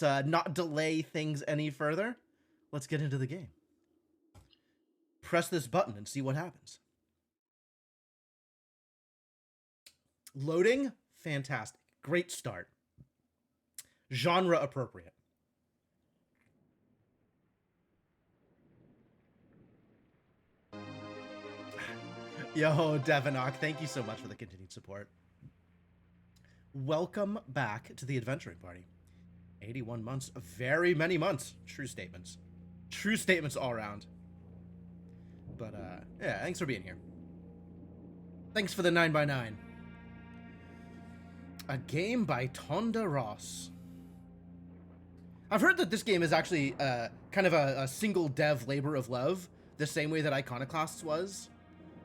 not delay things any further, let's get into the game. Press this button and see what happens. Loading, fantastic. Great start. Genre appropriate. Yo, Devinock, thank you so much for the continued support. Welcome back to the adventuring party. 81 months, very many months. True statements. True statements all around. But, yeah, thanks for being here. Thanks for the 9x9. A game by Tonda Ross. I've heard that this game is actually kind of a single dev labor of love, the same way that Iconoclasts was.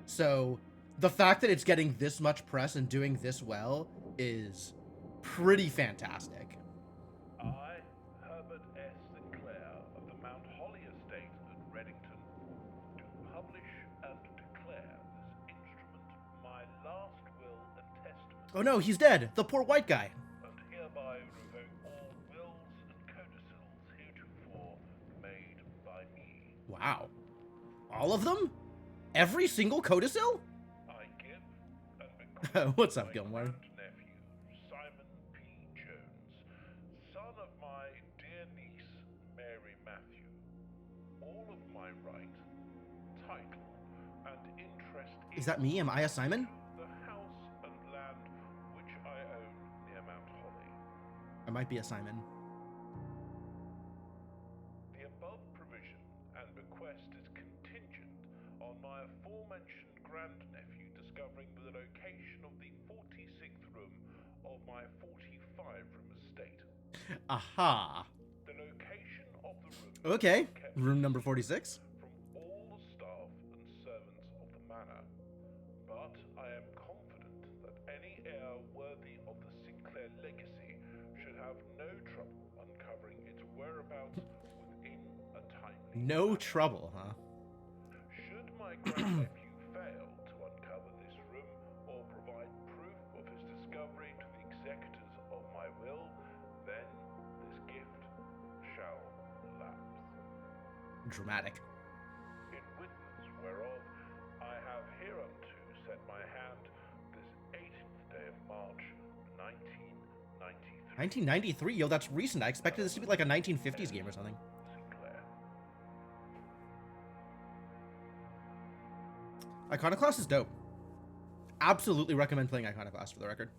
So the fact that it's getting this much press and doing this well is pretty fantastic. I, Herbert S. Sinclair of the Mount Holly Estate at Reddington, do publish and declare this instrument my last will and testament. Oh no, he's dead. The poor white guy. And hereby revoke all wills and codicils heretofore made by me. Wow. All of them? Every single codicil? I give and bequeath What's up, my Gilmore? grandnephew, Simon P. Jones, son of my dear niece, Mary Matthew, all of my right, title, and interest in Is that me? Am I a Simon? the house and land which I own near Mount Holly. I might be a Simon. The above provision and bequest is contingent on my aforementioned grandnephew discovering the location of the 46th room of my 45-room estate. Aha. The location of the room Okay. is kept Room number 46. from all the staff and servants of the manor, but I am confident that any heir worthy of the Sinclair legacy should have no trouble uncovering its whereabouts within a timely No manner. trouble, huh? Should my grandnephew fail to uncover this room or provide proof of his discovery to the executors of my will, then this gift shall lapse. Dramatic. In witness whereof I have hereunto set my hand this 18th day of March, 1993. 1993? Yo, that's recent. I expected this to be like a 1950s game or something. Sinclair. Iconoclast is dope. Absolutely recommend playing Iconoclast, for the record.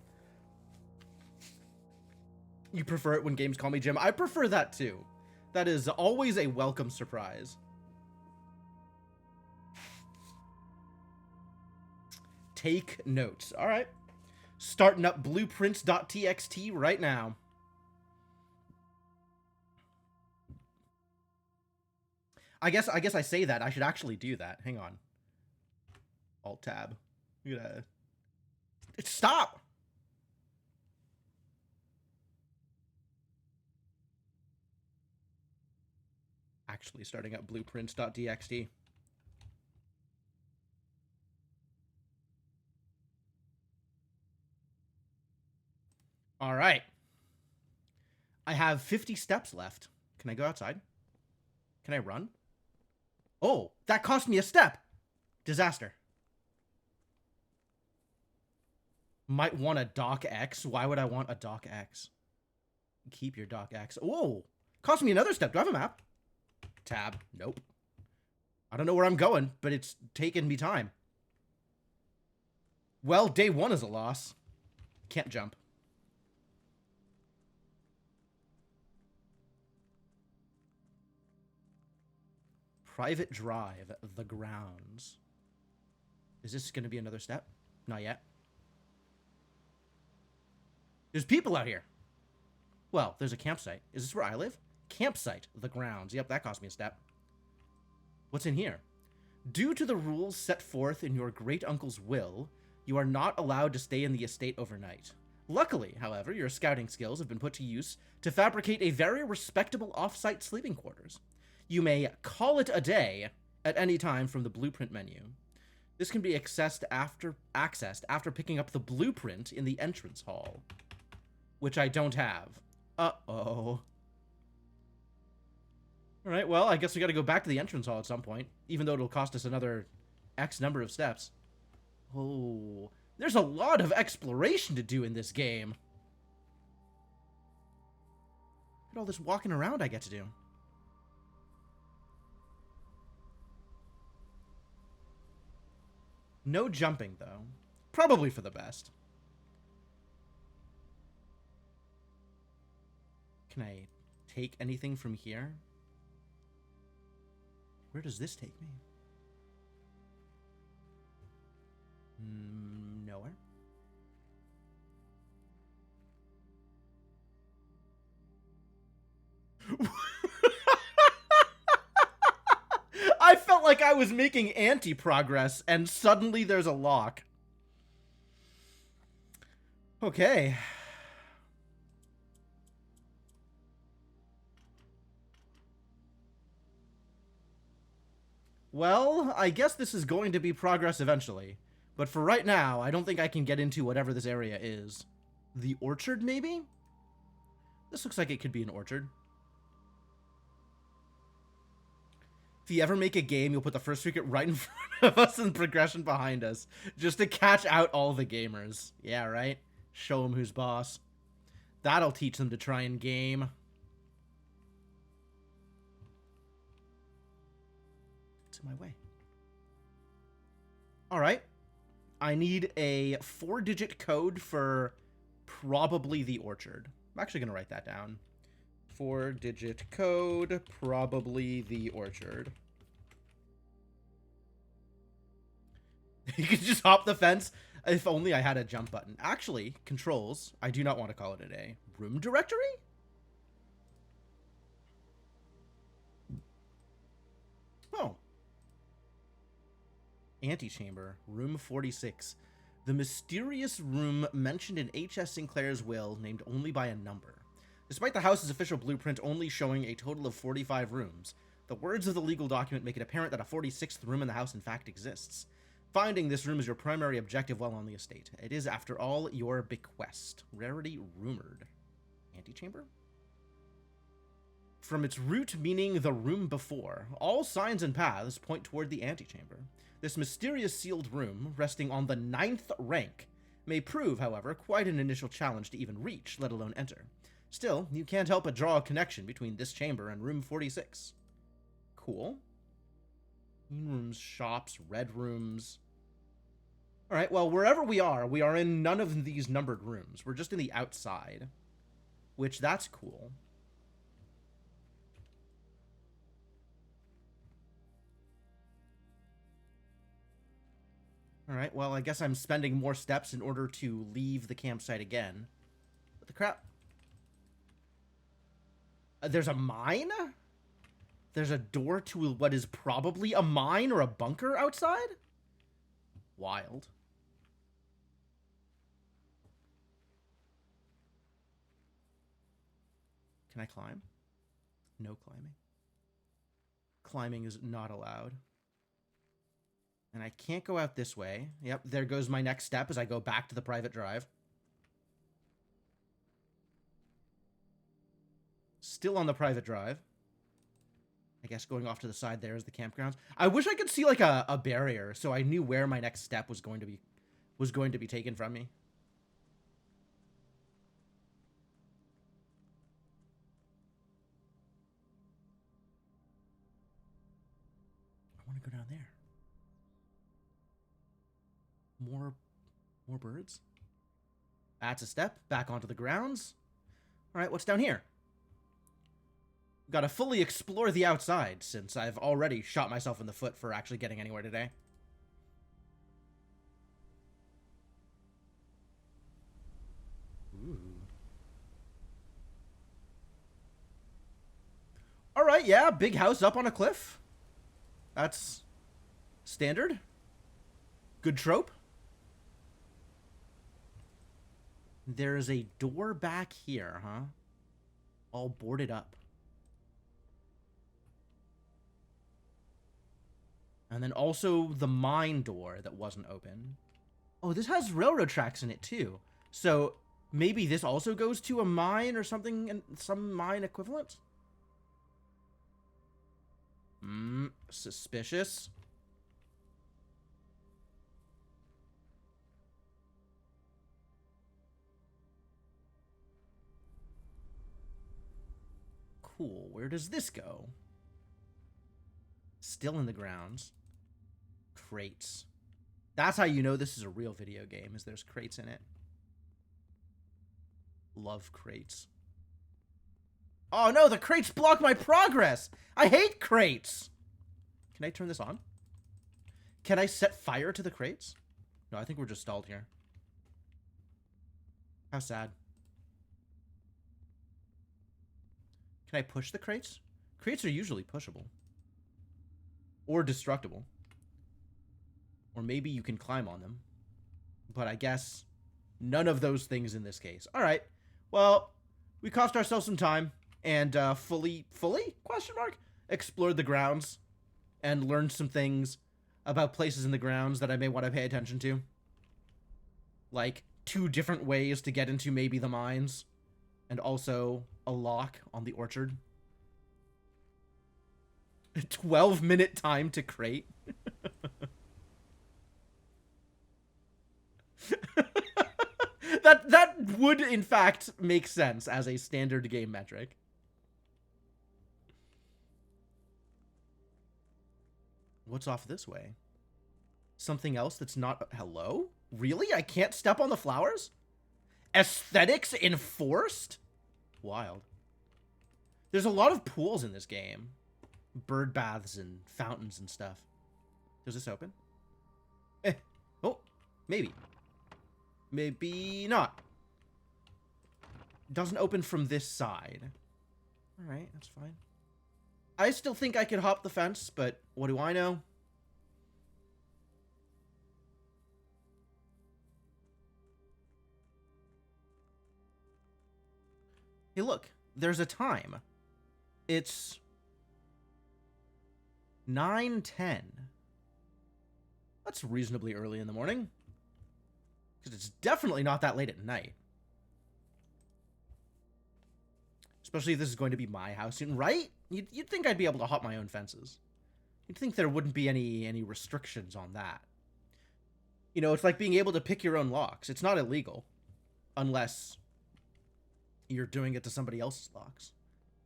You prefer it when games call me Jim? I prefer that too. That is always a welcome surprise. Take notes. All right. Starting up blueprints.txt right now. I guess I say that. I should actually do that. Hang on. Alt tab. You gotta stop. Actually starting up blueprints.txt. All right. I have 50 steps left. Can I go outside? Can I run? Oh, that cost me a step. Disaster. Might want a Doc X. Why would I want a Doc X? Keep your Doc X. Oh, cost me another step. Do I have a map? Tab. Nope. I don't know where I'm going, but it's taking me time. Well, day one is a loss. Can't jump. Private drive, the grounds. Is this going to be another step? Not yet. There's people out here. Well, there's a campsite. Is this where I live? Campsite, the grounds. Yep, that cost me a step. What's in here? Due to the rules set forth in your great uncle's will, you are not allowed to stay in the estate overnight. Luckily, however, your scouting skills have been put to use to fabricate a very respectable off-site sleeping quarters. You may call it a day at any time from the blueprint menu. This can be accessed after picking up the blueprint in the entrance hall, which I don't have. Uh-oh. Alright, well, I guess we gotta go back to the entrance hall at some point, even though it'll cost us another X number of steps. Oh, there's a lot of exploration to do in this game. Look at all this walking around I get to do. No jumping, though. Probably for the best. Can I take anything from here? Where does this take me? Nowhere. I felt like I was making anti-progress, and suddenly there's a lock. Okay. Well, I guess this is going to be progress eventually. But for right now, I don't think I can get into whatever this area is. The orchard, maybe? This looks like it could be an orchard. If you ever make a game, you'll put the first ticket right in front of us and progression behind us, just to catch out all the gamers. Yeah, right? Show them who's boss. That'll teach them to try and game. It's in my way. Alright. I need a 4-digit code for probably the orchard. I'm actually going to write that down. 4-digit code, probably the orchard. You could just hop the fence. If only I had a jump button. Actually, controls. I do not want to call it a day. Room directory? Oh. Antechamber. Room 46. The mysterious room mentioned in H.S. Sinclair's will, named only by a number. Despite the house's official blueprint only showing a total of 45 rooms, the words of the legal document make it apparent that a 46th room in the house in fact exists. Finding this room is your primary objective while on the estate. It is, after all, your bequest. Rarity rumored. Antechamber? From its root meaning the room before, all signs and paths point toward the antechamber. This mysterious sealed room, resting on the 9th rank, may prove, however, quite an initial challenge to even reach, let alone enter. Still, you can't help but draw a connection between this chamber and room 46. Cool. Green rooms, shops, red rooms. Alright, well, wherever we are in none of these numbered rooms. We're just in the outside. Which, that's cool. Alright, well, I guess I'm spending more steps in order to leave the campsite again. What the crap? There's a mine? There's a door to what is probably a mine or a bunker outside? Wild. Can I climb? No climbing. Climbing is not allowed. And I can't go out this way. Yep, there goes my next step as I go back to the private drive. Still on the private drive. I guess going off to the side there is the campgrounds. I wish I could see like a barrier so I knew where my next step was going to be taken from me. I want to go down there. More birds. That's a step back onto the grounds. All right, what's down here? Gotta fully explore the outside, since I've already shot myself in the foot for actually getting anywhere today. Ooh. Alright, yeah, big house up on a cliff. That's standard. Good trope. There's a door back here, huh? All boarded up. And then also the mine door that wasn't open. Oh, this has railroad tracks in it too. So maybe this also goes to a mine or something, some mine equivalent? Suspicious. Cool. Where does this go? Still in the grounds. Crates. That's how you know this is a real video game, is there's crates in it. Love crates. Oh no, the crates block my progress! I hate crates! Can I turn this on? Can I set fire to the crates? No, I think we're just stalled here. How sad. Can I push the crates? Crates are usually pushable. Or destructible. Or maybe you can climb on them. But I guess none of those things in this case. Alright. Well, we cost ourselves some time and fully, question mark, explored the grounds and learned some things about places in the grounds that I may want to pay attention to. Like 2 different ways to get into maybe the mines. And also a lock on the orchard. 12-minute time to crate. That would, in fact, make sense as a standard game metric. What's off this way? Something else that's not... Hello? Really? I can't step on the flowers? Aesthetics enforced? Wild. There's a lot of pools in this game. Bird baths and fountains and stuff. Does this open? Oh, maybe. Maybe not. Doesn't open from this side. Alright, that's fine. I still think I could hop the fence, but what do I know? Hey, look. There's a time. It's 9:10. That's reasonably early in the morning. Because it's definitely not that late at night. Especially if this is going to be my house soon, right? You'd think I'd be able to hop my own fences. You'd think there wouldn't be any restrictions on that. You know, it's like being able to pick your own locks. It's not illegal. Unless you're doing it to somebody else's locks.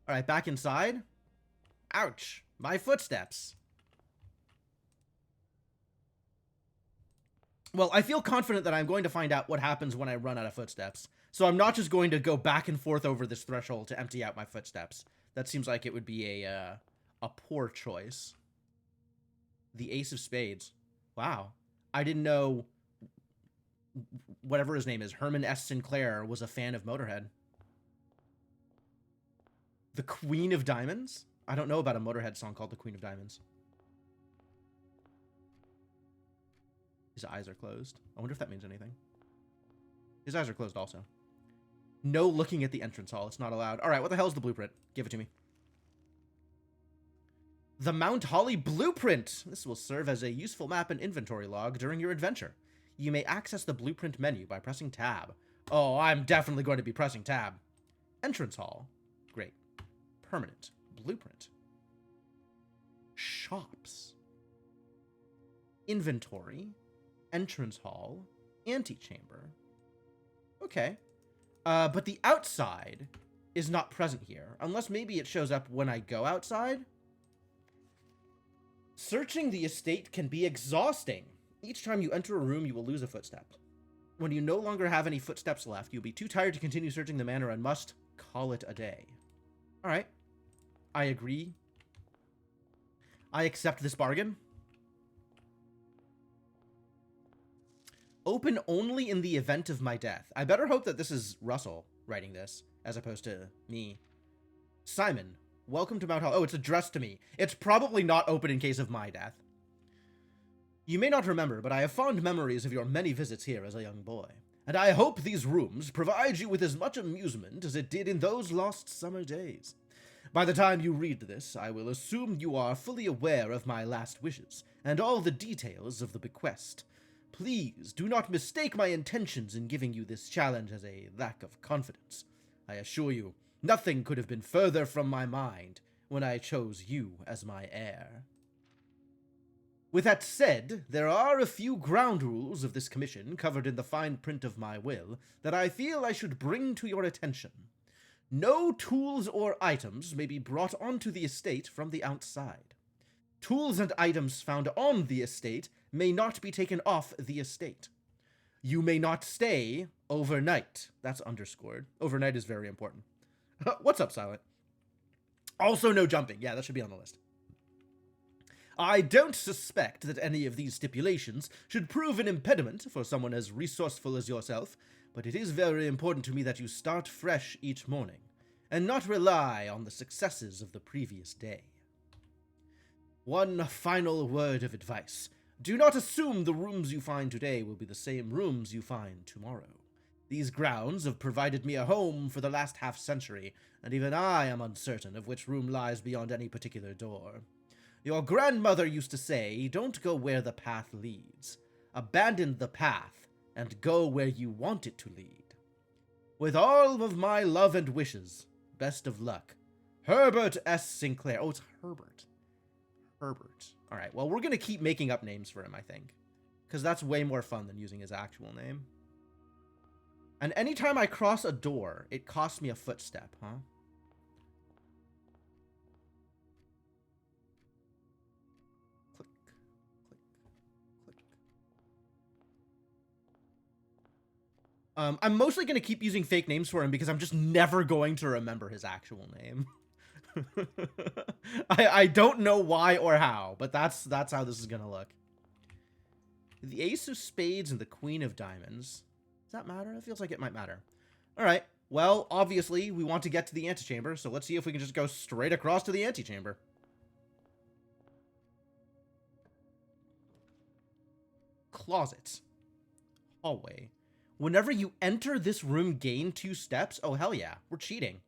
Alright, back inside. Ouch. My footsteps. Well, I feel confident that I'm going to find out what happens when I run out of footsteps. So I'm not just going to go back and forth over this threshold to empty out my footsteps. That seems like it would be a poor choice. The Ace of Spades. Wow. I didn't know whatever his name is, Herman S. Sinclair, was a fan of Motorhead. The Queen of Diamonds? I don't know about a Motorhead song called The Queen of Diamonds. His eyes are closed. I wonder if that means anything. His eyes are closed also. No looking at the entrance hall. It's not allowed. All right, what the hell is the blueprint? Give it to me. The Mount Holly Blueprint. This will serve as a useful map and inventory log during your adventure. You may access the blueprint menu by pressing tab. Oh, I'm definitely going to be pressing tab. Entrance hall. Great. Permanent. Blueprint. Shops. Inventory. Entrance hall. Antechamber. Okay. But the outside is not present here. Unless maybe it shows up when I go outside. Searching the estate can be exhausting. Each time you enter a room, you will lose a footstep. When you no longer have any footsteps left, you'll be too tired to continue searching the manor and must call it a day. Alright. I agree. I accept this bargain. Open only in the event of my death. I better hope that this is Russell writing this, as opposed to me. Simon, welcome to Mount Hall. Oh, it's addressed to me. It's probably not open in case of my death. You may not remember, but I have fond memories of your many visits here as a young boy. And I hope these rooms provide you with as much amusement as it did in those lost summer days. By the time you read this, I will assume you are fully aware of my last wishes, and all the details of the bequest. Please do not mistake my intentions in giving you this challenge as a lack of confidence. I assure you, nothing could have been further from my mind when I chose you as my heir. With that said, there are a few ground rules of this commission covered in the fine print of my will that I feel I should bring to your attention. No tools or items may be brought onto the estate from the outside. Tools and items found on the estate may not be taken off the estate. You may not stay overnight. That's underscored. Overnight is very important. What's up, Silent? Also, no jumping. Yeah, that should be on the list. I don't suspect that any of these stipulations should prove an impediment for someone as resourceful as yourself, but it is very important to me that you start fresh each morning, and not rely on the successes of the previous day. One final word of advice. Do not assume the rooms you find today will be the same rooms you find tomorrow. These grounds have provided me a home for the last half-century, and even I am uncertain of which room lies beyond any particular door. Your grandmother used to say, don't go where the path leads. Abandon the path, and go where you want it to lead. With all of my love and wishes, best of luck. Herbert S. Sinclair. Oh, it's Herbert. Herbert. Alright, well, we're gonna keep making up names for him, I think. Because that's way more fun than using his actual name. And anytime I cross a door, it costs me a footstep, huh? Click, click, click. I'm mostly going to keep using fake names for him because I'm just never going to remember his actual name. I don't know why or how, but that's how this is going to look. The Ace of Spades and the Queen of Diamonds. Does that matter? It feels like it might matter. All right. Well, obviously, we want to get to the antechamber, so let's see if we can just go straight across to the antechamber. Closet. Hallway. Whenever you enter this room, gain 2 steps. Oh, hell yeah. We're cheating.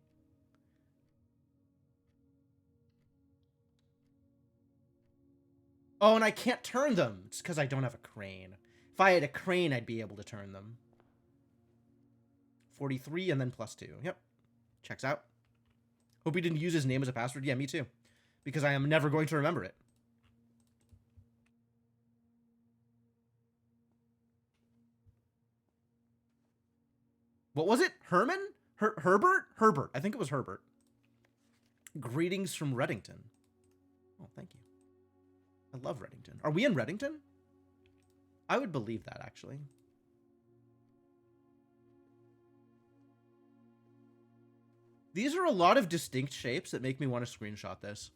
Oh, and I can't turn them. It's because I don't have a crane. If I had a crane, I'd be able to turn them. 43 and then +2. Yep. Checks out. Hope he didn't use his name as a password. Yeah, me too. Because I am never going to remember it. What was it? Herman? Herbert? Herbert. I think it was Herbert. Greetings from Reddington. Oh, thank you. I love Reddington. Are we in Reddington? I would believe that, actually. These are a lot of distinct shapes that make me want to screenshot this.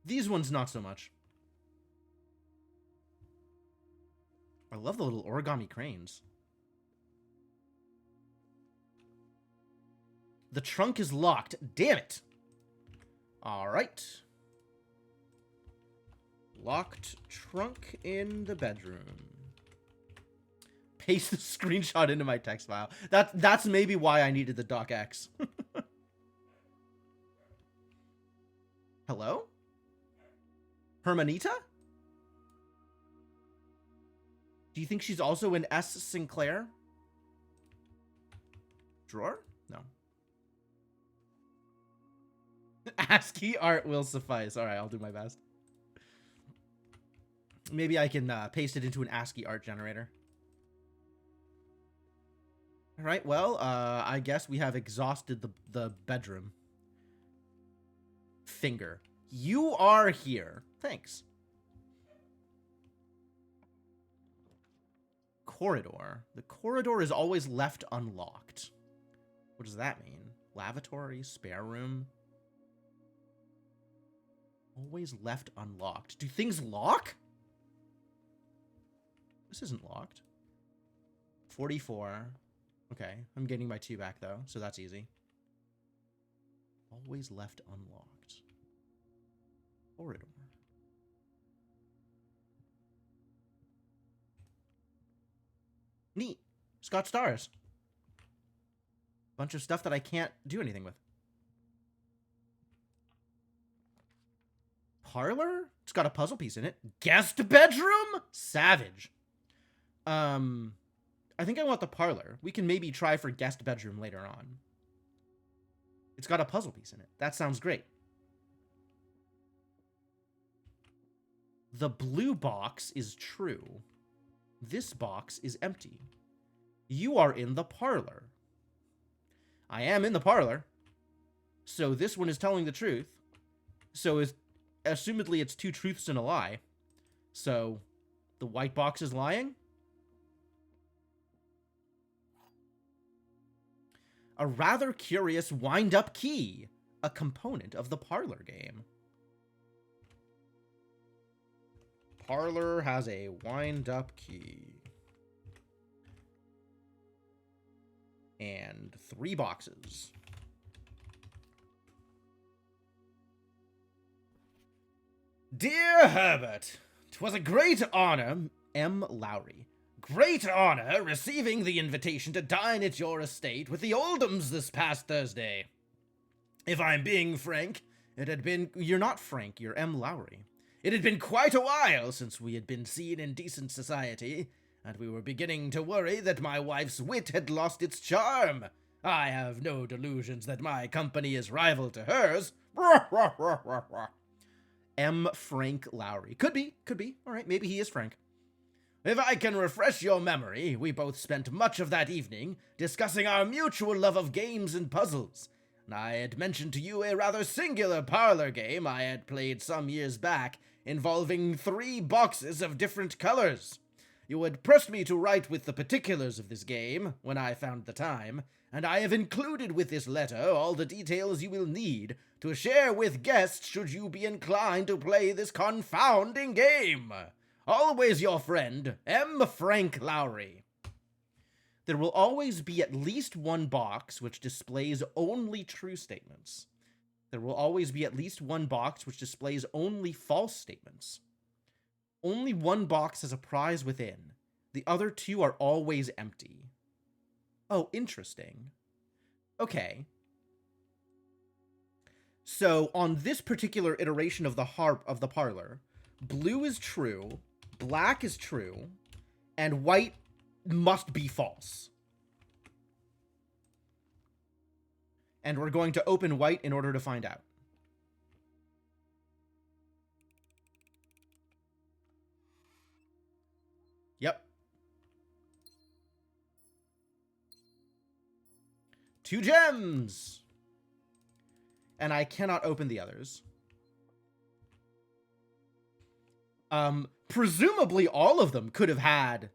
These ones, not so much. I love the little origami cranes. The trunk is locked. Damn it. All right. Locked trunk in the bedroom. Paste the screenshot into my text file. That's maybe why I needed the docx. Hello? Hermanita? Do you think she's also in S. Sinclair? Drawer? No. ASCII art will suffice. All right, I'll do my best. Maybe I can paste it into an ASCII art generator. All right, well, I guess we have exhausted the bedroom. Finger. You are here. Thanks. Corridor. The corridor is always left unlocked. What does that mean? Lavatory? Spare room? Always left unlocked. Do things lock? This isn't locked. 44. Okay, I'm getting my 2 back, though, so that's easy. Always left unlocked. Corridor. Neat. It's got stars. Bunch of stuff that I can't do anything with. Parlor? It's got a puzzle piece in it. Guest bedroom? Savage. I think I want the parlor. We can maybe try for guest bedroom later on. It's got a puzzle piece in it. That sounds great. The blue box is true. This box is empty. You are in the parlor. I am in the parlor. So this one is telling the truth. So assumedly it's two truths and a lie. So the white box is lying? A rather curious wind-up key, a component of the parlor game. Parlor has a wind-up key. And 3 boxes. Dear Herbert, 'twas a great honor, M. Lowry. Great honor receiving the invitation to dine at your estate with the Oldhams this past Thursday. If I'm being frank, it had been... You're not Frank, you're M. Lowry. It had been quite a while since we had been seen in decent society, and we were beginning to worry that my wife's wit had lost its charm. I have no delusions that my company is rival to hers. M. Frank Lowry. Could be. All right, maybe he is Frank. If I can refresh your memory, we both spent much of that evening discussing our mutual love of games and puzzles. And I had mentioned to you a rather singular parlor game I had played some years back, involving 3 boxes of different colors. You had pressed me to write with the particulars of this game when I found the time, and I have included with this letter all the details you will need to share with guests should you be inclined to play this confounding game. Always your friend, M. Frank Lowry. There will always be at least one box which displays only true statements. There will always be at least one box which displays only false statements. Only one box has a prize within. The other 2 are always empty. Oh, interesting. Okay. So, on this particular iteration of the parlor, blue is true, black is true, and white must be false. And we're going to open white in order to find out. Yep. 2 gems! And I cannot open the others. Presumably all of them could have had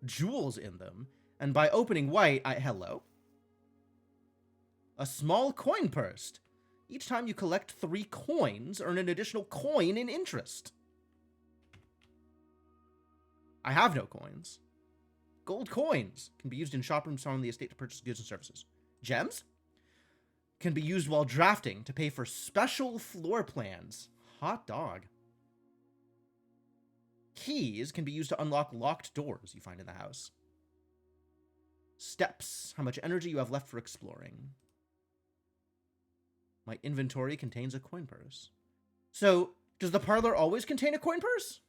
jewels in them. And by opening white, hello? A small coin purse. Each time you collect 3 coins, earn an additional coin in interest. I have no coins. Gold coins can be used in shop rooms on the estate to purchase goods and services. Gems can be used while drafting to pay for special floor plans. Hot dog. Keys can be used to unlock locked doors you find in the house. Steps. How much energy you have left for exploring. My inventory contains a coin purse. So, does the parlor always contain a coin purse?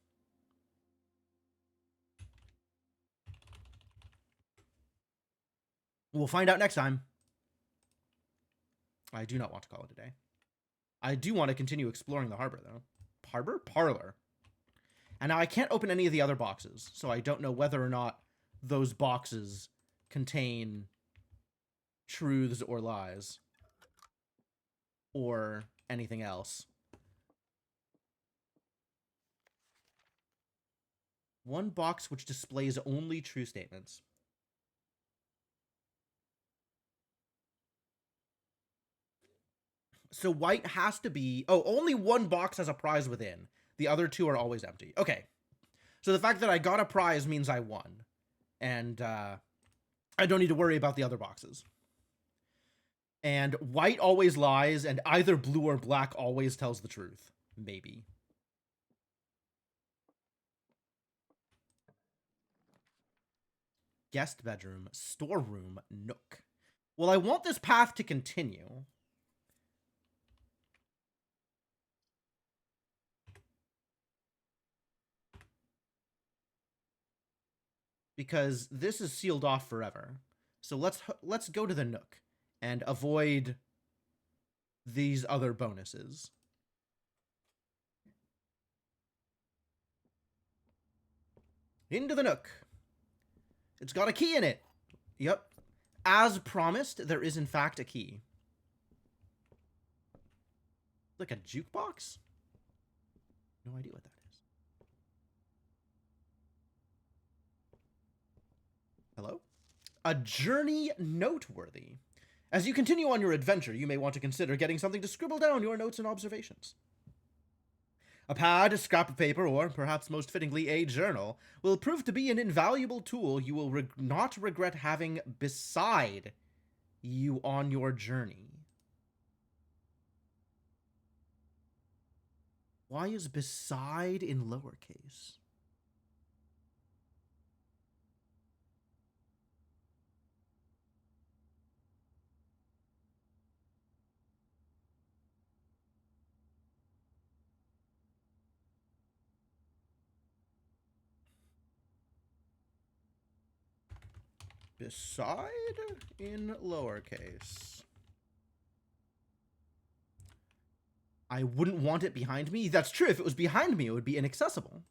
We'll find out next time. I do not want to call it a day. I do want to continue exploring the harbor, though. Harbor? Parlor. And now I can't open any of the other boxes, so I don't know whether or not those boxes contain truths or lies. Or anything else. One box which displays only true statements. So white has to be... Oh, only one box has a prize within. The other 2 are always empty. Okay. So the fact that I got a prize means I won. And I don't need to worry about the other boxes. And white always lies, and either blue or black always tells the truth. Maybe. Guest bedroom, storeroom, nook. Well, I want this path to continue. because this is sealed off forever. So let's go to the Nook and avoid these other bonuses. Into the Nook. It's got a key in it. Yep. As promised, there is in fact a key. Like a jukebox? No idea what that is. Hello? A journey noteworthy. As you continue on your adventure, you may want to consider getting something to scribble down your notes and observations. A pad, a scrap of paper, or perhaps most fittingly a journal will prove to be an invaluable tool you will not regret having beside you on your journey. Why is beside in lowercase? Beside in lowercase. I wouldn't want it behind me. That's true. If it was behind me, it would be inaccessible.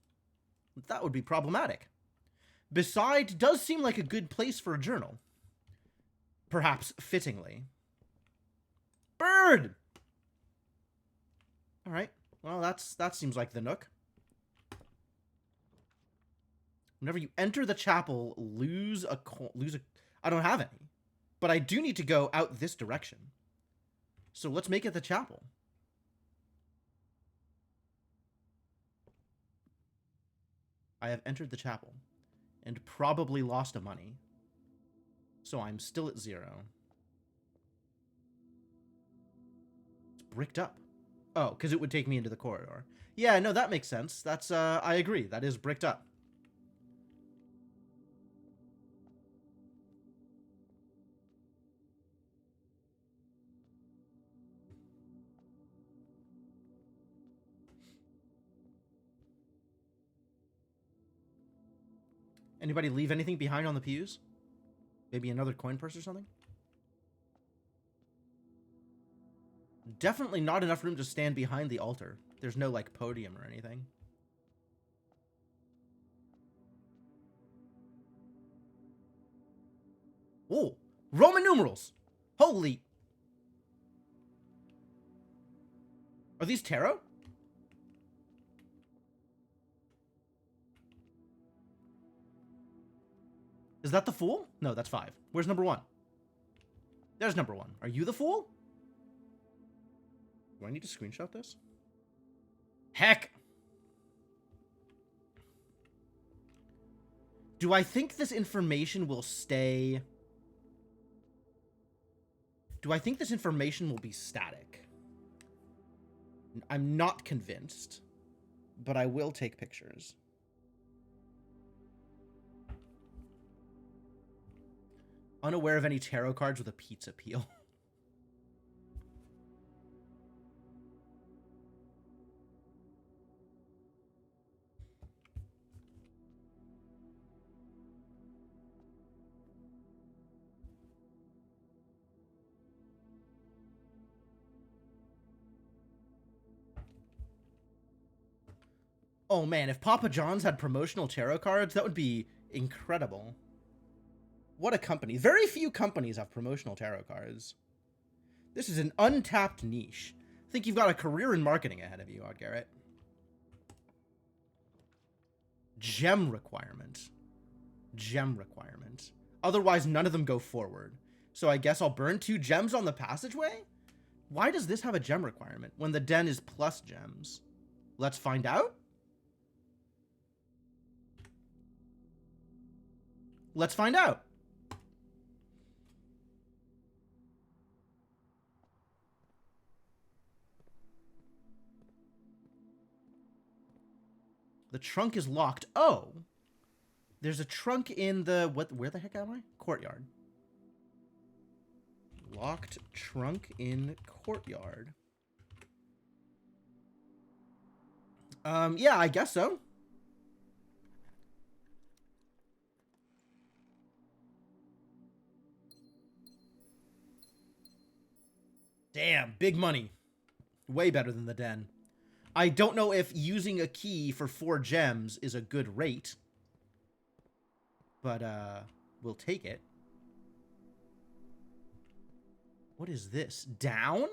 That would be problematic. Beside does seem like a good place for a journal. Perhaps fittingly. Bird! Alright. Well, that seems like the Nook. Whenever you enter the chapel, lose a... I don't have any. But I do need to go out this direction. So let's make it the chapel. I have entered the chapel. And probably lost a money. So I'm still at 0. It's bricked up. Oh, because it would take me into the corridor. Yeah, no, that makes sense. That's, I agree. That is bricked up. Anybody leave anything behind on the pews? Maybe another coin purse or something? Definitely not enough room to stand behind the altar. There's no, like, podium or anything. Oh, Roman numerals. Holy. Are these tarot? Is that the Fool? No, that's 5. Where's number 1? There's number 1. Are you the Fool? Do I need to screenshot this? Heck! Do I think this information will stay... Do I think this information will be static? I'm not convinced, but I will take pictures. Unaware of any tarot cards with a pizza peel. Oh man, if Papa John's had promotional tarot cards, that would be incredible. What a company. Very few companies have promotional tarot cards. This is an untapped niche. I think you've got a career in marketing ahead of you, Odd Garrett. Gem requirement. Gem requirement. Otherwise, none of them go forward. So I guess I'll burn 2 gems on the passageway? Why does this have a gem requirement when the den is plus gems? Let's find out. Let's find out. The trunk is locked. Oh. There's a trunk in the... Where the heck am I? Courtyard. Locked trunk in courtyard. Yeah, I guess so. Damn, big money. Way better than the den. I don't know if using a key for 4 gems is a good rate. But, we'll take it. What is this? Down?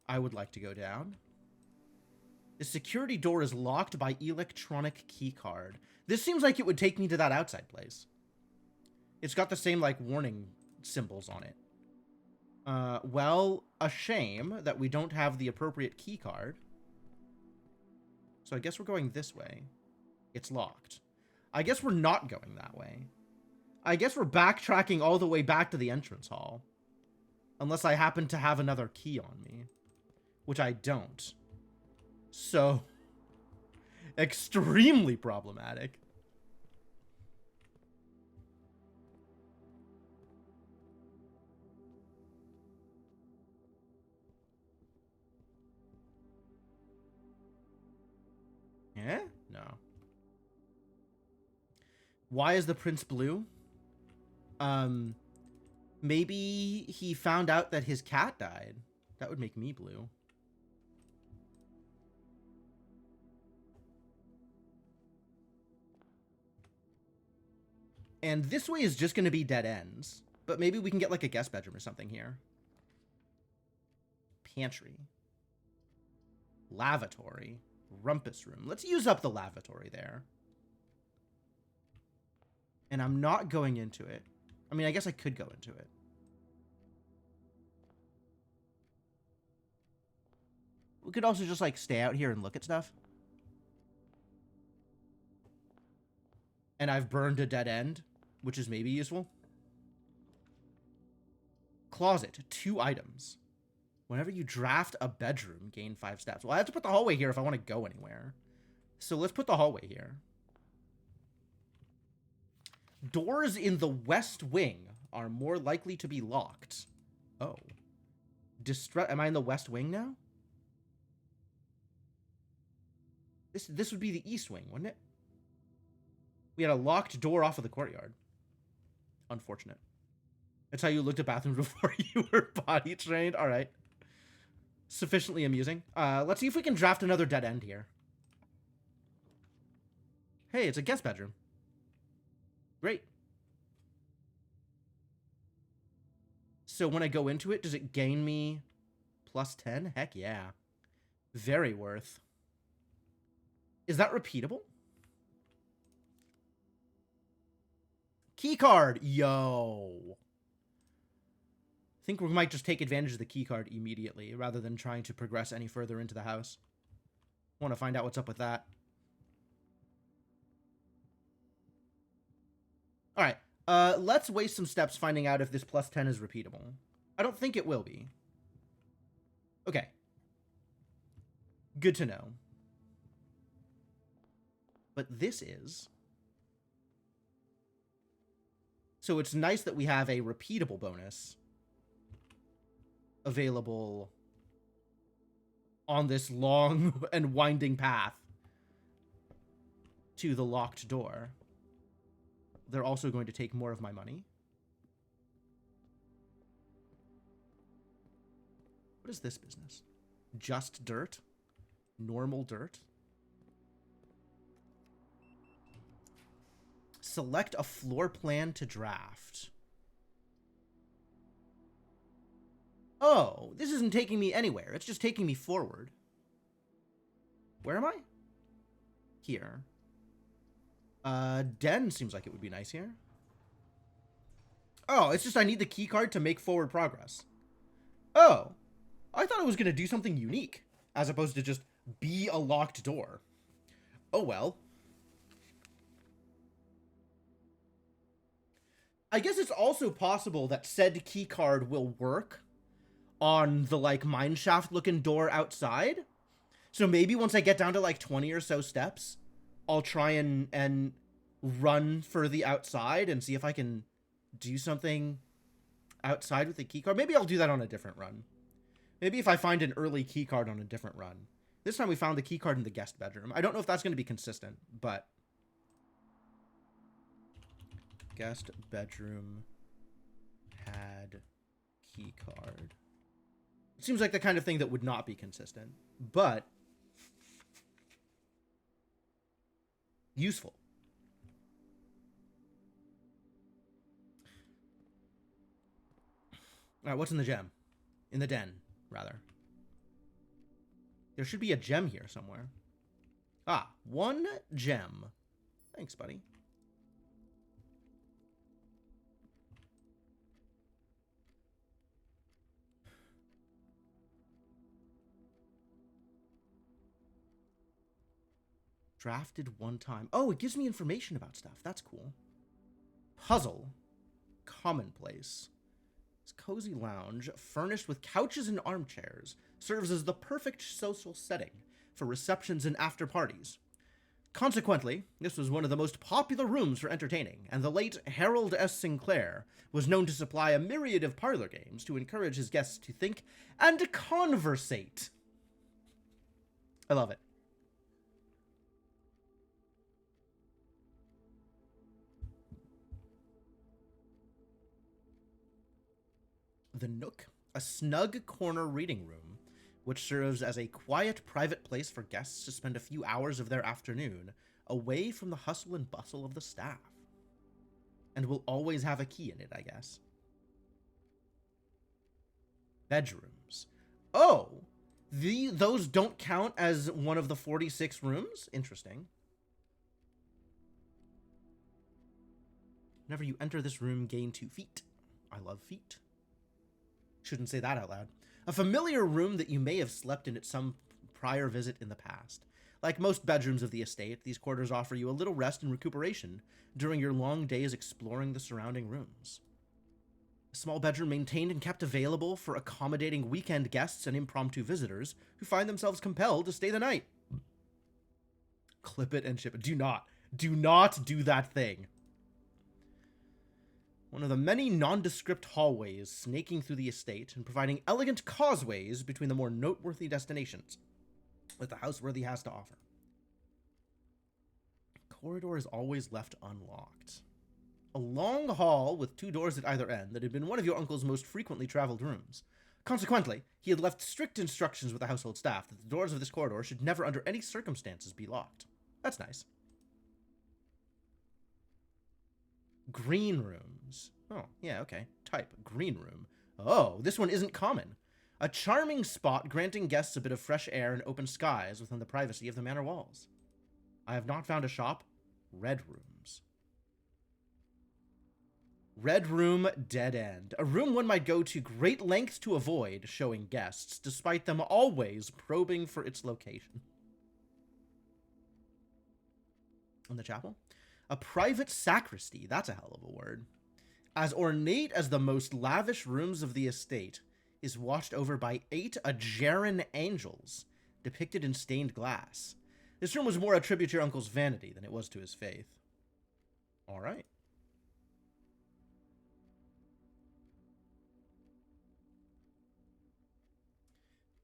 I would like to go down. The security door is locked by electronic keycard. This seems like it would take me to that outside place. It's got the same, like, warning symbols on it. Well, a shame that we don't have the appropriate keycard. So I guess we're going this way. It's locked. I guess we're not going that way. I guess we're backtracking all the way back to the entrance hall. Unless I happen to have another key on me. Which I don't. So, extremely problematic. Yeah? No. Why is the prince blue? Maybe he found out that his cat died. That would make me blue. And this way is just going to be dead ends. But maybe we can get like a guest bedroom or something here. Pantry. Lavatory. Rumpus room. Let's use up the lavatory there. And I'm not going into it. I mean, I guess I could go into it. We could also just, like, stay out here and look at stuff. And I've burned a dead end, which is maybe useful. Closet. 2 items. Whenever you draft a bedroom, gain 5 steps. Well, I have to put the hallway here if I want to go anywhere. So let's put the hallway here. Doors in the west wing are more likely to be locked. Oh. Am I in the west wing now? This would be the east wing, wouldn't it? We had a locked door off of the courtyard. Unfortunate. That's how you looked at bathrooms before you were potty trained? Alright. Sufficiently amusing. Let's see if we can draft another dead end here. Hey, it's a guest bedroom. Great. So when I go into it, does it gain me plus 10? Heck yeah. Very worth. Is that repeatable? Keycard! Yo! I think we might just take advantage of the keycard immediately, rather than trying to progress any further into the house. I want to find out what's up with that. Alright, let's waste some steps finding out if this plus 10 is repeatable. I don't think it will be. Okay. Good to know. But this is... So it's nice that we have a repeatable bonus available on this long and winding path to the locked door. They're also going to take more of my money. What is this business? Just dirt? Normal dirt? Select a floor plan to draft. Oh, this isn't taking me anywhere. It's just taking me forward. Where am I? Here. Den seems like it would be nice here. Oh, it's just I need the key card to make forward progress. Oh, I thought it was going to do something unique, as opposed to just be a locked door. Oh well. I guess it's also possible that said key card will work on the, like, mineshaft looking door outside. So maybe once I get down to, like, 20 or so steps, I'll try and run for the outside and see if I can do something outside with the keycard. Maybe I'll do that on a different run. Maybe if I find an early keycard on a different run. This time we found the keycard in the guest bedroom. I don't know if that's going to be consistent, but... Guest bedroom had keycard. Seems like the kind of thing that would not be consistent, but useful. All right, what's in the gem? In the den, rather. There should be a gem here somewhere. Ah, 1 gem. Thanks, buddy. Drafted 1 time. Oh, it gives me information about stuff. That's cool. Puzzle. Commonplace. This cozy lounge, furnished with couches and armchairs, serves as the perfect social setting for receptions and after parties. Consequently, this was one of the most popular rooms for entertaining, and the late Harold S. Sinclair was known to supply a myriad of parlor games to encourage his guests to think and conversate. I love it. The Nook, a snug corner reading room, which serves as a quiet, private place for guests to spend a few hours of their afternoon away from the hustle and bustle of the staff. And will always have a key in it, I guess. Bedrooms. Oh, those don't count as one of the 46 rooms? Interesting. Whenever you enter this room, gain 2 feet. I love feet. Shouldn't say that out loud. A familiar room that you may have slept in at some prior visit in the past. Like most bedrooms of the estate, these quarters offer you a little rest and recuperation during your long days exploring the surrounding rooms. A small bedroom maintained and kept available for accommodating weekend guests and impromptu visitors who find themselves compelled to stay the night. Clip it and ship it. Do not do that thing. One of the many nondescript hallways snaking through the estate and providing elegant causeways between the more noteworthy destinations that the houseworthy has to offer. The corridor is always left unlocked. A long hall with 2 doors at either end that had been one of your uncle's most frequently traveled rooms. Consequently, he had left strict instructions with the household staff that the doors of this corridor should never under any circumstances be locked. That's nice. Green rooms. Oh, yeah, okay. Type, green room. Oh, this one isn't common. A charming spot granting guests a bit of fresh air and open skies within the privacy of the manor walls. I have not found a shop. Red rooms. Red room, dead end. A room one might go to great lengths to avoid showing guests, despite them always probing for its location. And the chapel? A private sacristy, that's a hell of a word. As ornate as the most lavish rooms of the estate, is watched over by 8 Ajeran angels, depicted in stained glass. This room was more a tribute to your uncle's vanity than it was to his faith. Alright.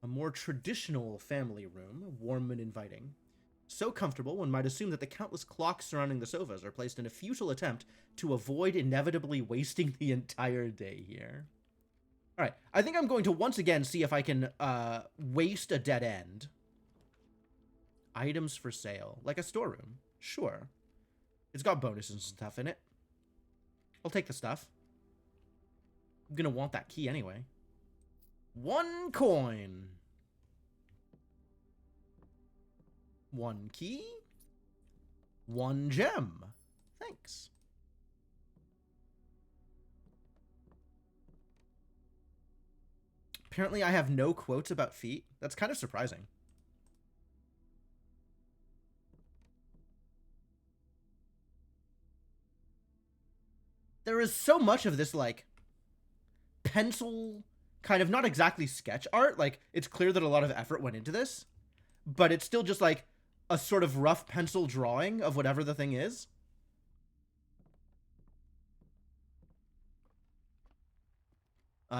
A more traditional family room, warm and inviting. So comfortable, one might assume that the countless clocks surrounding the sofas are placed in a futile attempt to avoid inevitably wasting the entire day here. Alright, I think I'm going to once again see if I can waste a dead end. Items for sale. Like a storeroom. Sure. It's got bonuses and stuff in it. I'll take the stuff. I'm gonna want that key anyway. 1 coin. 1 key. 1 gem. Thanks. Apparently I have no quotes about feet. That's kind of surprising. There is so much of this, like, pencil, kind of not exactly sketch art. Like, it's clear that a lot of effort went into this, but it's still just, like, a sort of rough pencil drawing of whatever the thing is.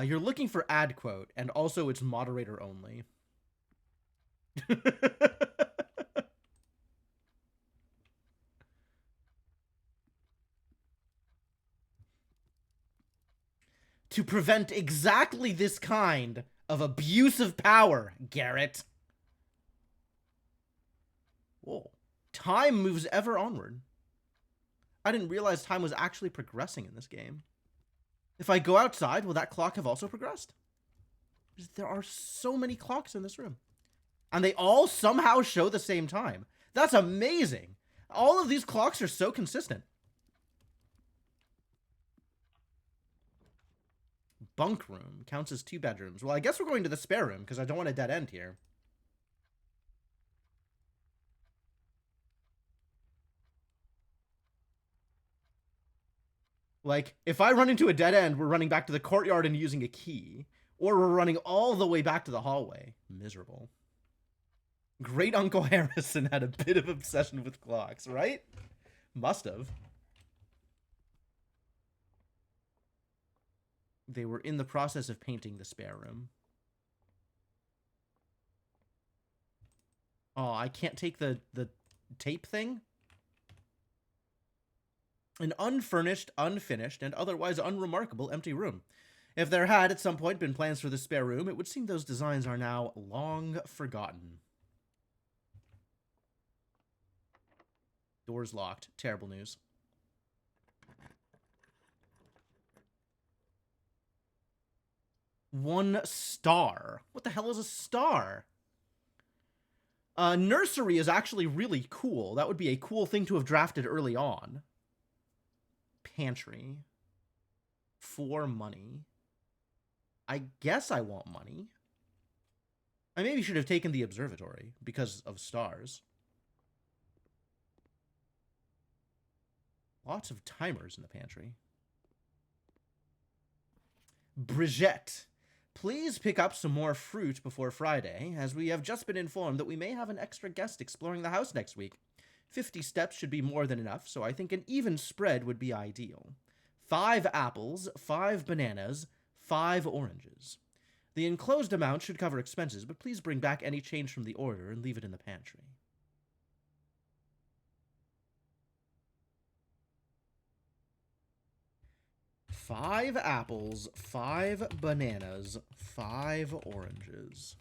You're looking for ad quote, and also it's moderator only. To prevent exactly this kind of abuse of power, Garrett. Whoa. Time moves ever onward. I didn't realize time was actually progressing in this game. If I go outside, will that clock have also progressed? There are so many clocks in this room. And they all somehow show the same time. That's amazing. All of these clocks are so consistent. Bunk room counts as 2 bedrooms. Well, I guess we're going to the spare room because I don't want a dead end here. Like, if I run into a dead end, we're running back to the courtyard and using a key. Or we're running all the way back to the hallway. Miserable. Great Uncle Harrison had a bit of obsession with clocks, right? Must have. They were in the process of painting the spare room. Oh, I can't take the tape thing? An unfurnished, unfinished, and otherwise unremarkable empty room. If there had at some point been plans for the spare room, it would seem those designs are now long forgotten. Doors locked. Terrible news. One star. What the hell is a star? Nursery is actually really cool. That would be a cool thing to have drafted early on. Pantry. For money. I guess I want money. I maybe should have taken the observatory because of stars. Lots of timers in the pantry. Brigitte. Please pick up some more fruit before Friday, as we have just been informed that we may have an extra guest exploring the house next week. 50 steps should be more than enough, so I think an even spread would be ideal. 5 apples, 5 bananas, 5 oranges. The enclosed amount should cover expenses, but please bring back any change from the order and leave it in the pantry. Five apples, 5 bananas, 5 oranges.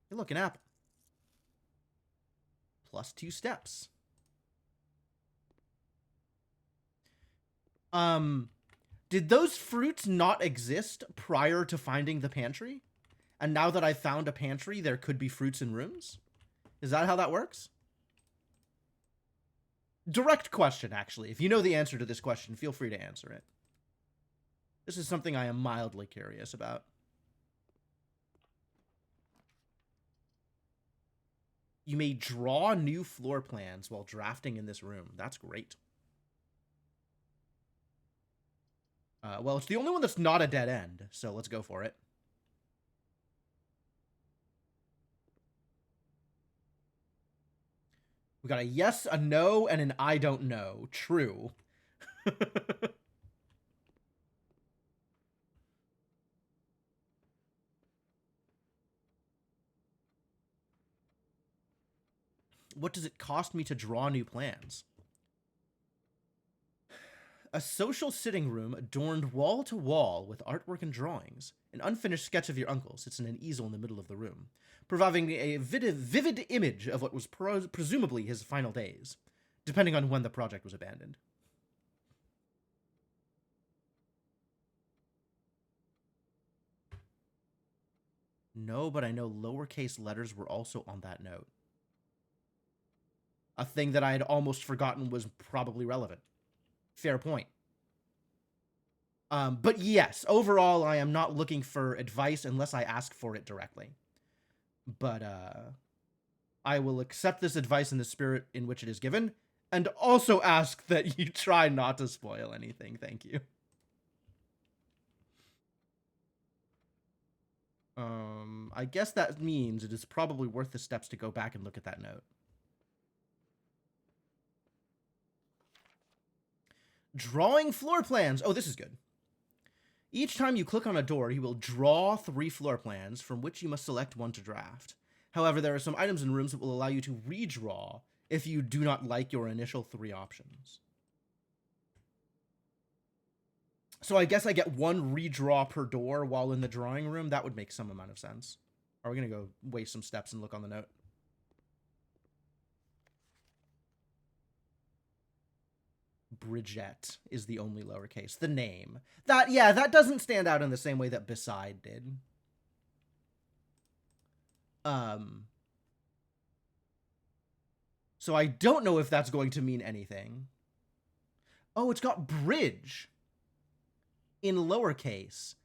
Hey, look, an apple. Plus 2 steps. Did those fruits not exist prior to finding the pantry? And now that I've found a pantry, there could be fruits in rooms? Is that how that works? Direct question, actually. If you know the answer to this question, feel free to answer it. This is something I am mildly curious about. You may draw new floor plans while drafting in this room. That's great. Well, it's the only one that's not a dead end, so let's go for it. We got a yes, a no, and an I don't know. True. What does it cost me to draw new plans? A social sitting room adorned wall to wall with artwork and drawings. An unfinished sketch of your uncle sits in an easel in the middle of the room, providing a vivid image of what was presumably his final days, depending on when the project was abandoned. No, but I know lowercase letters were also on that note. A thing that I had almost forgotten was probably relevant. Fair point. But yes, overall, I am not looking for advice unless I ask for it directly. But I will accept this advice in the spirit in which it is given, and also ask that you try not to spoil anything. Thank you. I guess that means it is probably worth the steps to go back and look at that note. Drawing floor plans. Oh, this is good. Each time you click on a door, you will draw 3 floor plans from which you must select one to draft. However, there are some items in rooms that will allow you to redraw if you do not like your initial 3 options. So I guess I get one redraw per door while in the drawing room. That would make some amount of sense. Are we going to go waste some steps and look on the note? Bridget is the only lowercase. The name. That doesn't stand out in the same way that Beside did. So I don't know if that's going to mean anything. Oh, it's got bridge in lowercase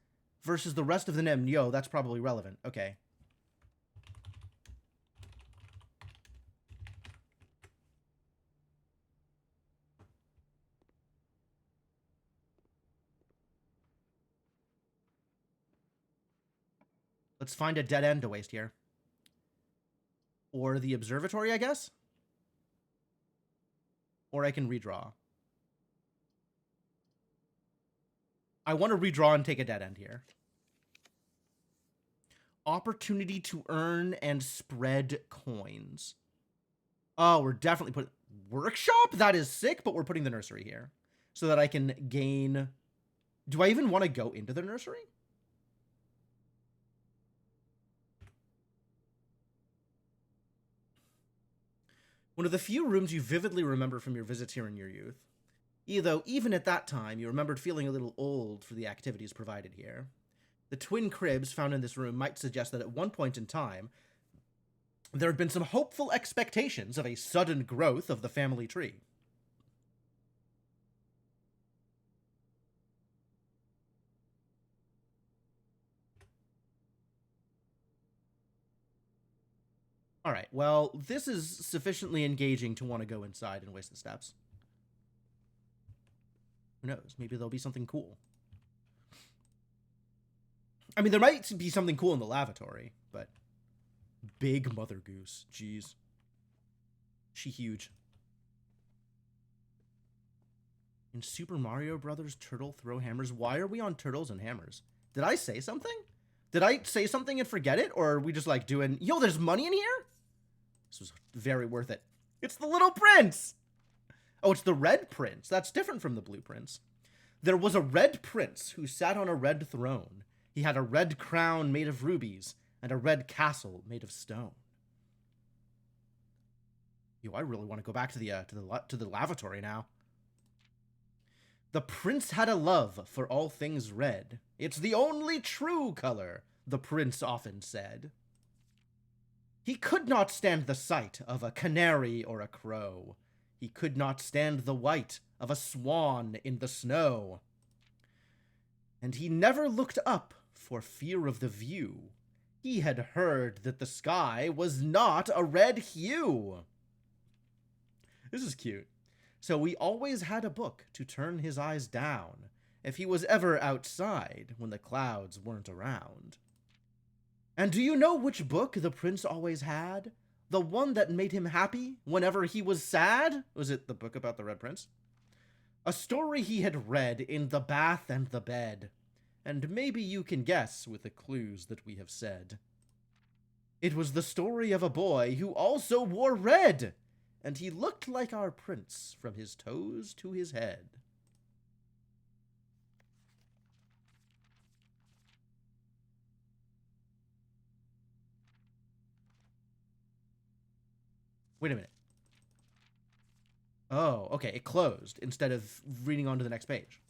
versus the rest of the name. Yo, that's probably relevant. Okay. Let's find a dead end to waste here. Or the observatory, I guess? Or I can redraw. I want to redraw and take a dead end here. Opportunity to earn and spread coins. Oh, we're definitely putting... Workshop? That is sick, but we're putting the nursery here. So that I can gain... Do I even want to go into the nursery? One of the few rooms you vividly remember from your visits here in your youth. Though, even at that time, you remembered feeling a little old for the activities provided here. The twin cribs found in this room might suggest that at one point in time, there had been some hopeful expectations of a sudden growth of the family tree. Alright, well, this is sufficiently engaging to want to go inside and waste the steps. Who knows? Maybe there'll be something cool. I mean, there might be something cool in the lavatory, but... Big Mother Goose. Jeez. She huge. In Super Mario Brothers, turtle throw hammers. Why are we on turtles and hammers? Did I say something? Did I say something and forget it? Or are we just like doing... Yo, there's money in here? This was very worth it. It's the Little Prince! Oh, it's the Red Prince. That's different from the Blue Prince. There was a red prince who sat on a red throne. He had a red crown made of rubies and a red castle made of stone. Yo, I really want to go back to the lavatory now. The prince had a love for all things red. It's the only true color, the prince often said. He could not stand the sight of a canary or a crow. He could not stand the white of a swan in the snow. And he never looked up for fear of the view. He had heard that the sky was not a red hue. This is cute. So he always had a book to turn his eyes down if he was ever outside when the clouds weren't around. And do you know which book the prince always had? The one that made him happy whenever he was sad? Was it the book about the Red Prince? A story he had read in the bath and the bed. And maybe you can guess with the clues that we have said. It was the story of a boy who also wore red, and he looked like our prince from his toes to his head. Wait a minute. Oh, okay, it closed instead of reading on to the next page.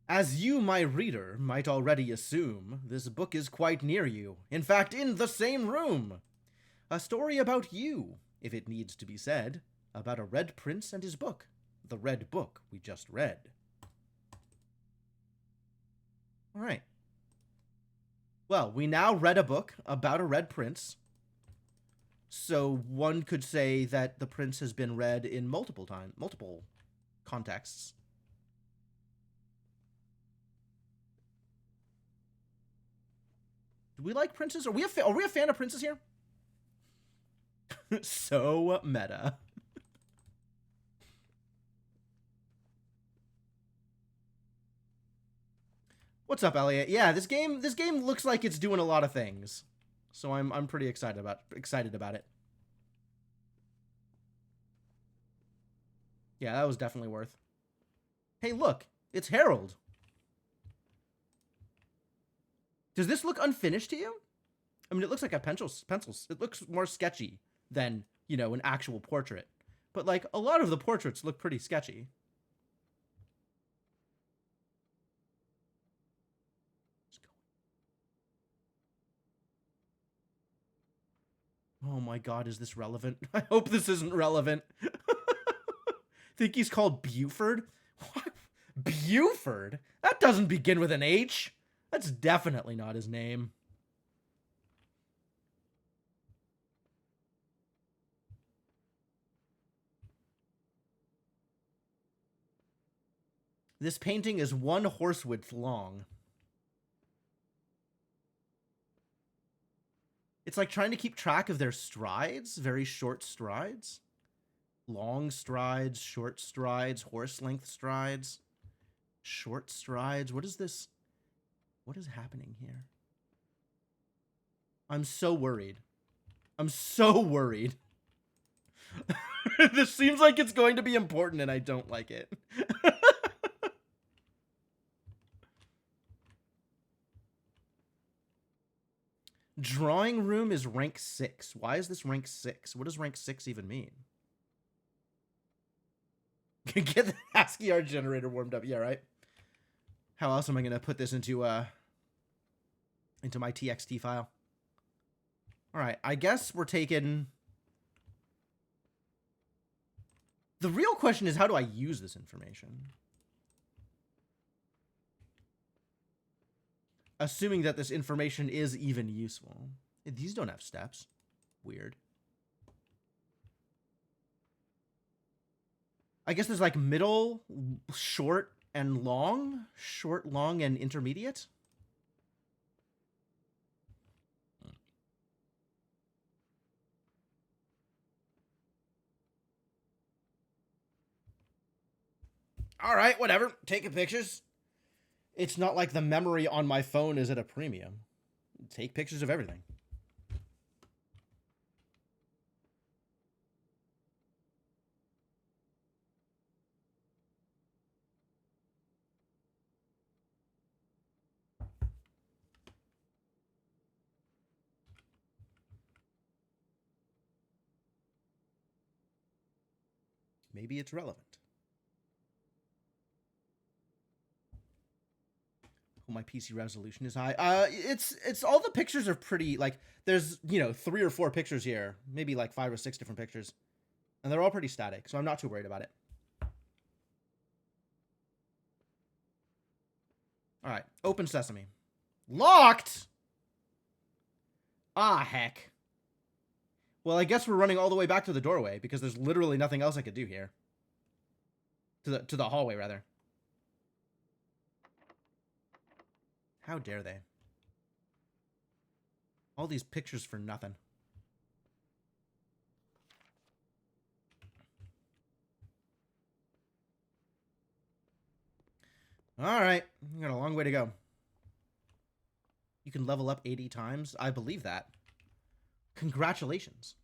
As you, my reader, might already assume, this book is quite near you. In fact, in the same room. A story about you, if it needs to be said, about a red prince and his book. The red book we just read. All right. Well, we now read a book about a red prince. So one could say that the prince has been read in multiple contexts. Do we like princes? Are we a fan of princes here? So meta. What's up, Elliot? Yeah, this game looks like it's doing a lot of things. So I'm pretty excited about it. Yeah, that was definitely worth. Hey, look, it's Harold. Does this look unfinished to you? I mean, it looks like a pencil. It looks more sketchy than, you know, an actual portrait. But, like, a lot of the portraits look pretty sketchy. Oh my god, is this relevant? I hope this isn't relevant. Think he's called Buford? What? Buford? That doesn't begin with an H. That's definitely not his name. This painting is 1 horse width long. It's like trying to keep track of their strides, very short strides. Long strides, short strides, horse length strides. Short strides. What is this? What is happening here? I'm so worried. I'm so worried. This seems like it's going to be important and I don't like it. Drawing room is rank 6. Why is this rank 6? What does rank 6 even mean? Get the ASCII art generator warmed up. Yeah, right? How else am I going to put this into my TXT file? All right, I guess we're taking... The real question is, how do I use this information? Assuming that this information is even useful. These don't have steps. Weird. I guess there's like middle, short, and long. Short, long, and intermediate. All right, whatever. Taking pictures. It's not like the memory on my phone is at a premium. Take pictures of everything. Maybe it's relevant. Oh, my PC resolution is high. It's all the pictures are pretty, like, there's, you know, 3 or 4 pictures here. Maybe like 5 or 6 different pictures. And they're all pretty static, so I'm not too worried about it. All right, open sesame. Locked? Ah, heck. Well, I guess we're running all the way back to the doorway because there's literally nothing else I could do here. To the hallway, rather. How dare they? All these pictures for nothing. All right, we got a long way to go. You can level up 80 times. I believe that. Congratulations.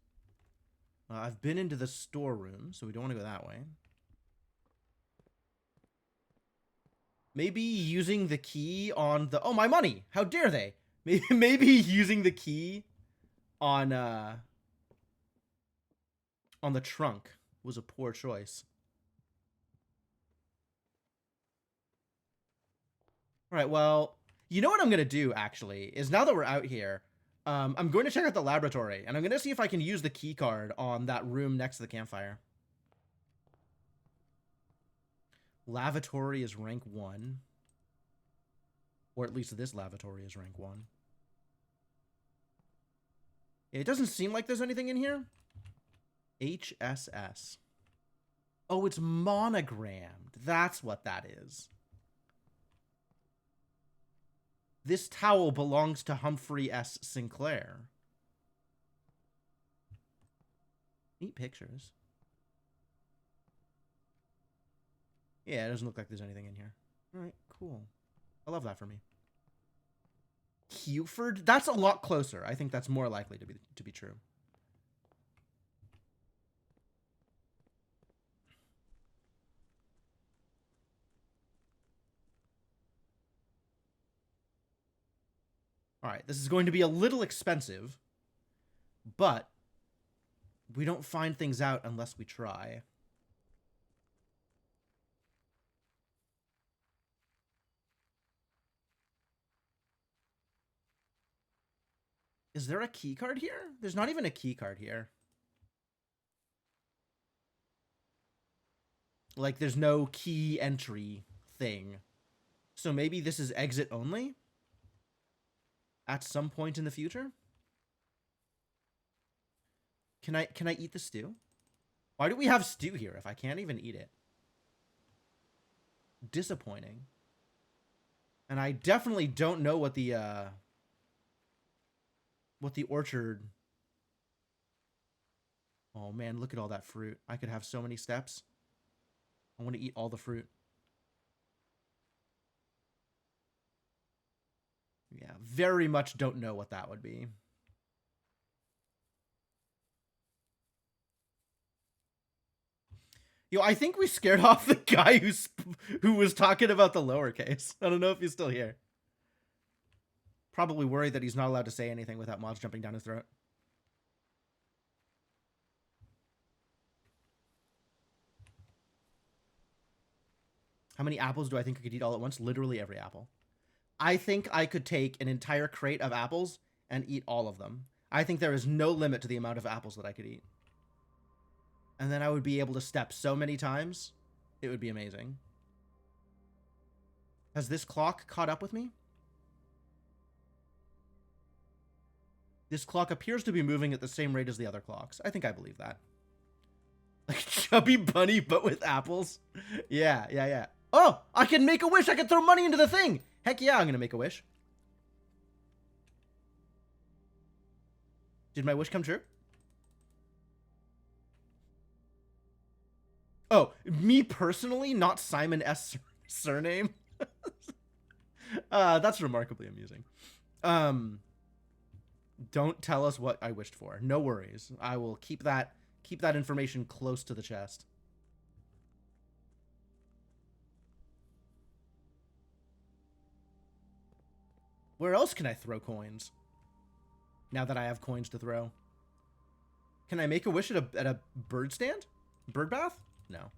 I've been into the storeroom, so we don't want to go that way. Maybe using the key on the... Oh, my money! How dare they? Maybe using the key on the trunk was a poor choice. All right, well, you know what I'm going to do, actually, is now that we're out here, I'm going to check out the laboratory, and I'm going to see if I can use the key card on that room next to the campfire. Lavatory is rank 1. Or at least this lavatory is rank 1. It doesn't seem like there's anything in here. HSS. Oh, it's monogrammed. That's what that is. This towel belongs to Humphrey S. Sinclair. Neat pictures. Yeah, it doesn't look like there's anything in here. All right, cool. I love that for me. Huford? That's a lot closer. I think that's more likely to be true. All right, this is going to be a little expensive, but we don't find things out unless we try. Is there a key card here? There's not even a key card here. Like, there's no key entry thing. So maybe this is exit only? At some point in the future? Can I eat the stew? Why do we have stew here if I can't even eat it? Disappointing. And I definitely don't know what the orchard... Oh man, look at all that fruit. I could have so many steps. I want to eat all the fruit. Yeah, very much don't know what that would be. Yo, I think we scared off the guy who was talking about the lowercase. I don't know if he's still here. Probably worried that he's not allowed to say anything without mods jumping down his throat. How many apples do I think I could eat all at once? Literally every apple. I think I could take an entire crate of apples and eat all of them. I think there is no limit to the amount of apples that I could eat. And then I would be able to step so many times. It would be amazing. Has this clock caught up with me? This clock appears to be moving at the same rate as the other clocks. I think I believe that. Like Chubby Bunny, but with apples? Yeah. Oh, I can make a wish. I can throw money into the thing. Heck yeah, I'm going to make a wish. Did my wish come true? Oh, me personally, not Simon S. surname. That's remarkably amusing. Don't tell us what I wished for. No worries. I will keep that information close to the chest. Where else can I throw coins? Now that I have coins to throw. Can I make a wish at a bird stand? Bird bath? No.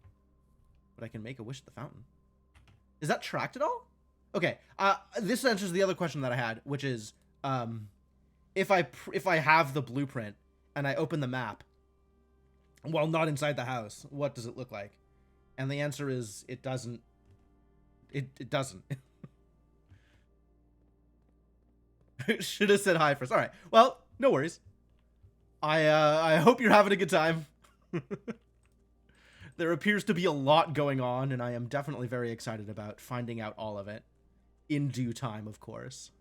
But I can make a wish at the fountain. Is that tracked at all? Okay. This answers the other question that I had, which is, if I have the blueprint and I open the map, while not inside the house, what does it look like? And the answer is, it doesn't. It doesn't. Should have said hi first. All right. Well, no worries. I hope you're having a good time. There appears to be a lot going on, and I am definitely very excited about finding out all of it in due time, of course.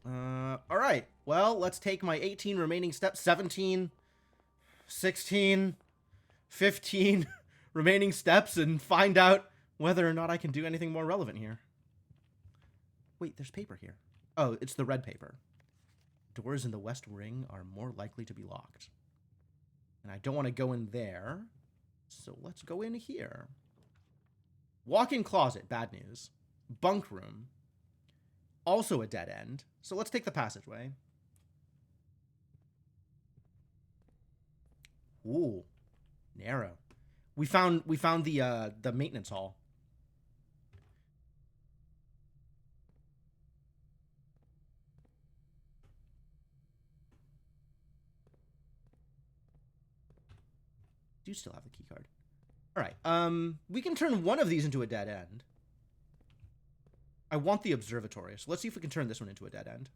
All right. Well, let's take my 18 remaining steps. 17, 16, 15 remaining steps and find out whether or not I can do anything more relevant here. Wait, there's paper here. Oh, it's the red paper. Doors in the west wing are more likely to be locked. And I don't want to go in there, so let's go in here. Walk-in closet, bad news. Bunk room, also a dead end. So let's take the passageway. Ooh, narrow. We found the maintenance hall. Do still have the key card. All right. We can turn one of these into a dead end. I want the observatory, so let's see if we can turn this one into a dead end.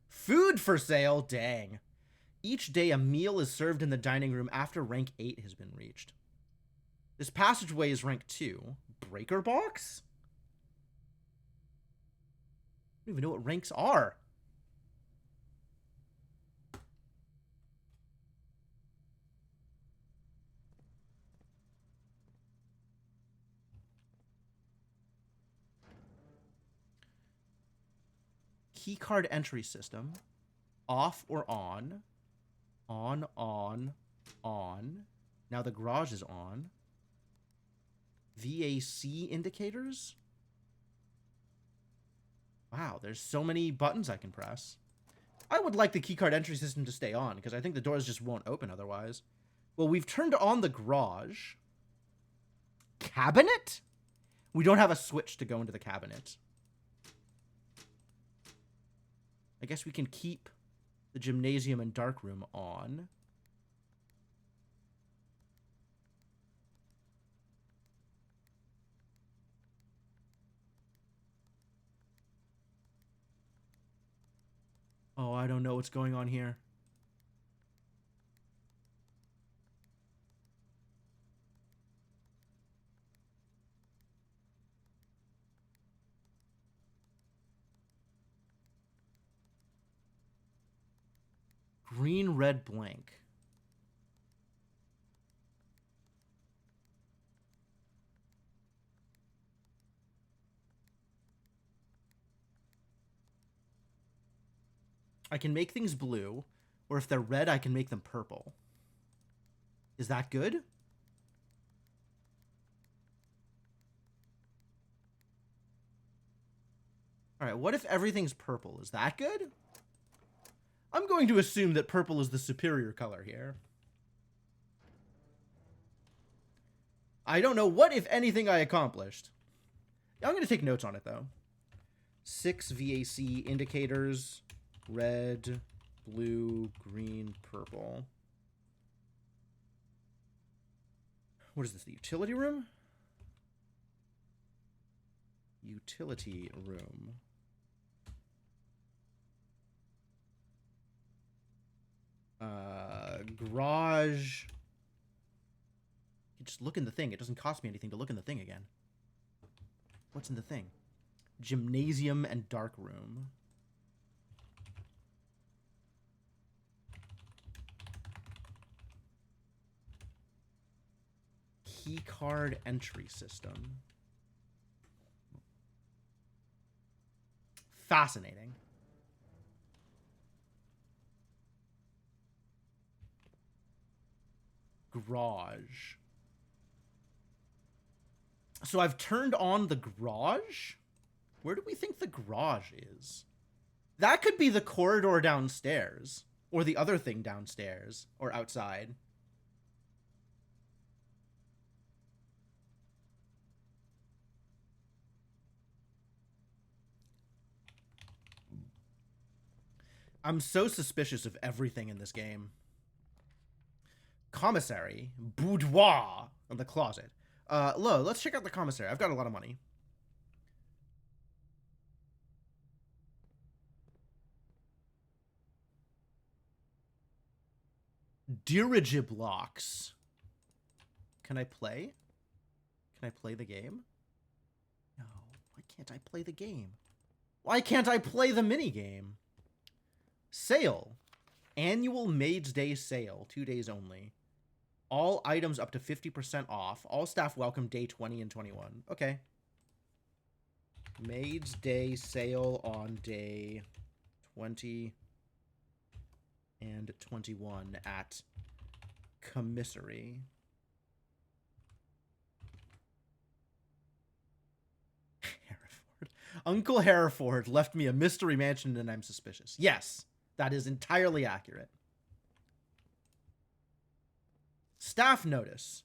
Food for sale? Dang. Each day a meal is served in the dining room after rank 8 has been reached. This passageway is rank 2. Breaker box? I don't even know what ranks are. Keycard entry system. Off or on? On, On. Now the garage is on. VAC indicators? Wow, there's so many buttons I can press. I would like the keycard entry system to stay on, because I think the doors just won't open otherwise. Well, we've turned on the garage. Cabinet? We don't have a switch to go into the cabinet. I guess we can keep the gymnasium and darkroom on. Oh, I don't know what's going on here. Green, red, blank. I can make things blue, or if they're red, I can make them purple. Is that good? All right, what if everything's purple? Is that good? I'm going to assume that purple is the superior color here. I don't know what, if anything, I accomplished. I'm going to take notes on it, though. 6 VAC indicators. Red, blue, green, purple. What is this, the utility room? Utility room. Garage. You just look in the thing. It doesn't cost me anything to look in the thing again. What's in the thing? Gymnasium and dark room. Keycard entry system. Fascinating. Garage. So I've turned on the garage? Where do we think the garage is? That could be the corridor downstairs. Or the other thing downstairs. Or outside. I'm so suspicious of everything in this game. Commissary. Boudoir. And the closet. Let's check out the commissary. I've got a lot of money. Dirigiblocks. Can I play? Can I play the game? No. Why can't I play the game? Why can't I play the minigame? Sale. Annual Maids Day sale. 2 days only. All items up to 50% off. All staff welcome day 20 and 21. Okay. Maids Day sale on day 20 and 21 at commissary. Hereford. Uncle Hereford left me a mystery mansion and I'm suspicious. Yes, that is entirely accurate. Staff notice.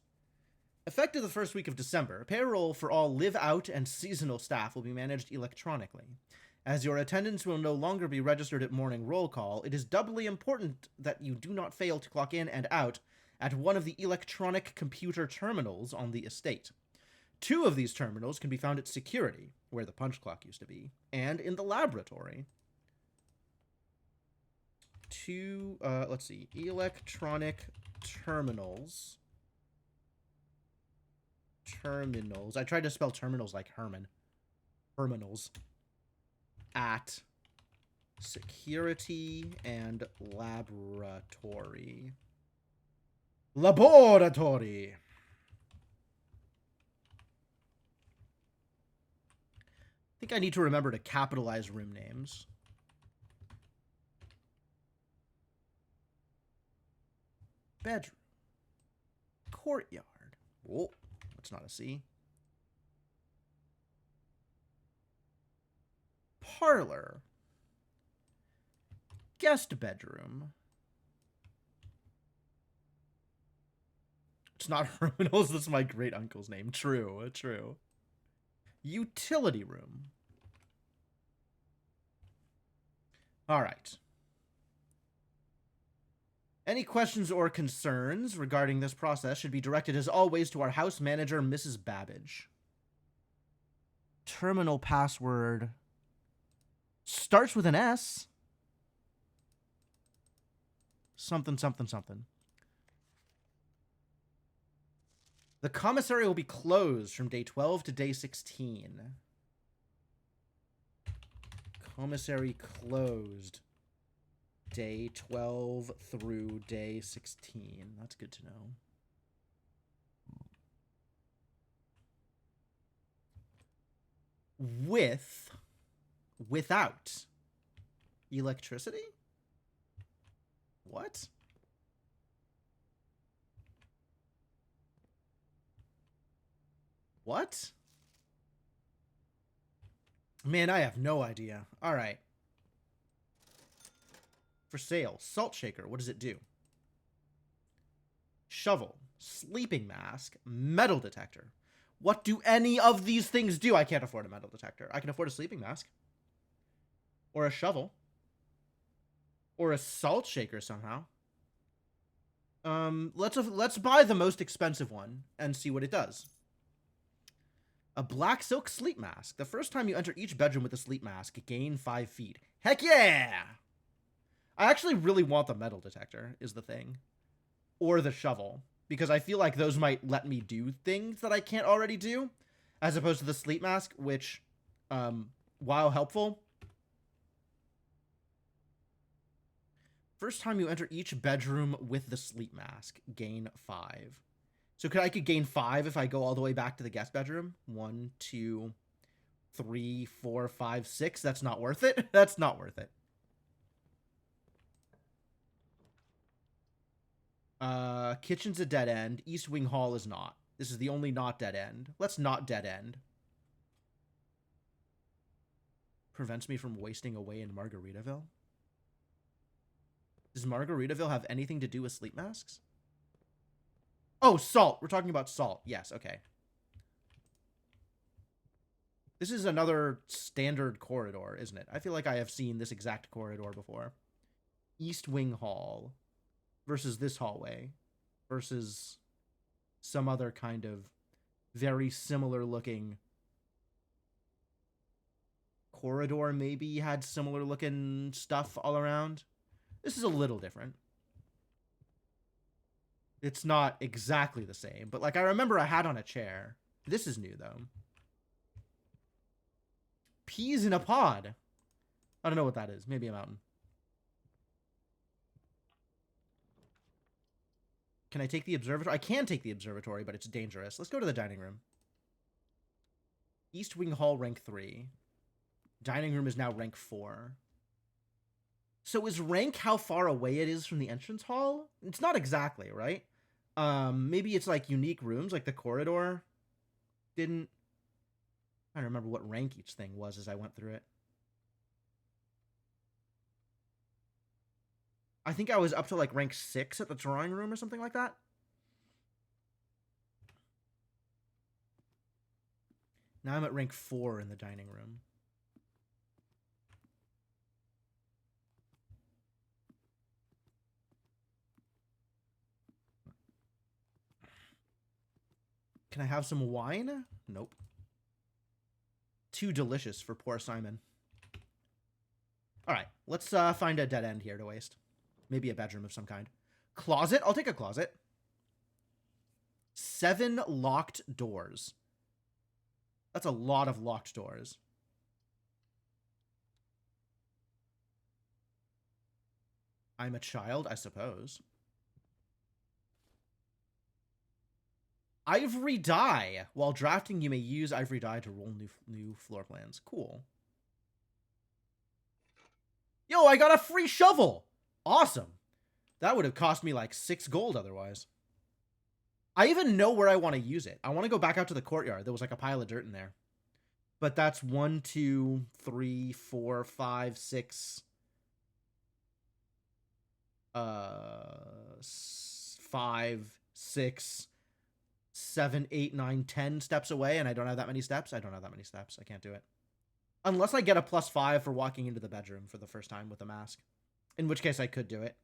Effective the first week of December, payroll for all live-out and seasonal staff will be managed electronically. As your attendance will no longer be registered at morning roll call, it is doubly important that you do not fail to clock in and out at one of the electronic computer terminals on the estate. 2 of these terminals can be found at security, where the punch clock used to be, and in the laboratory. 2, let's see, electronic terminals. Terminals. I tried to spell terminals like Herman. Terminals. At security and laboratory. Laboratory. I think I need to remember to capitalize room names. Bedroom. Courtyard. Oh, that's not a C. Parlor. Guest bedroom. It's not Herminals, that's my great uncle's name. True, true. Utility room. All right. Any questions or concerns regarding this process should be directed, as always, to our house manager, Mrs. Babbage. Terminal password starts with an S. Something, something, something. The commissary will be closed from day 12 to day 16. Commissary closed day 12 through day 16. That's good to know. Without electricity? What? What? Man, I have no idea. All right. For sale, salt shaker. What does it do? Shovel, sleeping mask, metal detector. What do any of these things do? I can't afford a metal detector. I can afford a sleeping mask. Or a shovel. Or a salt shaker somehow. Let's buy the most expensive one and see what it does. A black silk sleep mask. The first time you enter each bedroom with a sleep mask, gain 5 feet. Heck yeah! I actually really want the metal detector, is the thing. Or the shovel. Because I feel like those might let me do things that I can't already do. As opposed to the sleep mask, which, while helpful... First time you enter each bedroom with the sleep mask, gain 5. So I could gain 5 if I go all the way back to the guest bedroom. 1, 2, 3, 4, 5, 6. That's not worth it. That's not worth it. Kitchen's a dead end. East Wing Hall is not. This is the only not dead end. Let's not dead end. Prevents me from wasting away in Margaritaville. Does Margaritaville have anything to do with sleep masks? Oh, salt. We're talking about salt. Yes, okay. This is another standard corridor, isn't it? I feel like I have seen this exact corridor before. East Wing Hall versus this hallway versus some other kind of very similar looking corridor. Maybe had similar looking stuff all around. This is a little different. It's not exactly the same, but like I remember a hat on a chair. This is new though. Peas in a pod. I don't know what that is. Maybe a mountain. Can I take the observatory? I can take the observatory, but it's dangerous. Let's go to the dining room. East Wing Hall, rank 3. Dining room is now rank 4. So is rank how far away it is from the entrance hall? It's not exactly, right? Maybe it's like unique rooms, like the corridor didn't... I don't remember what rank each thing was as I went through it. I think I was up to like rank 6 at the drawing room or something like that. Now I'm at rank 4 in the dining room. Can I have some wine? Nope. Too delicious for poor Simon. All right, let's find a dead end here to waste. Maybe a bedroom of some kind. Closet? I'll take a closet. 7 locked doors. That's a lot of locked doors. I'm a child, I suppose. Ivory dye. While drafting, you may use ivory dye to roll new floor plans. Cool. Yo, I got a free shovel. Awesome. That would have cost me like 6 gold otherwise. I even know where I want to use it. I want to go back out to the courtyard. There was like a pile of dirt in there. But that's 1, 2, 3, 4, 5, 6. 5, 6, 7, 8, 9, 10 steps away, and I don't have that many steps. I don't have that many steps. I can't do it. Unless I get a +5 for walking into the bedroom for the first time with a mask. In which case I could do it.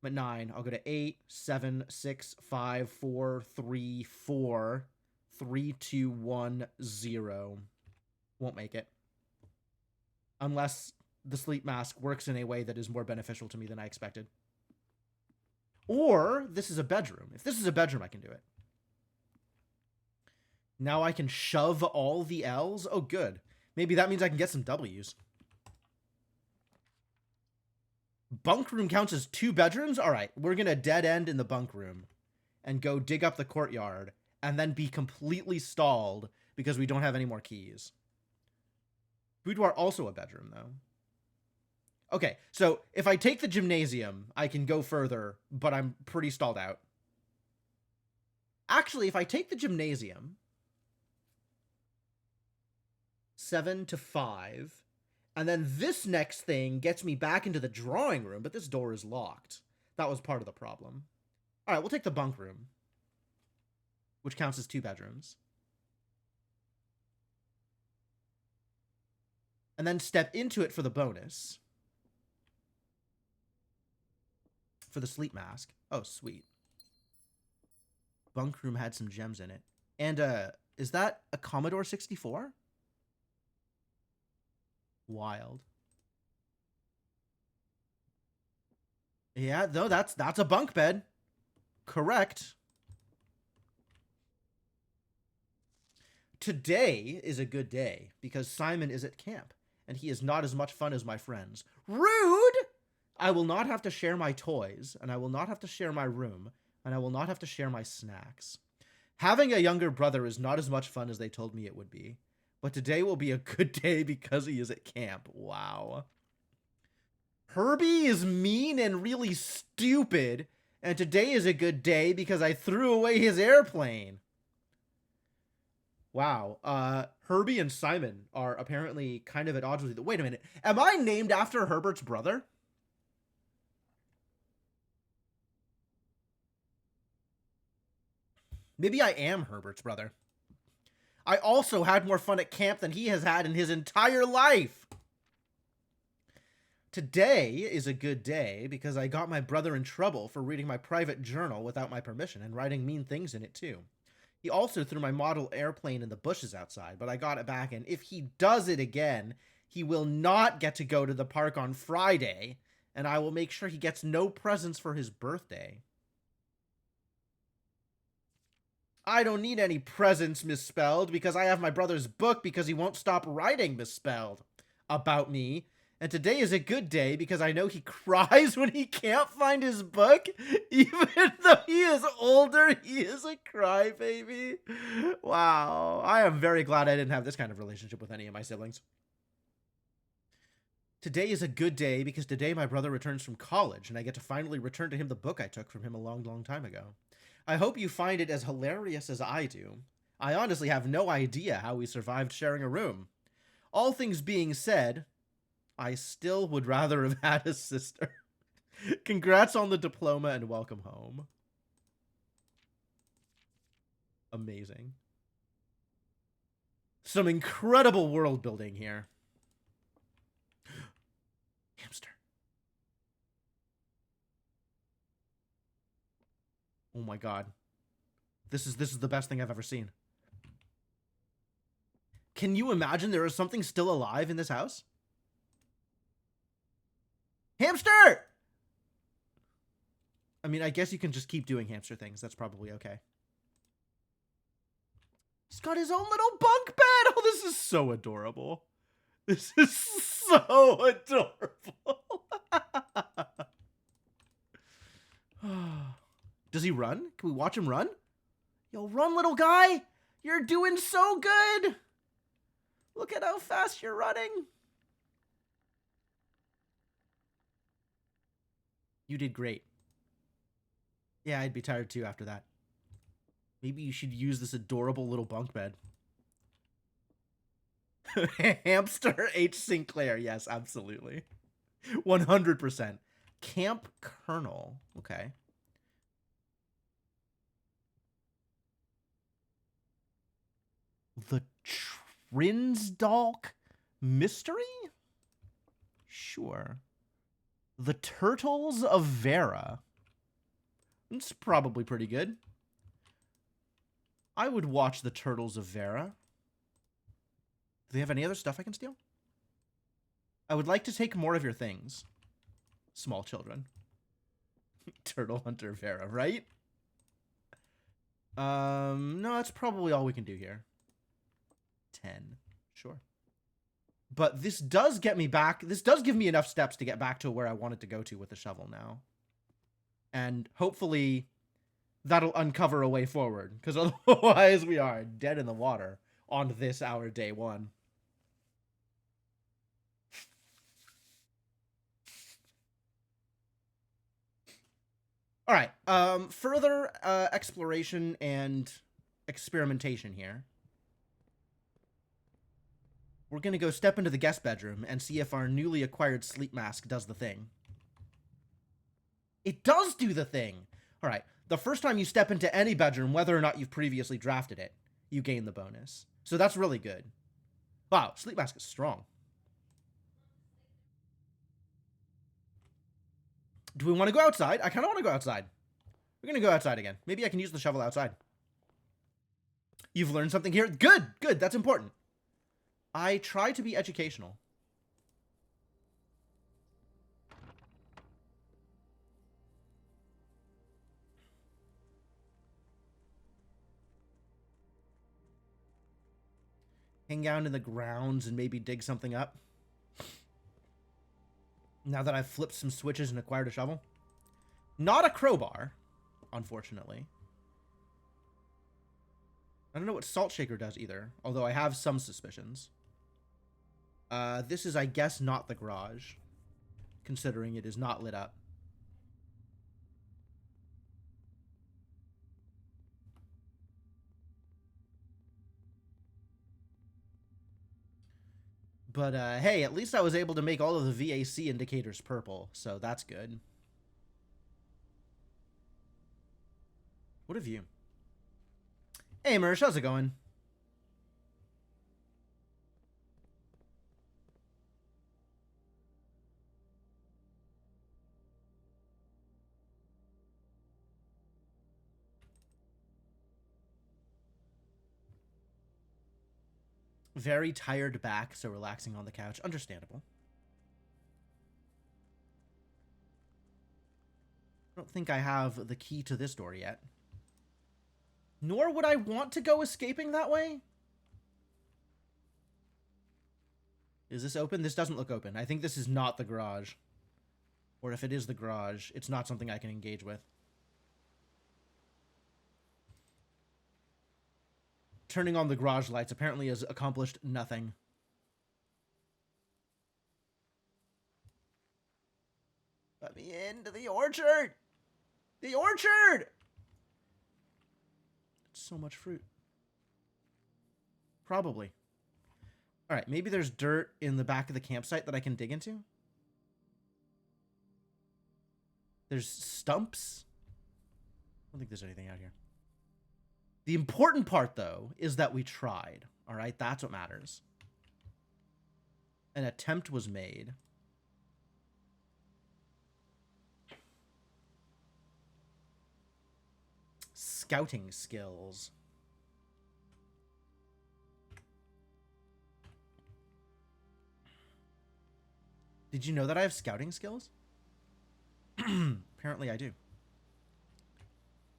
But 9. I'll go to 8, 7, 6, 5, 4, 3, 4, 3, 2, 1, 0. Won't make it. Unless the sleep mask works in a way that is more beneficial to me than I expected. Or this is a bedroom. If this is a bedroom, I can do it. Now I can shove all the L's? Oh, good. Maybe that means I can get some W's. Bunk room counts as 2 bedrooms? All right, we're going to dead end in the bunk room and go dig up the courtyard and then be completely stalled because we don't have any more keys. Boudoir also a bedroom, though. Okay, so if I take the gymnasium, I can go further, but I'm pretty stalled out. Actually, if I take the gymnasium, 7 to 5, and then this next thing gets me back into the drawing room, but this door is locked. That was part of the problem. All right, we'll take the bunk room, which counts as 2 bedrooms. And then step into it for the bonus. For the sleep mask. Oh, sweet. Bunk room had some gems in it. And, is that a Commodore 64? Wild. Yeah, no, that's a bunk bed. Correct. Today is a good day because Simon is at camp and he is not as much fun as my friends. Rude! I will not have to share my toys, and I will not have to share my room, and I will not have to share my snacks. Having a younger brother is not as much fun as they told me it would be, but today will be a good day because he is at camp. Wow. Herbie is mean and really stupid, and today is a good day because I threw away his airplane. Wow. Herbie and Simon are apparently kind of at odds with each other. Wait a minute. Am I named after Herbert's brother? Maybe I am Herbert's brother. I also had more fun at camp than he has had in his entire life. Today is a good day because I got my brother in trouble for reading my private journal without my permission and writing mean things in it too. He also threw my model airplane in the bushes outside, but I got it back, and if he does it again, he will not get to go to the park on Friday, and I will make sure he gets no presents for his birthday. I don't need any presents misspelled because I have my brother's book because he won't stop writing misspelled about me. And today is a good day because I know he cries when he can't find his book. Even though he is older, he is a crybaby. Wow. I am very glad I didn't have this kind of relationship with any of my siblings. Today is a good day because today my brother returns from college and I get to finally return to him the book I took from him a long, long time ago. I hope you find it as hilarious as I do. I honestly have no idea how we survived sharing a room. All things being said, I still would rather have had a sister. Congrats on the diploma and welcome home. Amazing. Some incredible world building here. Hamster. Oh my god. This is the best thing I've ever seen. Can you imagine there is something still alive in this house? Hamster! I mean, I guess you can just keep doing hamster things. That's probably okay. He's got his own little bunk bed. Oh, this is so adorable. This is so adorable. Does he run? Can we watch him run? Yo, run, little guy. You're doing so good. Look at how fast you're running. You did great. Yeah, I'd be tired too after that. Maybe you should use this adorable little bunk bed. Hamster H. Sinclair. Yes, absolutely. 100%. Camp Colonel. Okay. The Trinsdalk Mystery? Sure. The Turtles of Vera. It's probably pretty good. I would watch The Turtles of Vera. Do they have any other stuff I can steal? I would like to take more of your things. Small children. Turtle Hunter Vera, right? No, that's probably all we can do here. 10. Sure. But this does get me back. This does give me enough steps to get back to where I wanted to go to with the shovel now. And hopefully that'll uncover a way forward. Because otherwise we are dead in the water on this our day one. All right. Further exploration and experimentation here. We're going to go step into the guest bedroom and see if our newly acquired sleep mask does the thing. It does do the thing! All right. The first time you step into any bedroom, whether or not you've previously drafted it, you gain the bonus. So that's really good. Wow, sleep mask is strong. Do we want to go outside? I kind of want to go outside. We're going to go outside again. Maybe I can use the shovel outside. You've learned something here. Good, good. That's important. I try to be educational. Hang out in the grounds and maybe dig something up. Now that I've flipped some switches and acquired a shovel. Not a crowbar, unfortunately. I don't know what Salt Shaker does either, although I have some suspicions. This is, I guess, not the garage, considering it is not lit up. But, hey, at least I was able to make all of the VAC indicators purple, so that's good. What have you? Hey, Mersh, how's it going? Very tired back, so relaxing on the couch. Understandable. I don't think I have the key to this door yet. Nor would I want to go escaping that way. Is this open? This doesn't look open. I think this is not the garage. Or if it is the garage, it's not something I can engage with. Turning on the garage lights apparently has accomplished nothing. Let me into the orchard! The orchard! So much fruit. Probably. Alright, maybe there's dirt in the back of the campsite that I can dig into? There's stumps? I don't think there's anything out here. The important part, though, is that we tried. Alright, that's what matters. An attempt was made. Scouting skills. Did you know that I have scouting skills? Apparently I do.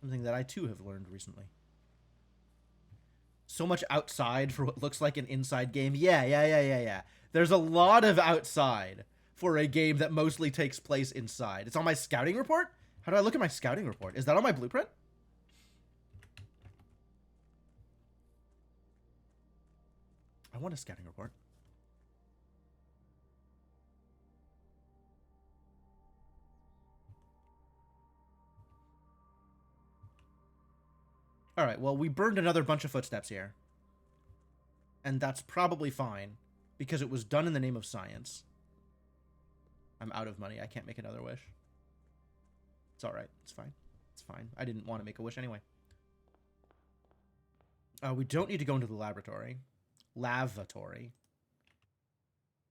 Something that I too have learned recently. So much outside for what looks like an inside game. Yeah. There's a lot of outside for a game that mostly takes place inside. It's on my scouting report? How do I look at my scouting report? Is that on my blueprint? I want a scouting report. All right, well, we burned another bunch of footsteps here. And that's probably fine, because it was done in the name of science. I'm out of money. I can't make another wish. It's all right. It's fine. It's fine. I didn't want to make a wish anyway. We don't need to go into the laboratory. Lavatory.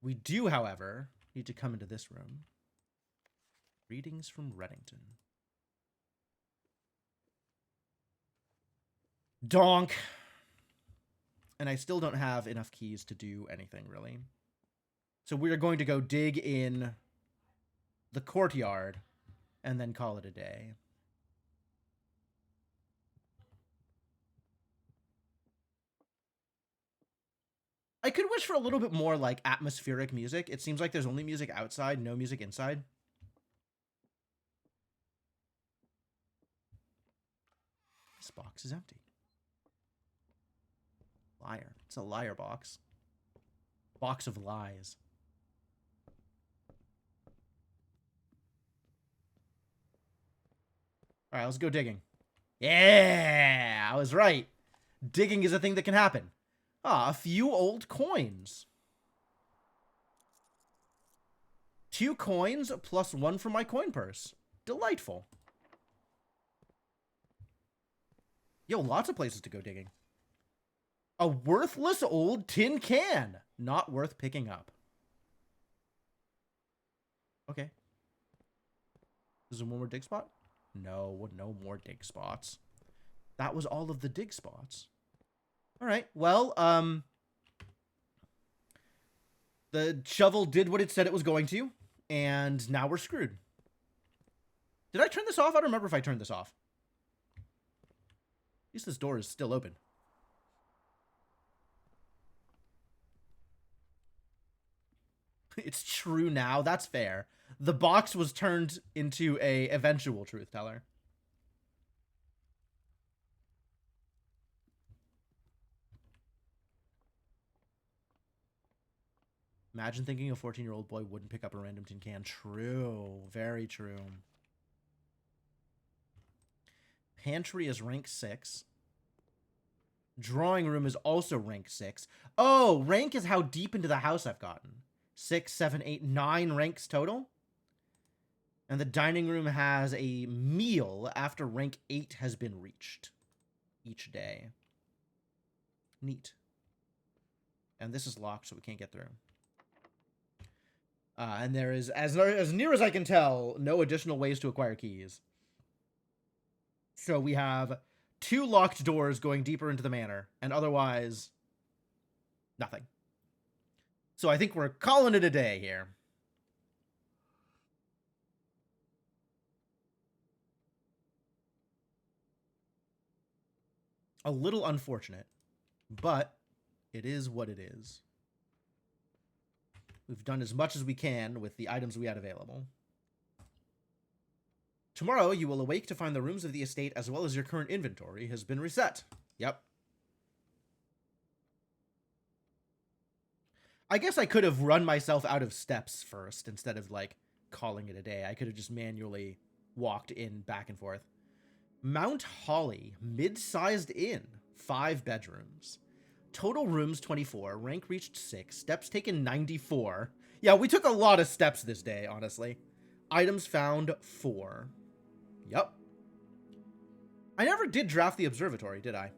We do, however, need to come into this room. Readings from Reddington. Donk. And I still don't have enough keys to do anything, really. So we're going to go dig in the courtyard and then call it a day. I could wish for a little bit more, like, atmospheric music. It seems like there's only music outside, no music inside. This box is empty. Liar. It's a liar box. Box of lies. All right, let's go digging. Yeah, I was right. Digging is a thing that can happen. Ah, a few old coins. 2 coins plus 1 from my coin purse. Delightful. Yo, lots of places to go digging. A worthless old tin can. Not worth picking up. Okay. Is there one more dig spot? No, no more dig spots. That was all of the dig spots. All right, well, the shovel did what it said it was going to, and now we're screwed. Did I turn this off? I don't remember if I turned this off. At least this door is still open. It's true now. That's fair. The box was turned into a eventual truth teller. Imagine thinking a 14-year-old boy wouldn't pick up a random tin can. True. Very true. Pantry is rank 6. Drawing room is also rank 6. Oh, rank is how deep into the house I've gotten. 6, 7, 8, 9 ranks total. And the dining room has a meal after rank 8 has been reached each day. Neat. And this is locked, so we can't get through. And there is, as near as I can tell, no additional ways to acquire keys. So we have 2 locked doors going deeper into the manor, and otherwise, nothing. So I think we're calling it a day here. A little unfortunate, but it is what it is. We've done as much as we can with the items we had available. Tomorrow, you will awake to find the rooms of the estate as well as your current inventory has been reset. Yep. I guess I could have run myself out of steps first instead of, like, calling it a day. I could have just manually walked in back and forth. Mount Holly, mid-sized inn, 5 bedrooms. Total rooms 24, rank reached 6, steps taken 94. Yeah, we took a lot of steps this day, honestly. Items found 4. Yep. I never did draft the observatory, did I? I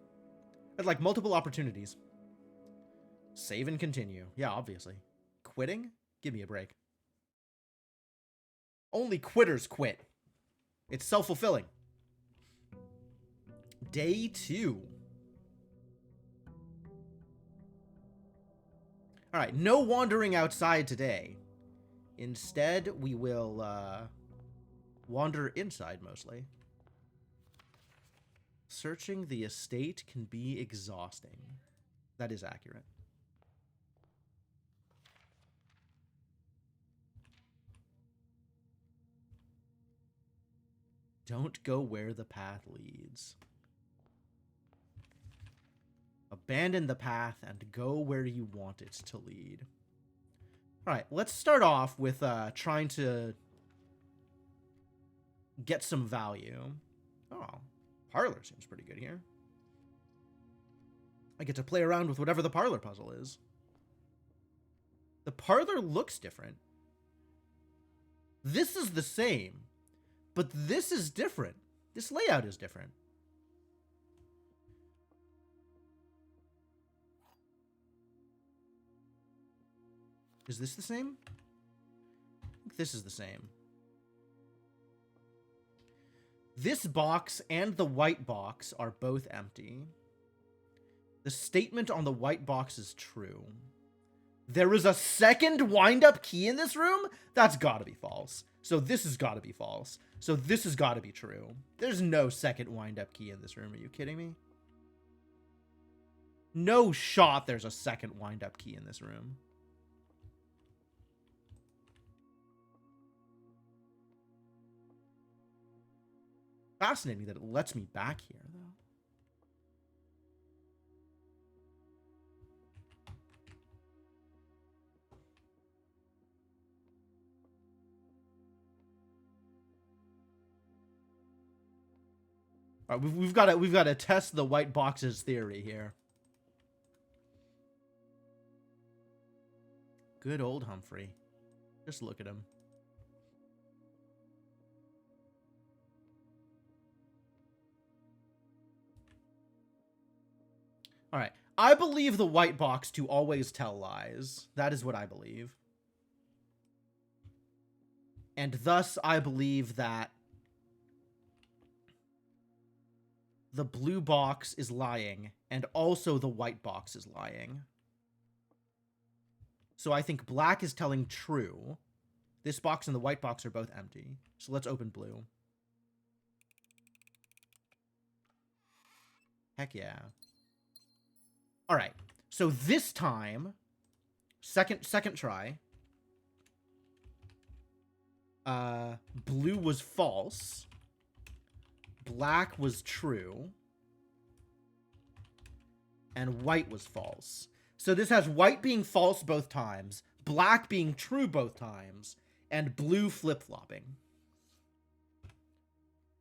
had, like, multiple opportunities. Save and continue. Yeah, obviously. Quitting? Give me a break. Only quitters quit. It's self-fulfilling. Day 2. Alright, no wandering outside today. Instead, we will wander inside mostly. Searching the estate can be exhausting. That is accurate. Don't go where the path leads. Abandon the path and go where you want it to lead. Alright, let's start off with trying to get some value. Oh, parlor seems pretty good here. I get to play around with whatever the parlor puzzle is. The parlor looks different. This is the same, but this is different. This layout is different. Is this the same? I think this is the same. This box and the white box are both empty. The statement on the white box is true. There is a second wind-up key in this room? That's gotta be false. So this has gotta be false. So this has gotta be true. There's no second wind-up key in this room. Are you kidding me? No shot there's a second wind-up key in this room. Fascinating that it lets me back here, though. All right, we've got to test the white box's theory here. Good old Humphrey. Just look at him. All right. I believe the white box to always tell lies. That is what I believe. And thus, I believe that the blue box is lying, and also the white box is lying. So I think black is telling true. This box and the white box are both empty. So let's open blue. Heck yeah. All right. So this time, second try, blue was false. Black was true. And white was false. So this has white being false both times, black being true both times, and blue flip-flopping.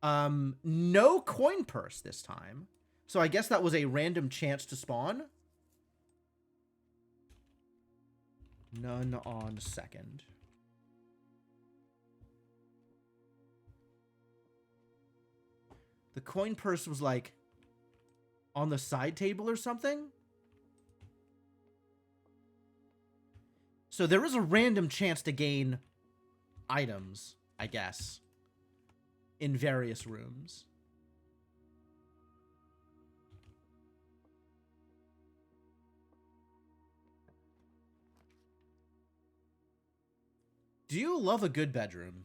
No coin purse this time. So I guess that was a random chance to spawn. None on second. The coin purse was like on the side table or something. So there is a random chance to gain items, I guess, in various rooms. Do you love a good bedroom?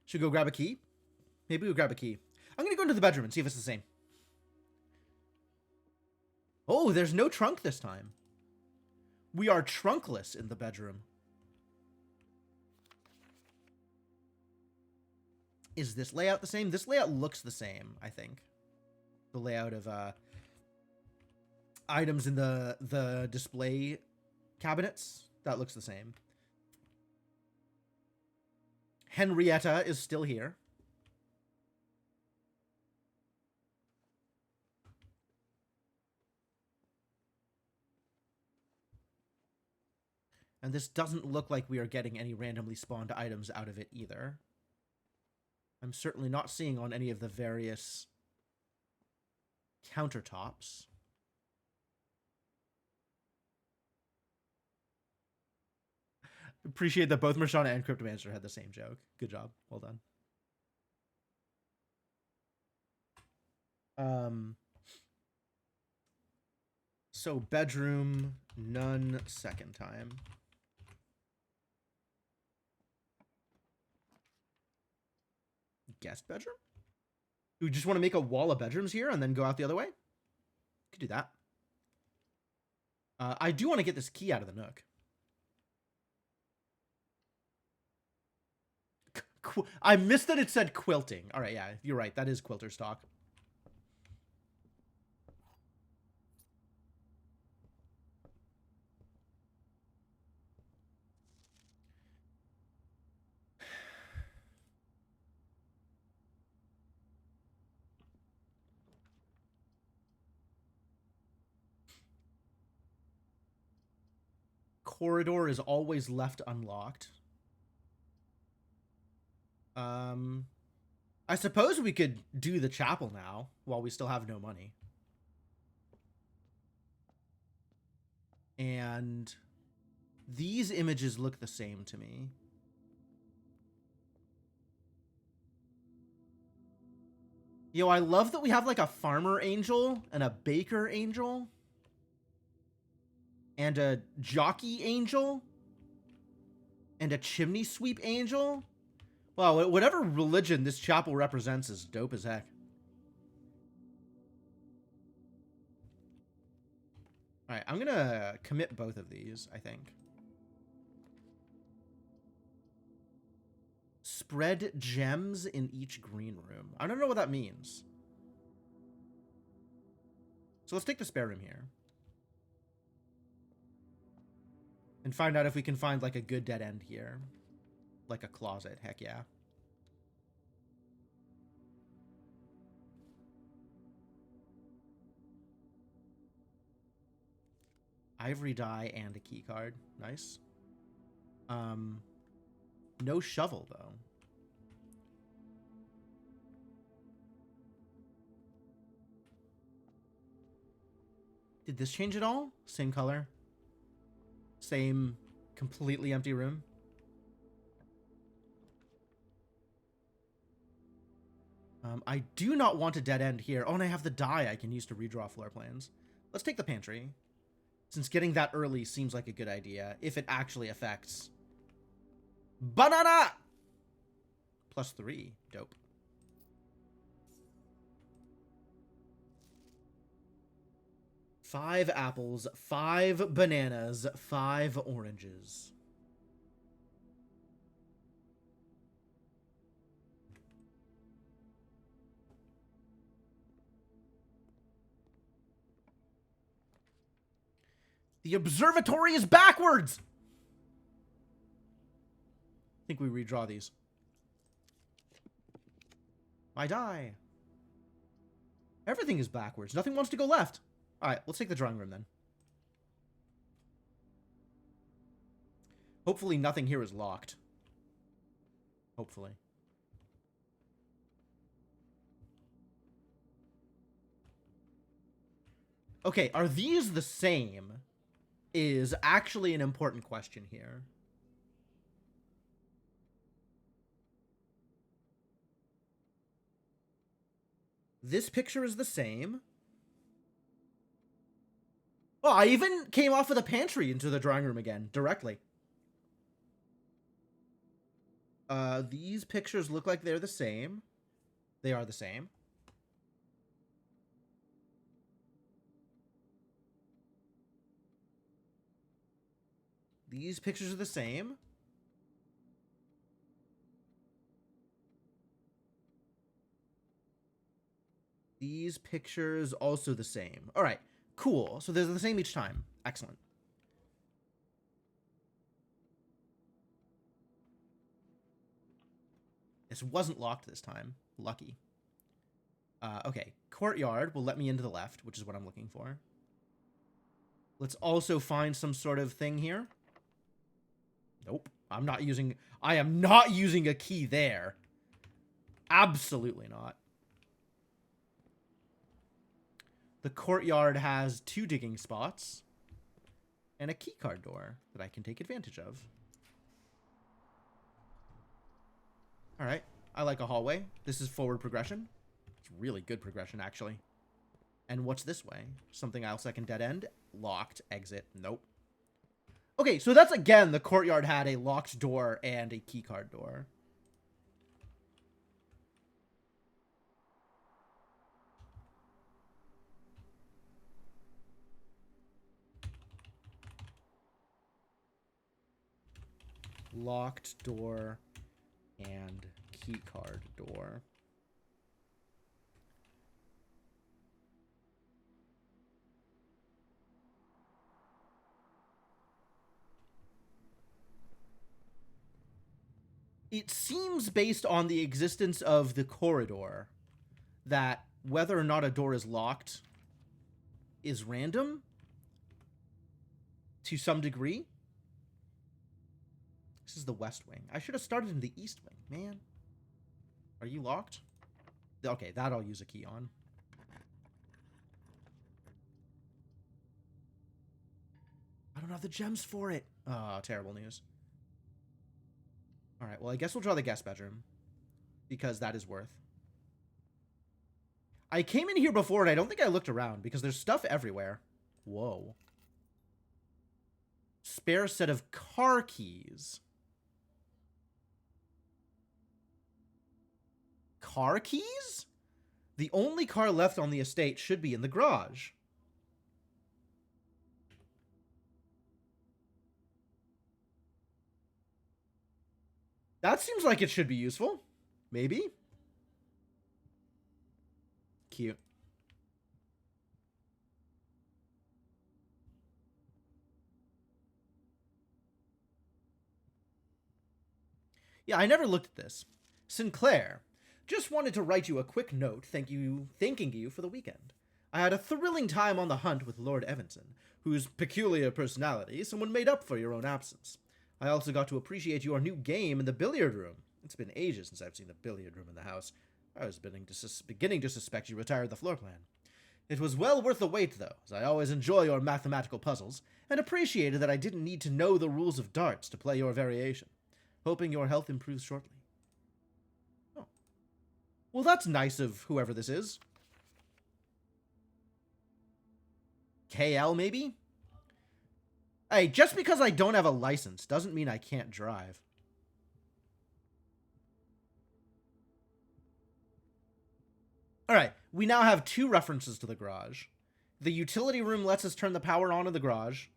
Should we go grab a key? Maybe we'll grab a key. I'm going to go into the bedroom and see if it's the same. Oh, there's no trunk this time. We are trunkless in the bedroom. Is this layout the same? This layout looks the same, I think. The layout of items in the display cabinets, that looks the same. Henrietta is still here. And this doesn't look like we are getting any randomly spawned items out of it either. I'm certainly not seeing on any of the various countertops. Appreciate that both Mershana and Cryptomancer had the same joke. Good job. Well done. So bedroom, none second time. Guest bedroom? Do we just want to make a wall of bedrooms here and then go out the other way? Could do that. I do want to get this key out of the nook. I missed that it said quilting. All right, yeah, you're right. That is quilter stock. corridor is always left unlocked. I suppose we could do the chapel now while we still have no money. And these images look the same to me. Yo, I love that we have like a farmer angel and a baker angel and a jockey angel and a chimney sweep angel. Wow, whatever religion this chapel represents is dope as heck. All right, I'm gonna commit both of these, I think. Spread gems in each green room. I don't know what that means. So let's take the spare room here. And find out if we can find like a good dead end here. Like a closet, heck yeah. Ivory dye and a key card. Nice. No shovel, though. Did this change at all? Same color? Same completely empty room? I do not want a dead end here. Oh, and I have the dye I can use to redraw floor plans. Let's take the pantry, since getting that early seems like a good idea, if it actually affects. Banana! +3. Dope. Five apples, 5 bananas, 5 oranges. The observatory is backwards! I think we redraw these. I die. Everything is backwards. Nothing wants to go left. Alright, let's take the drawing room then. Hopefully nothing here is locked. Hopefully. Okay, are these the same? Is actually an important question here. This picture is the same. Oh, I even came off of the pantry into the drawing room again, directly. These pictures look like they're the same. They are the same. These pictures are the same. These pictures also the same. All right, cool. So they're the same each time. Excellent. This wasn't locked this time. Lucky. Okay, courtyard will let me into the left, which is what I'm looking for. Let's also find some sort of thing here. Nope. I am not using a key there. Absolutely not. The courtyard has 2 digging spots and a keycard door that I can take advantage of. All right. I like a hallway. This is forward progression. It's really good progression, actually. And what's this way? Something else I can dead end? Locked. Exit. Nope. Okay, so that's, again, the courtyard had a locked door and a keycard door. Locked door and keycard door. It seems, based on the existence of the corridor, that whether or not a door is locked is random to some degree. This is the west wing. I should have started in the east wing, man. Are you locked? Okay, that I'll use a key on. I don't have the gems for it. Oh, terrible news. All right, well, I guess we'll draw the guest bedroom. Because that is worth. I came in here before and I don't think I looked around because there's stuff everywhere. Whoa. Spare set of car keys. Car keys? The only car left on the estate should be in the garage. That seems like it should be useful. Maybe. Cute. Yeah, I never looked at this. Sinclair, just wanted to write you a quick note thanking you for the weekend. I had a thrilling time on the hunt with Lord Evanson, whose peculiar personality somewhat made up for your own absence. I also got to appreciate your new game in the billiard room. It's been ages since I've seen the billiard room in the house. I was beginning to suspect you retired the floor plan. It was well worth the wait, though, as I always enjoy your mathematical puzzles, and appreciated that I didn't need to know the rules of darts to play your variation. Hoping your health improves shortly. Oh. Well, that's nice of whoever this is. KL, maybe? Hey, just because I don't have a license doesn't mean I can't drive. Alright, we now have 2 references to the garage. The utility room lets us turn the power on in the garage,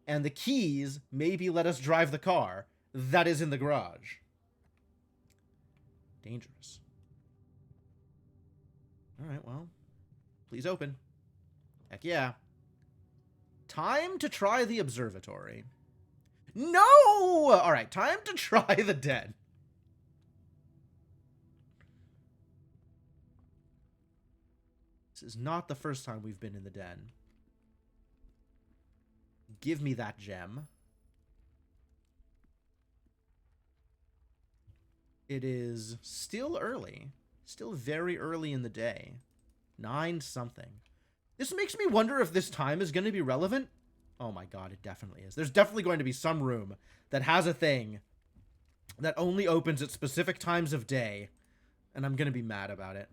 and the keys maybe let us drive the car that is in the garage. Dangerous. Alright, well, please open. Heck yeah. Time to try the observatory. No! Alright, time to try the den. This is not the first time we've been in the den. Give me that gem. It is still early. Still very early in the day. 9 something. This makes me wonder if this time is going to be relevant. Oh my god, it definitely is. There's definitely going to be some room that has a thing that only opens at specific times of day, and I'm going to be mad about it.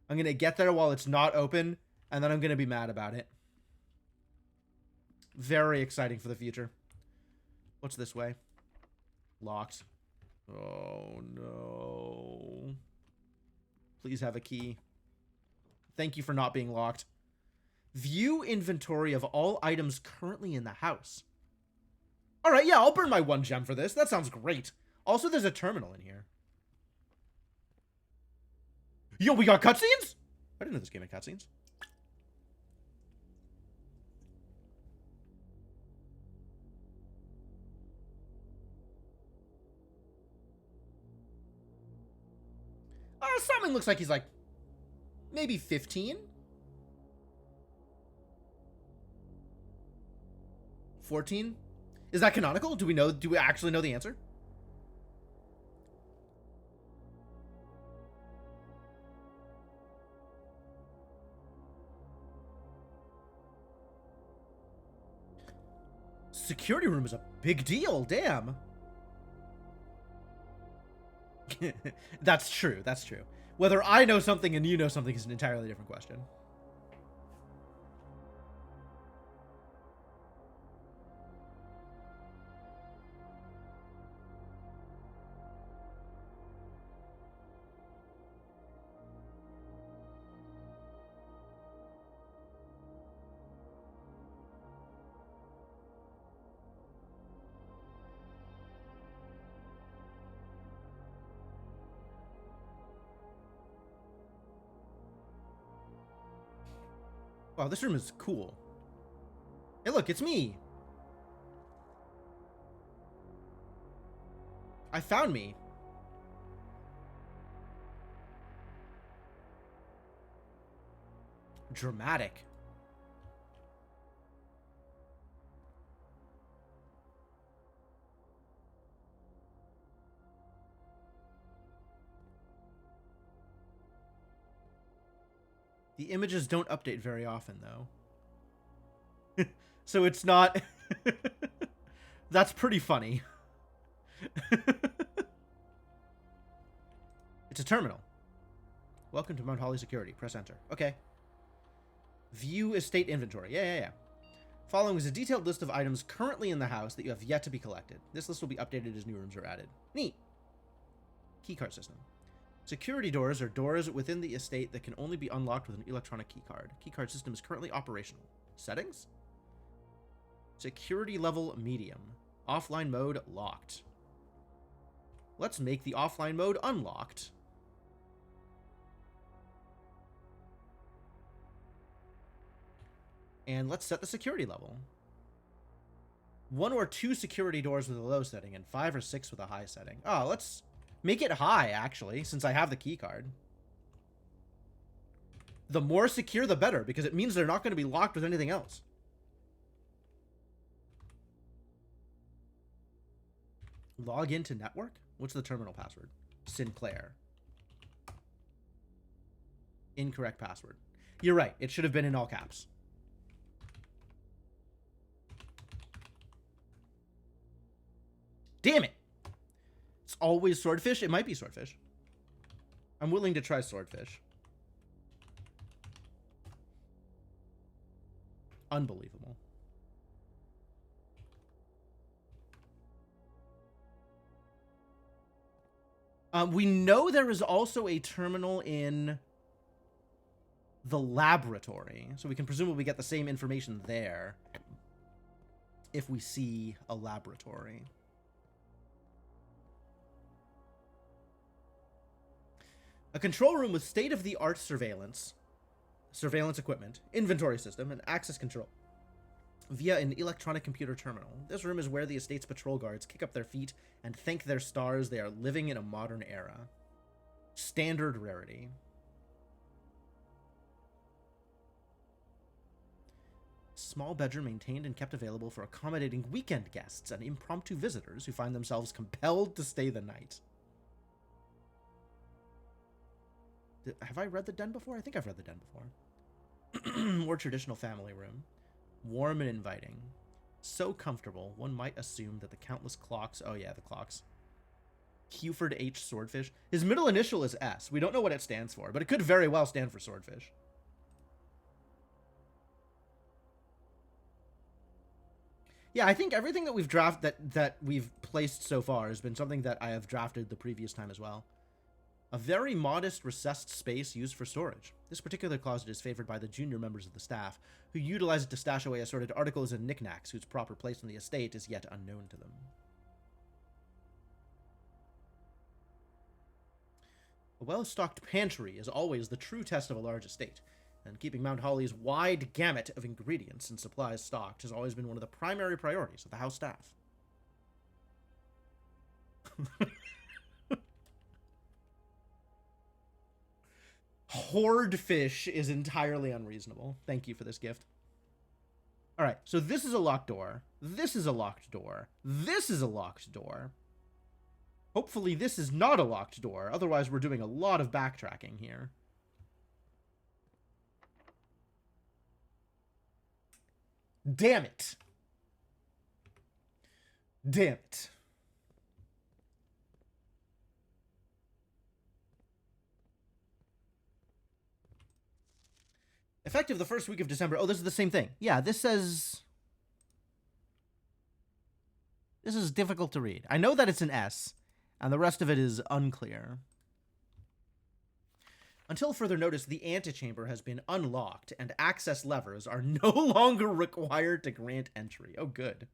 I'm going to get there while it's not open, and then I'm going to be mad about it. Very exciting for the future. What's this way? Locked. Oh, no. Please have a key. Thank you for not being locked. View inventory of all items currently in the house. Alright, yeah, I'll burn my 1 gem for this. That sounds great. Also, there's a terminal in here. Yo, we got cutscenes? I didn't know this game had cutscenes. Simon looks like he's like maybe 15. 14? Is that canonical? Do we actually know the answer? Security room is a big deal, damn. That's true, that's true. Whether I know something and you know something is an entirely different question. Wow, this room is cool. Hey, look, it's me. I found me. Dramatic. The images don't update very often, though. So it's not... That's pretty funny. It's a terminal. Welcome to Mount Holly Security. Press enter. Okay. View estate inventory. Yeah. Following is a detailed list of items currently in the house that you have yet to be collected. This list will be updated as new rooms are added. Neat. Keycard system. Security doors are doors within the estate that can only be unlocked with an electronic keycard. Keycard system is currently operational. Settings? Security level medium. Offline mode locked. Let's make the offline mode unlocked. And let's set the security level. 1 or 2 security doors with a low setting and 5 or 6 with a high setting. Oh, let's make it high, actually, since I have the key card. The more secure, the better, because it means they're not going to be locked with anything else. Log into network? What's the terminal password? Sinclair. Incorrect password. You're right. It should have been in all caps. Damn it! It's always swordfish. It might be swordfish. I'm willing to try swordfish. Unbelievable. We know there is also a terminal in the laboratory, so we can presumably get the same information there if we see a laboratory. A control room with state-of-the-art surveillance equipment, inventory system, and access control via an electronic computer terminal. This room is where the estate's patrol guards kick up their feet and thank their stars they are living in a modern era. Standard rarity. Small bedroom maintained and kept available for accommodating weekend guests and impromptu visitors who find themselves compelled to stay the night. Have I read the den before? I think I've read the den before. More traditional family room. Warm and inviting. So comfortable, one might assume that the countless clocks... Oh yeah, the clocks. Huford H. Swordfish. His middle initial is S. We don't know what it stands for, but it could very well stand for Swordfish. Yeah, I think everything that we've that we've placed so far has been something that I have drafted the previous time as well. A very modest recessed space used for storage. This particular closet is favored by the junior members of the staff, who utilize it to stash away assorted articles and knickknacks whose proper place on the estate is yet unknown to them. A well-stocked pantry is always the true test of a large estate, and keeping Mount Holly's wide gamut of ingredients and supplies stocked has always been one of the primary priorities of the house staff. Horde fish is entirely unreasonable. Thank you for this gift. All right, so this is a locked door. This is a locked door. This is a locked door. Hopefully this is not a locked door. Otherwise, we're doing a lot of backtracking here. Damn it. Damn it. Effective the first week of December. Oh, this is the same thing. Yeah, this says... This is difficult to read. I know that it's an S, and the rest of it is unclear. Until further notice, the antechamber has been unlocked, and access levers are no longer required to grant entry. Oh, good.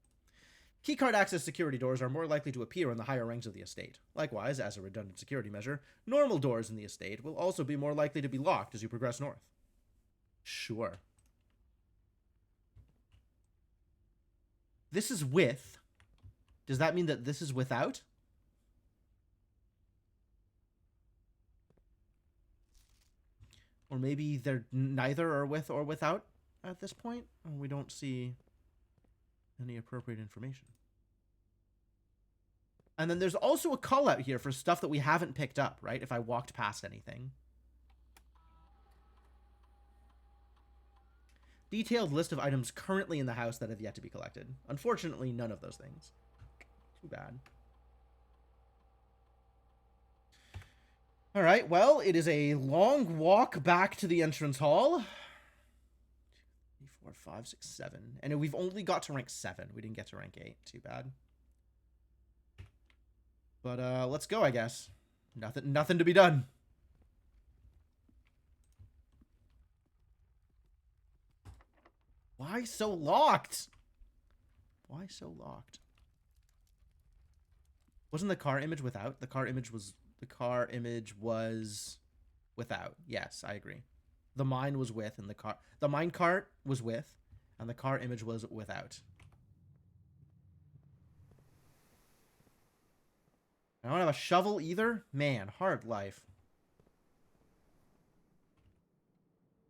Keycard access security doors are more likely to appear in the higher ranks of the estate. Likewise, as a redundant security measure, normal doors in the estate will also be more likely to be locked as you progress north. Sure. This is with. Does that mean that this is without? Or maybe they're neither are with or without at this point? We don't see any appropriate information. And then there's also a call out here for stuff that we haven't picked up, right? If I walked past anything. Detailed list of items currently in the house that have yet to be collected. Unfortunately, none of those things. Too bad. All right, well, it is a long walk back to the entrance hall. 3, 4, 5, 6, 7. And we've only got to rank 7. We didn't get to rank 8. Too bad. But let's go, I guess. Nothing to be done. Why so locked? Why so locked? Wasn't the car image without? The car image was without. Yes, I agree. The mine was with, and the mine cart was with, and the car image was without. I don't have a shovel either. Man, hard life.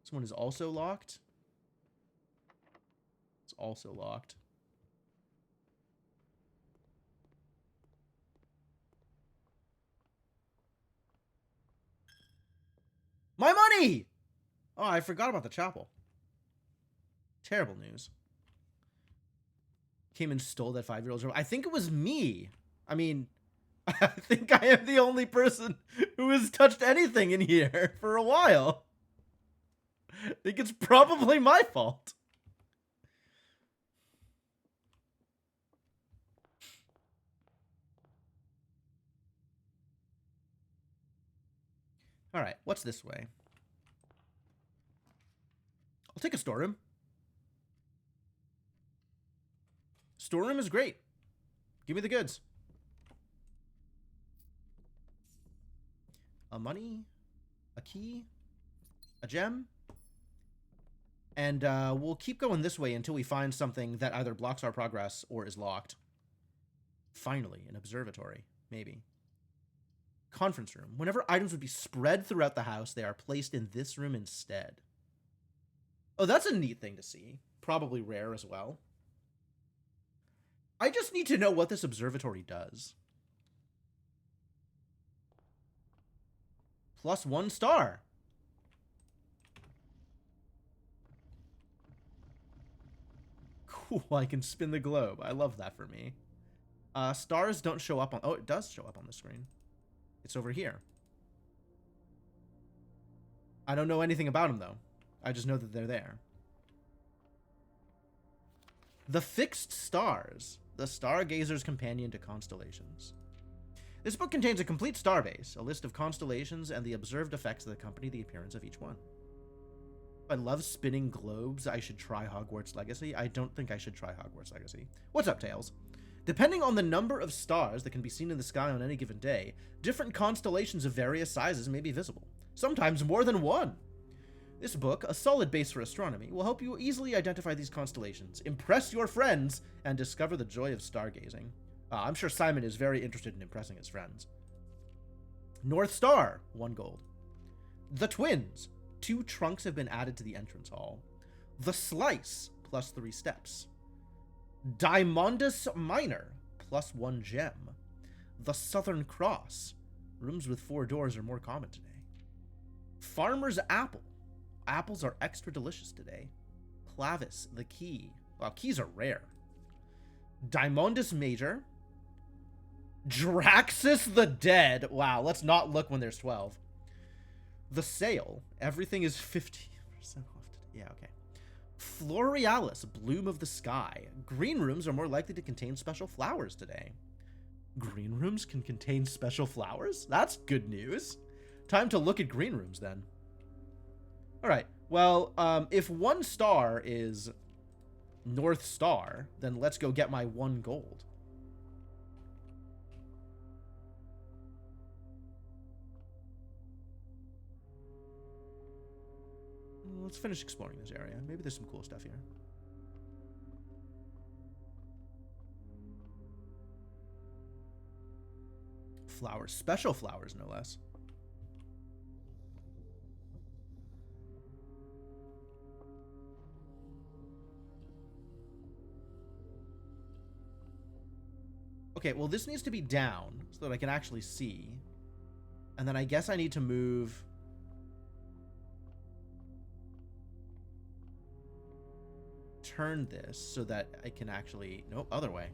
This one is also locked. It's also locked. My money! Oh, I forgot about the chapel. Terrible news. Came and stole that 5-year-old's room. I think it was me. I mean, I think I am the only person who has touched anything in here for a while. I think it's probably my fault. All right, what's this way? I'll take a storeroom. Storeroom is great. Give me the goods. A money, a key, a gem. And we'll keep going this way until we find something that either blocks our progress or is locked. Finally, an observatory. Maybe. Conference room. Whenever items would be spread throughout the house, they are placed in this room instead. Oh, that's a neat thing to see. Probably rare as well. I just need to know what this observatory does. +1 star. Cool, I can spin the globe. I love that for me. Stars don't show up on... Oh, it does show up on the screen. It's over here. I don't know anything about them, though. I just know that they're there. The Fixed Stars. The Stargazer's Companion to Constellations. This book contains a complete starbase, a list of constellations, and the observed effects that accompany the appearance of each one. I love spinning globes. I should try Hogwarts Legacy. I don't think I should try Hogwarts Legacy. What's up, Tails? Depending on the number of stars that can be seen in the sky on any given day, different constellations of various sizes may be visible, sometimes more than one. This book, a solid base for astronomy, will help you easily identify these constellations, impress your friends, and discover the joy of stargazing. I'm sure Simon is very interested in impressing his friends. North Star, 1 gold. The Twins, 2 trunks have been added to the entrance hall. The Slice, +3 steps. Diamondus Minor, +1 gem. The Southern Cross, rooms with 4 doors are more common today. Farmer's Apple, apples are extra delicious today. Clavis, the key. Wow, keys are rare. Diamondus Major. Draxus the Dead. Wow, let's not look when there's 12. The Sale. Everything is 50% off today. Yeah, okay. Florealis, Bloom of the Sky. Green rooms are more likely to contain special flowers today. Green rooms can contain special flowers? That's good news. Time to look at green rooms then. All right. Well, if 1 star is North Star, then let's go get my 1 gold. Let's finish exploring this area. Maybe there's some cool stuff here. Flowers. Special flowers, no less. Okay, well, this needs to be down so that I can actually see. And then I guess I need to move... turn this so that I can actually... Nope, other way.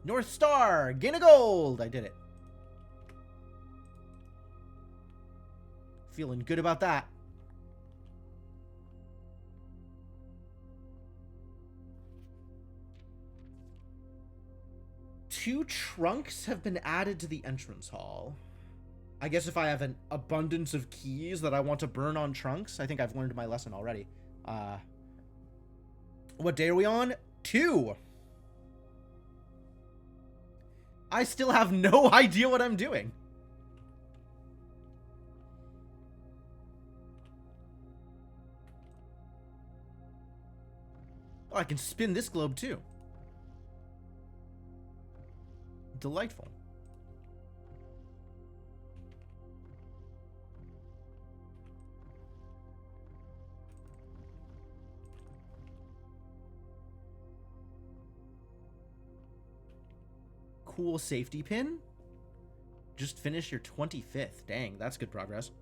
North Star! Gain a gold! I did it. Feeling good about that. Two trunks have been added to the entrance hall. I guess if I have an abundance of keys that I want to burn on trunks, I think I've learned my lesson already. What day are we on? 2. I still have no idea what I'm doing. Oh, I can spin this globe too. Delightful. Cool safety pin. Just finish your 25th. Dang, that's good progress.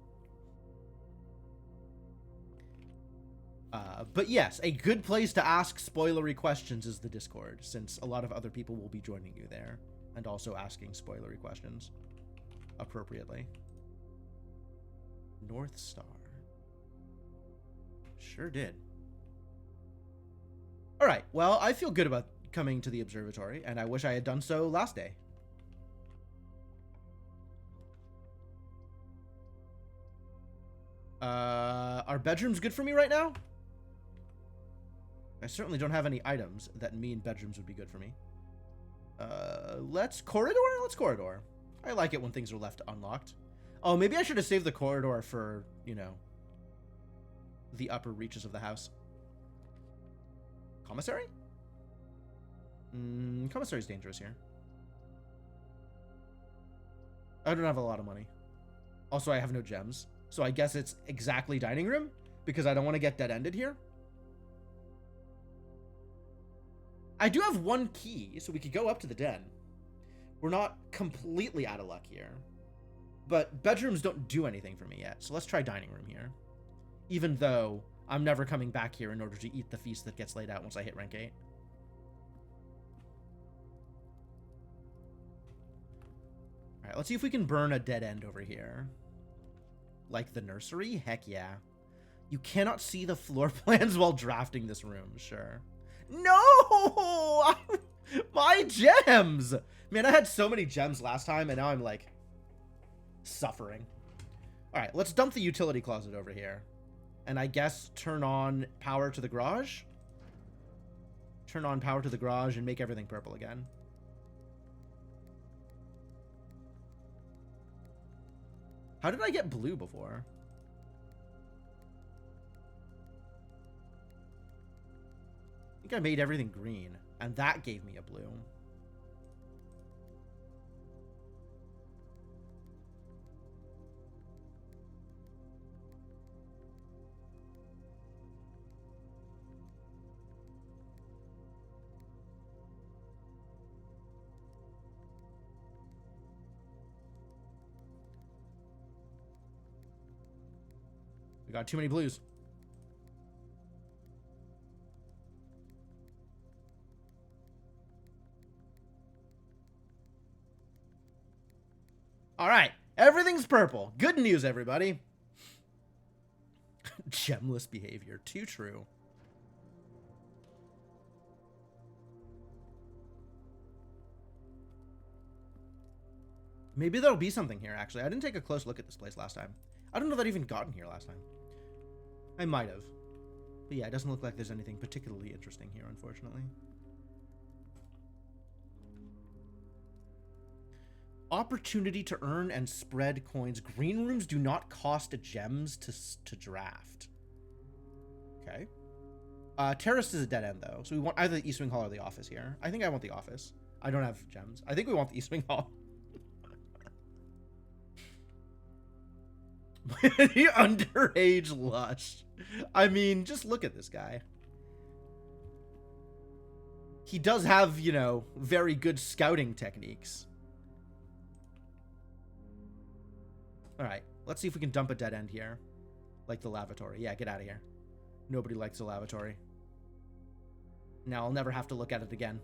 But yes, a good place to ask spoilery questions is the Discord, since a lot of other people will be joining you there and also asking spoilery questions appropriately. North Star. Sure did. All right, well, I feel good about coming to the observatory, and I wish I had done so last day. Are bedrooms good for me right now? I certainly don't have any items that mean bedrooms would be good for me. Let's corridor? Let's corridor. I like it when things are left unlocked. Oh, maybe I should have saved the corridor for, you know, the upper reaches of the house. Commissary? Commissary's dangerous here. I don't have a lot of money. Also, I have no gems. So I guess it's exactly dining room, because I don't want to get dead-ended here. I do have 1 key, so we could go up to the den. We're not completely out of luck here. But bedrooms don't do anything for me yet, so let's try dining room here. Even though I'm never coming back here in order to eat the feast that gets laid out once I hit rank 8. Alright, let's see if we can burn a dead end over here. Like the nursery? Heck yeah. You cannot see the floor plans while drafting this room, sure. No! My gems! Man, I had so many gems last time, and now I'm, like, suffering. Alright, let's dump the utility closet over here. And I guess turn on power to the garage? Turn on power to the garage and make everything purple again. How did I get blue before? I think I made everything green, and that gave me a blue. We got too many blues. All right, everything's purple. Good news, everybody. Gemless behavior, too true. Maybe there'll be something here, actually. I didn't take a close look at this place last time. I don't know if I'd even gotten here last time. I might have. But yeah, it doesn't look like there's anything particularly interesting here, unfortunately. Opportunity to earn and spread coins. Green rooms do not cost gems to draft. Okay. Terrace is a dead end, though. So we want either the East Wing Hall or the office here. I think I want the office. I don't have gems. I think we want the East Wing Hall. The underage lush. I mean, just look at this guy. He does have, you know, very good scouting techniques. Alright, let's see if we can dump a dead end here. Like the lavatory. Yeah, get out of here. Nobody likes the lavatory. Now I'll never have to look at it again.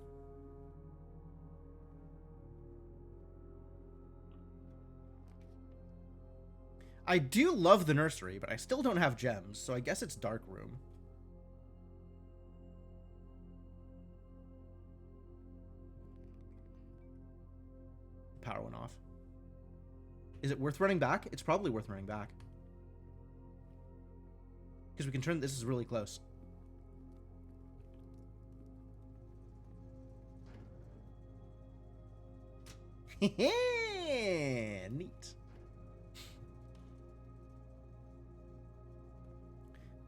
I do love the nursery, but I still don't have gems, so I guess it's dark room. Power went off. Is it worth running back? It's probably worth running back. Because we can turn... This is really close. Neat.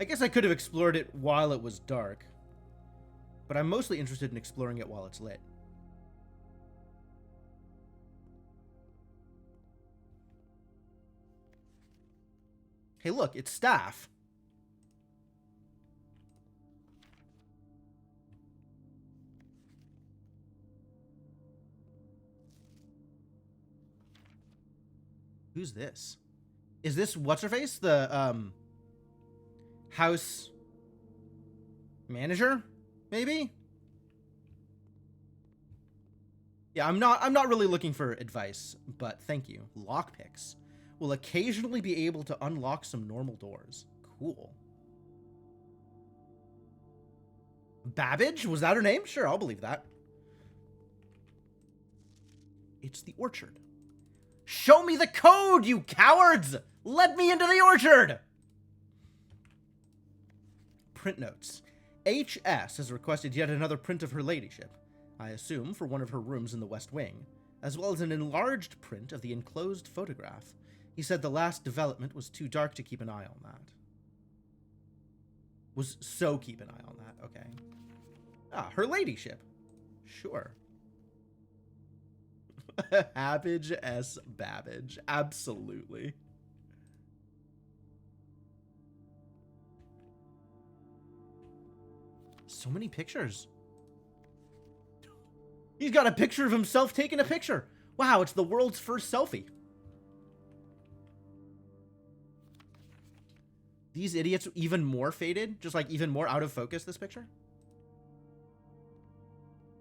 I guess I could have explored it while it was dark. But I'm mostly interested in exploring it while it's lit. Hey, look, it's staff. Who's this? Is this what's-her-face? The, house manager? Maybe? Yeah, I'm not really looking for advice, but thank you. Lockpicks will occasionally be able to unlock some normal doors. Cool. Babbage? Was that her name? Sure, I'll believe that. It's the orchard. Show me the code, you cowards! Let me into the orchard! Print notes. HS has requested yet another print of her ladyship, I assume for one of her rooms in the West Wing, as well as an enlarged print of the enclosed photograph. He said the last development was too dark to keep an eye on that. Keep an eye on that, okay. Ah, her ladyship. Sure. Habbage S. Babbage. Absolutely. So many pictures. He's got a picture of himself taking a picture. Wow, it's the world's first selfie. These idiots even more faded? Just like even more out of focus, this picture?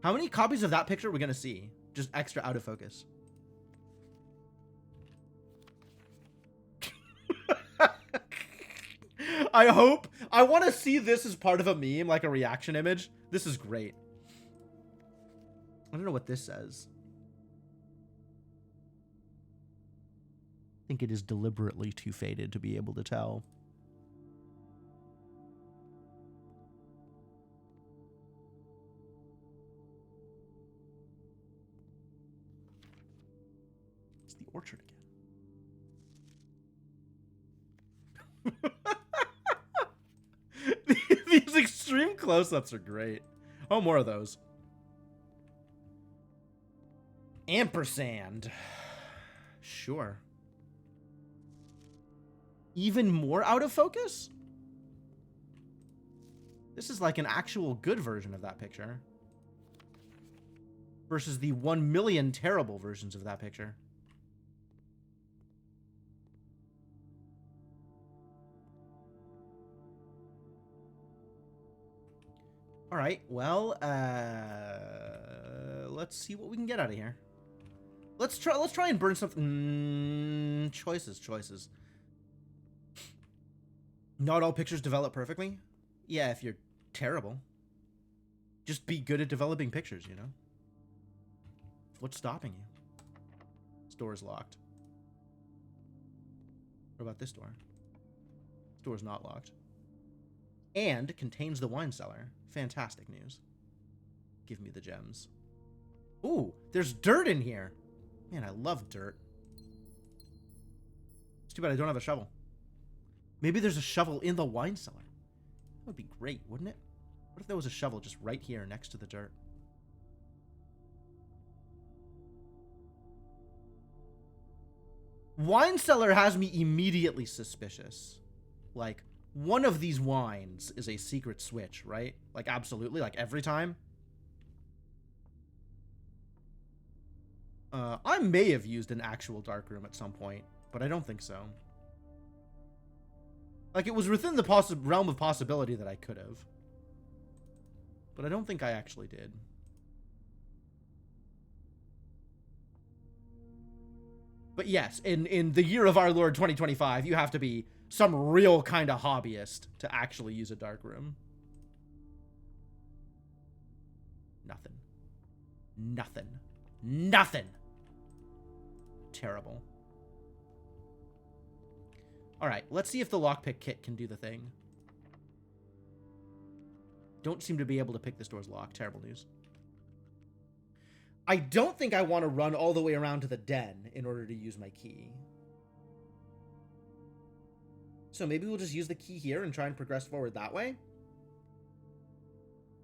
How many copies of that picture are we going to see? Just extra out of focus. I want to see this as part of a meme, like a reaction image. This is great. I don't know what this says. I think it is deliberately too faded to be able to tell. It's the orchard again. These extreme close-ups are great. Oh, more of those. Ampersand. Sure. Even more out of focus? This is like an actual good version of that picture. Versus the 1 million terrible versions of that picture. All right, well, let's see what we can get out of here. Let's try and burn something. Choices. Not all pictures develop perfectly. Yeah, if you're terrible. Just be good at developing pictures, you know? What's stopping you? This door is locked. What about this door? This door is not locked. And contains the wine cellar. Fantastic news. Give me the gems. Ooh, there's dirt in here. Man, I love dirt. It's too bad I don't have a shovel. Maybe there's a shovel in the wine cellar. That would be great, wouldn't it? What if there was a shovel just right here next to the dirt? Wine cellar has me immediately suspicious. Like, one of these wines is a secret switch, right? Like, absolutely, like every time. I may have used an actual dark room at some point, but I don't think so. Like, it was within the realm of possibility that I could have. But I don't think I actually did. But yes, in the year of our Lord 2025, you have to be some real kind of hobbyist to actually use a dark room. Nothing. Nothing. Nothing. Terrible. Alright, let's see if the lockpick kit can do the thing. Don't seem to be able to pick this door's lock. Terrible news. I don't think I want to run all the way around to the den in order to use my key. So maybe we'll just use the key here and try and progress forward that way.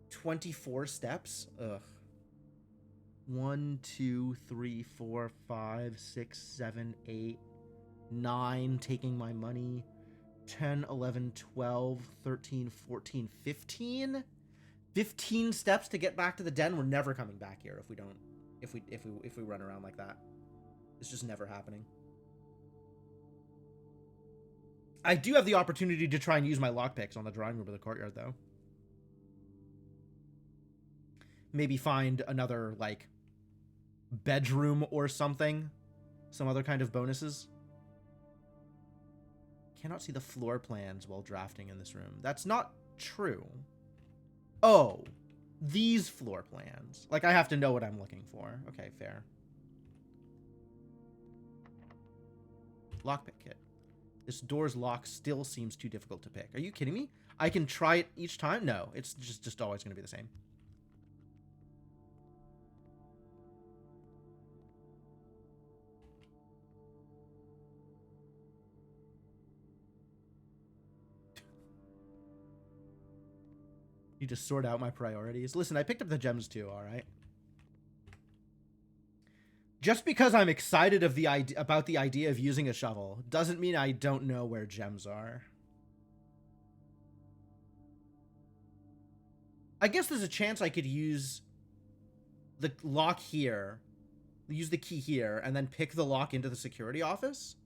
24 steps? Ugh. 1, 2, 3, 4, 5, 6, 7, 8, 9, taking my money. 10, 11, 12, 13, 14, 15? 15 steps to get back to the den. We're never coming back here if we don't, if we run around like that. It's just never happening. I do have the opportunity to try and use my lockpicks on the drawing room or the courtyard, though. Maybe find another, like, bedroom or something. Some other kind of bonuses. Cannot see the floor plans while drafting in this room. That's not true. Oh, these floor plans. Like, I have to know what I'm looking for. Okay, fair. Lockpick kit. This door's lock still seems too difficult to pick. Are you kidding me? I can try it each time? No, it's just always going to be the same. You just sort out my priorities. Listen, I picked up the gems too, all right? Just because I'm excited about the idea of using a shovel doesn't mean I don't know where gems are. I guess there's a chance I could use the lock here, use the key here, and then pick the lock into the security office.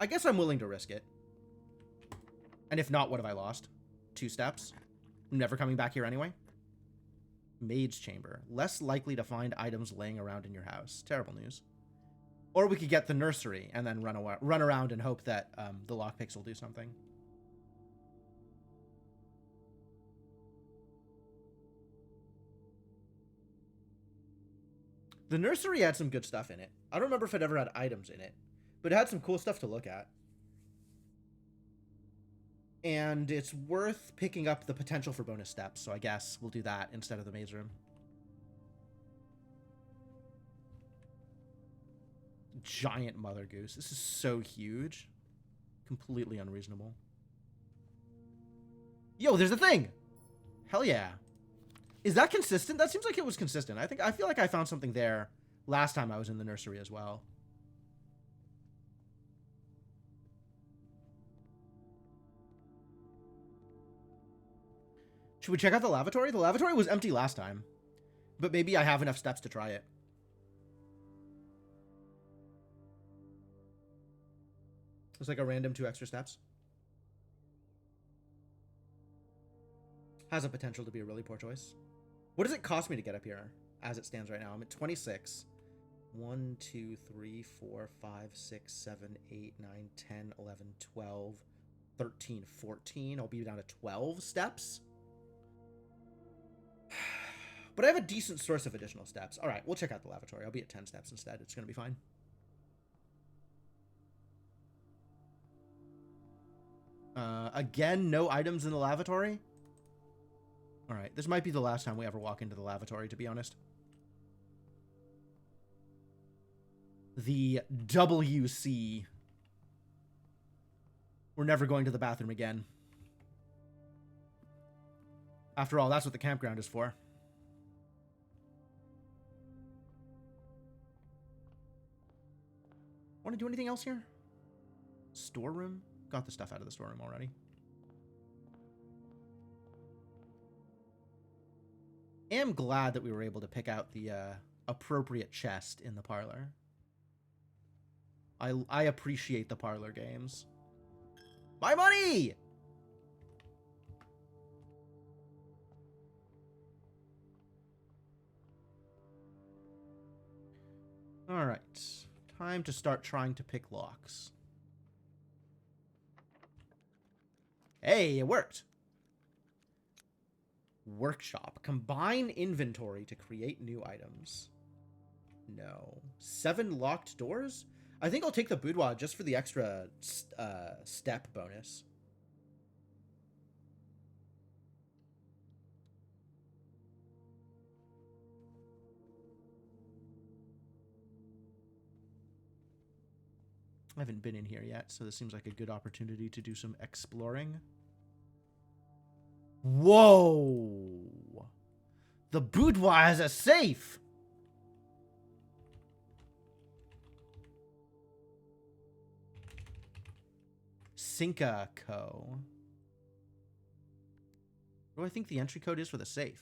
I guess I'm willing to risk it. And if not, what have I lost? 2 steps. I'm never coming back here anyway. Maid's chamber. Less likely to find items laying around in your house. Terrible news. Or we could get the nursery and then run around and hope that the lockpicks will do something. The nursery had some good stuff in it. I don't remember if it ever had items in it, but it had some cool stuff to look at. And it's worth picking up the potential for bonus steps, so I guess we'll do that instead of the maze room. Giant mother goose. This is so huge. Completely unreasonable. Yo, there's a thing! Hell yeah. Is that consistent? That seems like it was consistent. I feel like I found something there last time I was in the nursery as well. Should we check out the lavatory? The lavatory was empty last time, but maybe I have enough steps to try it. It's like a random 2 extra steps. Has a potential to be a really poor choice. What does it cost me to get up here as it stands right now? I'm at 26. 1, 2, 3, 4, 5, 6, 7, 8, 9, 10, 11, 12, 13, 14. I'll be down to 12 steps. But I have a decent source of additional steps. All right, we'll check out the lavatory. I'll be at 10 steps instead. It's going to be fine. Again, no items in the lavatory? All right, this might be the last time we ever walk into the lavatory, to be honest. The WC. We're never going to the bathroom again. After all, that's what the campground is for. Want to do anything else here? Storeroom? Got the stuff out of the storeroom already. Am glad that we were able to pick out the appropriate chest in the parlor. I appreciate the parlor games. My money! Alright. Time to start trying to pick locks. Hey, it worked! Workshop. Combine inventory to create new items. No. 7 locked doors? I think I'll take the boudoir just for the extra step bonus. I haven't been in here yet, so this seems like a good opportunity to do some exploring. Whoa! The boudoir has a safe! Cinca Co. What do I think the entry code is for the safe?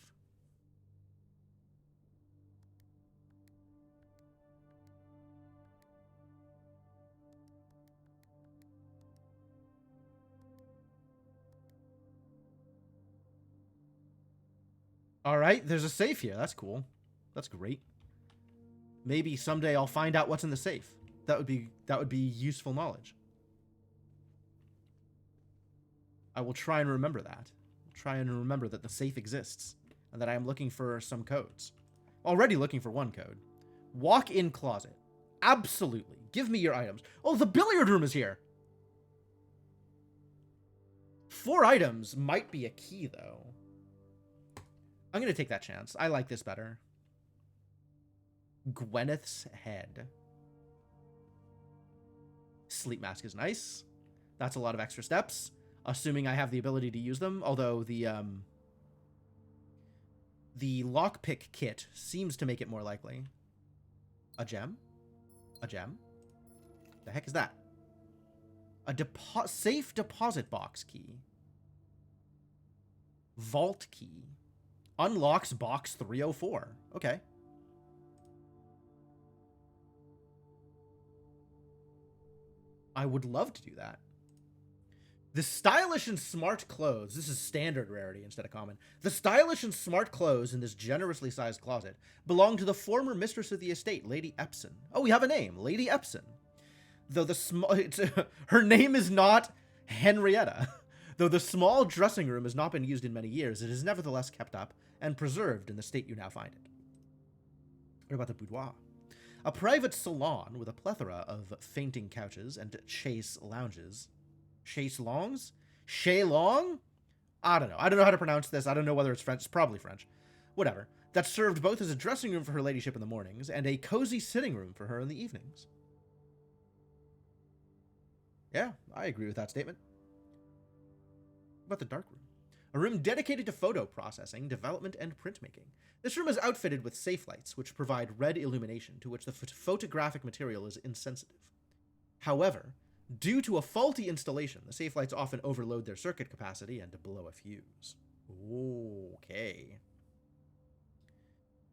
All right, there's a safe here. That's cool. That's great. Maybe someday I'll find out what's in the safe. That would be useful knowledge. I will try and remember that. Try and remember that the safe exists and that I am looking for some codes. Already looking for one code. Walk-in closet. Absolutely. Give me your items. Oh, the billiard room is here. 4 items might be a key, though. I'm going to take that chance. I like this better. Gwyneth's head. Sleep mask is nice. That's a lot of extra steps. Assuming I have the ability to use them. Although the lockpick kit seems to make it more likely. A gem? A gem? The heck is that? A safe deposit box key. Vault key. Unlocks box 304. Okay. I would love to do that. The stylish and smart clothes, this is standard rarity instead of common. The stylish and smart clothes in this generously sized closet belong to the former mistress of the estate, Lady Epson. Oh, we have a name, Lady Epson. Though her name is not Henrietta. Though the small dressing room has not been used in many years, it is nevertheless kept up and preserved in the state you now find it. What about the boudoir? A private salon with a plethora of fainting couches and chaise lounges. Chaise longs? Chaise long? I don't know. I don't know how to pronounce this. I don't know whether it's French. It's probably French. Whatever. That served both as a dressing room for her ladyship in the mornings and a cozy sitting room for her in the evenings. Yeah, I agree with that statement. What about the dark room? A room dedicated to photo processing, development, and printmaking. This room is outfitted with safe lights, which provide red illumination to which the photographic material is insensitive. However, due to a faulty installation, the safe lights often overload their circuit capacity and blow a fuse. Okay.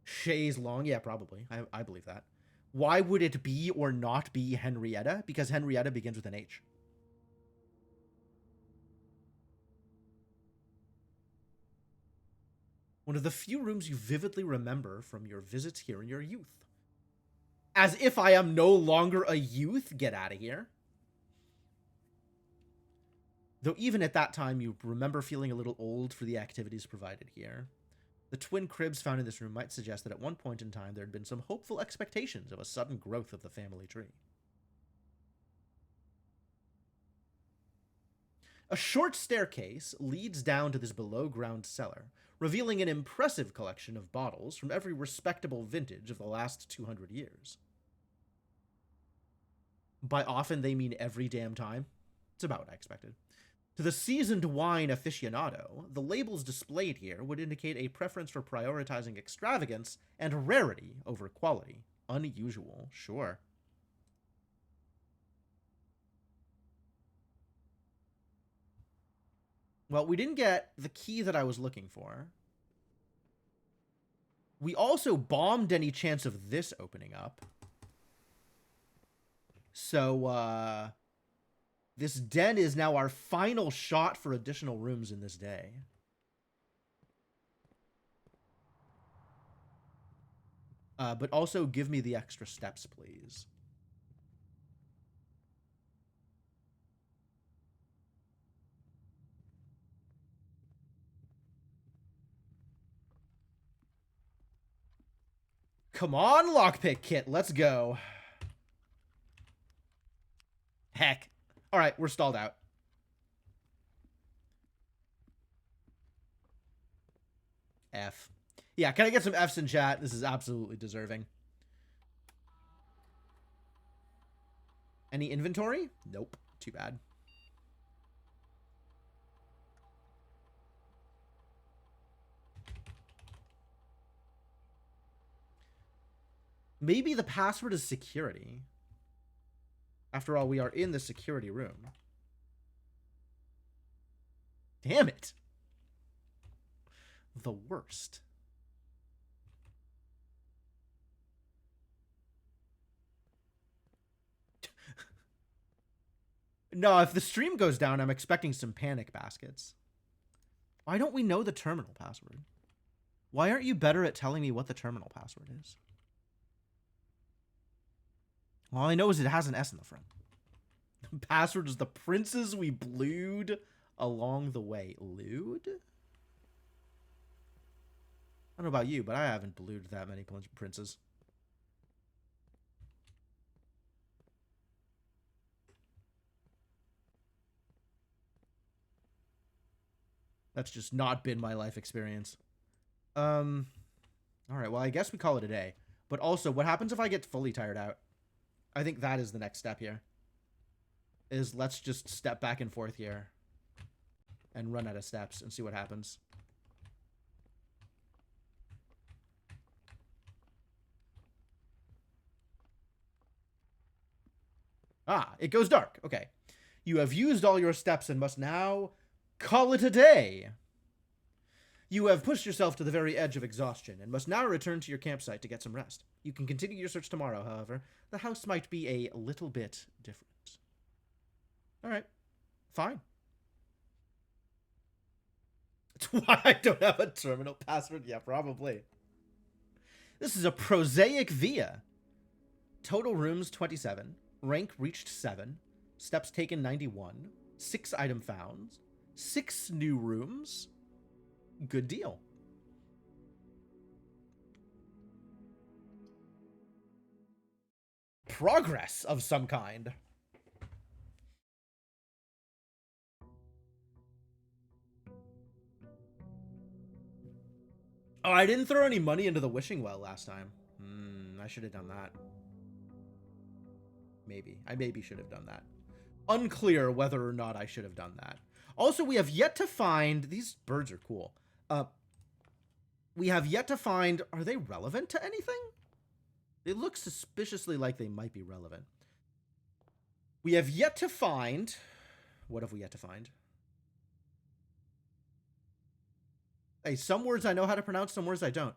Chaise long? Yeah, probably. I believe that. Why would it be or not be Henrietta? Because Henrietta begins with an H. One of the few rooms you vividly remember from your visits here in your youth. As if I am no longer a youth? Get out of here. Though even at that time, you remember feeling a little old for the activities provided here. The twin cribs found in this room might suggest that at one point in time there had been some hopeful expectations of a sudden growth of the family tree. A short staircase leads down to this below-ground cellar, revealing an impressive collection of bottles from every respectable vintage of the last 200 years. By often, they mean every damn time. It's about what I expected. To the seasoned wine aficionado, the labels displayed here would indicate a preference for prioritizing extravagance and rarity over quality. Unusual, sure. Well, we didn't get the key that I was looking for. We also bombed any chance of this opening up. So, this den is now our final shot for additional rooms in this day. But also give me the extra steps, please. Come on, lockpick kit. Let's go. Heck. All right, we're stalled out. F. Yeah, can I get some Fs in chat? This is absolutely deserving. Any inventory? Nope. Too bad. Maybe the password is security. After all, we are in the security room. Damn it. The worst. No, if the stream goes down, I'm expecting some panic baskets. Why don't we know the terminal password? Why aren't you better at telling me what the terminal password is? All I know is it has an S in the front. The password is the princes we blued along the way. Lewd? I don't know about you, but I haven't blued that many princes. That's just not been my life experience. All right, well, I guess we call it a day. But also, what happens if I get fully tired out? I think that is the next step here. Is let's just step back and forth here. And run out of steps and see what happens. Ah, it goes dark. Okay. You have used all your steps and must now call it a day. You have pushed yourself to the very edge of exhaustion and must now return to your campsite to get some rest. You can continue your search tomorrow, however. The house might be a little bit different. All right. Fine. That's why I don't have a terminal password. Yeah, probably. This is a prosaic via. Total rooms 27. Rank reached 7. Steps taken 91. 6 item found. 6 new rooms. Good deal. Progress of some kind. Oh, I didn't throw any money into the wishing well last time. I should have done that. Maybe. I maybe should have done that. Unclear whether or not I should have done that. Also, we have yet to find... These birds are cool. We have yet to find... Are they relevant to anything? They look suspiciously like they might be relevant. We have yet to find... What have we yet to find? Hey, some words I know how to pronounce, some words I don't.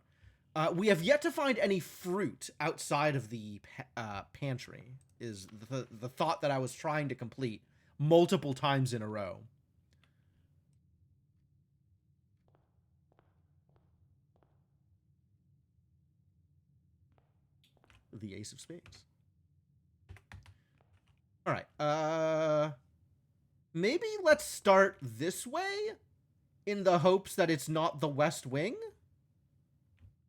We have yet to find any fruit outside of the pantry, is the thought that I was trying to complete multiple times in a row. The Ace of Spades. All right. Maybe let's start this way in the hopes that it's not the West Wing.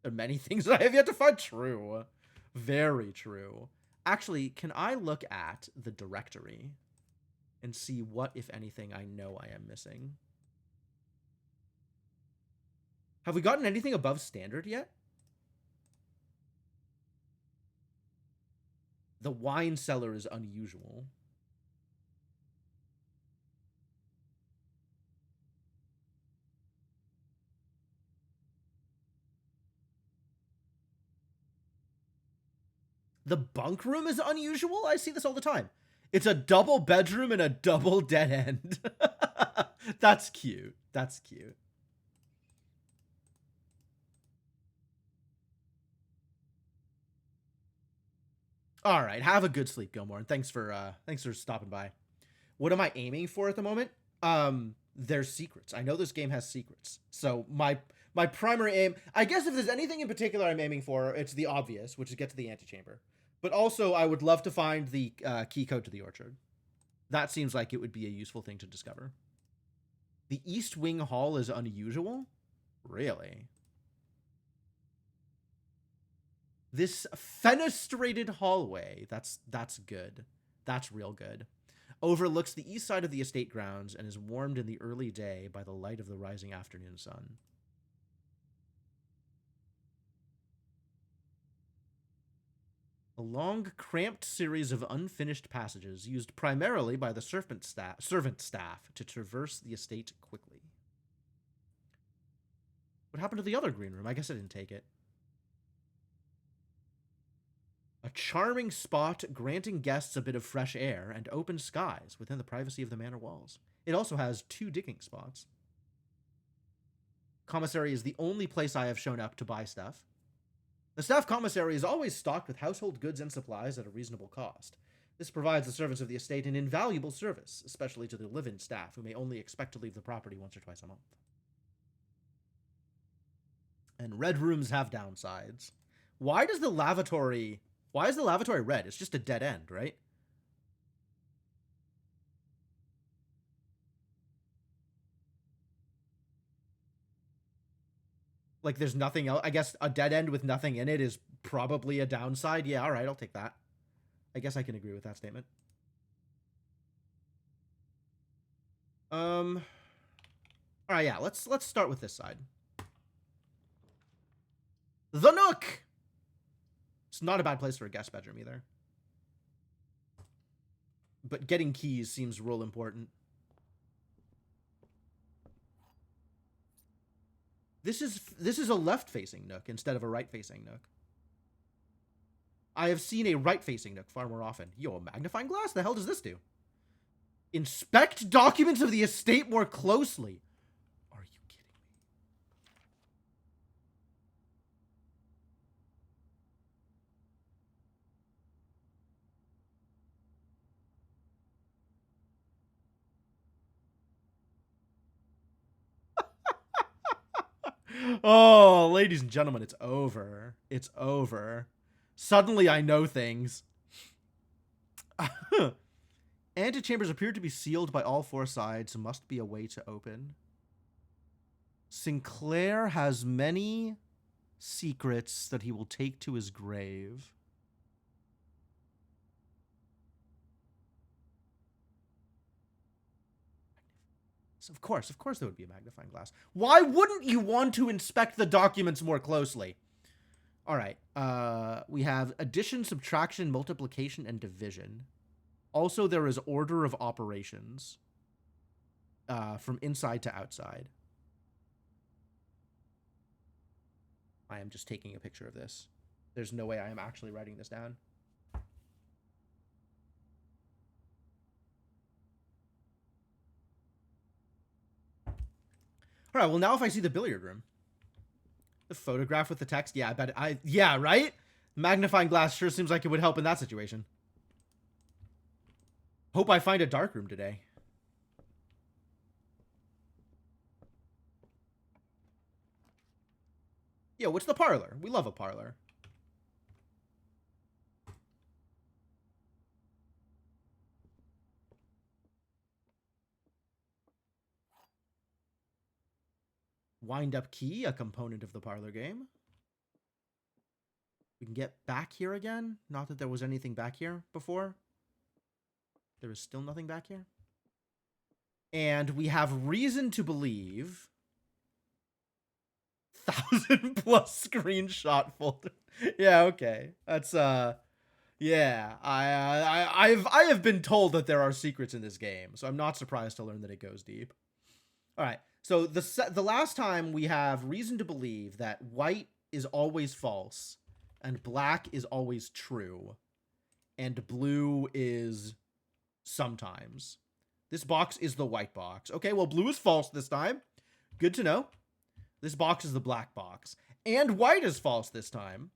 There are many things that I have yet to find. True. Very true. Actually, can I look at the directory and see what, if anything, I know I am missing? Have we gotten anything above standard yet? The wine cellar is unusual. The bunk room is unusual? I see this all the time. It's a double bedroom and a double dead end. That's cute. That's cute. All right, have a good sleep, Gilmore, and thanks for stopping by. What am I aiming for at the moment? There's secrets. I know this game has secrets. So my primary aim, I guess if there's anything in particular I'm aiming for, it's the obvious, which is get to the antechamber. But also I would love to find the key code to the orchard. That seems like it would be a useful thing to discover. The East Wing Hall is unusual? Really? This fenestrated hallway, that's good. That's real good. Overlooks the east side of the estate grounds and is warmed in the early day by the light of the rising afternoon sun. A long, cramped series of unfinished passages used primarily by the servant staff to traverse the estate quickly. What happened to the other green room? I guess I didn't take it. A charming spot granting guests a bit of fresh air and open skies within the privacy of the manor walls. It also has 2 digging spots. Commissary is the only place I have shown up to buy stuff. The staff commissary is always stocked with household goods and supplies at a reasonable cost. This provides the servants of the estate an invaluable service, especially to the live-in staff, who may only expect to leave the property once or twice a month. And red rooms have downsides. Why is the lavatory red? It's just a dead end, right? Like, there's nothing else. I guess a dead end with nothing in it is probably a downside. Yeah, all right, I'll take that. I guess I can agree with that statement. All right, yeah, let's start with this side. The Nook! It's not a bad place for a guest bedroom either. But getting keys seems real important. This is a left-facing Nook instead of a right-facing Nook. I have seen a right-facing Nook far more often. Yo, a magnifying glass? The hell does this do? Inspect documents of the estate more closely. Are you kidding me? Oh, ladies and gentlemen, it's over. It's over. Suddenly I know things. Antechambers appear to be sealed by all 4 sides. Must be a way to open. Sinclair has many secrets that he will take to his grave. Of course there would be a magnifying glass. Why wouldn't you want to inspect the documents more closely? All right. We have addition, subtraction, multiplication, and division. Also, there is order of operations from inside to outside. I am just taking a picture of this. There's no way I am actually writing this down. All right, well, now if I see the billiard room. The photograph with the text? Yeah, I bet yeah, right? Magnifying glass sure seems like it would help in that situation. Hope I find a dark room today. Yeah, what's the parlor? We love a parlor. Wind up key, a component of the parlor game. We can get back here again. Not that there was anything back here before. There is still nothing back here. And we have reason to believe 1,000+ screenshot folder. Yeah, okay. That's yeah. I have been told that there are secrets in this game, so I'm not surprised to learn that it goes deep. All right. So the last time we have reason to believe that white is always false and black is always true and blue is sometimes. This box is the white box. Okay, well, blue is false this time. Good to know. This box is the black box. And white is false this time.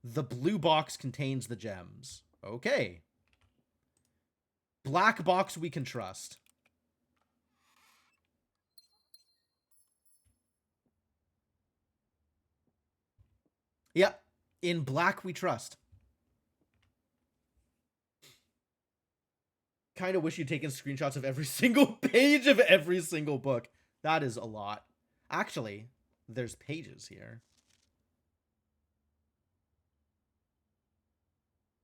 The blue box contains the gems. Okay. Black box we can trust. Yep. In black we trust. Kind of wish you'd taken screenshots of every single page of every single book. That is a lot. Actually, there's pages here.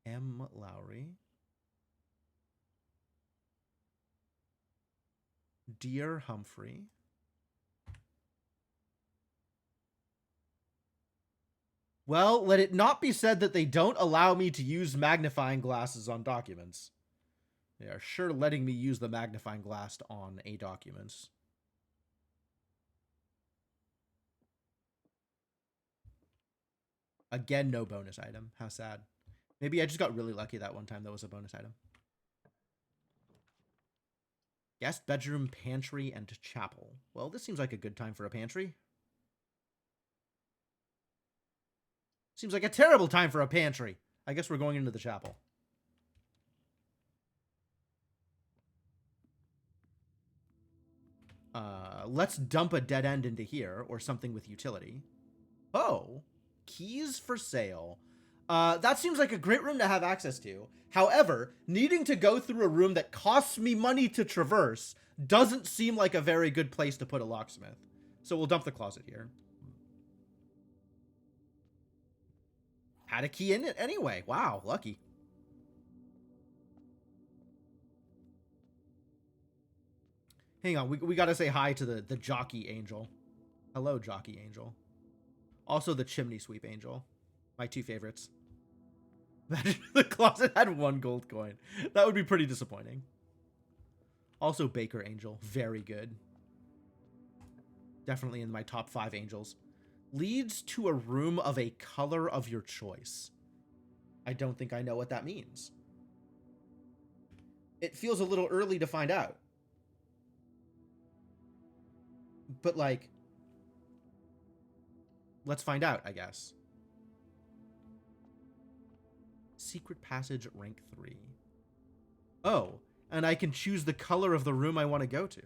M. Lowry. Dear Humphrey. Well, let it not be said that they don't allow me to use magnifying glasses on documents. They are sure letting me use the magnifying glass on a document. Again, no bonus item. How sad. Maybe I just got really lucky that one time that was a bonus item. Guest bedroom, pantry, and chapel. Well, this seems like a good time for a pantry. Seems like a terrible time for a pantry. I guess we're going into the chapel. Let's dump a dead end into here, or something with utility. Oh, keys for sale. That seems like a great room to have access to. However, needing to go through a room that costs me money to traverse doesn't seem like a very good place to put a locksmith. So we'll dump the closet here. Had a key in it anyway. Wow, lucky. Hang on, we gotta say hi to the jockey angel. Hello, jockey angel. Also the chimney sweep angel. My two favorites. Imagine the closet had 1 gold coin. That would be pretty disappointing. Also baker angel. Very good. Definitely in my top 5 angels. Leads to a room of a color of your choice. I don't think I know what that means. It feels a little early to find out. But, like, let's find out, I guess. Secret passage rank 3. Oh, and I can choose the color of the room I want to go to.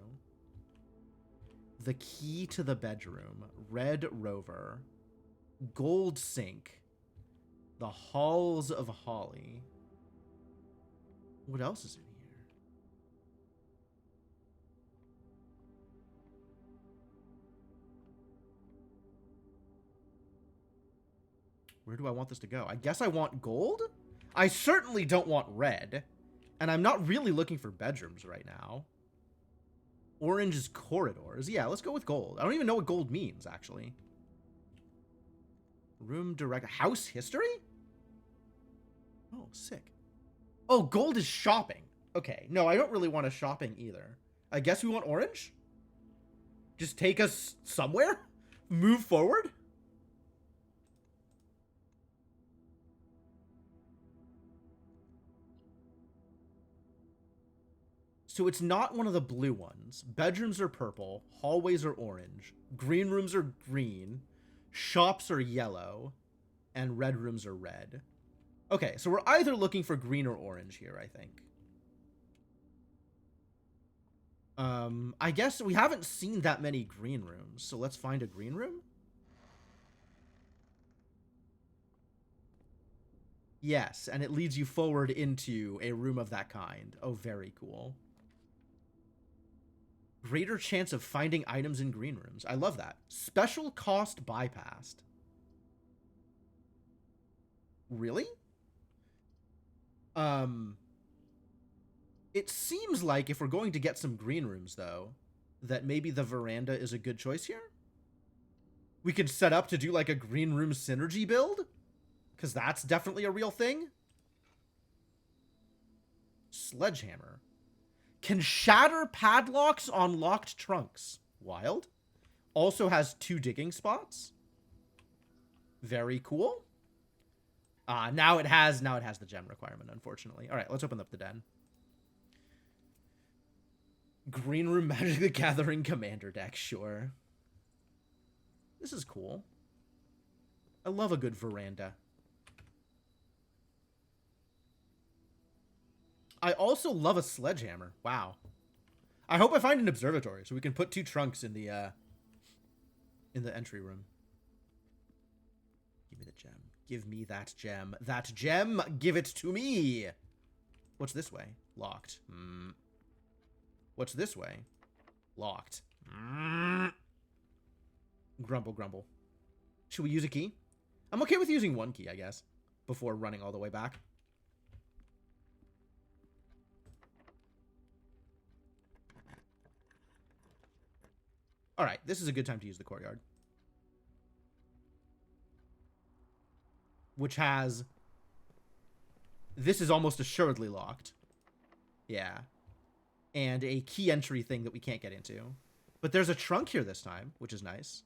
The key to the bedroom. Red rover. Gold sink. The halls of holly. What else is in here? Where do I want this to go? I guess I want gold? I certainly don't want red. And I'm not really looking for bedrooms right now. Orange is corridors. Yeah, let's go with gold. I don't even know what gold means, actually. Room direct... House history? Oh, sick. Oh, gold is shopping. Okay, no, I don't really want a shopping either. I guess we want orange? Just take us somewhere? Move forward? So it's not one of the blue ones. Bedrooms are purple. Hallways are orange. Green rooms are green. Shops are yellow. And red rooms are red. Okay, so we're either looking for green or orange here, I think. I guess we haven't seen that many green rooms, so let's find a green room. Yes, and it leads you forward into a room of that kind. Oh, very cool. Greater chance of finding items in green rooms. I love that. Special cost bypassed. Really? It seems like if we're going to get some green rooms, though, that maybe the veranda is a good choice here. We could set up to do like a green room synergy build, because that's definitely a real thing. Sledgehammer. Can shatter padlocks on locked trunks. Wild. Also has 2 digging spots. Very cool. Now it has the gem requirement, unfortunately. All right, let's open up the den. Green Room Magic the Gathering Commander deck, sure. This is cool. I love a good veranda. I also love a sledgehammer. Wow. I hope I find an observatory so we can put 2 trunks in the entry room. Give me the gem. Give me that gem. That gem, give it to me. What's this way? Locked. What's this way? Locked. Grumble, grumble. Should we use a key? I'm okay with using 1 key, I guess, before running all the way back. All right, this is a good time to use the courtyard. Which has... This is almost assuredly locked. Yeah. And a key entry thing that we can't get into. But there's a trunk here this time, which is nice.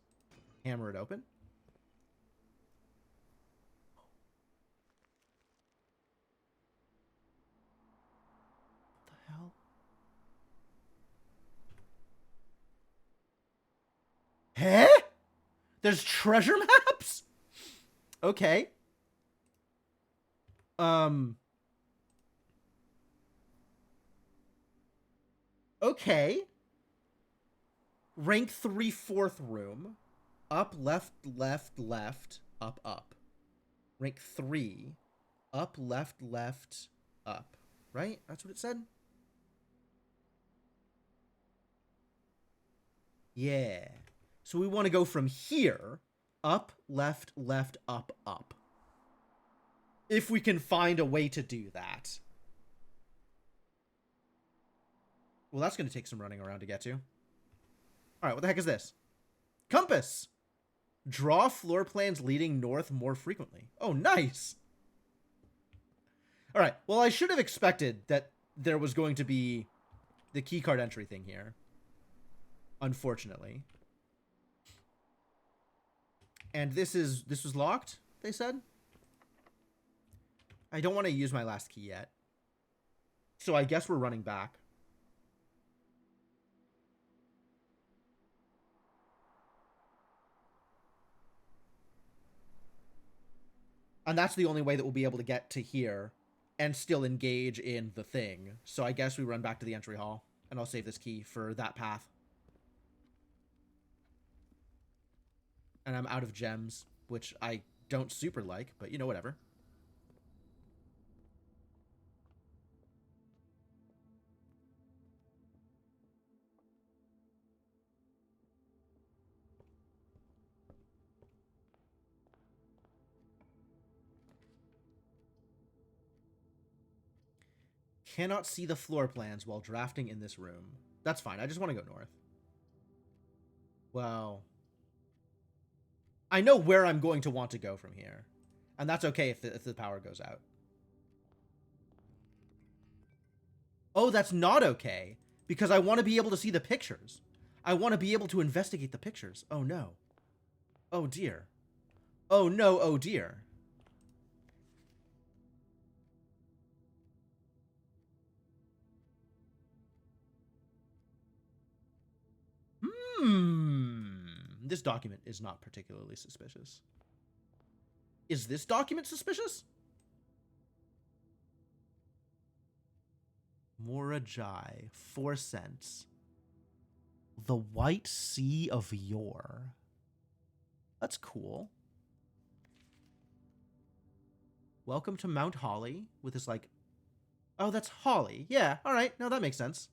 Hammer it open. What the hell? Huh? There's treasure maps? Okay. Okay. Rank 3 4th room. Up, left, left, left. Up, up. Rank 3. Up, left, left, up. Right? That's what it said? Yeah. So we want to go from here. Up, left, left, up, up. If we can find a way to do that. Well, that's going to take some running around to get to. All right, what the heck is this? Compass! Draw floor plans leading north more frequently. Oh, nice! All right, well, I should have expected that there was going to be the keycard entry thing here. Unfortunately. And this was locked, they said? I don't want to use my last key yet. So I guess we're running back. And that's the only way that we'll be able to get to here and still engage in the thing. So I guess we run back to the entry hall, and I'll save this key for that path. And I'm out of gems, which I don't super like, but you know, whatever. Cannot see the floor plans while drafting in this room. That's fine. I just want to go north. Well, I know where I'm going to want to go from here. And that's okay if the power goes out. Oh, that's not okay. Because I want to be able to see the pictures. I want to be able to investigate the pictures. Oh, no. Oh, dear. Oh, no. Oh, dear. This document is not particularly suspicious. Is this document suspicious? Morajai, 4 cents. The White Sea of Yore. That's cool. Welcome to Mount Holly with this, like... Oh, that's Holly. Yeah, all right. No, that makes sense.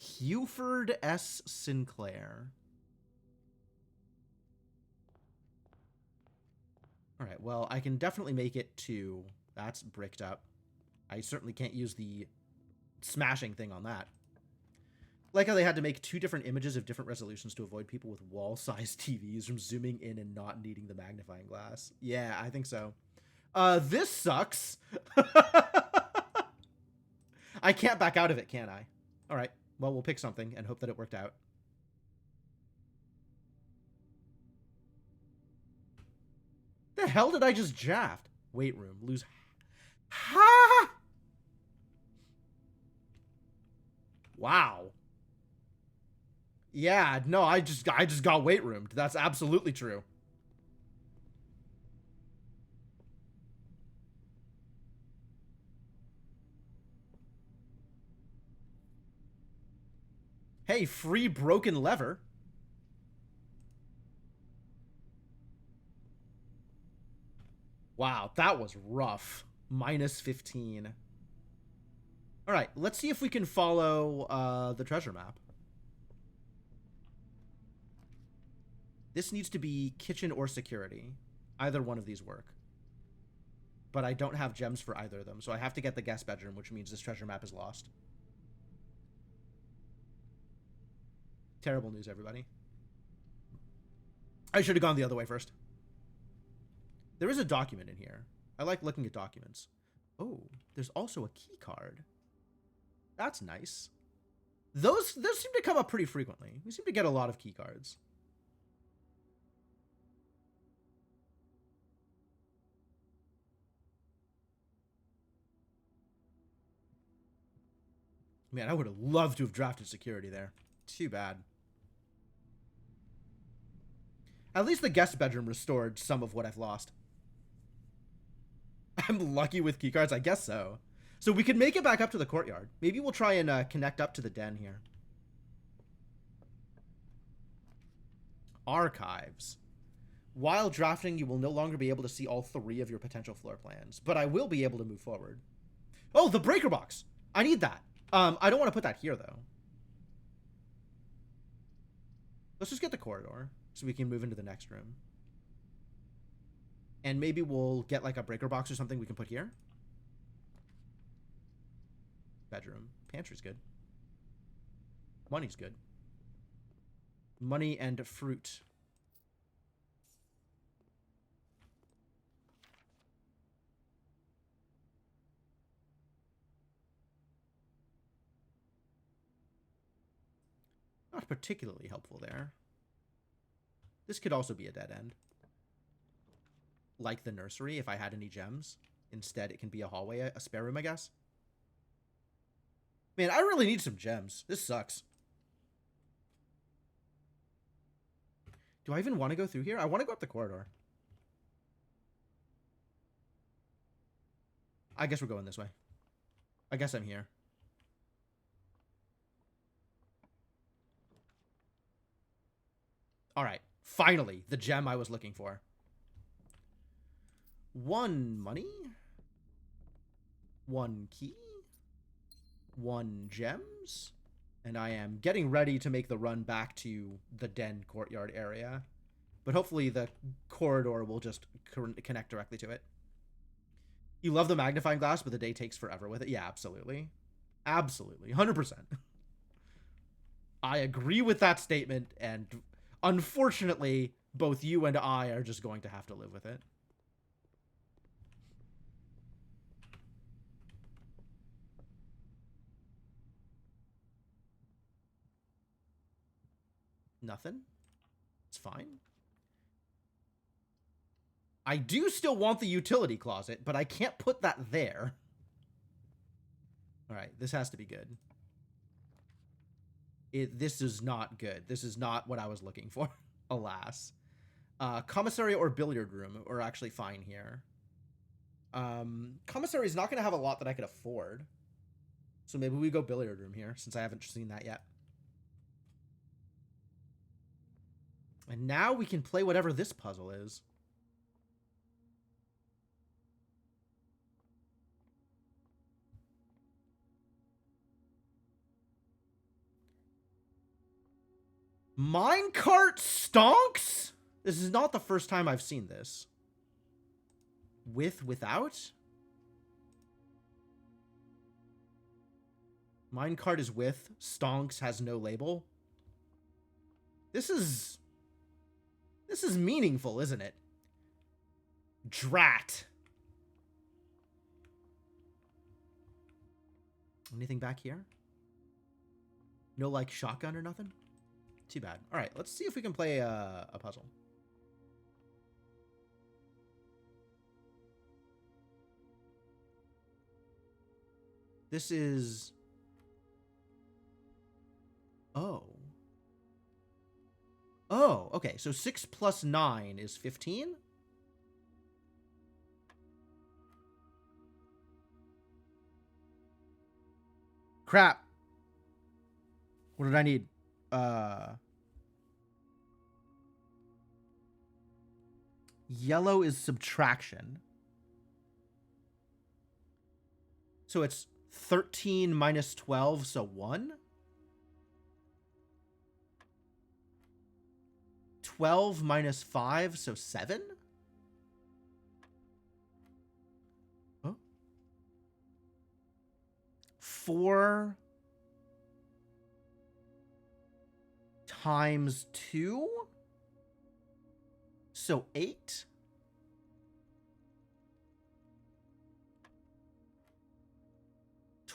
Huford S. Sinclair. All right, well, I can definitely make it to... That's bricked up. I certainly can't use the smashing thing on that. Like how they had to make 2 different images of different resolutions to avoid people with wall-sized TVs from zooming in and not needing the magnifying glass. Yeah, I think so. This sucks. I can't back out of it, can I? All right. Well, we'll pick something and hope that it worked out. The hell did I just draft? Weight room. Lose Ha! Wow. Yeah, no, I just got weight roomed. That's absolutely true. Hey, free broken lever. Wow, that was rough. Minus 15. All right, let's see if we can follow the treasure map. This needs to be kitchen or security. Either one of these work. But I don't have gems for either of them, so I have to get the guest bedroom, which means this treasure map is lost. Terrible news, everybody. I should have gone the other way first. There is a document in here. I like looking at documents. Oh, there's also a key card. That's nice. Those seem to come up pretty frequently. We seem to get a lot of key cards. Man, I would have loved to have drafted security there. Too bad. At least the guest bedroom restored some of what I've lost. I'm lucky with keycards, I guess so. So we could make it back up to the courtyard. Maybe we'll try and connect up to the den here. Archives. While drafting, you will no longer be able to see all 3 of your potential floor plans, but I will be able to move forward. Oh, the breaker box! I need that. I don't want to put that here, though. Let's just get the corridor so we can move into the next room. And maybe we'll get like a breaker box or something we can put here. Bedroom. Pantry's good. Money's good. Money and fruit. Not particularly helpful there. This could also be a dead end. Like the nursery, if I had any gems. Instead, it can be a hallway, a spare room, I guess. Man, I really need some gems. This sucks. Do I even want to go through here? I want to go up the corridor. I guess we're going this way. I guess I'm here. All right. Finally, the gem I was looking for. 1 money. 1 key. 1 gems. And I am getting ready to make the run back to the den courtyard area. But hopefully the corridor will just connect directly to it. You love the magnifying glass, but the day takes forever with it. Yeah, absolutely. Absolutely. 100%. I agree with that statement, and unfortunately, both you and I are just going to have to live with it. Nothing. It's fine. I do still want the utility closet, but I can't put that there. All right, this has to be good. This is not good. This is not what I was looking for, alas. Commissary or billiard room are actually fine here. Commissary is not going to have a lot that I could afford. So maybe we go billiard room here, since I haven't seen that yet. And now we can play whatever this puzzle is. Minecart stonks? This is not the first time I've seen this. Without? Minecart is with. Stonks has no label. This is meaningful, isn't it? Drat. Anything back here? No, like, shotgun or nothing? Too bad. All right, let's see if we can play a puzzle. This is... Oh. Oh, okay. So 6 plus 9 is 15? Crap. What did I need? Yellow is subtraction. So it's 13 minus 12, so 1? 12 minus 5, so 7? Huh? 4 times 2? So 8?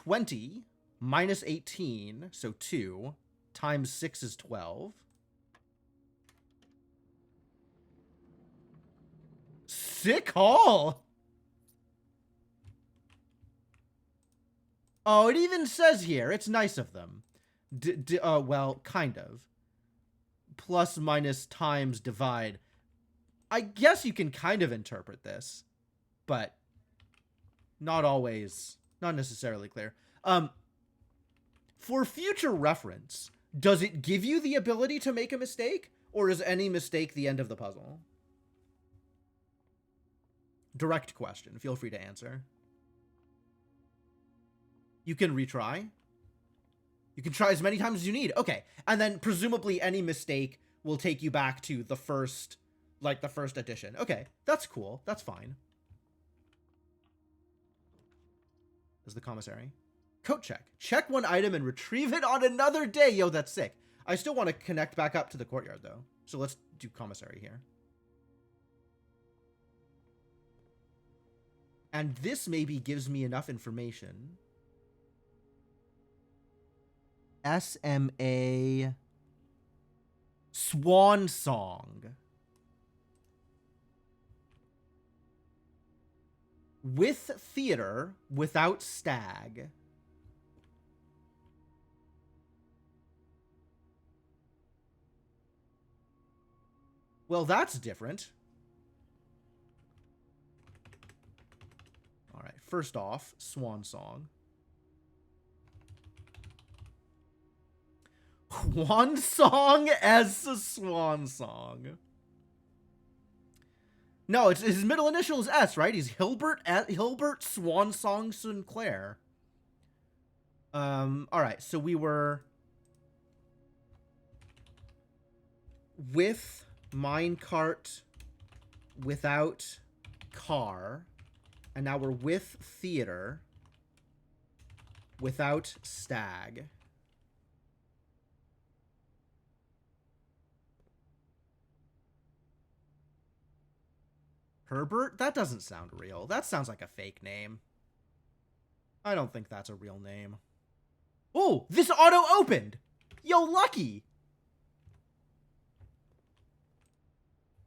$20 minus 18, so 2, times 6 is 12. Sick haul! Oh, it even says here, it's nice of them. Well, kind of. Plus, minus, times, divide. I guess you can kind of interpret this, but not always, not necessarily clear. For future reference, does it give you the ability to make a mistake, or is any mistake the end of the puzzle? Direct question. Feel free to answer. You can retry. You can try as many times as you need. Okay. And then presumably any mistake will take you back to the first, like the first edition. Okay. That's cool. That's fine. Is the commissary. Coat check. Check one item and retrieve it on another day. Yo, that's sick. I still want to connect back up to the courtyard though. So let's do commissary here. And this maybe gives me enough information. SMA Swan Song. With theater, without stag. Well, that's different. All right, first off, Swan Song. Swan Song as a Swan Song. No, it's his middle initial is S, right? He's Hilbert Swan Song Sinclair. All right, so we were with minecart, without car, and now we're with theater, without stag. Herbert? That doesn't sound real. That sounds like a fake name. I don't think that's a real name. Oh, this auto opened! Yo, lucky!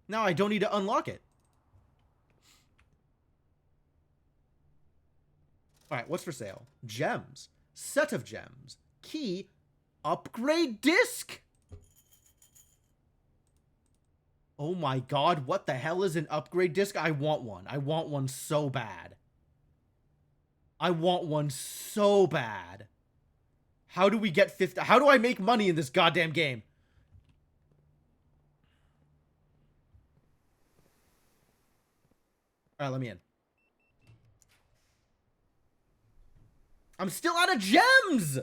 Now I don't need to unlock it. Alright, what's for sale? Gems. Set of gems. Key. Upgrade disc! Oh my god, what the hell is an upgrade disc? I want one. I want one so bad. I want one so bad. How do we get 50? How do I make money in this goddamn game? Alright, let me in. I'm still out of gems!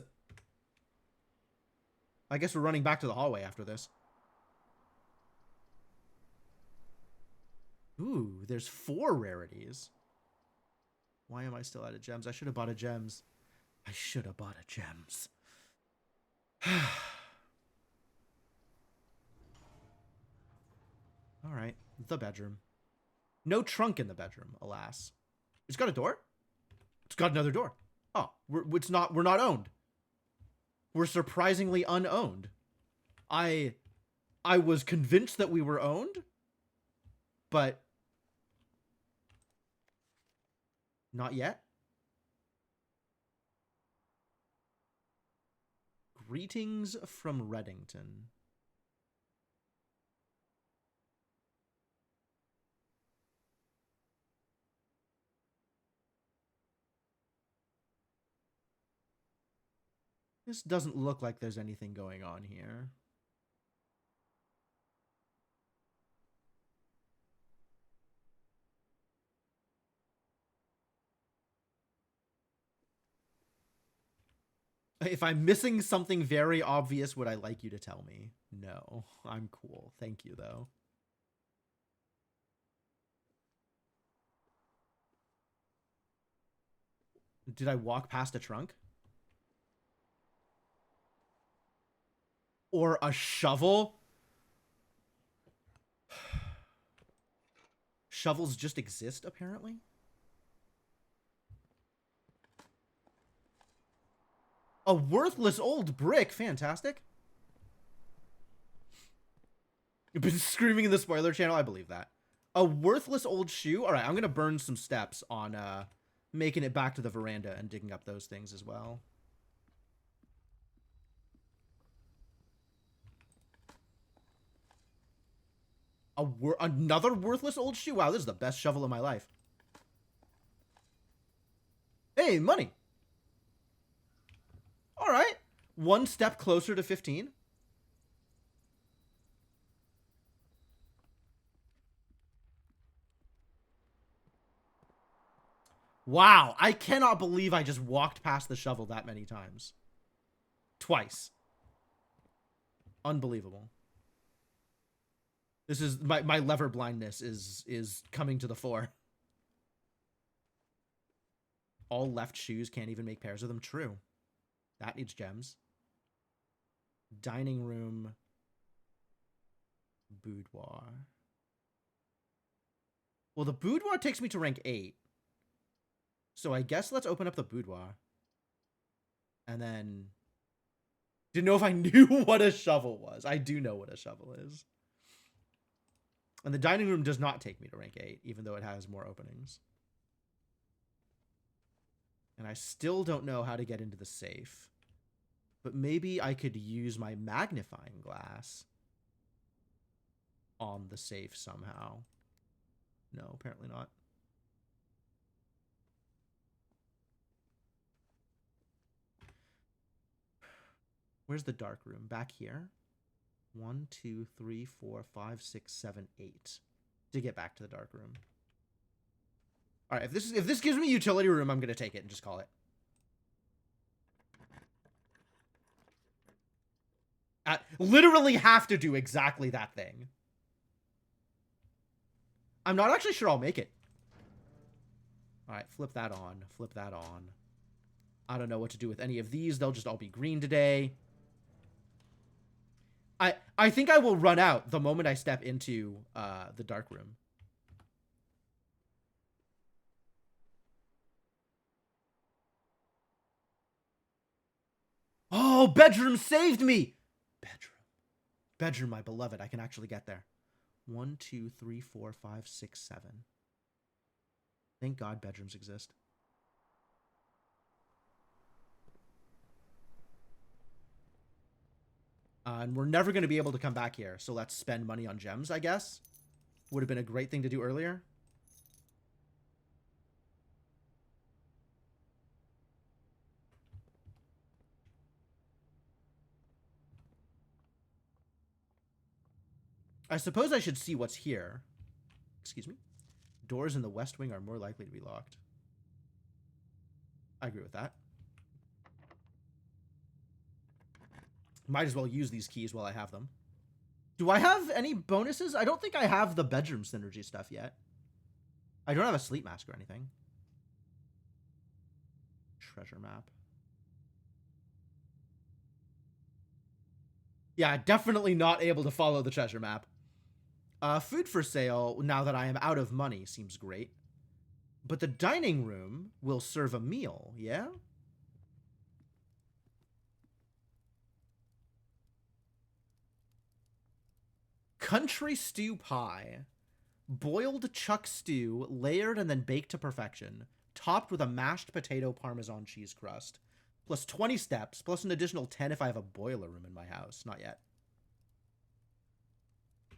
I guess we're running back to the hallway after this. Ooh, there's 4 rarities. Why am I still out of gems? I should have bought a gems. I should have bought a gems. All right, the bedroom. No trunk in the bedroom, alas. It's got a door? It's got another door. Oh, we're not owned. We're surprisingly unowned. I was convinced that we were owned, but not yet. Greetings from Reddington. This doesn't look like there's anything going on here. If I'm missing something very obvious, would I like you to tell me? No, I'm cool. Thank you, though. Did I walk past a trunk? Or a shovel? Shovels just exist, apparently? A worthless old brick. Fantastic. You've been screaming in the spoiler channel. I believe that. A worthless old shoe. All right, I'm going to burn some steps on making it back to the veranda and digging up those things as well. Another worthless old shoe. Wow, this is the best shovel of my life. Hey, money. All right. One step closer to 15. Wow, I cannot believe I just walked past the shovel that many times. Twice. Unbelievable. This is my lever blindness is coming to the fore. All left shoes can't even make pairs of them. True. That needs gems. Dining room. Boudoir. Well, the boudoir takes me to rank 8. So I guess let's open up the boudoir. And then... Didn't know if I knew what a shovel was. I do know what a shovel is. And the dining room does not take me to rank 8, even though it has more openings. And I still don't know how to get into the safe. But maybe I could use my magnifying glass on the safe somehow. No, apparently not. Where's the dark room? Back here. 1, 2, 3, 4, 5, 6, 7, 8. To get back to the dark room. All right, if this gives me utility room, I'm gonna take it and just call it. I literally have to do exactly that thing. I'm not actually sure I'll make it. All right, flip that on. Flip that on. I don't know what to do with any of these. They'll just all be green today. I think I will run out the moment I step into the dark room. Oh, bedroom saved me. Bedroom, my beloved. I can actually get there. 1, 2, 3, 4, 5, 6, 7. Thank God bedrooms exist. And we're never going to be able to come back here, so let's spend money on gems, I guess. Would have been a great thing to do earlier. I suppose I should see what's here. Excuse me. Doors in the west wing are more likely to be locked. I agree with that. Might as well use these keys while I have them. Do I have any bonuses? I don't think I have the bedroom synergy stuff yet. I don't have a sleep mask or anything. Treasure map. Yeah, definitely not able to follow the treasure map. Food for sale, now that I am out of money, seems great. But the dining room will serve a meal, yeah? Country stew pie. Boiled chuck stew, layered and then baked to perfection. Topped with a mashed potato Parmesan cheese crust. Plus 20 steps, plus an additional 10 if I have a boiler room in my house. Not yet.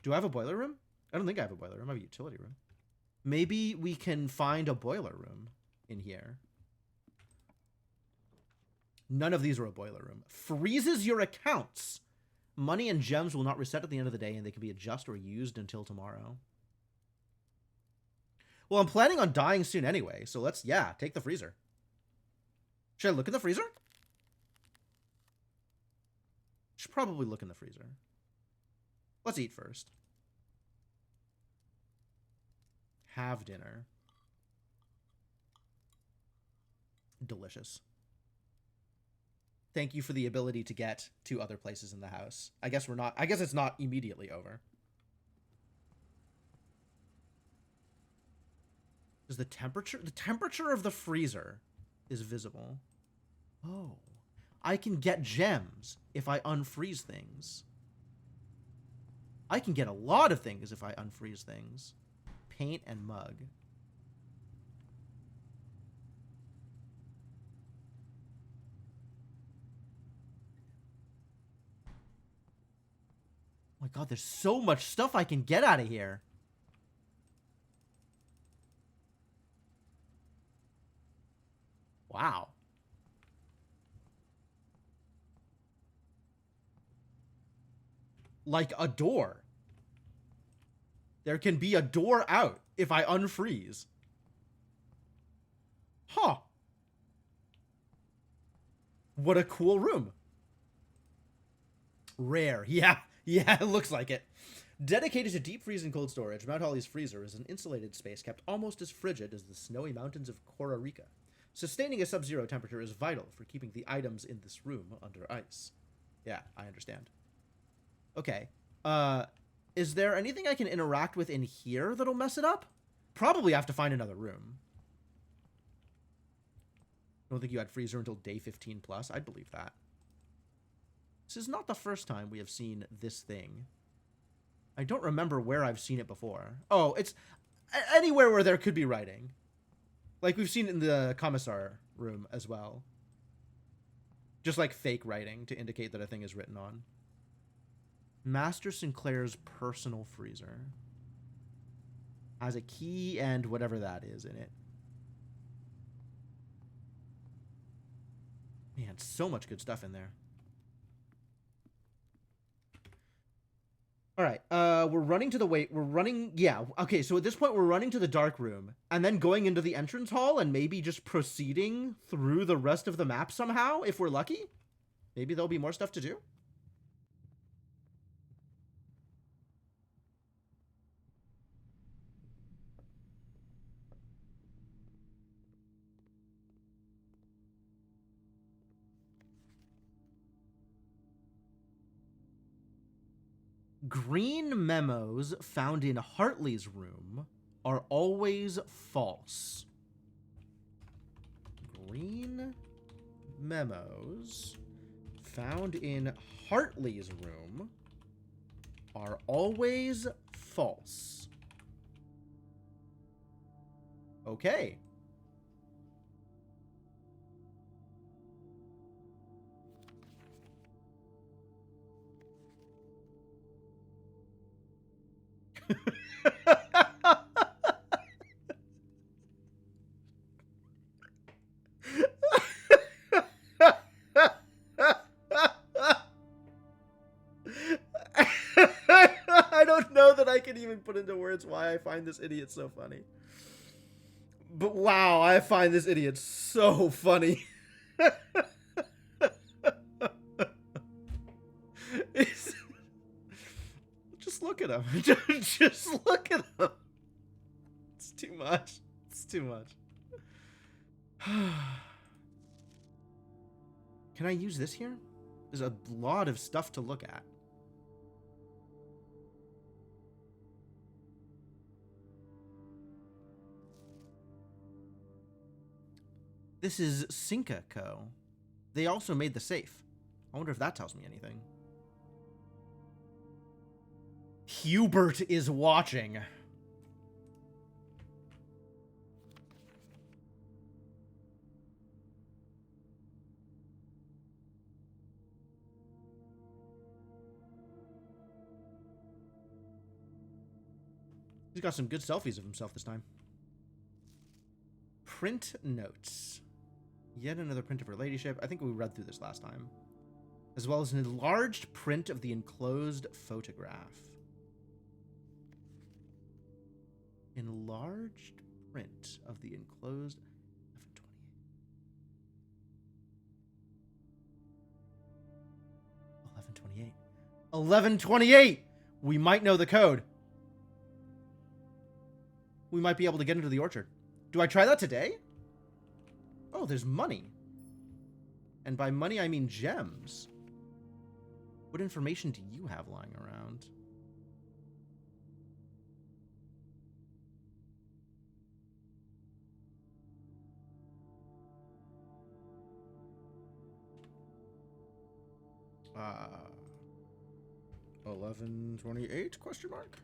Do I have a boiler room? I don't think I have a boiler room. I have a utility room. Maybe we can find a boiler room in here. None of these are a boiler room. Freezes your accounts. Money and gems will not reset at the end of the day, and they can be adjusted or used until tomorrow. Well, I'm planning on dying soon anyway, so let's, yeah, take the freezer. Should I look in the freezer? Should probably look in the freezer. Let's eat first. Have dinner. Delicious. Thank you for the ability to get to other places in the house. I guess it's not immediately over. Is the temperature of the freezer is visible. Oh. I can get gems if I unfreeze things. I can get a lot of things if I unfreeze things. Paint and mug. Oh my god, there's so much stuff I can get out of here. Wow. Like a door. There can be a door out if I unfreeze. Huh. What a cool room. Rare. Yeah, it looks like it. Dedicated to deep freeze and cold storage, Mount Holly's freezer is an insulated space kept almost as frigid as the snowy mountains of Costa Rica. Sustaining a sub-zero temperature is vital for keeping the items in this room under ice. Yeah, I understand. Okay. Is there anything I can interact with in here that'll mess it up? Probably have to find another room. I don't think you had freezer until day 15 plus. I'd believe that. This is not the first time we have seen this thing. I don't remember where I've seen it before. Oh, it's anywhere where there could be writing. Like we've seen it in the commissar room as well. Just like fake writing to indicate that a thing is written on. Master Sinclair's personal freezer. Has a key and whatever that is in it. Man, so much good stuff in there. All right, we're running to the yeah, okay, so at this point we're running to the dark room and then going into the entrance hall and maybe just proceeding through the rest of the map somehow, if we're lucky. Maybe there'll be more stuff to do. Green memos found in Hartley's room are always false. Green memos found in Hartley's room are always false. Okay. I don't know that I can even put into words why I find this idiot so funny. But wow, I find this idiot so funny. Just look at him. Just look at him. It's too much. It's too much. Can I use this here? There's a lot of stuff to look at. This is Cinca Co. They also made the safe. I wonder if that tells me anything. Hubert is watching. He's got some good selfies of himself this time. Print notes. Yet another print of her ladyship. I think we read through this last time. As well as an enlarged print of the enclosed photograph. Enlarged print of the enclosed 1128. 1128! We might know the code. We might be able to get into the orchard. Do I try that today? Oh, there's money. And by money, I mean gems. What information do you have lying around? Uh, 1128 question mark?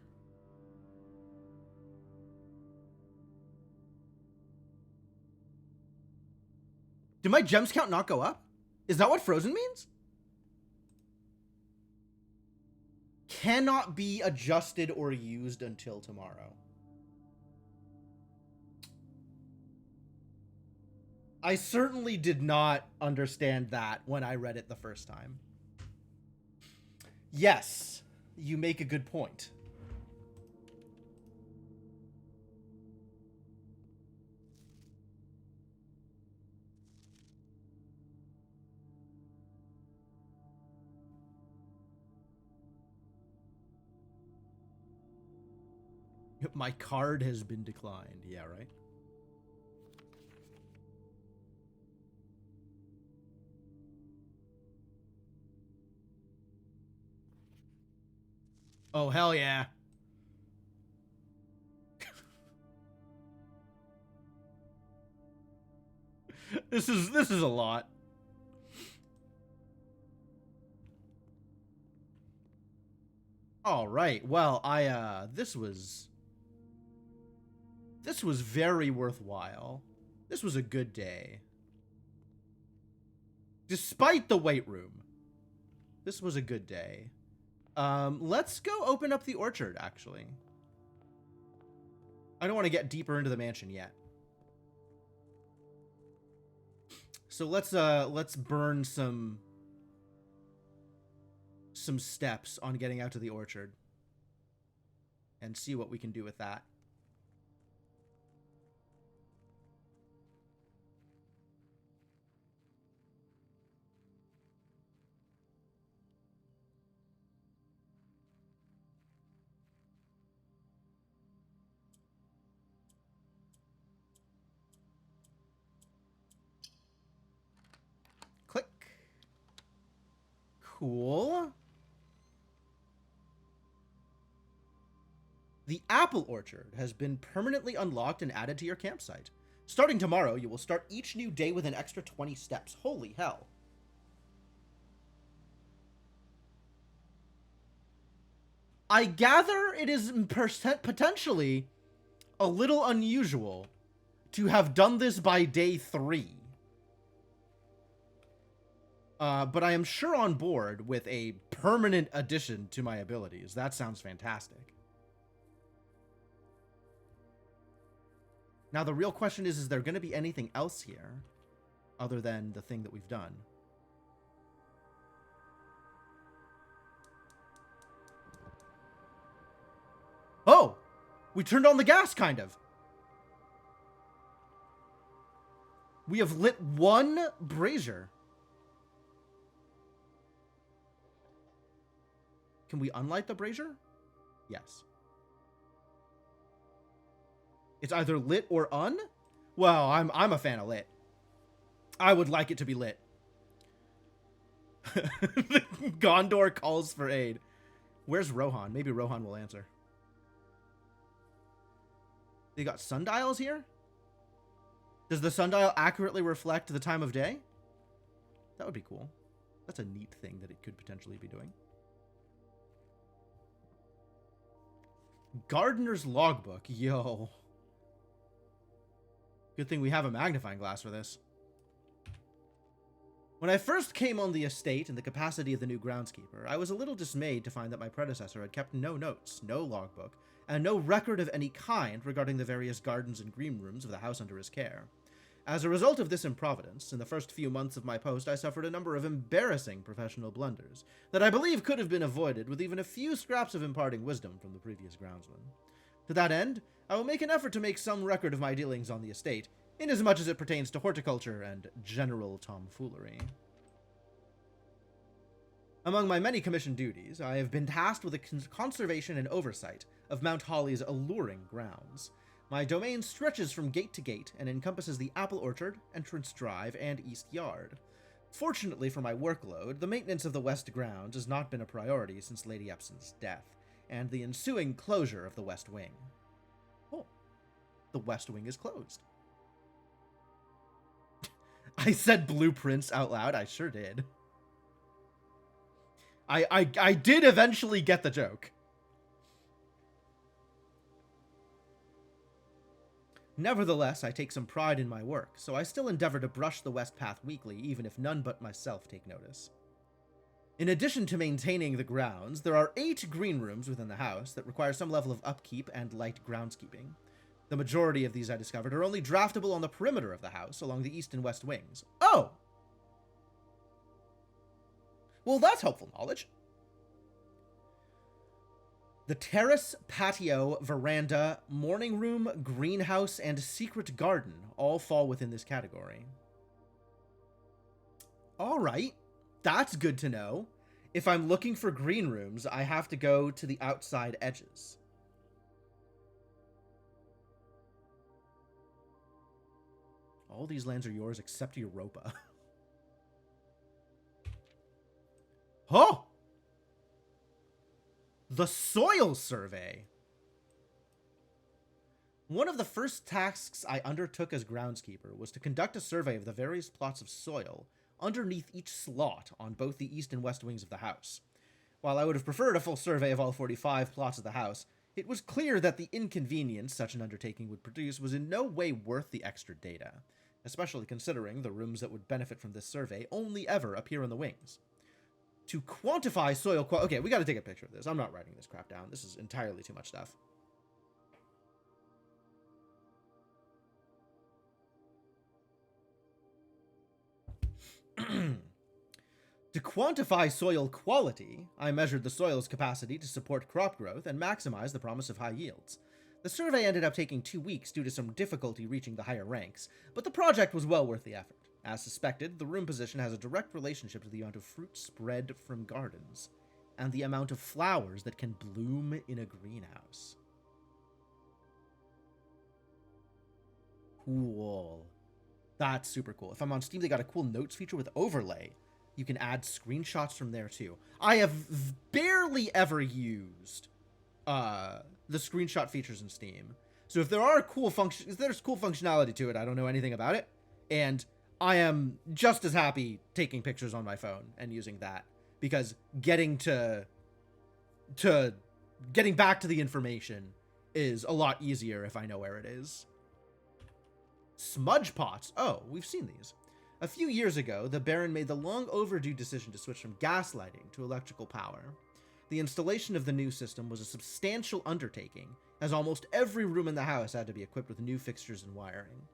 Did my gems count not go up? Is that what frozen means? Cannot be adjusted or used until tomorrow. I certainly did not understand that when I read it the first time. Yes, you make a good point. My card has been declined. Yeah, right? Oh, hell yeah. This is a lot. All right. Well, this was very worthwhile. This was a good day. Despite the weight room. This was a good day. Let's go open up the orchard, actually. I don't want to get deeper into the mansion yet. So let's burn some steps on getting out to the orchard and see what we can do with that. Click. Cool. The apple orchard has been permanently unlocked and added to your campsite. Starting tomorrow, you will start each new day with an extra 20 steps. Holy hell. I gather it is potentially a little unusual to have done this by day 3. But I am sure on board with a permanent addition to my abilities. That sounds fantastic. Now, the real question is there going to be anything else here other than the thing that we've done? Oh! We turned on the gas, kind of. We have lit one brazier. Can we unlight the brazier? Yes. It's either lit or un? Well, I'm a fan of lit. I would like it to be lit. Gondor calls for aid. Where's Rohan? Maybe Rohan will answer. They got sundials here? Does the sundial accurately reflect the time of day? That would be cool. That's a neat thing that it could potentially be doing. Gardener's logbook. Yo. Good thing we have a magnifying glass for this. When I first came on the estate in the capacity of the new groundskeeper, I was a little dismayed to find that my predecessor had kept no notes, no logbook, and no record of any kind regarding the various gardens and green rooms of the house under his care. As a result of this improvidence, in the first few months of my post, I suffered a number of embarrassing professional blunders that I believe could have been avoided with even a few scraps of imparting wisdom from the previous groundsman. To that end, I will make an effort to make some record of my dealings on the estate, inasmuch as it pertains to horticulture and general tomfoolery. Among my many commissioned duties, I have been tasked with the conservation and oversight of Mount Holly's alluring grounds. My domain stretches from gate to gate and encompasses the apple orchard, entrance drive, and east yard. Fortunately for my workload, the maintenance of the west grounds has not been a priority since Lady Epson's death, and the ensuing closure of the west wing. Oh, the west wing is closed. I said blueprints out loud, I sure did. I did eventually get the joke. Nevertheless, I take some pride in my work, so I still endeavor to brush the west path weekly, even if none but myself take notice. In addition to maintaining the grounds, there are 8 green rooms within the house that require some level of upkeep and light groundskeeping. The majority of these, I discovered, are only draftable on the perimeter of the house, along the east and west wings. Oh! Well, that's helpful knowledge. The terrace, patio, veranda, morning room, greenhouse, and secret garden all fall within this category. Alright, that's good to know. If I'm looking for green rooms, I have to go to the outside edges. All these lands are yours except Europa. Oh! The Soil Survey. One of the first tasks I undertook as groundskeeper was to conduct a survey of the various plots of soil underneath each slot on both the east and west wings of the house. While I would have preferred a full survey of all 45 plots of the house, it was clear that the inconvenience such an undertaking would produce was in no way worth the extra data, especially considering the rooms that would benefit from this survey only ever appear in the wings. To quantify soil okay, we gotta take a picture of this. I'm not writing this crap down. This is entirely too much stuff. To quantify soil quality, I measured the soil's capacity to support crop growth and maximize the promise of high yields. The survey ended up taking 2 weeks due to some difficulty reaching the higher ranks, but the project was well worth the effort. As suspected, the room position has a direct relationship to the amount of fruit spread from gardens, and the amount of flowers that can bloom in a greenhouse. Cool. That's super cool. If I'm on Steam, they got a cool notes feature with overlay. You can add screenshots from there too. I have barely ever used the screenshot features in Steam. So if there are there's cool functionality to it, I don't know anything about it. And I am just as happy taking pictures on my phone and using that, because getting back to the information is a lot easier if I know where it is. Smudge pots. Oh, we've seen these. A few years ago, the Baron made the long overdue decision to switch from gas lighting to electrical power. The installation of the new system was a substantial undertaking, as almost every room in the house had to be equipped with new fixtures and wiring.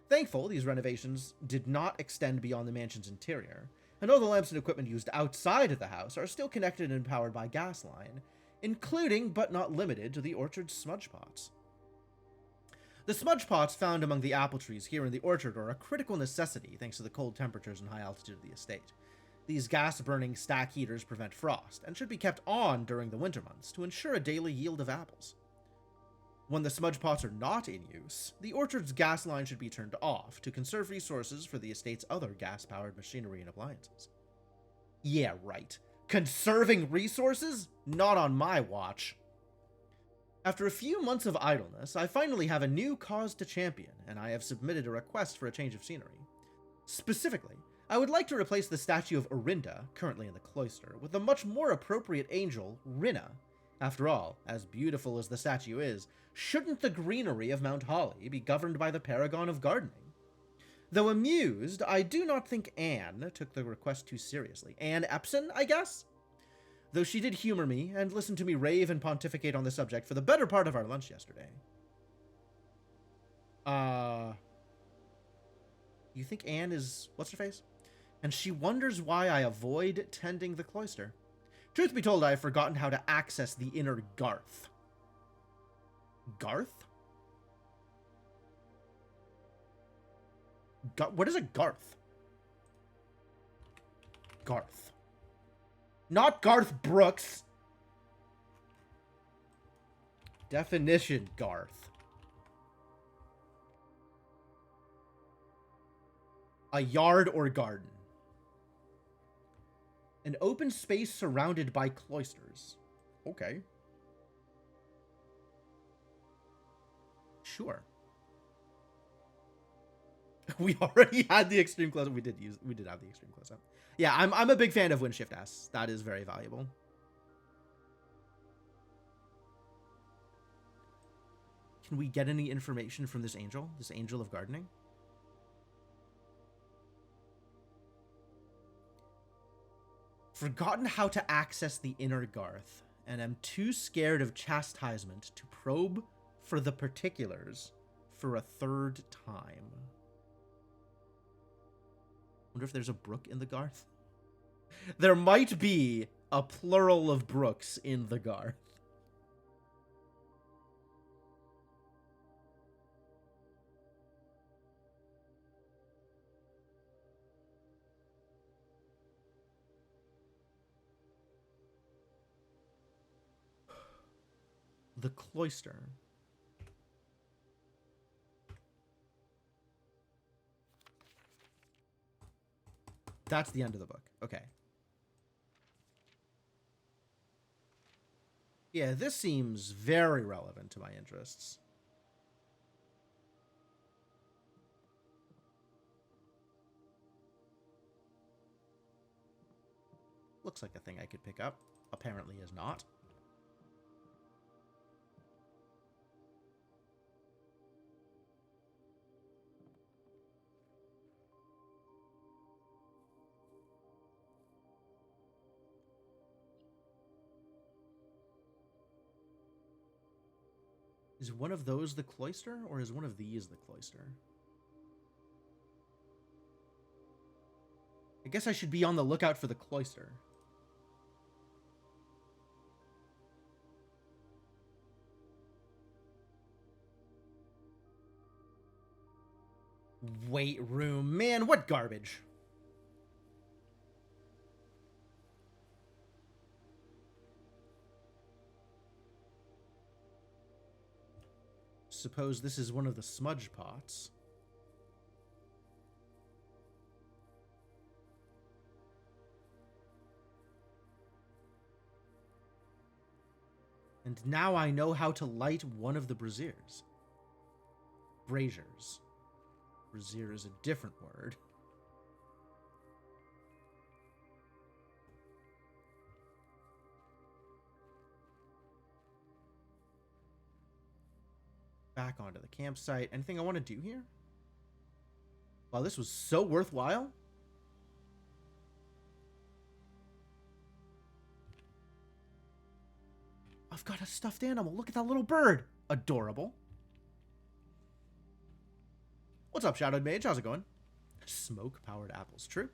Thankfully, these renovations did not extend beyond the mansion's interior, and all the lamps and equipment used outside of the house are still connected and powered by gas line, including but not limited to the orchard's smudge pots. The smudge pots found among the apple trees here in the orchard are a critical necessity thanks to the cold temperatures and high altitude of the estate. These gas-burning stack heaters prevent frost, and should be kept on during the winter months to ensure a daily yield of apples. When the smudge pots are not in use, the orchard's gas line should be turned off to conserve resources for the estate's other gas-powered machinery and appliances. Yeah, right. Conserving resources? Not on my watch. After a few months of idleness, I finally have a new cause to champion, and I have submitted a request for a change of scenery. Specifically, I would like to replace the statue of Orinda, currently in the cloister, with the much more appropriate angel, Rinna. After all, as beautiful as the statue is, shouldn't the greenery of Mount Holly be governed by the paragon of gardening? Though amused, I do not think Anne took the request too seriously. Anne Epson, I guess? though she did humor me and listen to me rave and pontificate on the subject for the better part of our lunch yesterday. You think Anne is... what's her face? And she wonders why I avoid tending the cloister. Truth be told, I have forgotten how to access the inner Garth. Garth? What is a Garth? Garth. Not Garth Brooks. Definition, Garth. A yard or garden. An open space surrounded by cloisters. Okay. Sure. We already had the extreme close-up. We did have the extreme close-up. Yeah, I'm a big fan of Windshift S. That is very valuable. Can we get any information from this angel of gardening? Forgotten how to access the inner Garth, and am too scared of chastisement to probe for the particulars for a third time. Wonder if there's a brook in the Garth? There might be a plural of brooks in the Garth. The cloister. That's the end of the book. Okay. Yeah, this seems very relevant to my interests. Looks like a thing I could pick up. Apparently is not. Is one of those the cloister, or is one of these the cloister? I guess I should be on the lookout for the cloister. Weight room. Man, what garbage. Suppose this is one of the smudge pots. And now I know how to light one of the braziers. Braziers. Brazier is a different word. Back onto the campsite. Anything I want to do here? Wow, this was so worthwhile. I've got a stuffed animal. Look at that little bird. Adorable. What's up, Shadowed Mage? How's it going? Smoke-powered apples. True.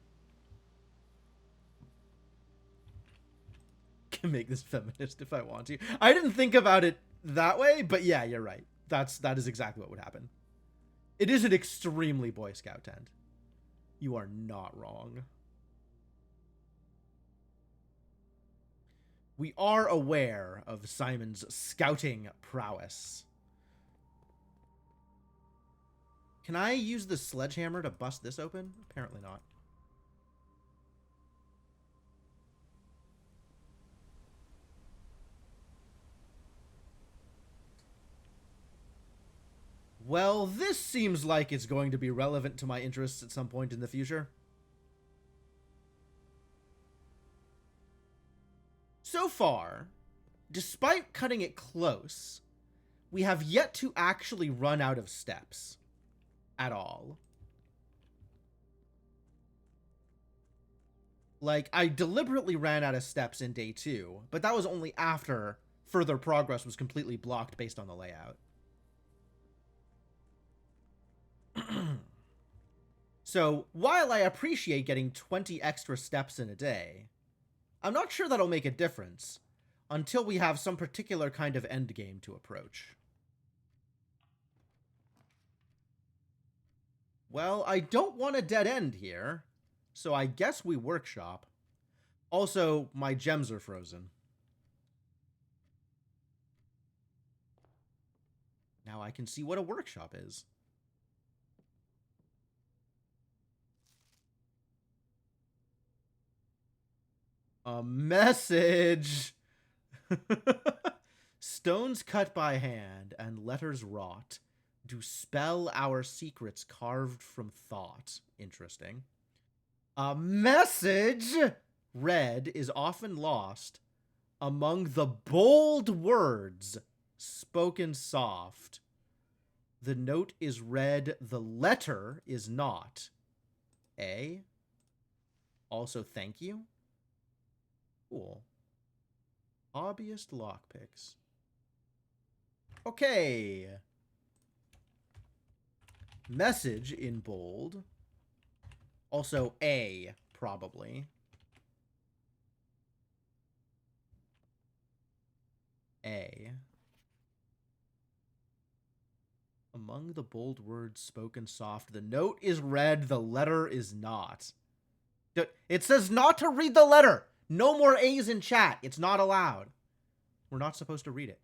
Can make this feminist if I want to. I didn't think about it that way, but yeah, you're right. That is exactly what would happen. It is an extremely Boy Scout tent. You are not wrong. We are aware of Simon's scouting prowess. Can I use the sledgehammer to bust this open? Apparently not. Well, this seems like it's going to be relevant to my interests at some point in the future. So far, despite cutting it close, we have yet to actually run out of steps at all. Like, I deliberately ran out of steps in day 2, but that was only after further progress was completely blocked based on the layout. So, while I appreciate getting 20 extra steps in a day, I'm not sure that'll make a difference until we have some particular kind of endgame to approach. Well, I don't want a dead end here, so I guess we workshop. Also, my gems are frozen. Now I can see what a workshop is. A message! Stones cut by hand and letters wrought do spell our secrets carved from thought. Interesting. A message read is often lost among the bold words spoken soft. The note is read, the letter is not. A. Also, thank you. Cool. Hobbyist lockpicks. Okay. Message in bold. Also A, probably. A. Among the bold words spoken soft, the note is read, the letter is not. It says not to read the letter. No more A's in chat. It's not allowed. We're not supposed to read it.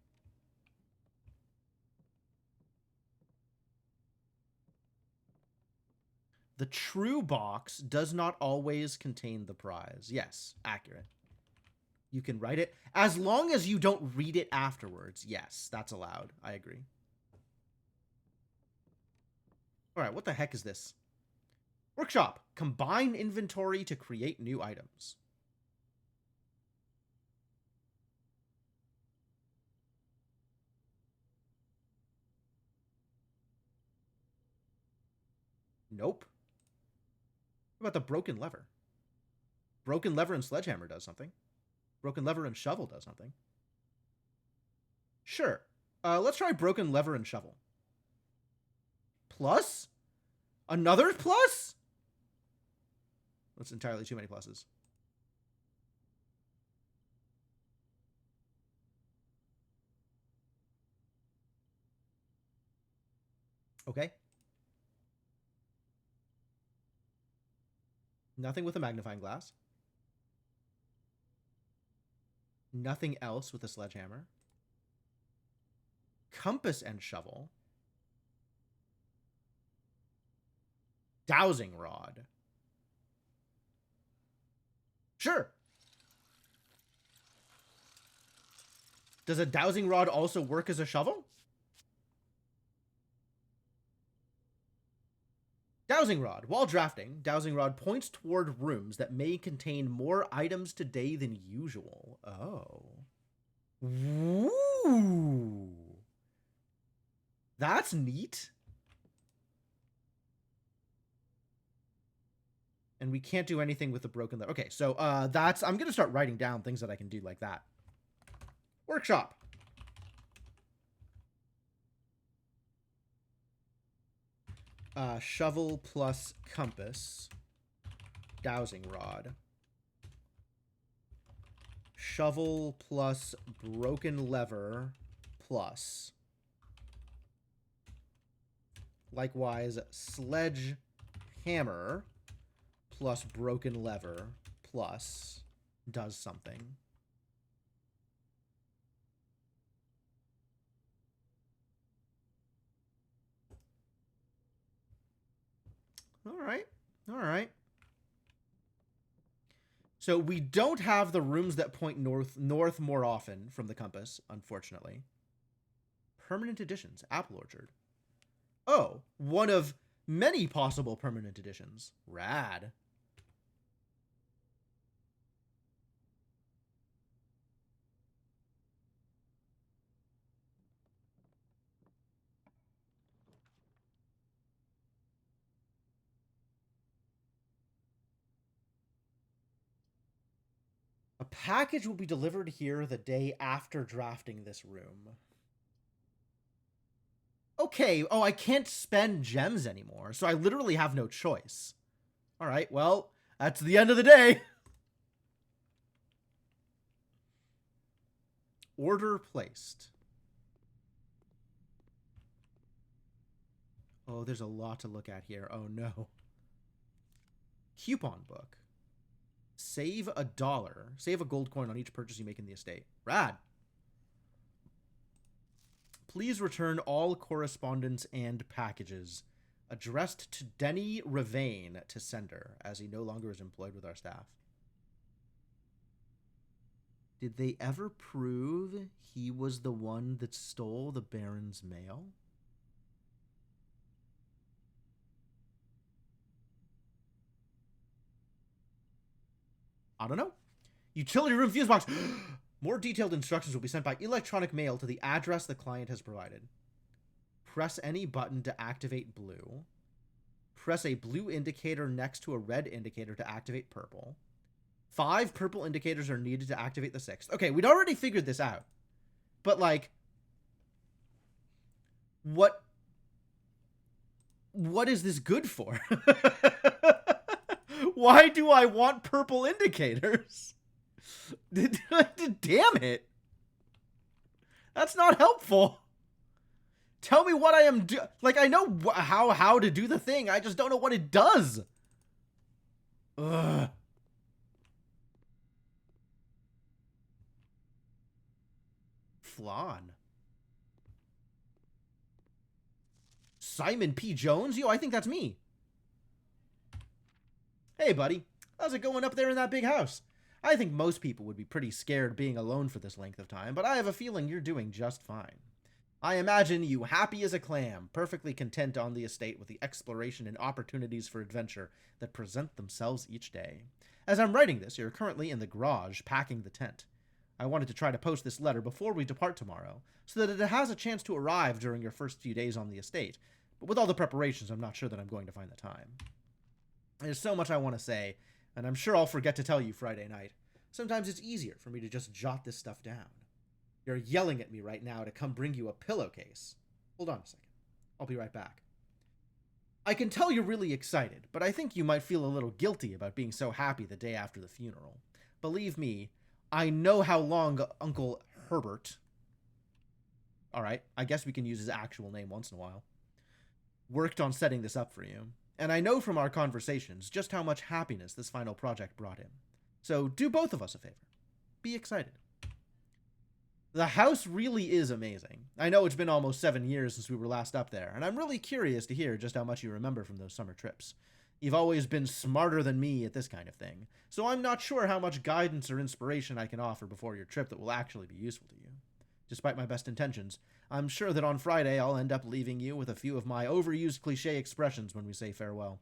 The true box does not always contain the prize. Yes, accurate. You can write it. As long as you don't read it afterwards. Yes, that's allowed. I agree. All right, what the heck is this? Workshop. Combine inventory to create new items. Nope. What about the broken lever? Broken lever and sledgehammer does something. Broken lever and shovel does something. Sure. Let's try broken lever and shovel. Plus? Another plus? That's entirely too many pluses. Okay. Nothing with a magnifying glass. Nothing else with a sledgehammer. Compass and shovel. Dowsing rod. Sure. Does a dowsing rod also work as a shovel? Dowsing rod. While drafting, dowsing rod points toward rooms that may contain more items today than usual. Oh. Ooh. That's neat. And we can't do anything with the broken lever. Okay, so that's... I'm going to start writing down things that I can do like that. Workshop. Shovel plus compass. Dowsing rod. Shovel plus broken lever plus. Likewise, sledgehammer plus broken lever plus does something. All right. All right. So we don't have the rooms that point north more often from the compass, unfortunately. Permanent additions. Apple orchard. Oh, one of many possible permanent additions. Rad. package will be delivered here the day after drafting this room. Okay, oh, I can't spend gems anymore, so I literally have no choice. All right, well, that's the end of the day. Order placed. Oh, there's a lot to look at here. Oh, no. Coupon book. Save $1. Save a gold coin on each purchase you make in the estate. Rad. Please return all correspondence and packages addressed to Denny Ravain to sender, as he no longer is employed with our staff. Did they ever prove he was the one that stole the Baron's mail? I don't know. Utility room fuse box. More detailed instructions will be sent by electronic mail to the address the client has provided. Press any button to activate blue. Press a blue indicator next to a red indicator to activate purple. 5 purple indicators are needed to activate the 6th. Okay, we'd already figured this out. But, like, what is this good for? Why do I want purple indicators? Damn it. That's not helpful. Tell me what I am doing. Like, I know how to do the thing. I just don't know what it does. Ugh. Flan. Simon P. Jones? Yo, I think that's me. Hey, buddy. How's it going up there in that big house? I think most people would be pretty scared being alone for this length of time, but I have a feeling you're doing just fine. I imagine you happy as a clam, perfectly content on the estate with the exploration and opportunities for adventure that present themselves each day. As I'm writing this, you're currently in the garage packing the tent. I wanted to try to post this letter before we depart tomorrow, so that it has a chance to arrive during your first few days on the estate, but with all the preparations, I'm not sure that I'm going to find the time. There's so much I want to say, and I'm sure I'll forget to tell you Friday night. Sometimes it's easier for me to just jot this stuff down. You're yelling at me right now to come bring you a pillowcase. Hold on a second. I'll be right back. I can tell you're really excited, but I think you might feel a little guilty about being so happy the day after the funeral. Believe me, I know how long Uncle Herbert, alright, I guess we can use his actual name once in a while, worked on setting this up for you. And I know from our conversations just how much happiness this final project brought him. So do both of us a favor. Be excited. The house really is amazing. I know it's been almost 7 years since we were last up there, and I'm really curious to hear just how much you remember from those summer trips. You've always been smarter than me at this kind of thing, so I'm not sure how much guidance or inspiration I can offer before your trip that will actually be useful to you. Despite my best intentions, I'm sure that on Friday I'll end up leaving you with a few of my overused cliche expressions when we say farewell.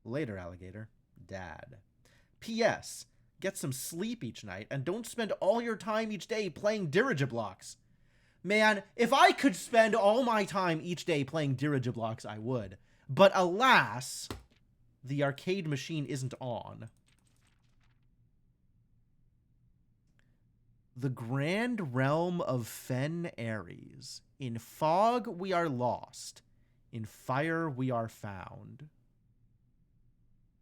Later, alligator. Dad. P.S. Get some sleep each night, and don't spend all your time each day playing Dirigiblocks. Man, if I could spend all my time each day playing Dirigiblocks, I would. But alas, the arcade machine isn't on. The grand realm of Fen Ares. In fog we are lost. In fire we are found.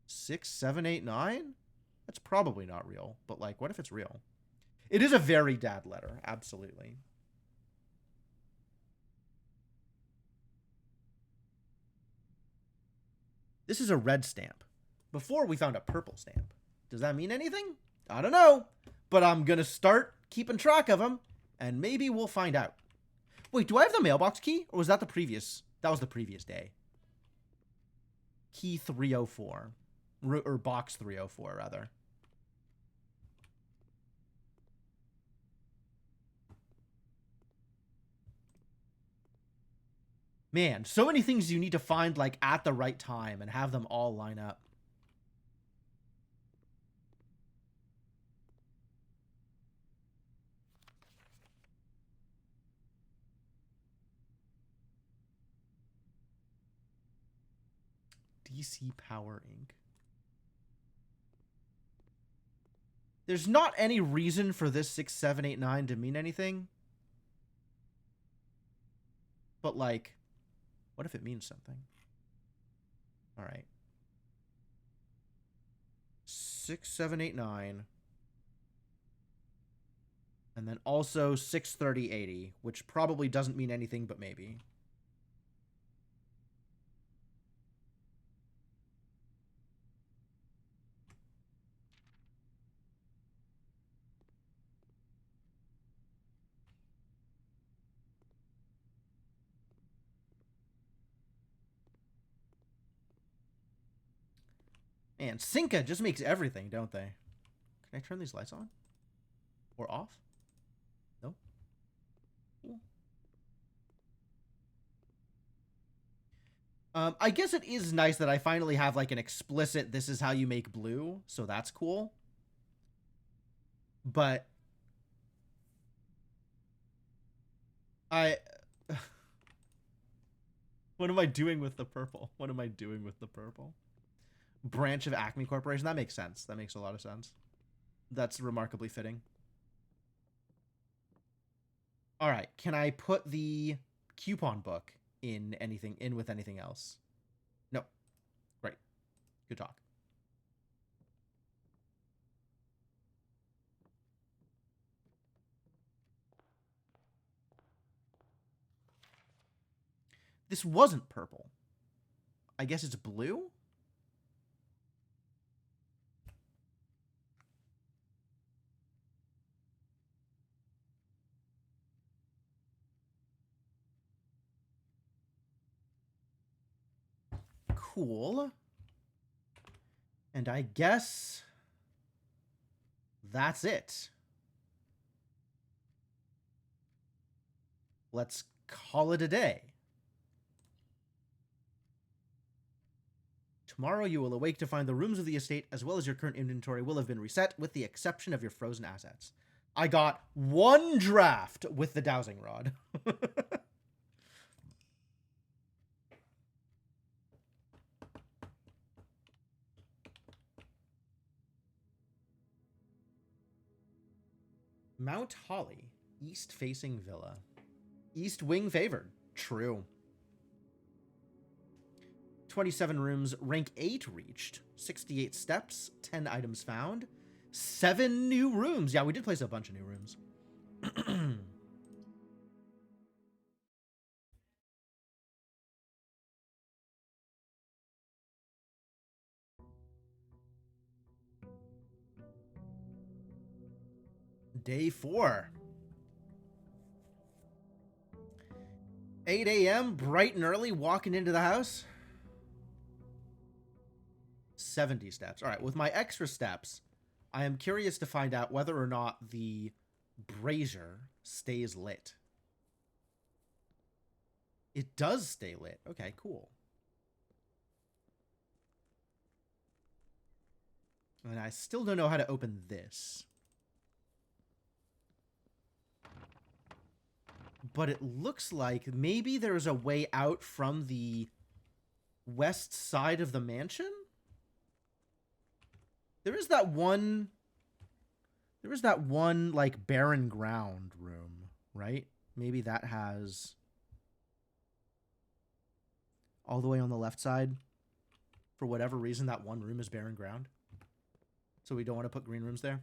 6, 7, 8, 9? That's probably not real, but like, what if it's real? It is a very dad letter, absolutely. This is a red stamp. Before we found a purple stamp. Does that mean anything? I don't know, but I'm gonna start keeping track of them, and maybe we'll find out. Wait, do I have the mailbox key, or was that the previous? That was the previous day. Key 304. Or box 304, rather. Man, so many things you need to find, like, at the right time and have them all line up. DC Power Inc. There's not any reason for this 6, 7, 8, 9 to mean anything. But, like, what if it means something? All right. 6, 7, 8, 9. And then also 6, 30, 80, which probably doesn't mean anything, but maybe. And Cinca just makes everything, don't they? Can I turn these lights on? Or off? No? Cool. I guess it is nice that I finally have, like, an explicit, this is how you make blue, so that's cool. But what am I doing with the purple? What am I doing with the purple? Branch of Acme Corporation. That makes sense. That makes a lot of sense. That's remarkably fitting. All right. Can I put the coupon book in with anything else? No. Great. Good talk. This wasn't purple. I guess it's blue? Cool. And I guess that's it. Let's call it a day. Tomorrow you will awake to find the rooms of the estate as well as your current inventory will have been reset with the exception of your frozen assets. I got one draft with the dowsing rod. Mount Holly, east-facing villa. East wing favored. True. 27 rooms, rank 8 reached. 68 steps, 10 items found. 7 new rooms. Yeah, we did place a bunch of new rooms. Day 4. 8 a.m., bright and early, walking into the house. 70 steps. All right, with my extra steps, I am curious to find out whether or not the brazier stays lit. It does stay lit. Okay, cool. And I still don't know how to open this. But it looks like maybe there's a way out from the west side of the mansion? There is that one, like, barren ground room, right? Maybe that has all the way on the left side. For whatever reason, that one room is barren ground. So we don't want to put green rooms there.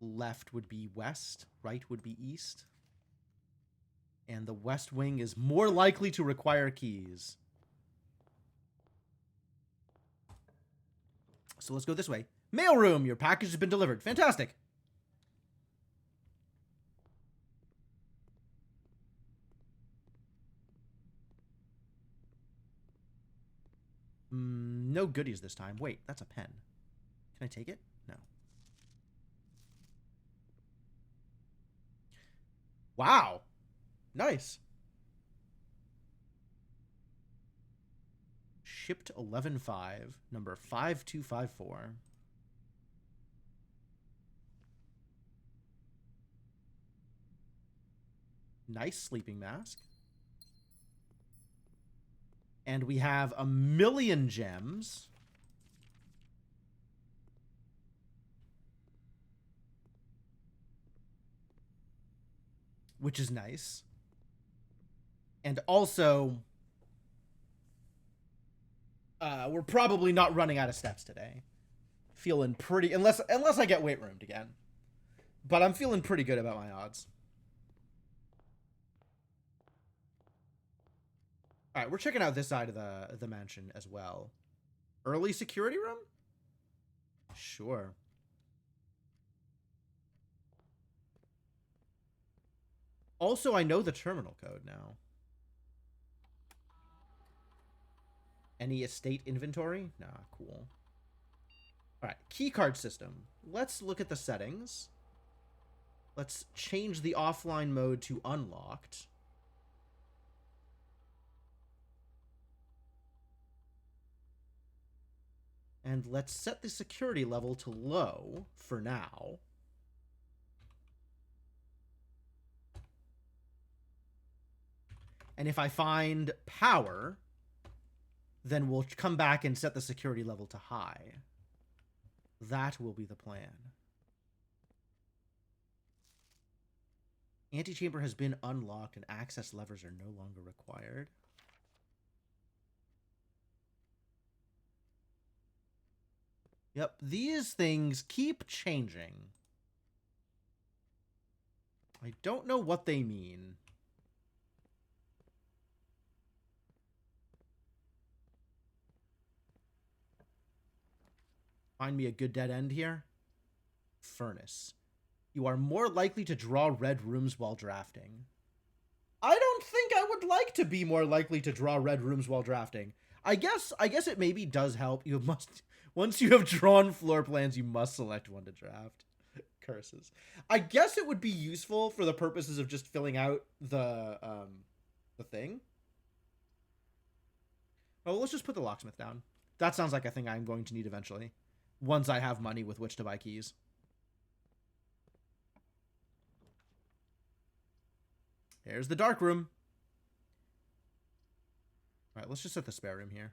Left would be west, right would be east. And the west wing is more likely to require keys. So let's go this way. Mailroom, your package has been delivered. Fantastic. No goodies this time. Wait, that's a pen. Can I take it? No. Wow. Nice. Shipped 11-5, number 5254. Nice sleeping mask. And we have 1,000,000 gems. which is nice. And also, we're probably not running out of steps today. Feeling pretty, unless I get weight roomed again. But I'm feeling pretty good about my odds. All right, we're checking out this side of the mansion as well. Early security room? Sure. Also, I know the terminal code now. Any estate inventory? Nah, cool. All right, keycard system. Let's look at the settings. Let's change the offline mode to unlocked. And let's set the security level to low for now. And if I find power, then we'll come back and set the security level to high. That will be the plan. Antechamber has been unlocked and access levers are no longer required. Yep, these things keep changing. I don't know what they mean. Find me a good dead end here. Furnace. You are more likely to draw red rooms while drafting. I don't think I would like to be more likely to draw red rooms while drafting. I guess it maybe does help. You must, once you have drawn floor plans, you must select one to draft. Curses. I guess it would be useful for the purposes of just filling out the thing. Oh, let's just put the locksmith down. That sounds like a thing I'm going to need eventually. Once I have money with which to buy keys. Here's the dark room. All right, let's just set the spare room here.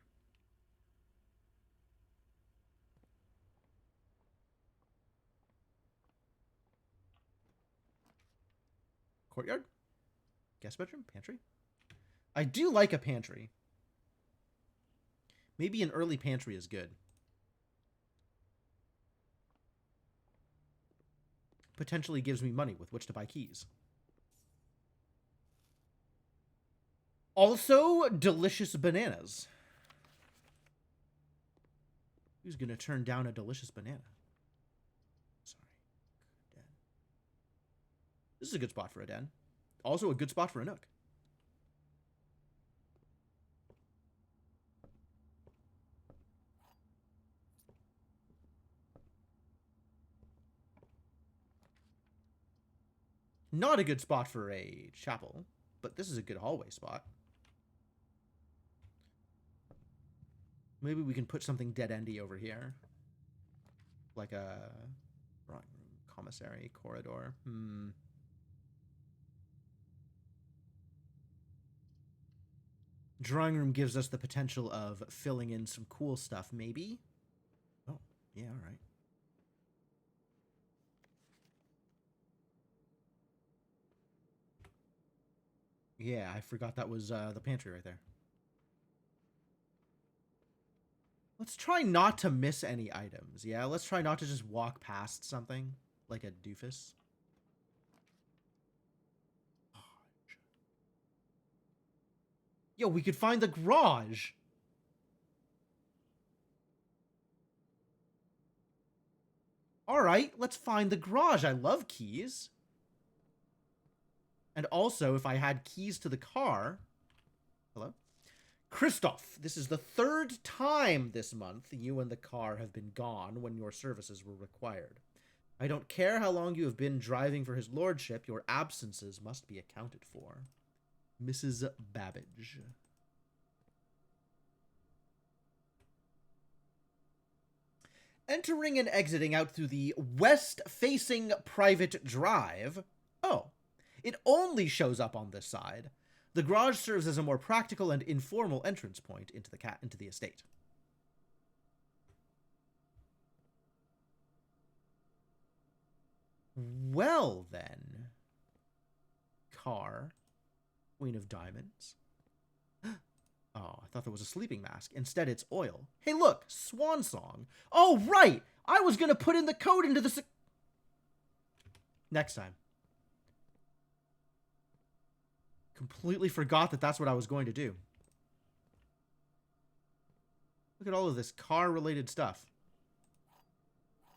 Courtyard? Guest bedroom? Pantry? I do like a pantry. Maybe an early pantry is good. Potentially gives me money with which to buy keys. Also, delicious bananas. Who's going to turn down a delicious banana? Sorry. Den. This is a good spot for a den. Also a good spot for a nook. Not a good spot for a chapel, but this is a good hallway spot. Maybe we can put something dead-endy over here. Like a drawing room, commissary, corridor. Drawing room gives us the potential of filling in some cool stuff, maybe? Oh, yeah, all right. Yeah, I forgot that was the pantry right there. Let's try not to miss any items. Yeah, let's try not to just walk past something like a doofus. Yo, we could find the garage. All right, let's find the garage. I love keys. And also, if I had keys to the car... Hello? Christoph, this is the third time this month you and the car have been gone when your services were required. I don't care how long you have been driving for his lordship, your absences must be accounted for. Mrs. Babbage. Entering and exiting out through the west-facing private drive. Oh, it only shows up on this side. The garage serves as a more practical and informal entrance point into the estate. Well, then. car. Queen of diamonds. Oh, I thought that was a sleeping mask. Instead, it's oil. Hey, look, swan song. Oh, right! I was gonna put in the code into the... Next time. Completely forgot that that's what I was going to do. Look at all of this car-related stuff.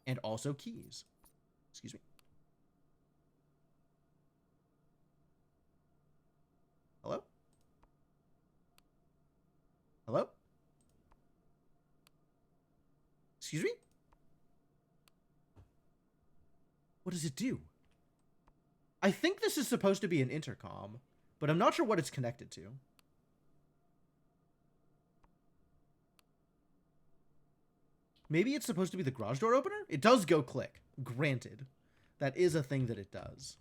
And also keys. Excuse me. Hello? Hello? Excuse me? What does it do? I think this is supposed to be an intercom, but I'm not sure what it's connected to. Maybe it's supposed to be the garage door opener? It does go click. Granted. That is a thing that it does.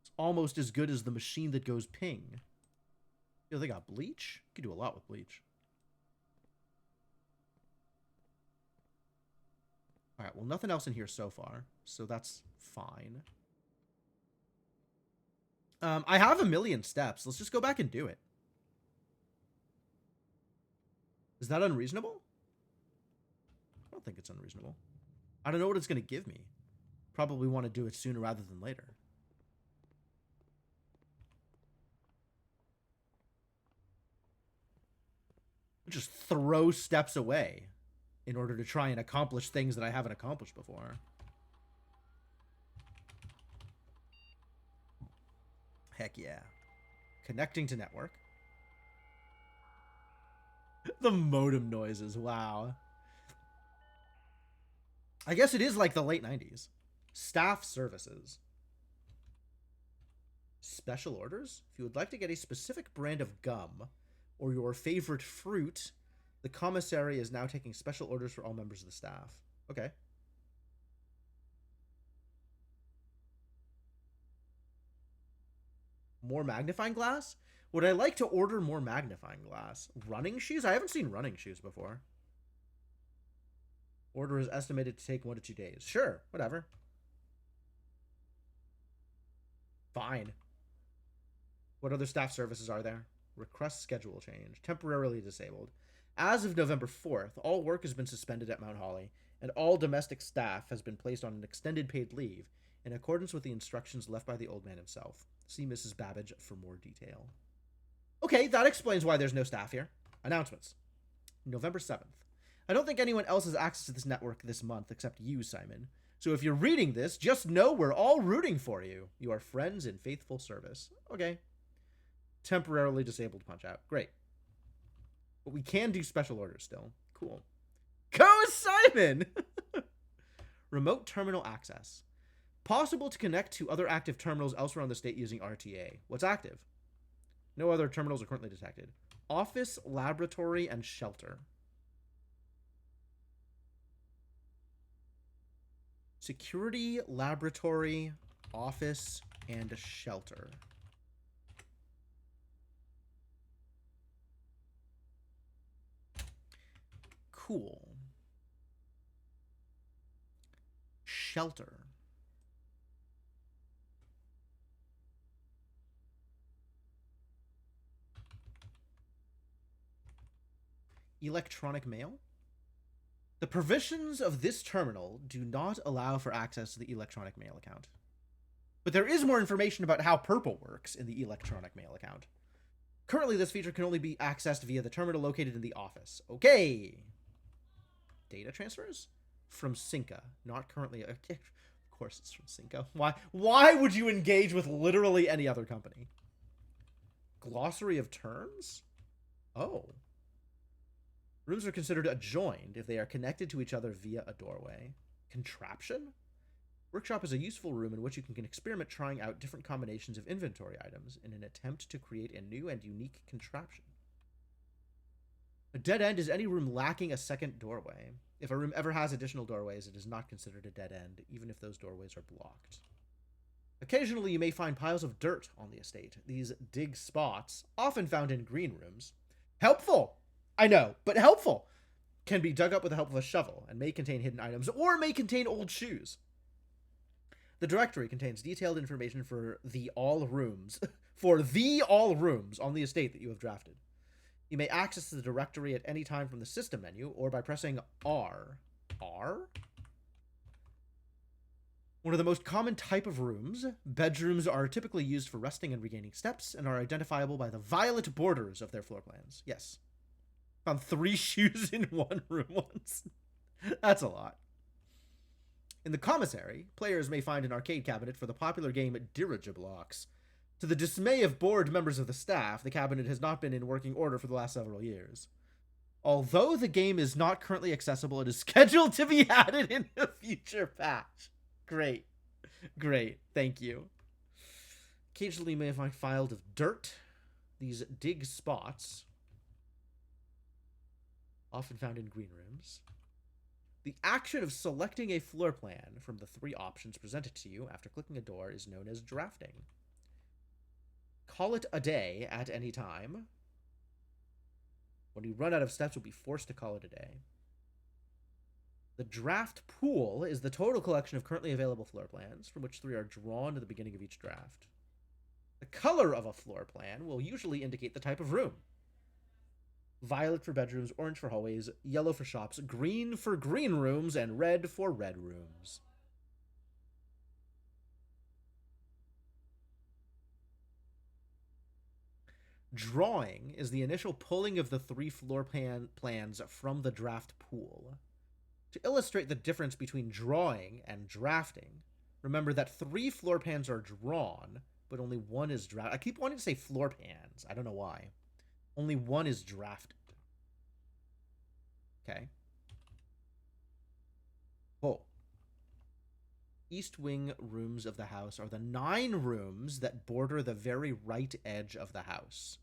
It's almost as good as the machine that goes ping. Yo, they got bleach? You could do a lot with bleach. Alright, well, nothing else in here so far, so that's fine. I have 1,000,000 steps. Let's just go back and do it. Is that unreasonable? I don't think it's unreasonable. I don't know what it's going to give me. Probably want to do it sooner rather than later. Just throw steps away in order to try and accomplish things that I haven't accomplished before. Heck yeah. Connecting to network. The modem noises, wow. I guess it is like the late 90s. Staff services. Special orders? If you would like to get a specific brand of gum or your favorite fruit, the commissary is now taking special orders for all members of the staff. Okay. More magnifying glass? Would I like to order more magnifying glass? Running shoes? I haven't seen running shoes before. Order is estimated to take 1 to 2 days. Sure, whatever. Fine. What other staff services are there? Request schedule change. Temporarily disabled. As of November 4th, all work has been suspended at Mount Holly, and all domestic staff has been placed on an extended paid leave, in accordance with the instructions left by the old man himself. See Mrs. Babbage for more detail. Okay, that explains why there's no staff here. Announcements. November 7th. I don't think anyone else has access to this network this month except you, Simon. So if you're reading this, just know we're all rooting for you. You are friends in faithful service. Okay. Temporarily disabled punch out. Great. But we can do special orders still. Cool. Go, Simon! Remote terminal access. Possible to connect to other active terminals elsewhere on the state using RTA. What's active? No other terminals are currently detected. Office, laboratory, and shelter. Security, laboratory, office, and shelter. Cool. Shelter. Electronic mail. The provisions of this terminal do not allow for access to the electronic mail account. But there is more information about how Purple works in the electronic mail account. Currently, this feature can only be accessed via the terminal located in the office. Okay. Data transfers? From Cinca. Not currently... Of course it's from Cinca. Why would you engage with literally any other company? Glossary of terms? Oh. Rooms are considered adjoined if they are connected to each other via a doorway. Contraption? Workshop is a useful room in which you can experiment trying out different combinations of inventory items in an attempt to create a new and unique contraption. A dead end is any room lacking a second doorway. If a room ever has additional doorways, it is not considered a dead end, even if those doorways are blocked. Occasionally, you may find piles of dirt on the estate. These dig spots, often found in green rooms, helpful! I know, but helpful! Can be dug up with the help of a shovel, and may contain hidden items, or may contain old shoes. The directory contains detailed information for the all rooms, for the all rooms on the estate that you have drafted. You may access the directory at any time from the system menu or by pressing R. R? One of the most common type of rooms, bedrooms are typically used for resting and regaining steps and are identifiable by the violet borders of their floor plans. Yes. Found 3 shoes in one room once. That's a lot. In the commissary, players may find an arcade cabinet for the popular game Dirigiblocks. To the dismay of bored members of the staff, the cabinet has not been in working order for the last several years. Although the game is not currently accessible, it is scheduled to be added in a future patch. Great. Great. Thank you. Occasionally you may find files of dirt. These dig spots, often found in green rooms. The action of selecting a floor plan from the 3 options presented to you after clicking a door is known as drafting. Call it a day at any time. When you run out of steps, you'll be forced to call it a day. The draft pool is the total collection of currently available floor plans, from which 3 are drawn at the beginning of each draft. The color of a floor plan will usually indicate the type of room. Violet for bedrooms, orange for hallways, yellow for shops, green for green rooms, and red for red rooms. Drawing is the initial pulling of the 3 floor plans from the draft pool. To illustrate the difference between drawing and drafting, remember that 3 floor plans are drawn, but only 1 is drafted. I keep wanting to say floor plans. I don't know why. Only 1 is drafted. Okay. Oh. East wing rooms of the house are the 9 rooms that border the very right edge of the house.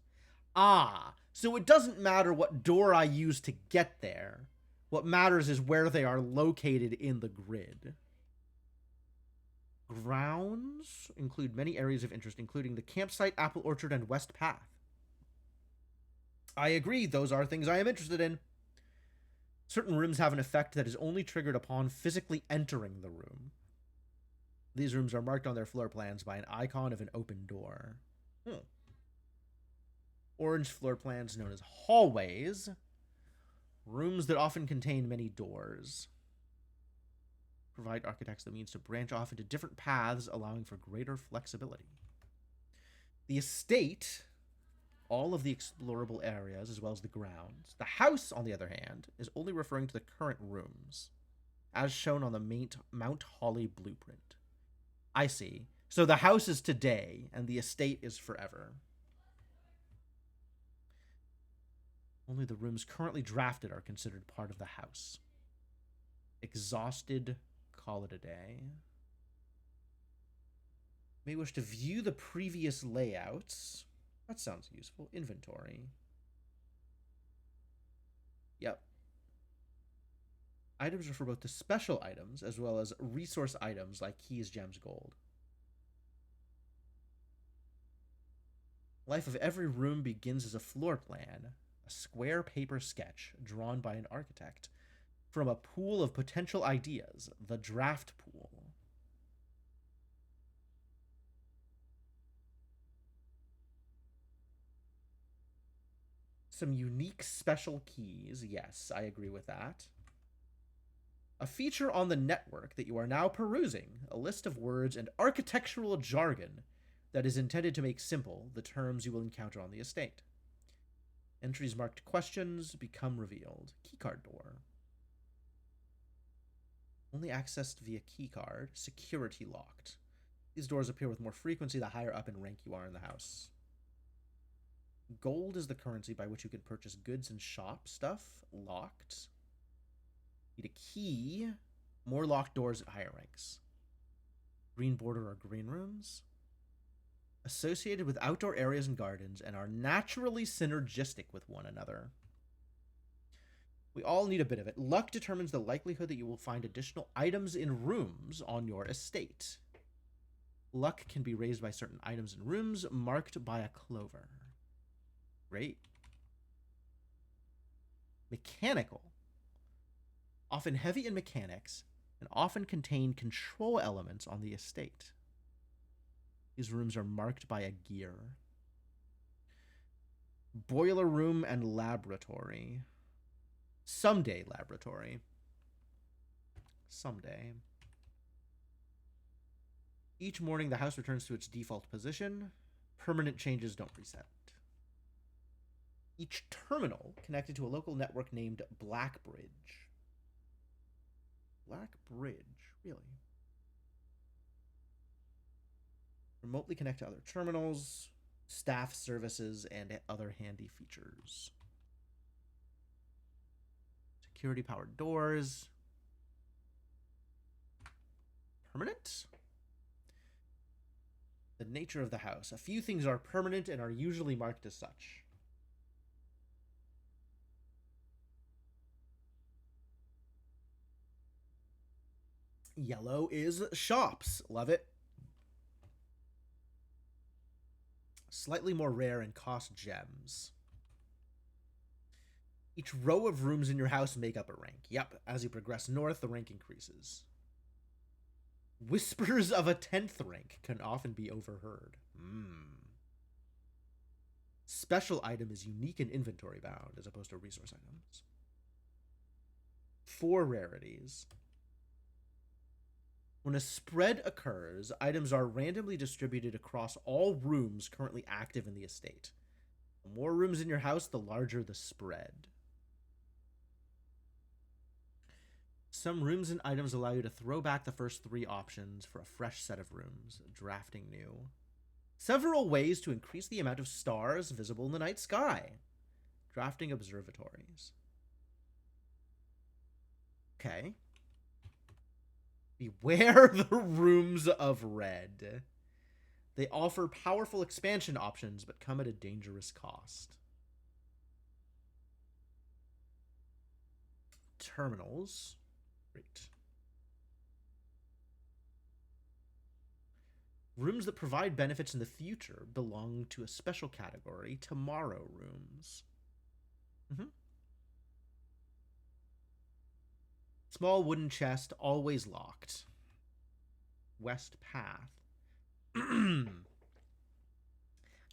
Ah, so it doesn't matter what door I use to get there. What matters is where they are located in the grid. Grounds include many areas of interest, including the campsite, apple orchard, and west path. I agree, those are things I am interested in. Certain rooms have an effect that is only triggered upon physically entering the room. These rooms are marked on their floor plans by an icon of an open door. Orange floor plans known as hallways. Rooms that often contain many doors. Provide architects the means to branch off into different paths, allowing for greater flexibility. The estate, all of the explorable areas, as well as the grounds. The house, on the other hand, is only referring to the current rooms, as shown on the Mount Holly blueprint. I see. So the house is today, and the estate is forever. Only the rooms currently drafted are considered part of the house. Exhausted, call it a day. May wish to view the previous layouts. That sounds useful. Inventory. Yep. Items are for both the special items as well as resource items like keys, gems, gold. Life of every room begins as a floor plan, a square paper sketch drawn by an architect from a pool of potential ideas, the draft pool. Some unique special keys. Yes, I agree with that. A feature on the network that you are now perusing, a list of words and architectural jargon that is intended to make simple the terms you will encounter on the estate. Entries marked questions become revealed. Keycard door. Only accessed via keycard. Security locked. These doors appear with more frequency the higher up in rank you are in the house. Gold is the currency by which you can purchase goods and shop stuff. Locked. Need a key. More locked doors at higher ranks. Green border are green rooms. Associated with outdoor areas and gardens and are naturally synergistic with one another. We all need a bit of it. Luck determines the likelihood that you will find additional items in rooms on your estate. Luck can be raised by certain items in rooms marked by a clover. Great. Mechanical. Often heavy in mechanics and often contain control elements on the estate. These rooms are marked by a gear. Boiler room and laboratory. Someday laboratory. Someday. Each morning, the house returns to its default position. Permanent changes don't reset. Each terminal connected to a local network named Blackbridge. Blackbridge, really? Remotely connect to other terminals, staff services, and other handy features. Security powered doors. Permanent? The nature of the house. A few things are permanent and are usually marked as such. Yellow is shops. Love it. Slightly more rare and cost gems. Each row of rooms in your house make up a rank. Yep, as you progress north, the rank increases. Whispers of a 10th rank can often be overheard. Special item is unique and inventory bound, as opposed to resource items. 4 rarities. When a spread occurs, items are randomly distributed across all rooms currently active in the estate. The more rooms in your house, the larger the spread. Some rooms and items allow you to throw back the first 3 options for a fresh set of rooms, drafting new. Several ways to increase the amount of stars visible in the night sky. Drafting observatories. Okay. Beware the rooms of red. They offer powerful expansion options, but come at a dangerous cost. Terminals. Great. Rooms that provide benefits in the future belong to a special category, tomorrow rooms. Small wooden chest, always locked. West path.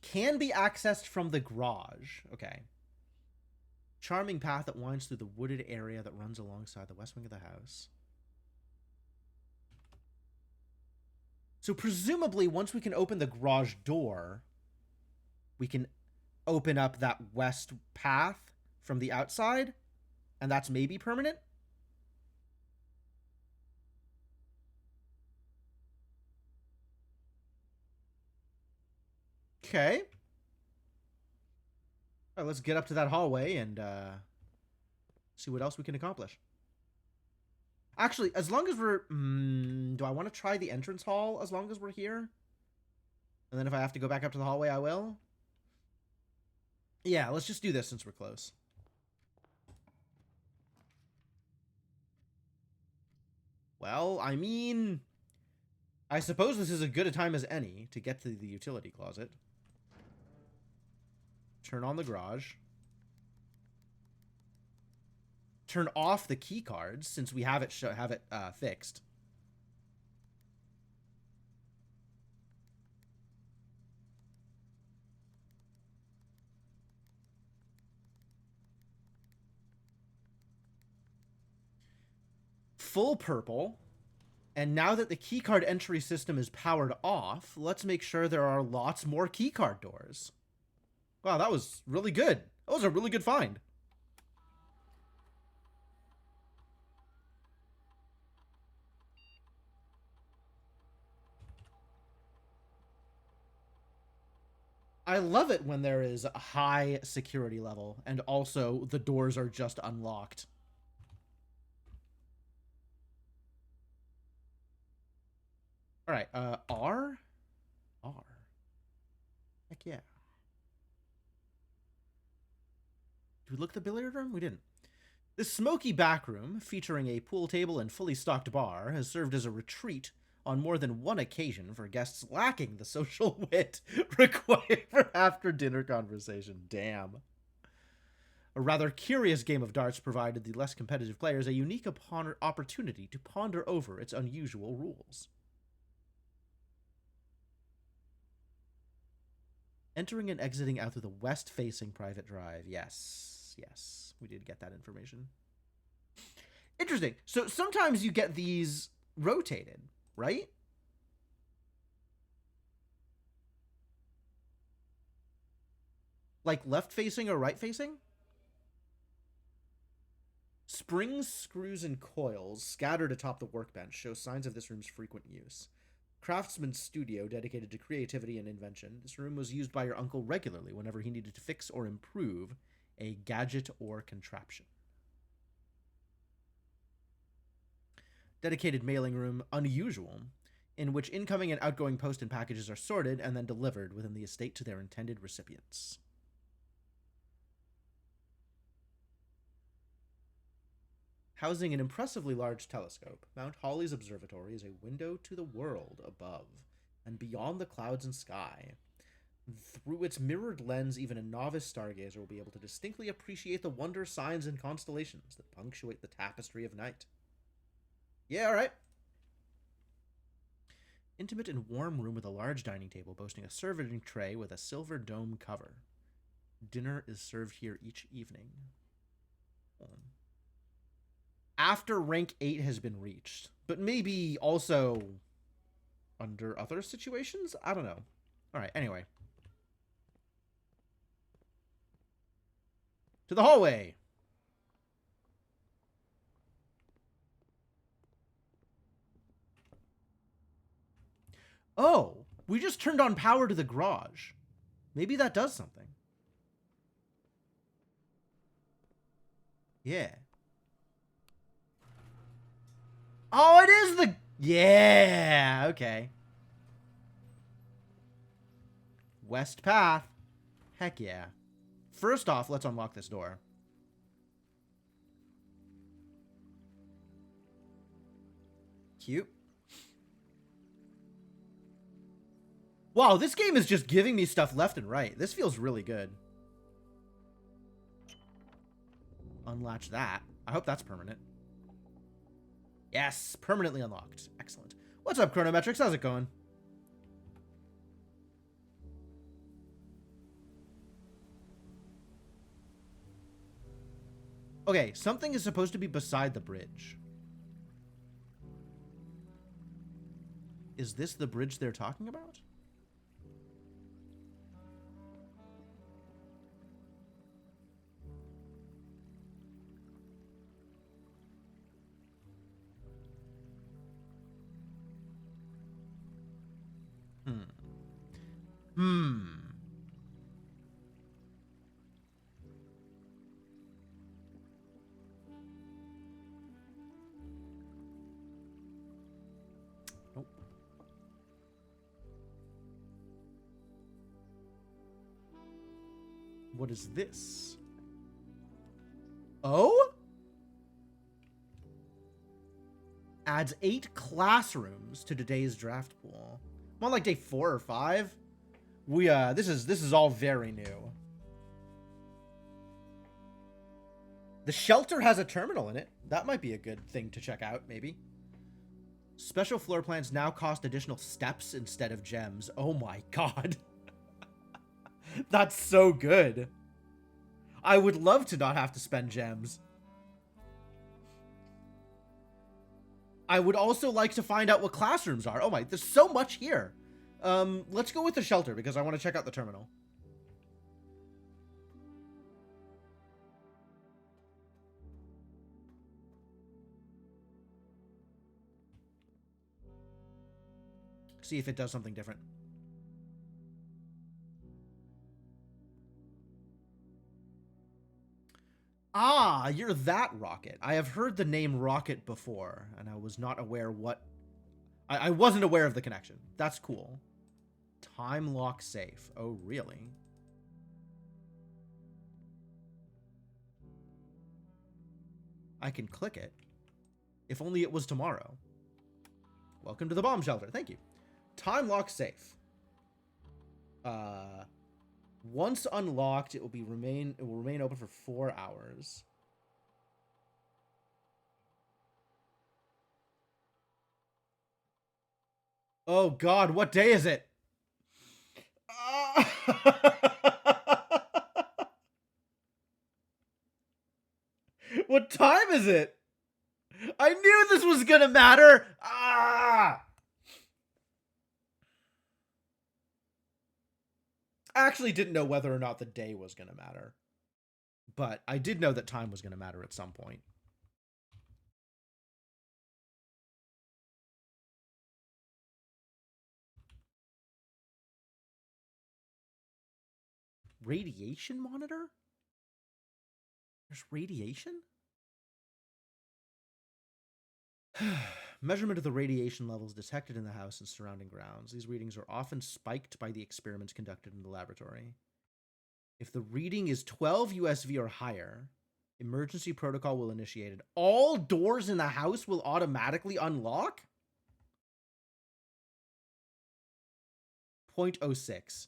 Can be accessed from the garage. Okay. Charming path that winds through the wooded area that runs alongside the west wing of the house. So presumably, once we can open the garage door, we can open up that west path from the outside, and that's maybe permanent? Okay. All right, let's get up to that hallway and see what else we can accomplish. Actually, as long as we're... do I want to try the entrance hall as long as we're here? And then if I have to go back up to the hallway, I will? Yeah, let's just do this since we're close. Well, I mean... I suppose this is as good a time as any to get to the utility closet. Turn on the garage. Turn off the key cards since we have it fixed. Full purple. And now that the keycard entry system is powered off, let's make sure there are lots more keycard doors. Wow, that was really good. That was a really good find. I love it when there is a high security level and also the doors are just unlocked. All right, R? R. Heck yeah. Did we look at the billiard room? We didn't. This smoky back room, featuring a pool table and fully stocked bar, has served as a retreat on more than one occasion for guests lacking the social wit required for after-dinner conversation. Damn. A rather curious game of darts provided the less competitive players a unique opportunity to ponder over its unusual rules. Entering and exiting out through the west-facing private drive. Yes, yes, we did get that information. Interesting. So sometimes you get these rotated, right? Like left-facing or right-facing? Springs, screws, and coils scattered atop the workbench show signs of this room's frequent use. Craftsman's studio dedicated to creativity and invention. This room was used by your uncle regularly whenever he needed to fix or improve a gadget or contraption. Dedicated mailing room, unusual, in which incoming and outgoing post and packages are sorted and then delivered within the estate to their intended recipients. Housing an impressively large telescope, Mount Hawley's observatory is a window to the world above and beyond the clouds and sky. Through its mirrored lens, even a novice stargazer will be able to distinctly appreciate the wonder signs and constellations that punctuate the tapestry of night. Yeah, all right. Intimate and warm room with a large dining table boasting a serving tray with a silver dome cover. Dinner is served here each evening. After rank 8 has been reached, but maybe also under other situations? I don't know. All right, anyway. To the hallway. Oh, we just turned on power to the garage. Maybe that does something. Yeah. Oh, it is the... Yeah, okay. West path. Heck yeah. First off, let's unlock this door. Cute. Wow, this game is just giving me stuff left and right. This feels really good. Unlatch that. I hope that's permanent. Yes, permanently unlocked. Excellent. What's up, Chronometrics? How's it going? Okay, something is supposed to be beside the bridge. Is this the bridge they're talking about? Nope. What is this? Oh? Adds 8 classrooms to today's draft pool. I'm on like day 4 or 5. We this is all very new. The shelter has a terminal in it. That might be a good thing to check out, maybe. Special floor plans now cost additional steps instead of gems. Oh my god. That's so good. I would love to not have to spend gems. I would also like to find out what classrooms are. Oh my, there's so much here. Let's go with the shelter because I want to check out the terminal. See if it does something different. Ah, you're that Rocket. I have heard the name Rocket before, and I was not aware what... I wasn't aware of the connection. That's cool. Time lock safe. Oh, really? I can click it. If only it was tomorrow. Welcome to the bomb shelter. Thank you. Time lock safe. Once unlocked, it will remain open for 4 hours. Oh God, what day is it? What time is it? I knew this was gonna matter. I actually didn't know whether or not the day was gonna matter, but I did know that time was gonna matter at some point. Radiation monitor? There's radiation? Measurement of the radiation levels detected in the house and surrounding grounds. These readings are often spiked by the experiments conducted in the laboratory. If the reading is 12 USV or higher, emergency protocol will initiate it. All doors in the house will automatically unlock? 0.06.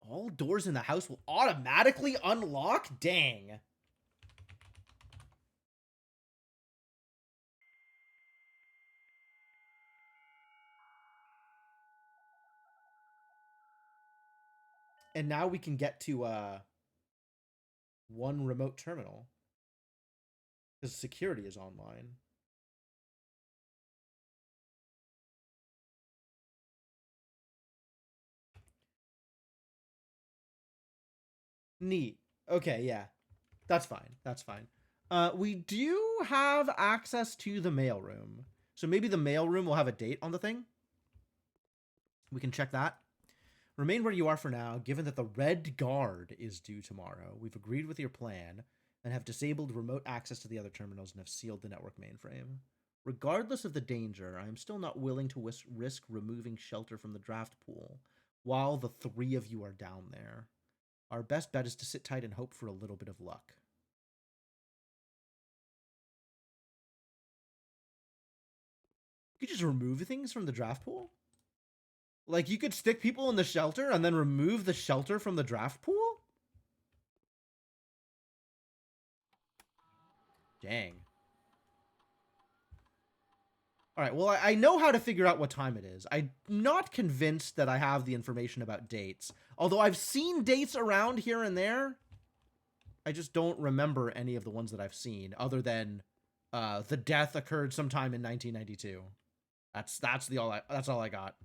All doors in the house will automatically unlock? Dang. And now we can get to one remote terminal. Because security is online. Neat. Okay, yeah. That's fine. That's fine. We do have access to the mailroom. So maybe the mailroom will have a date on the thing. We can check that. Remain where you are for now, given that the Red Guard is due tomorrow. We've agreed with your plan and have disabled remote access to the other terminals and have sealed the network mainframe. Regardless of the danger, I am still not willing to risk removing shelter from the draft pool while the 3 of you are down there. Our best bet is to sit tight and hope for a little bit of luck. You could just remove things from the draft pool? Like, you could stick people in the shelter and then remove the shelter from the draft pool? Dang. All right, well, I know how to figure out what time it is. I'm not convinced that I have the information about dates. Although I've seen dates around here and there. I just don't remember any of the ones that I've seen, other than the death occurred sometime in 1992. That's all I got.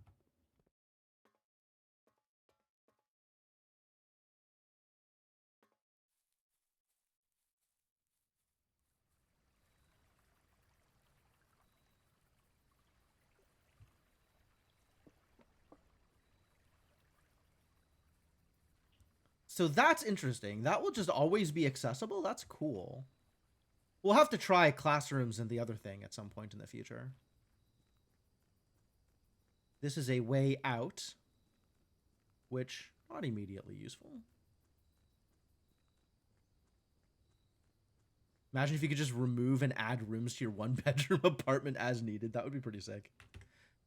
So that's interesting. That will just always be accessible? That's cool. We'll have to try classrooms and the other thing at some point in the future. This is a way out, which not immediately useful. Imagine if you could just remove and add rooms to your 1-bedroom apartment as needed. That would be pretty sick.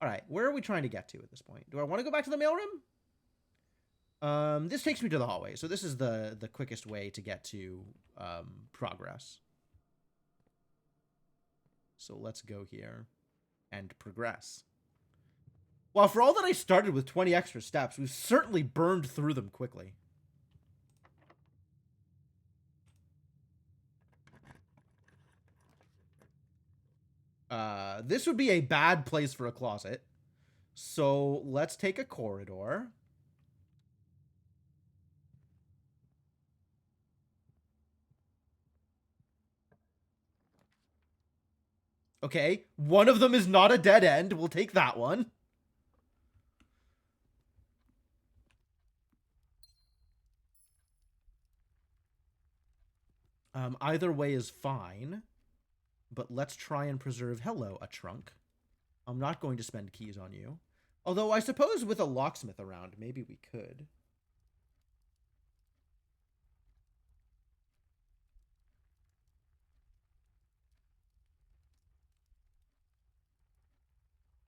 All right, where are we trying to get to at this point? Do I want to go back to the mailroom? This takes me to the hallway, so this is the quickest way to get to progress. So let's go here and progress. Well, for all that I started with 20 extra steps, we've certainly burned through them quickly. This would be a bad place for a closet. So let's take a corridor. Okay, one of them is not a dead end. We'll take that one. Either way is fine. But let's try and preserve... Hello, a trunk. I'm not going to spend keys on you. Although I suppose with a locksmith around, maybe we could.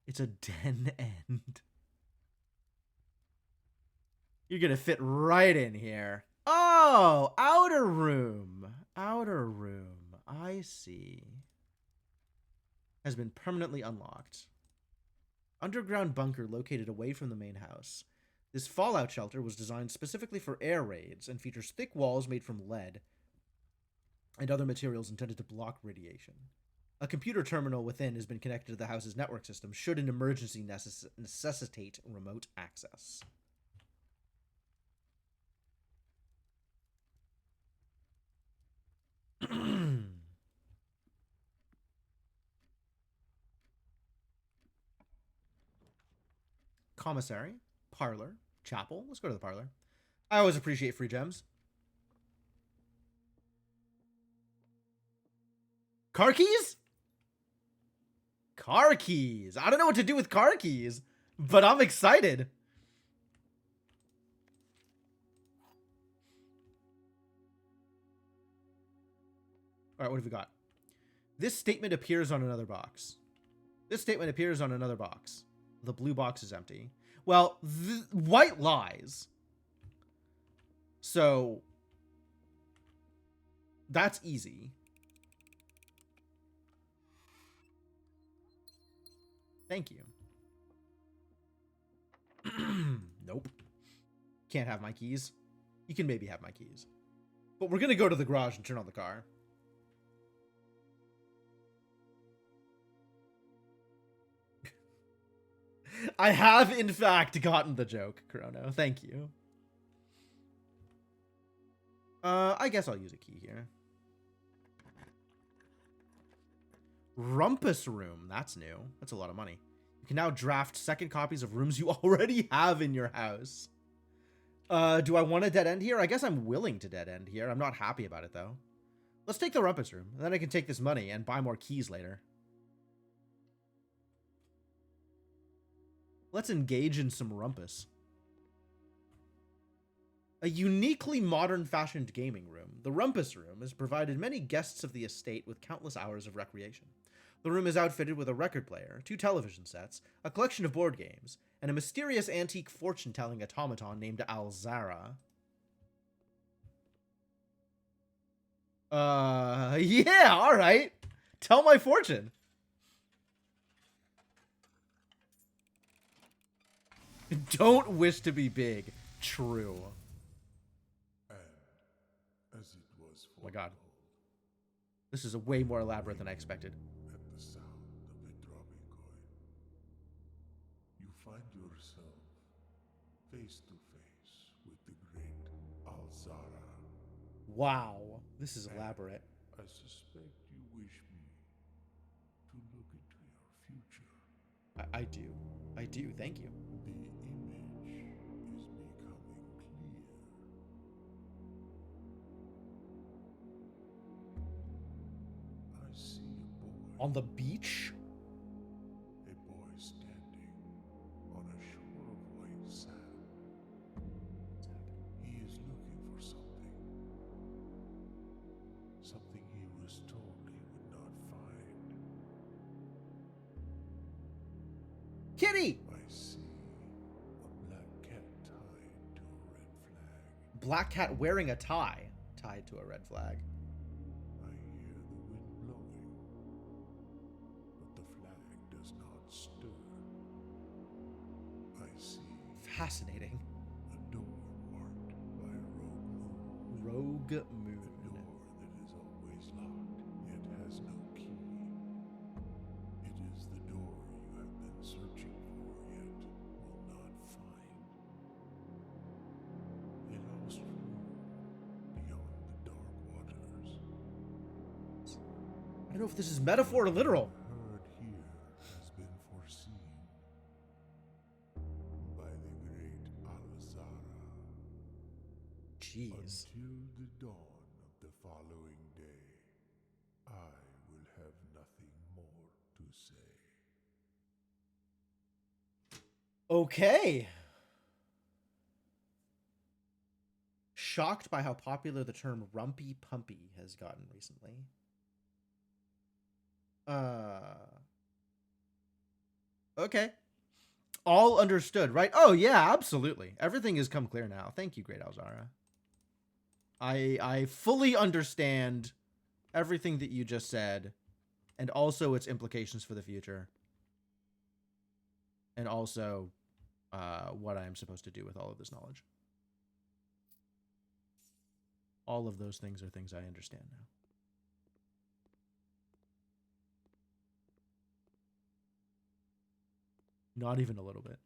It's a den end. You're gonna fit right in here. Oh, outer room. Outer room. I see. Has been permanently unlocked. Underground bunker located away from the main house. This fallout shelter was designed specifically for air raids and features thick walls made from lead and other materials intended to block radiation. A computer terminal within has been connected to the house's network system should an emergency necessitate remote access. Commissary, parlor, chapel. Let's go to the parlor. I always appreciate free gems. Car keys? Car keys. I don't know what to do with car keys, but I'm excited. All right, what have we got? This statement appears on another box. This statement appears on another box. The blue box is empty. Well, white lies. So that's easy. Thank you. Nope. Can't have my keys. You can maybe have my keys. But we're going to go to the garage and turn on the car. I have, in fact, gotten the joke, Chrono. Thank you. I guess I'll use a key here. Rumpus room. That's new. That's a lot of money. You can now draft second copies of rooms you already have in your house. Do I want a dead end here? I guess I'm willing to dead end here. I'm not happy about it, though. Let's take the rumpus room. And then I can take this money and buy more keys later. Let's engage in some rumpus. A uniquely modern-fashioned gaming room, the Rumpus Room has provided many guests of the estate with countless hours of recreation. The room is outfitted with a record player, 2 television sets, a collection of board games, and a mysterious antique fortune-telling automaton named Alzara. Yeah, alright. Tell my fortune. Don't wish to be big. True. As it was Oh my god. This is a way more elaborate than I expected. At the sound of a dropping coin, you find yourself face to face with the great Alzara. Wow. This is elaborate. I suspect you wish me to look into your future. I do. I do. Thank you. The image is becoming clear. I see a boy. On the beach? A boy standing on a shore of white sand. He is looking for something. Something he was told he would not find. Kitty! I see a black cat tied to a red flag. Black cat wearing a tie tied to a red flag. I hear the wind blowing, but the flag does not stir. I see Fascinating. a door marked by a rogue moon. Rogue moon. A door that is always locked, yet has no key. It is the door you have been searching for, yet will not find. A lost room beyond the dark waters. I don't know if this is metaphor or literal. Heard here has been foreseen by the great Alzara. Jeez. Until the dawn of the following day, I will have nothing more to say. Okay. Shocked by how popular the term rumpy pumpy has gotten recently. Okay. All understood, right? Oh, yeah, absolutely. Everything has come clear now. Thank you, Great Alzara. I fully understand everything that you just said, and also its implications for the future. And also what I am supposed to do with all of this knowledge. All of those things are things I understand now. Not even a little bit.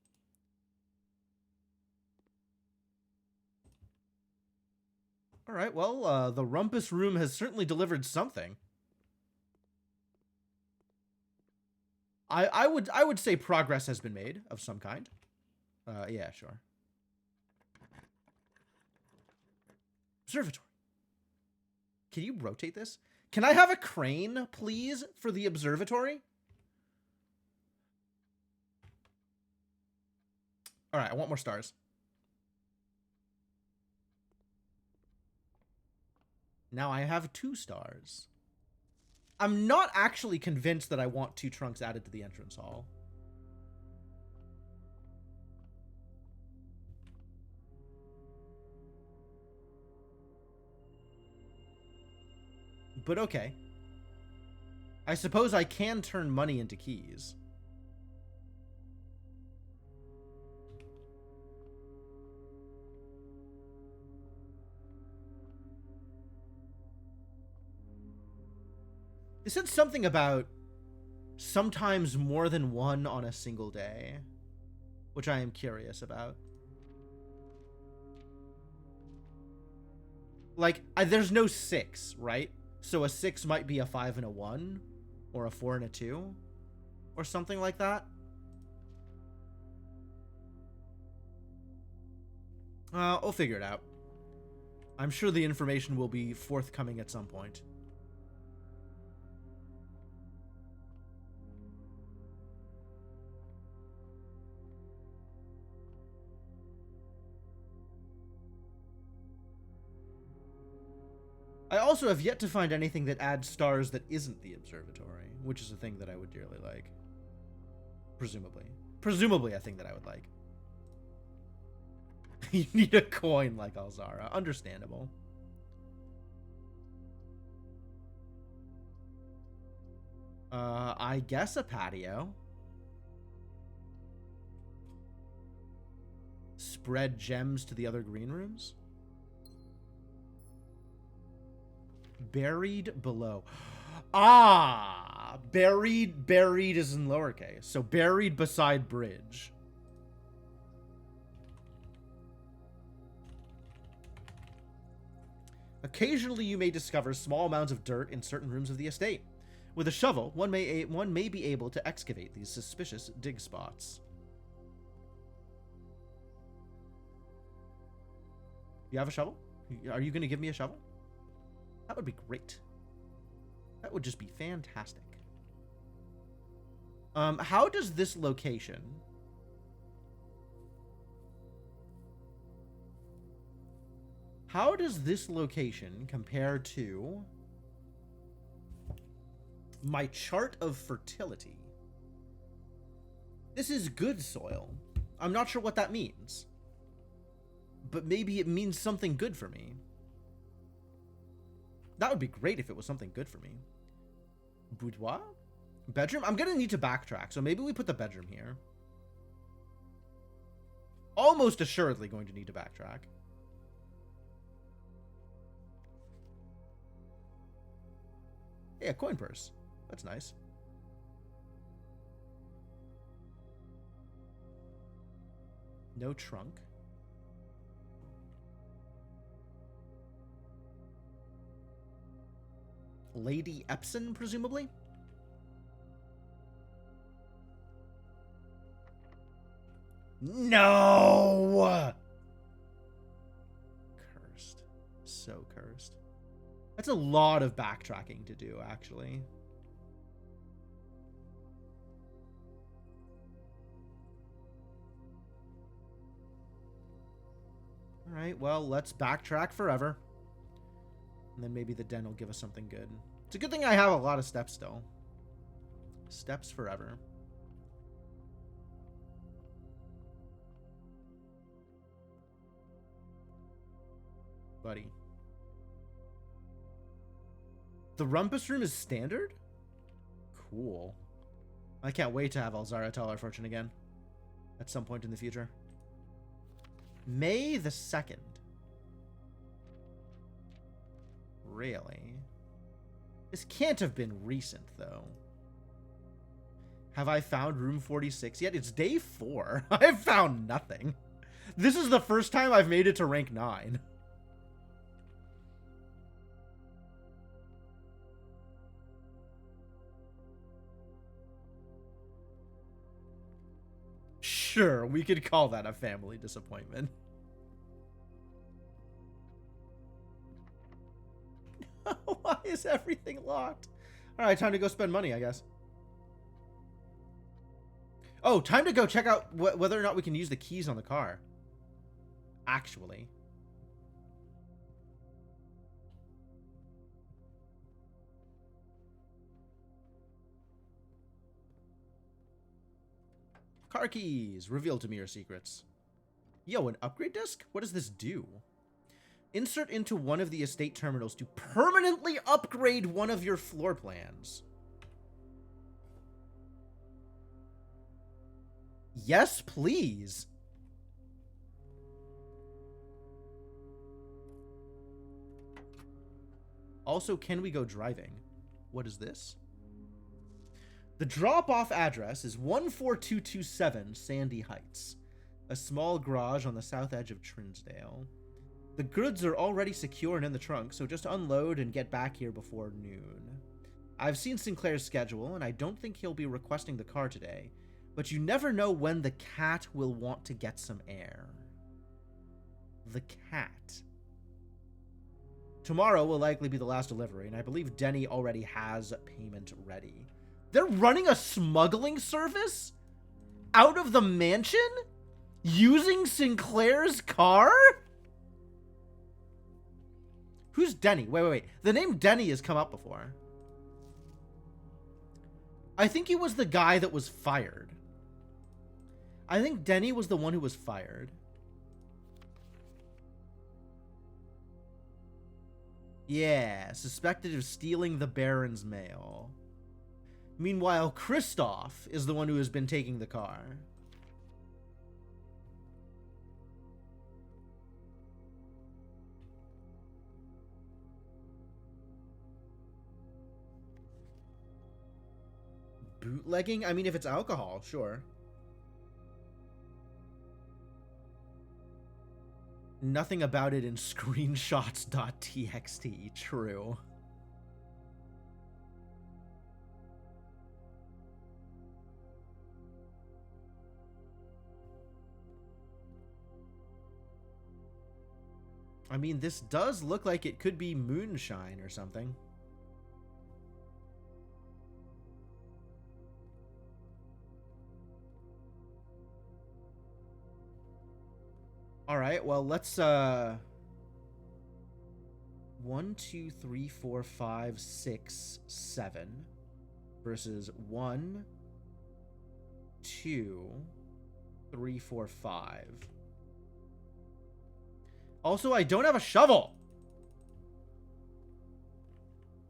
All right, well, the Rumpus Room has certainly delivered something. I would say progress has been made of some kind. Yeah, sure. Observatory. Can you rotate this? Can I have a crane, please, for the observatory? All right, I want more stars. Now I have 2 stars. I'm not actually convinced that I want 2 trunks added to the entrance hall. But okay. I suppose I can turn money into keys. It said something about sometimes more than 1 on a single day, which I am curious about. Like, there's no 6, right? So a 6 might be a 5 and a 1, or a 4 and a 2, or something like that. We'll figure it out. I'm sure the information will be forthcoming at some point. I also have yet to find anything that adds stars that isn't the observatory, which is a thing that I would dearly like. Presumably. Presumably a thing that I would like. You need a coin like Alzara. Understandable. I guess a patio. Spread gems to the other green rooms. Buried below. Ah! Buried is in lowercase. So buried beside bridge. Occasionally you may discover small amounts of dirt in certain rooms of the estate. With a shovel, one may be able to excavate these suspicious dig spots. You have a shovel? Are you going to give me a shovel? That would be great. That would just be fantastic. How does this location... How does this location compare to my chart of fertility? This is good soil. I'm not sure what that means. But maybe it means something good for me. That would be great if it was something good for me. Boudoir? Bedroom? I'm going to need to backtrack, so maybe we put the bedroom here. Almost assuredly going to need to backtrack. Hey, a coin purse. That's nice. No trunk. Lady Epson, presumably? No! Cursed. So cursed. That's a lot of backtracking to do, actually. Alright, well, let's backtrack forever. And then maybe the den will give us something good. It's a good thing I have a lot of steps still. Steps forever. buddy. The rumpus room is standard? Cool. I can't wait to have Alzara tell our fortune again. At some point in the future. May the 2nd. Really? This can't have been recent, though. Have I found room 46 yet? It's day 4. I've found nothing. This is the first time I've made it to rank 9. Sure, we could call that a family disappointment. Why is everything locked? Alright, time to go spend money, I guess. Oh, time to go check out whether or not we can use the keys on the car. Actually. Car keys. Reveal to me your secrets. Yo, an upgrade disc? What does this do? Insert into one of the estate terminals to permanently upgrade one of your floor plans. Yes, please. Also, can we go driving? What is this? The drop-off address is 14227 Sandy Heights, a small garage on the south edge of Trinsdale. The goods are already secure and in the trunk, so just unload and get back here before noon. I've seen Sinclair's schedule, and I don't think he'll be requesting the car today, but you never know when the cat will want to get some air. The cat. Tomorrow will likely be the last delivery, and I believe Denny already has payment ready. They're running a smuggling service? Out of the mansion? Using Sinclair's car? Who's Denny? Wait. The name Denny has come up before. I think he was the guy that was fired. I think Denny was the one who was fired. Yeah, suspected of stealing the Baron's mail. Meanwhile, Kristoff is the one who has been taking the car. Bootlegging? I mean, if it's alcohol, sure. Nothing about it in screenshots.txt. True. I mean, this does look like it could be moonshine or something. Alright, well, let's, 1, 2, 3, 4, 5, 6, 7 versus 1, 2, 3, 4, 5. Also, I don't have a shovel.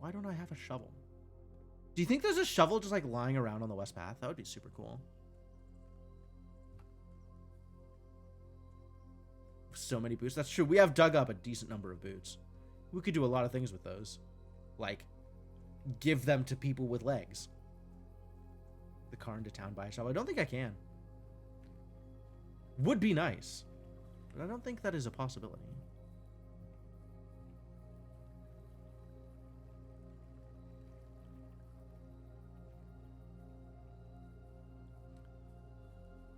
Why don't I have a shovel? Do you think there's a shovel just like lying around on the West Path? That would be super cool. So many boots. That's true. We have dug up a decent number of boots. We could do a lot of things with those. Like, give them to people with legs. The car into town by a shovel. I don't think I can. Would be nice. But I don't think that is a possibility.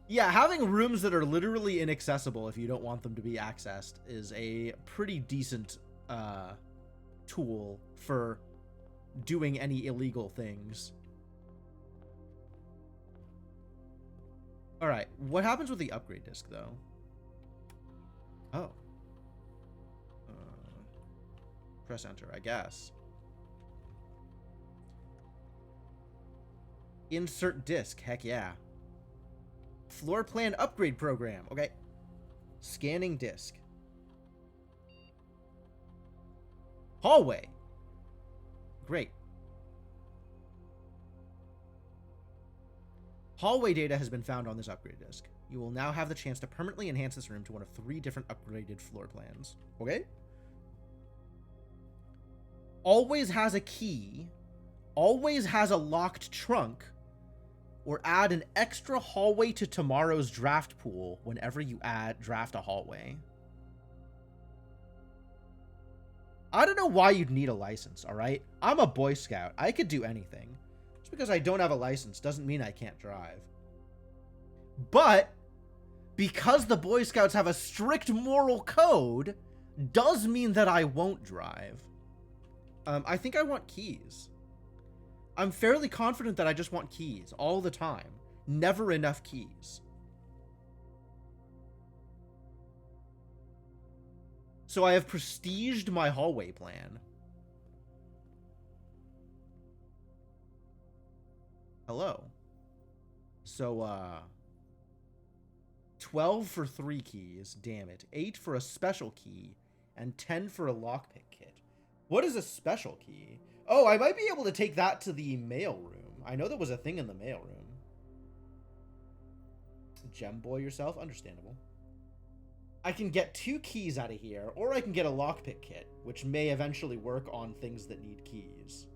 Yeah, having rooms that are literally inaccessible if you don't want them to be accessed is a pretty decent tool for doing any illegal things. Alright, what happens with the upgrade disc, though? Oh. Press enter, I guess. Insert disc, heck yeah. Floor plan upgrade program. Okay. Scanning disk. Hallway. Great. Hallway data has been found on this upgrade disk. You will now have the chance to permanently enhance this room to one of 3 different upgraded floor plans. Okay? Always has a key. Always has a locked trunk. Or add an extra hallway to tomorrow's draft pool whenever you draft a hallway. I don't know why you'd need a license, alright? I'm a Boy Scout. I could do anything. Just because I don't have a license doesn't mean I can't drive. But, because the Boy Scouts have a strict moral code, does mean that I won't drive. I think I want keys. I'm fairly confident that I just want keys all the time. Never enough keys. So I have prestiged my hallway plan. Hello. So, 12 for 3 keys, damn it. 8 for a special key, and 10 for a lockpick kit. What is a special key? Oh, I might be able to take that to the mail room. I know there was a thing in the mail room. Gem boy yourself? Understandable. I can get 2 keys out of here, or I can get a lockpick kit, which may eventually work on things that need keys.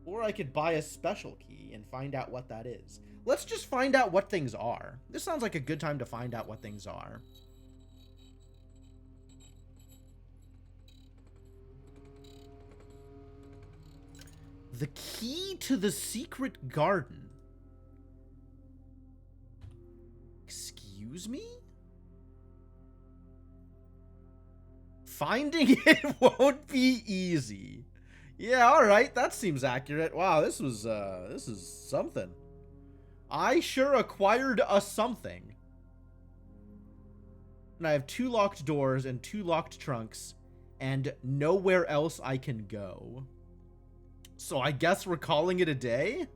Or I could buy a special key and find out what that is. Let's just find out what things are. This sounds like a good time to find out what things are. The key to the secret garden. Excuse me? Finding it won't be easy. Yeah, alright, that seems accurate. Wow, this is something. I sure acquired a something. And I have 2 locked doors and 2 locked trunks, and nowhere else I can go. So I guess we're calling it a day?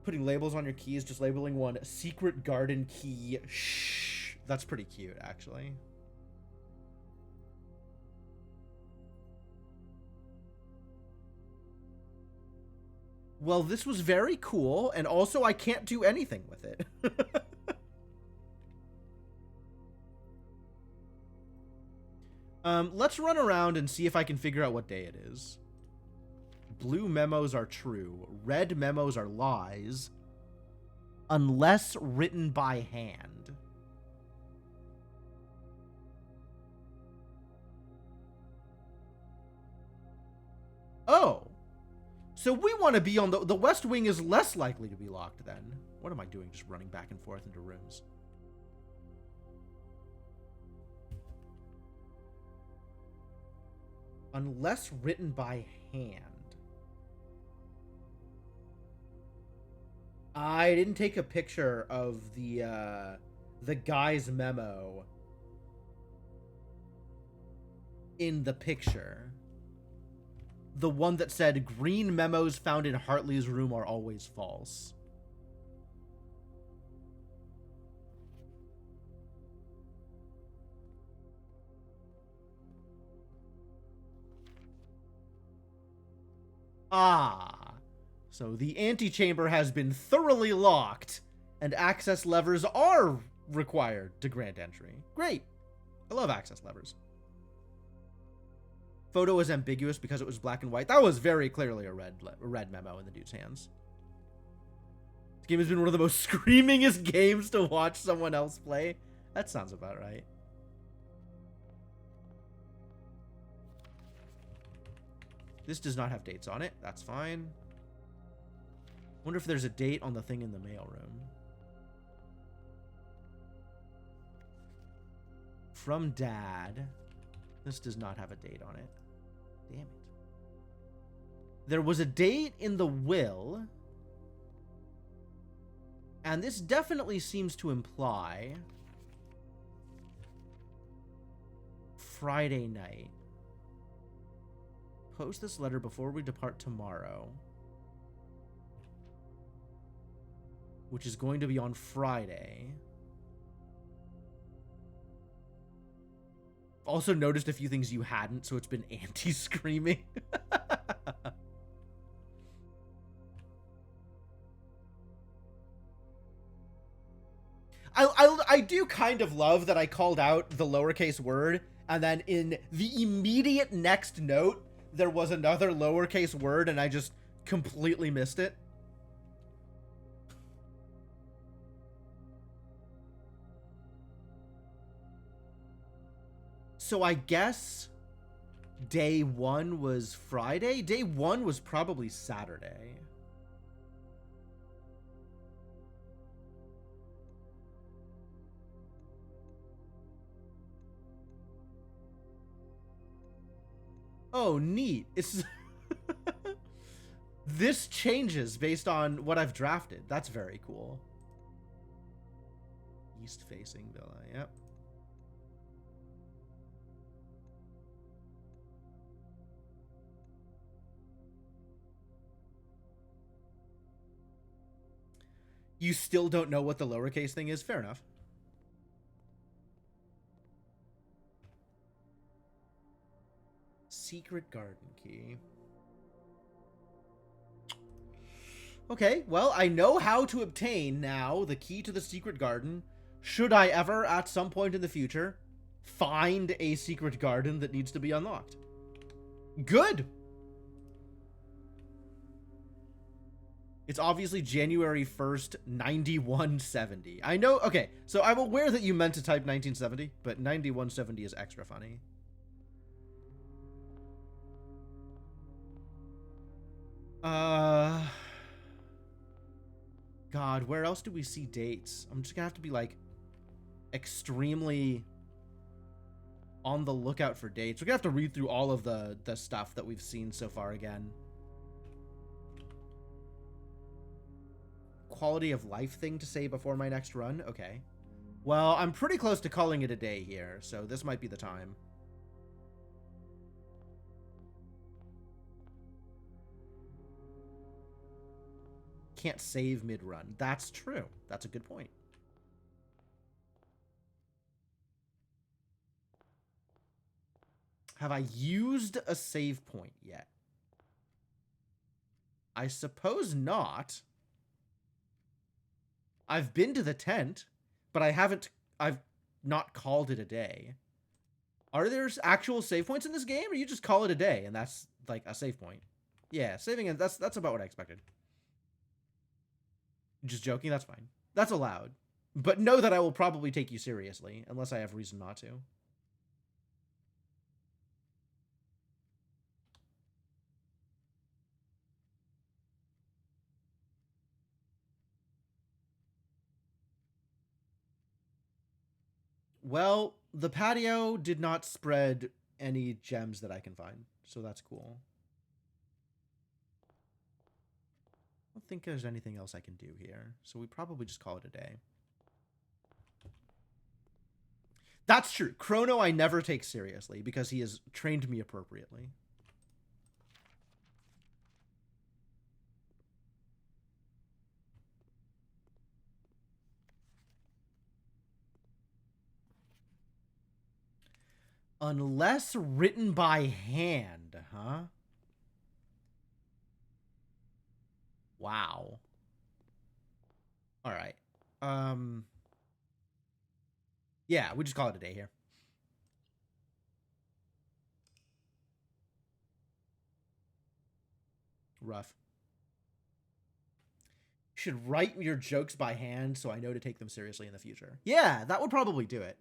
Putting labels on your keys, just labeling one secret garden key. Shh. That's pretty cute, actually. Well, this was very cool, and also I can't do anything with it. Let's run around and see if I can figure out what day it is. Blue memos are true. Red memos are lies. Unless written by hand. Oh. So we want to be on the West Wing is less likely to be locked then. What am I doing? Just running back and forth into rooms. Unless written by hand. I didn't take a picture of the guy's memo in the picture. The one that said, green memos found in Hartley's room are always false. Ah, so the antechamber has been thoroughly locked, and access levers are required to grant entry. Great. I love access levers. Photo was ambiguous because it was black and white. That was very clearly a red memo in the dude's hands. This game has been one of the most screamingest games to watch someone else play. That sounds about right. This does not have dates on it. That's fine. Wonder if there's a date on the thing in the mailroom. From Dad. This does not have a date on it. Damn it. There was a date in the will. And this definitely seems to imply Friday night. Post this letter before we depart tomorrow. Which is going to be on Friday. also noticed a few things you hadn't, so it's been anti-screaming. I do kind of love that I called out the lowercase word, and then in the immediate next note, there was another lowercase word, and I just completely missed it. So I guess day 1 was Friday? Day 1 was probably Saturday. Oh, neat. It's... This changes based on what I've drafted. That's very cool. East-facing villa, yep. You still don't know what the lowercase thing is? Fair enough. Secret garden key. Okay, well, I know how to obtain now the key to the secret garden. Should I ever, at some point in the future, find a secret garden that needs to be unlocked. Good! It's obviously January 1st, 9170. I know, okay, so I'm aware that you meant to type 1970, but 9170 is extra funny. God, where else do we see dates? I'm just gonna have to be, like, extremely on the lookout for dates. We're gonna have to read through all of the stuff that we've seen so far again. Quality of life thing to say before my next run? Okay. Well, I'm pretty close to calling it a day here, so this might be the time. Can't save mid-run. That's true. That's a good point. Have I used a save point yet? I suppose not. I've been to the tent, but I've not called it a day. Are there actual save points in this game, or you just call it a day and that's like a save point? Yeah, saving it, that's about what I expected. Just joking, that's fine. That's allowed. But know that I will probably take you seriously, unless I have reason not to. Well, the patio did not spread any gems that I can find, so that's cool. I don't think there's anything else I can do here, so we probably just call it a day. That's true. Chrono I never take seriously because he has trained me appropriately. Unless written by hand, huh? Wow. All right. Yeah, we just call it a day here. Rough. You should write your jokes by hand so I know to take them seriously in the future. Yeah, that would probably do it.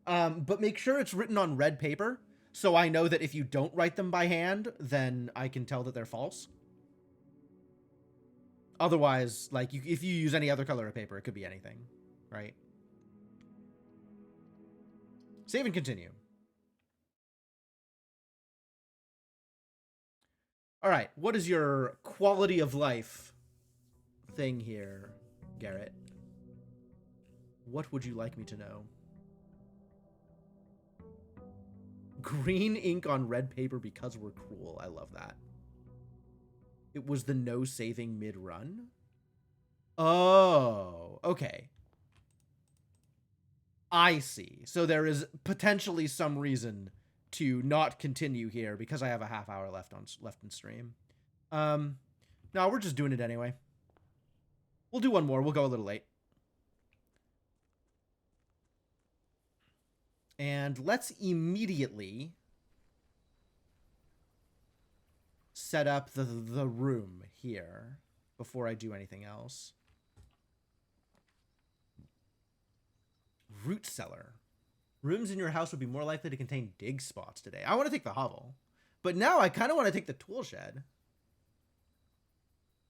But make sure it's written on red paper so I know that if you don't write them by hand, then I can tell that they're false. Otherwise, like, if you use any other color of paper, it could be anything, right? Save and continue. All right, what is your quality of life thing here, Garrett? What would you like me to know? Green ink on red paper because we're cruel. I love that. It was the no saving mid-run? Oh, okay. I see. So there is potentially some reason to not continue here because I have a half hour left in stream. No, we're just doing it anyway. We'll do one more. We'll go a little late. And let's immediately set up the room here before I do anything else. Root cellar. Rooms in your house would be more likely to contain dig spots today. I want to take the hovel. But now I kind of want to take the tool shed.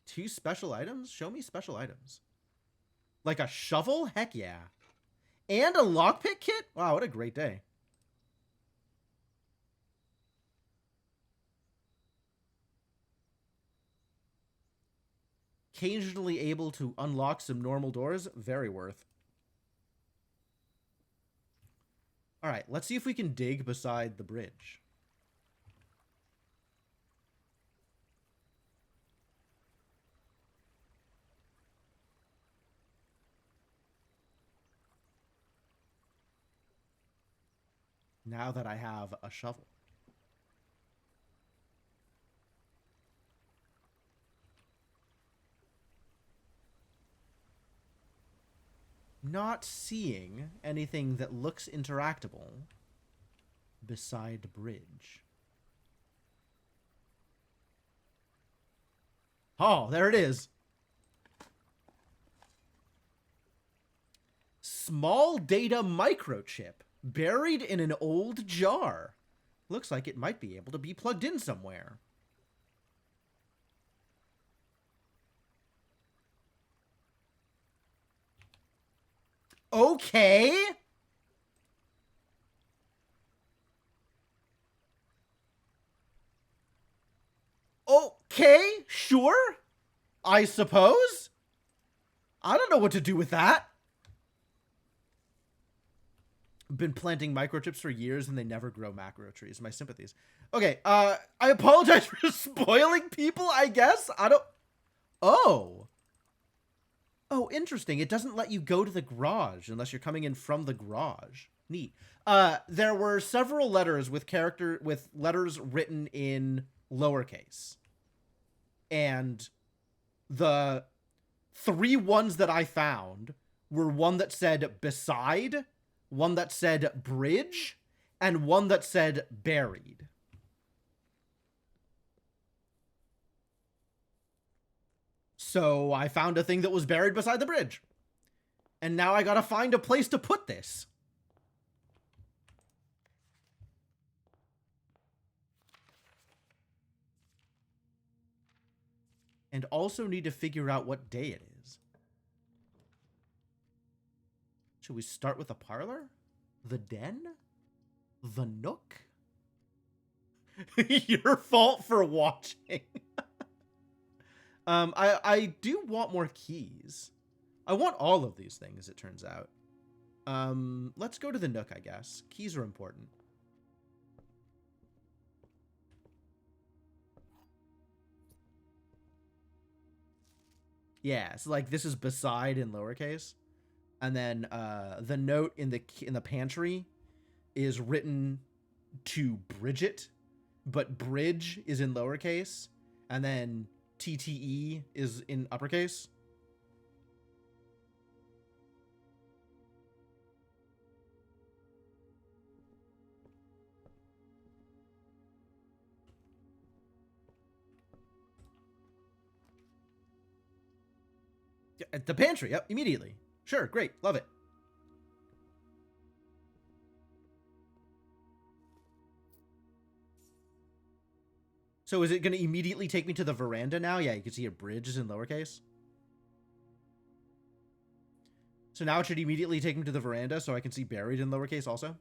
2 special items? Show me special items. Like a shovel? Heck yeah. And a lockpick kit? Wow, what a great day. Occasionally able to unlock some normal doors? Very worth. Alright, let's see if we can dig beside the bridge. Now that I have a shovel. Not seeing anything that looks interactable beside bridge. Oh, there it is. Small data microchip buried in an old jar. Looks like it might be able to be plugged in somewhere. Okay. Okay, sure. I suppose. I don't know what to do with that. Been planting microchips for years and they never grow macro trees. My sympathies. Okay, I apologize for spoiling people, I guess. I don't... Oh, interesting. It doesn't let you go to the garage unless you're coming in from the garage. Neat. There were several letters with letters written in lowercase. And the 3 ones that I found were one that said beside, one that said bridge, and one that said buried. So I found a thing that was buried beside the bridge. And now I gotta find a place to put this. And also need to figure out what day it is. Should we start with the parlor? The den? The nook? Your fault for watching. I do want more keys. I want all of these things, it turns out. Let's go to the nook, I guess. Keys are important. Yeah, so like this is beside in lowercase. And then the note in the pantry is written to Bridget, but bridge is in lowercase, and then TTE is in uppercase. At the pantry, yep, immediately. Sure, great, love it. So is it going to immediately take me to the veranda now? Yeah, you can see a bridge is in lowercase. So now it should immediately take me to the veranda so I can see buried in lowercase also.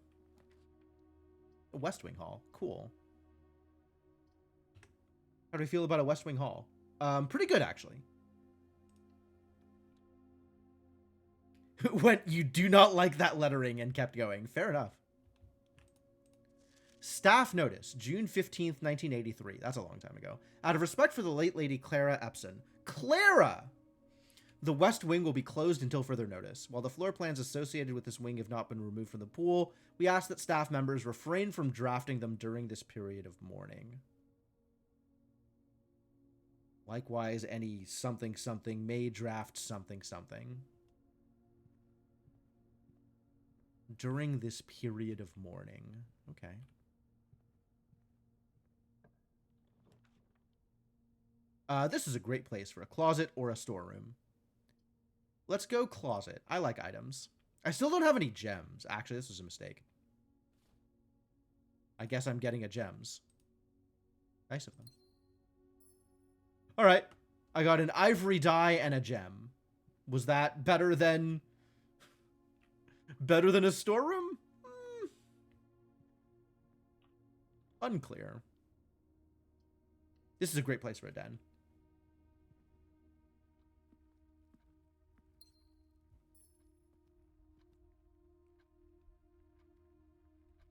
A West Wing Hall. Cool. How do I feel about a West Wing Hall? Pretty good, actually. When you do not like that lettering and kept going. Fair enough. Staff notice, June 15th, 1983. That's a long time ago. Out of respect for the late Lady Clara Epson. Clara! The west wing will be closed until further notice. While the floor plans associated with this wing have not been removed from the pool, we ask that staff members refrain from drafting them during this period of mourning. Likewise, any something something may draft something something during this period of mourning. Okay. This is a great place for a closet or a storeroom. Let's go closet. I like items. I still don't have any gems. Actually, this was a mistake. I guess I'm getting a gems. Nice of them. All right. I got an ivory dye and a gem. Was that better than a storeroom? Unclear. This is a great place for a den.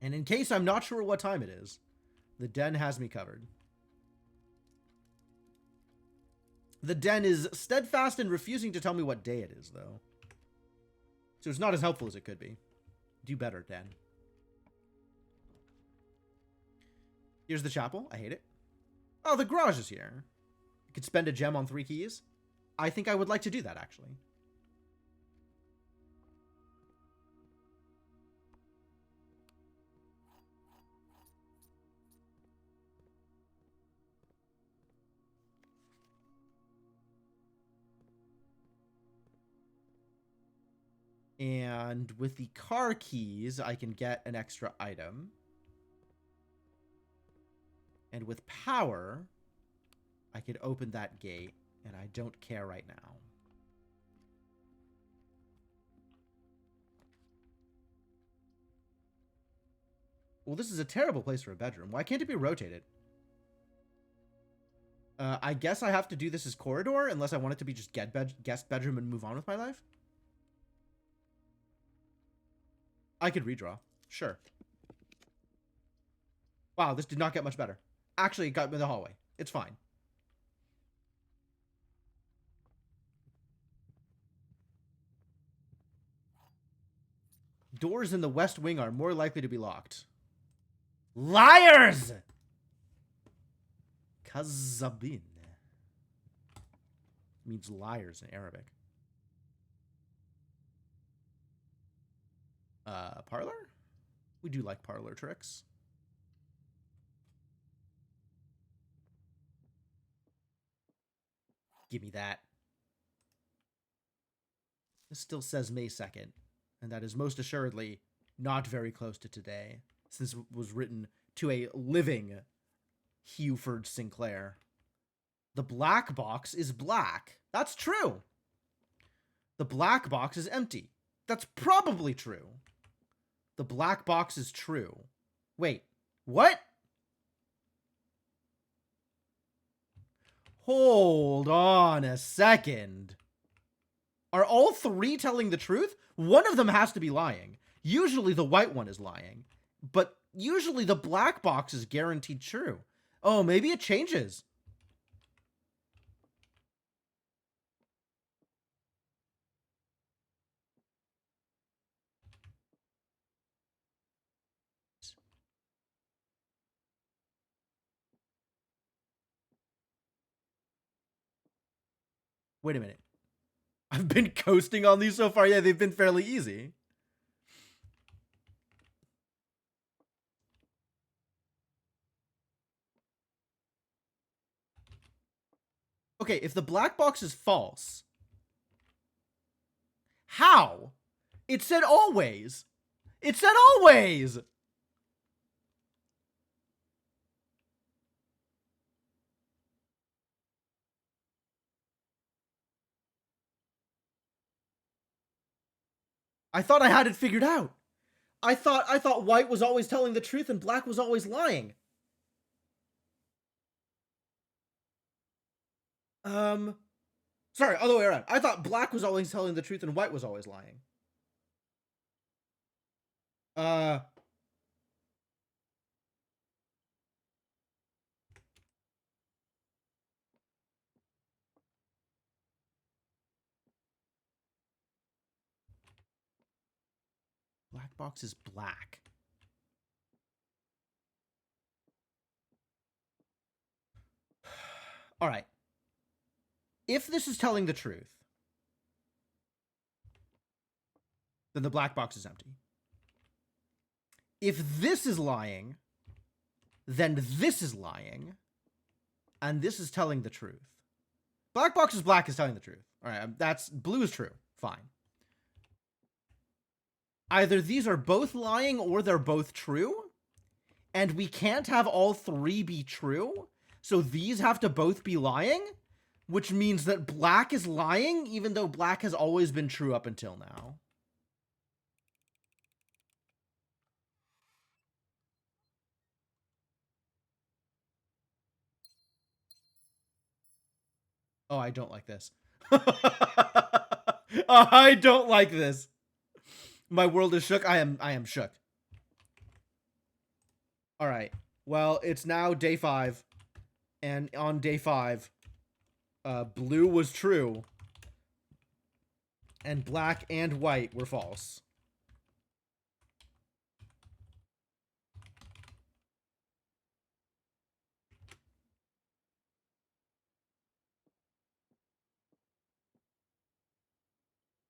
And in case I'm not sure what time it is, the den has me covered. The den is steadfast in refusing to tell me what day it is, though. So it's not as helpful as it could be. Do better, den. Here's the chapel. I hate it. Oh, the garage is here. I could spend a gem on 3 keys. I think I would like to do that, actually. And with the car keys, I can get an extra item. And with power, I could open that gate, and I don't care right now. Well, this is a terrible place for a bedroom. Why can't it be rotated? I guess I have to do this as corridor, unless I want it to be just guest bedroom and move on with my life. I could redraw. Sure. Wow, this did not get much better. Actually, it got me in the hallway. It's fine. Doors in the west wing are more likely to be locked. Liars! Kazabin means liars in Arabic. Parlor? We do like parlor tricks. Give me that. This still says May 2nd, and that is most assuredly not very close to today, since it was written to a living Hewford Sinclair. The black box is black. That's true. The black box is empty. That's probably true. The black box is true. Wait, what? Hold on a second. Are all 3 telling the truth? One of them has to be lying. Usually the white one is lying. But usually the black box is guaranteed true. Oh, maybe it changes. Wait a minute. I've been coasting on these so far. Yeah, they've been fairly easy. Okay, if the black box is false, how? It said always. It said always. I thought I had it figured out. I thought white was always telling the truth and black was always lying. Sorry, other way around. I thought black was always telling the truth and white was always lying. black box is black. All right. If this is telling the truth, then the black box is empty. If this is lying, then this is lying, and this is telling the truth. Black box is black is telling the truth. All right, that's blue is true. Fine. Either these are both lying or they're both true, and we can't have all three be true, so these have to both be lying, which means that black is lying, even though black has always been true up until now. Oh, I don't like this. I don't like this. My world is shook. I am shook. All right. Well, it's now day 5. And on day 5, blue was true. And black and white were false.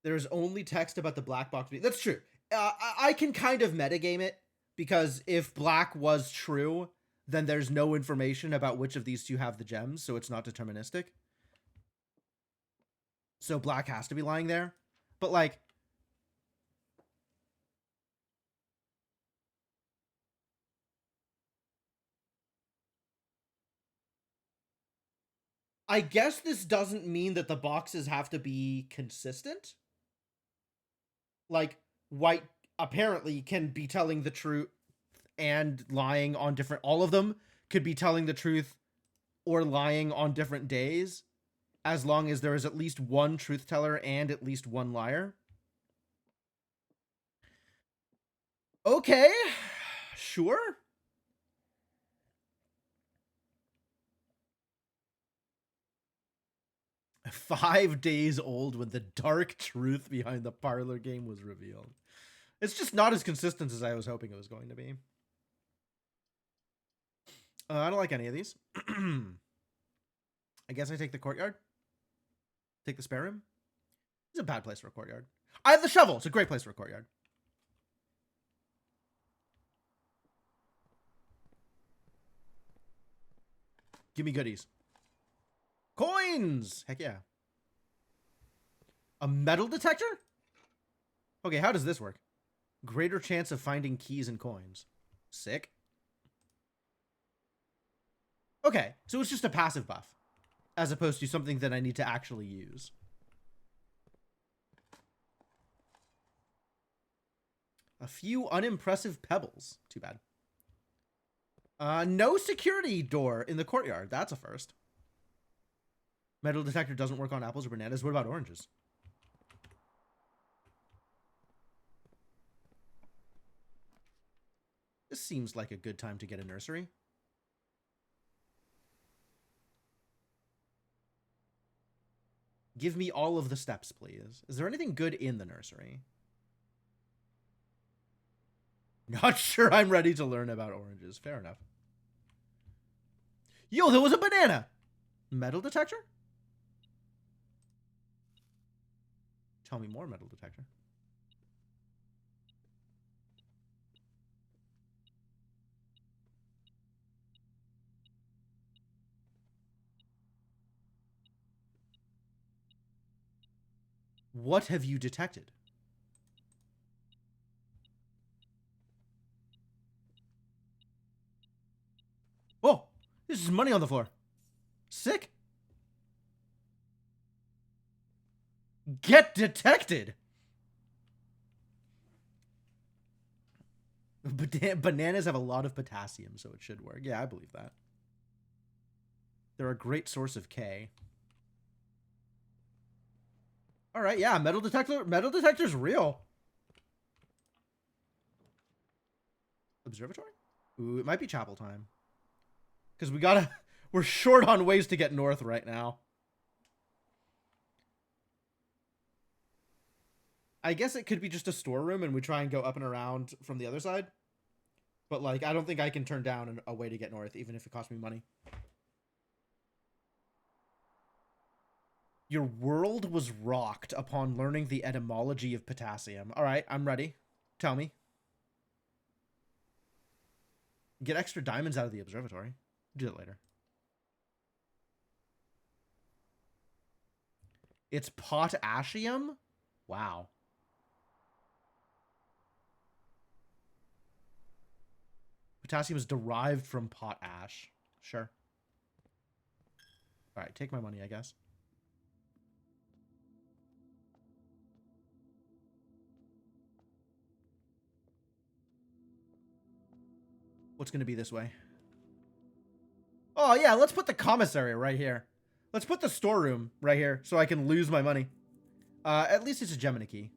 There's only text about the black box. That's true. I can kind of metagame it, because if black was true, then there's no information about which of these two have the gems, so it's not deterministic. So black has to be lying there. But, like, I guess this doesn't mean that the boxes have to be consistent. Like, white apparently can be telling the truth and lying on different... All of them could be telling the truth or lying on different days, as long as there is at least one truth teller and at least one liar. Okay, sure. "5 days old when the dark truth behind the parlor game was revealed." It's just not as consistent as I was hoping it was going to be. I don't like any of these. I guess I take the courtyard. Take the spare room. It's a bad place for a courtyard. I have the shovel. It's a great place for a courtyard. Give me goodies. Coins! Heck yeah. A metal detector? Okay, how does this work? Greater chance of finding keys and coins. Sick. Okay, so it's just a passive buff, as opposed to something that I need to actually use. A few unimpressive pebbles. Too bad. No security door in the courtyard. That's a first. Metal detector doesn't work on apples or bananas. What about oranges? This seems like a good time to get a nursery. Give me all of the steps, please. Is there anything good in the nursery? Not sure I'm ready to learn about oranges. Fair enough. Yo, there was a banana! Metal detector? Tell me more, metal detector. What have you detected? Oh, this is money on the floor. Sick. Get detected. Bananas have a lot of potassium, so it should work. Yeah, I believe that. They're a great source of K. All right, yeah, metal detector. Metal detector's real. Observatory? Ooh, it might be chapel time. Because we're short on ways to get north right now. I guess it could be just a storeroom and we try and go up and around from the other side. But, like, I don't think I can turn down a way to get north, even if it costs me money. Your world was rocked upon learning the etymology of potassium. All right, I'm ready. Tell me. Get extra diamonds out of the observatory. Do it later. It's potassium? Wow. Potassium is derived from potash. Sure. All right, take my money, I guess. What's going to be this way? Oh, yeah, let's put the commissary right here. Let's put the storeroom right here so I can lose my money. At least it's a Gemini key.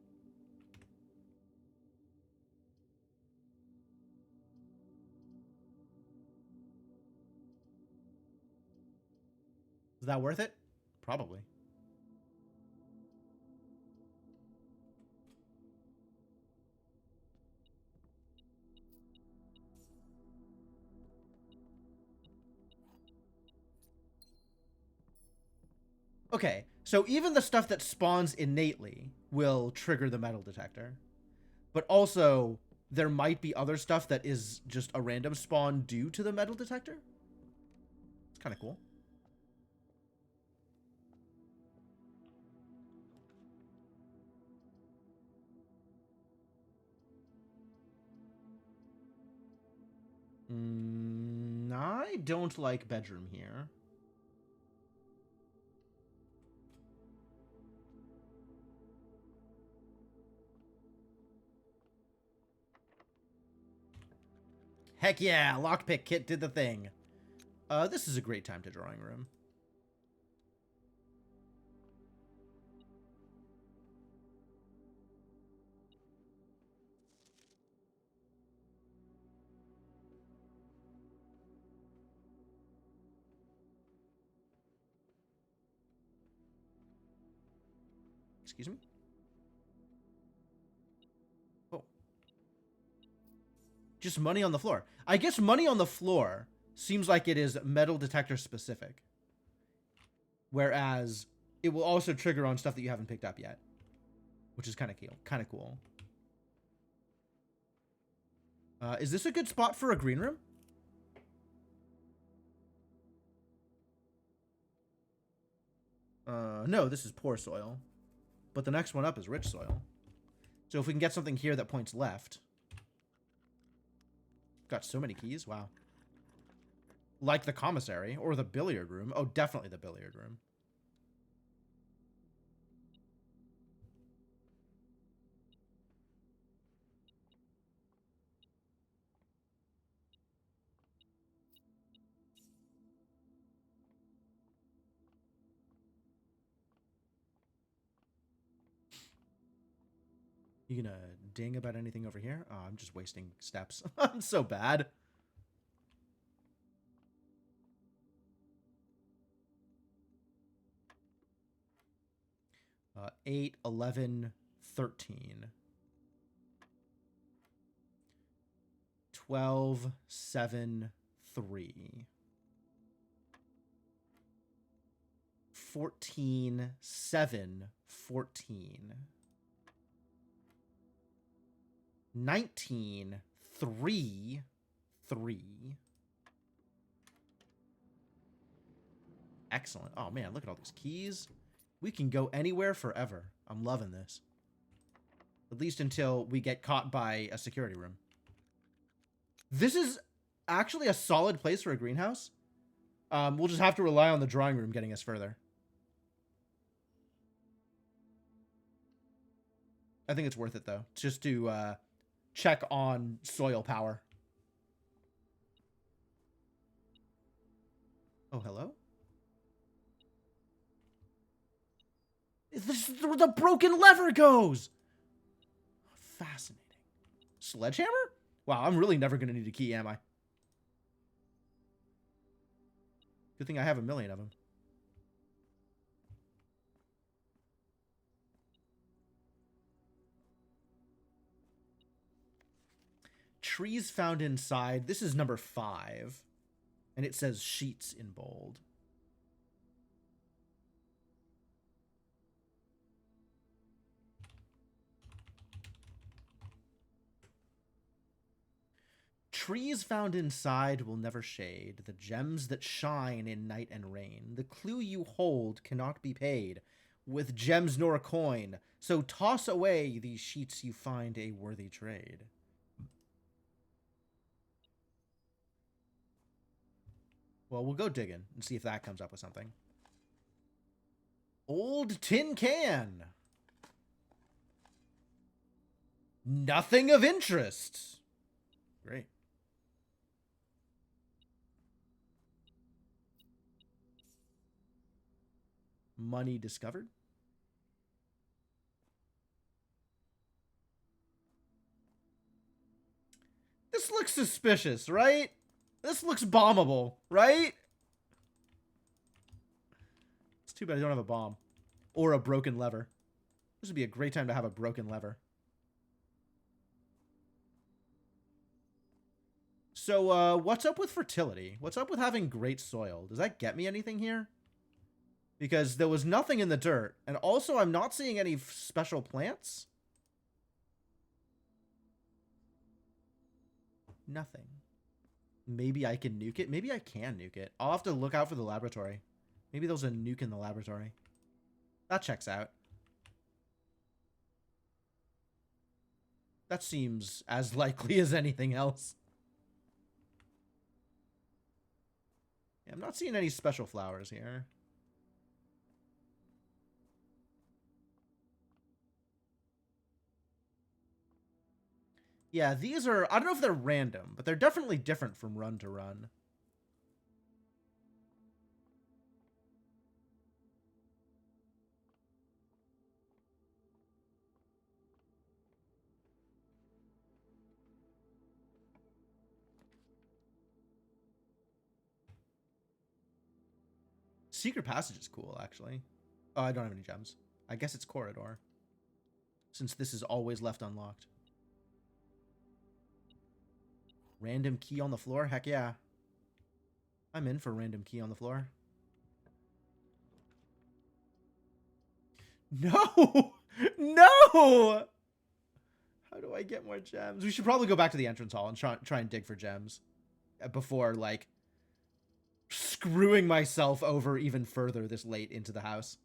Is that worth it? Probably. Okay, so even the stuff that spawns innately will trigger the metal detector. But also, there might be other stuff that is just a random spawn due to the metal detector. It's kind of cool. I don't like bedroom here. Heck yeah, lockpick kit did the thing. This is a great time to drawing room. Excuse me? Oh. Just money on the floor. I guess money on the floor seems like it is metal detector specific. Whereas it will also trigger on stuff that you haven't picked up yet. Which is kind of cool. Kind of cool. Is this a good spot for a green room? No, this is poor soil. But the next one up is rich soil. So if we can get something here that points left. Got so many keys. Wow. Like the commissary or the billiard room. Oh, definitely the billiard room. You gonna ding about anything over here? Oh, I'm just wasting steps. I'm so bad. 8, 11, 13. 12, 7, 3. 14, 7, 14. 19, 3, 3. Excellent. Oh, man, look at all these keys. We can go anywhere forever. I'm loving this. At least until we get caught by a security room. This is actually a solid place for a greenhouse. We'll just have to rely on the drawing room getting us further. I think it's worth it, though, just to check on soil power. Oh, hello? This is where the broken lever goes! Fascinating. Sledgehammer? Wow, I'm really never going to need a key, am I? Good thing I have a million of them. trees found inside. This is number 5. And it says sheets in bold. Trees found inside will never shade, the gems that shine in night and rain. The clue you hold cannot be paid with gems nor coin, so toss away these sheets you find a worthy trade. Well, we'll go digging and see if that comes up with something. Old tin can. Nothing of interest. Great. Money discovered. This looks suspicious, right? This looks bombable, right? It's too bad I don't have a bomb. Or a broken lever. This would be a great time to have a broken lever. So, what's up with fertility? What's up with having great soil? Does that get me anything here? Because there was nothing in the dirt. And also, I'm not seeing any special plants. Nothing. Maybe I can nuke it. Maybe I can nuke it. I'll have to look out for the laboratory. Maybe there's a nuke in the laboratory. That checks out. That seems as likely as anything else. Yeah, I'm not seeing any special flowers here. Yeah, these are... I don't know if they're random, but they're definitely different from run to run. Secret Passage is cool, actually. Oh, I don't have any gems. I guess it's Corridor, since this is always left unlocked. Random key on the floor? Heck yeah. I'm in for random key on the floor. No! No! How do I get more gems? We should probably go back to the entrance hall and try and dig for gems before, like, screwing myself over even further this late into the house.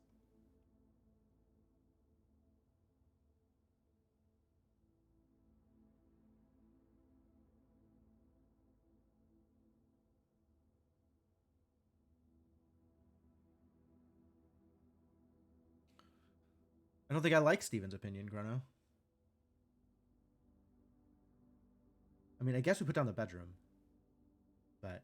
I don't think I like Steven's opinion, Chrono. I mean, I guess we put down the bedroom. But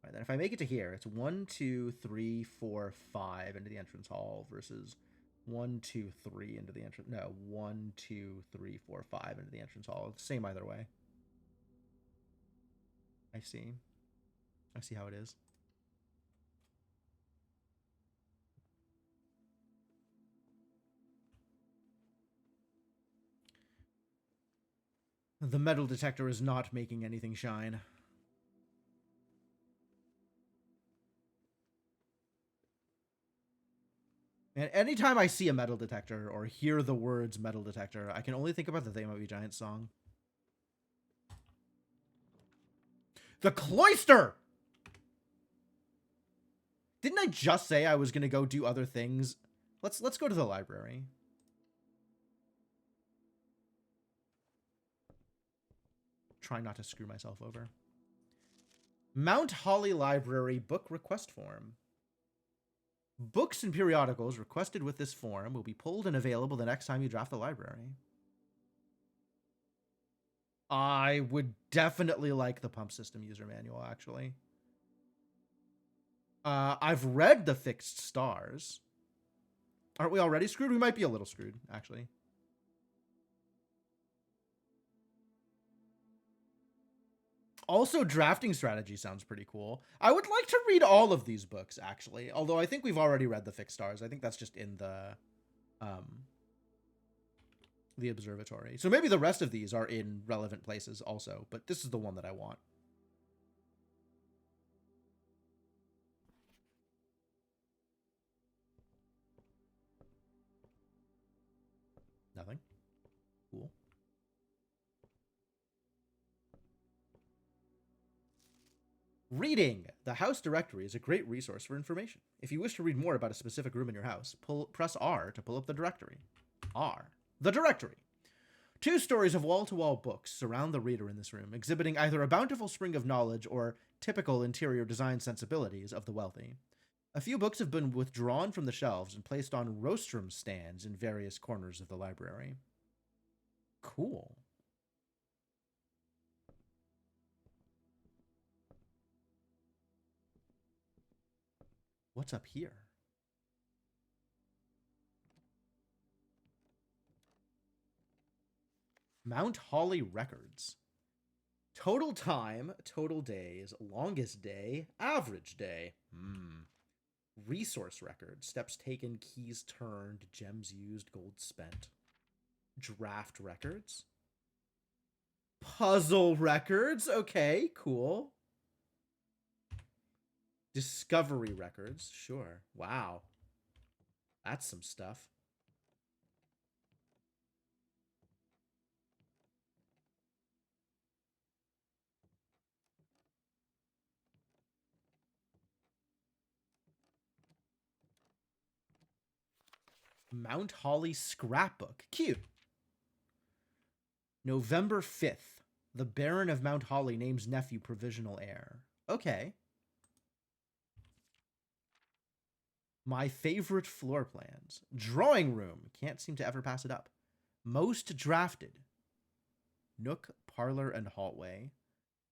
right, then if I make it to here, it's 1, 2, 3, 4, 5 into the entrance hall versus 1, 2, 3 into the entrance. No, 1, 2, 3, 4, 5 into the entrance hall. Same either way. I see. I see how it is. The metal detector is not making anything shine. And anytime I see a metal detector or hear the words metal detector, I can only think about the They Might Be Giants song. The cloister! Didn't I just say I was going to go do other things? Let's go to the library. Try not to screw myself over. Mount Holly Library book request form. Books and periodicals requested with this form will be pulled and available the next time you draft the library. I would definitely like the pump system user manual, actually. I've read the fixed stars. Aren't we already screwed? We might be a little screwed, actually. Also, drafting strategy sounds pretty cool. I would like to read all of these books, actually. Although I think we've already read the fixed stars. I think that's just in the The observatory. So maybe the rest of these are in relevant places also, but this is the one that I want. Nothing. Cool. Reading! The house directory is a great resource for information. If you wish to read more about a specific room in your house, press R to pull up the directory. R. The directory. 2 stories of wall-to-wall books surround the reader in this room, exhibiting either a bountiful spring of knowledge or typical interior design sensibilities of the wealthy. A few books have been withdrawn from the shelves and placed on rostrum stands in various corners of the library. Cool. What's up here? Mount Holly records. Total time, total days, longest day, average day. Resource record. Steps taken, keys turned, gems used, gold spent. Draft records. Puzzle records. Okay, cool. Discovery records. Sure. Wow. That's some stuff. Mount Holly scrapbook. Cute. November 5th. The Baron of Mount Holly names nephew provisional heir. Okay. My favorite floor plans. Drawing room. Can't seem to ever pass it up. Most drafted. Nook, parlor, and hallway.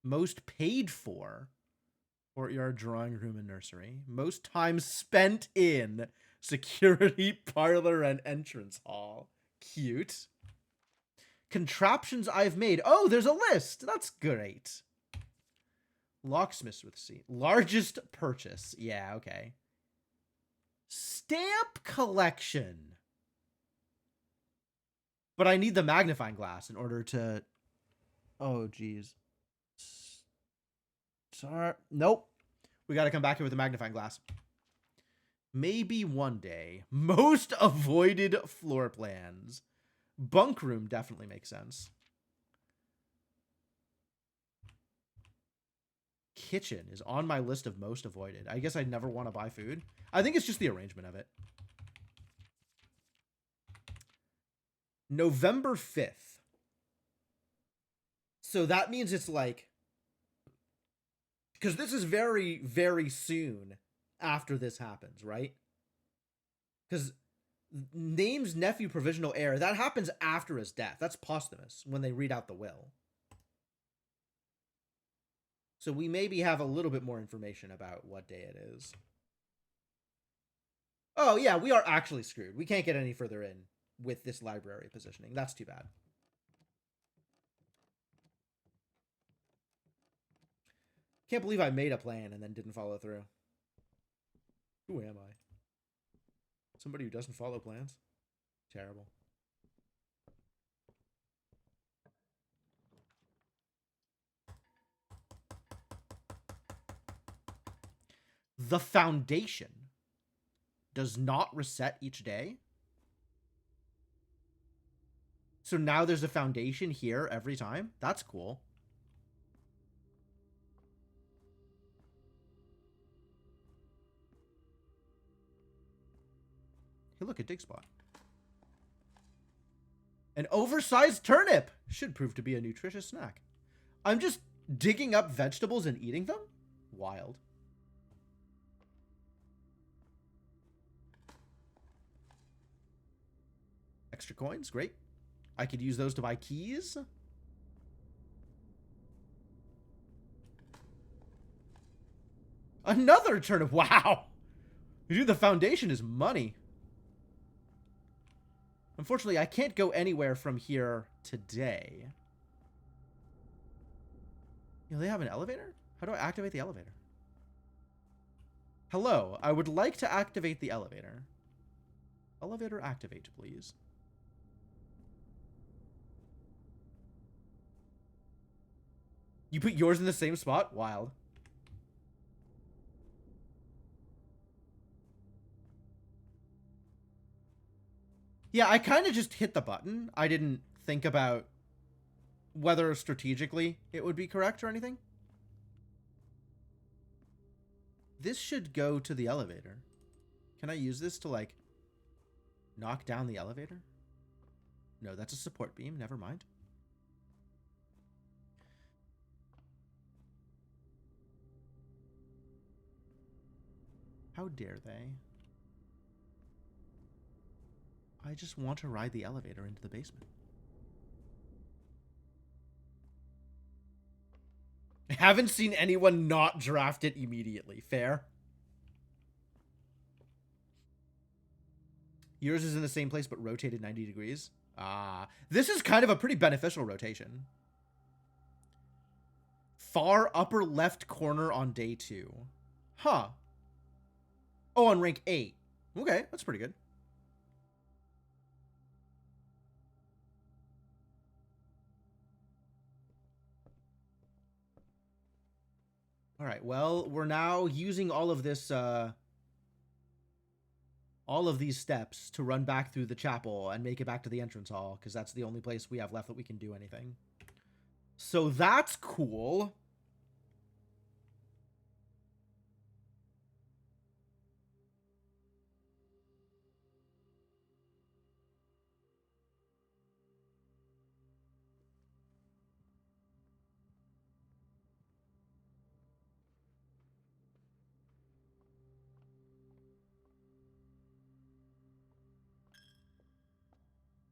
Most paid for. Courtyard, drawing room, and nursery. Most time spent in. Security, parlor, and entrance hall. Cute. Contraptions I've made. Oh, there's a list. That's great. Locksmith's receipt. Largest purchase. Yeah, okay. Stamp collection. But I need the magnifying glass in order to... Oh, geez. Sorry. Nope. We got to come back here with the magnifying glass. Maybe one day. Most avoided floor plans. Bunk room definitely makes sense. Kitchen is on my list of most avoided. I guess I'd never want to buy food. I think it's just the arrangement of it. November 5th. So that means it's like... Because this is very, very soon after this happens, right? Because names nephew provisional heir, that happens after his death. That's posthumous when they read out the will. So we maybe have a little bit more information about what day it is. Oh, yeah, we are actually screwed. We can't get any further in with this library positioning. That's too bad. Can't believe I made a plan and then didn't follow through. Who am I? Somebody who doesn't follow plans? Terrible. The foundation does not reset each day. So now there's a foundation here every time. That's cool. Hey, look, a dig spot. An oversized turnip should prove to be a nutritious snack. I'm just digging up vegetables and eating them? Wild. Extra coins, great. I could use those to buy keys. Another turnip, wow. Dude, the foundation is money. Unfortunately, I can't go anywhere from here today. You know, they have an elevator? How do I activate the elevator? Hello, I would like to activate the elevator. Elevator activate, please. You put yours in the same spot? Wild. Yeah, I kind of just hit the button. I didn't think about whether strategically it would be correct or anything. This should go to the elevator. Can I use this to, like, knock down the elevator? No, that's a support beam. Never mind. How dare they? I just want to ride the elevator into the basement. I haven't seen anyone not draft it immediately. Fair. Yours is in the same place but rotated 90 degrees. Ah, this is kind of a pretty beneficial rotation. Far upper left corner on day 2. Huh. Oh, on rank 8. Okay, that's pretty good. All right, well, we're now using all of this, all of these steps to run back through the chapel and make it back to the entrance hall, because that's the only place we have left that we can do anything. So that's cool.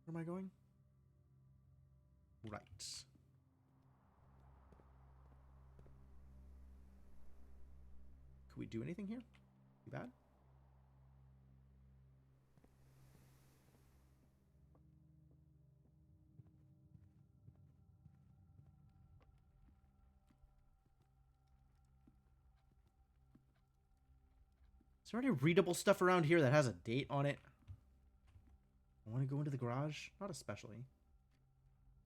Where am I going? Right. Could we do anything here? Too bad. Is there any readable stuff around here that has a date on it? I want to go into the garage? Not especially.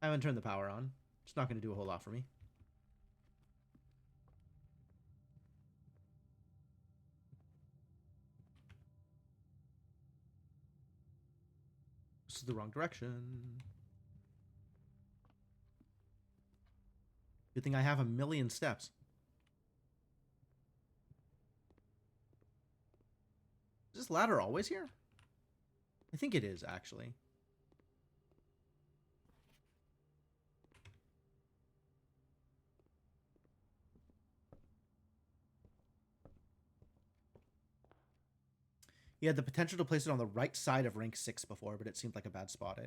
I haven't turned the power on. It's not going to do a whole lot for me. This is the wrong direction. Good thing I have a million steps. Is this ladder always here? I think it is, actually. You had the potential to place it on the right side of rank 6 before, but it seemed like a bad spot.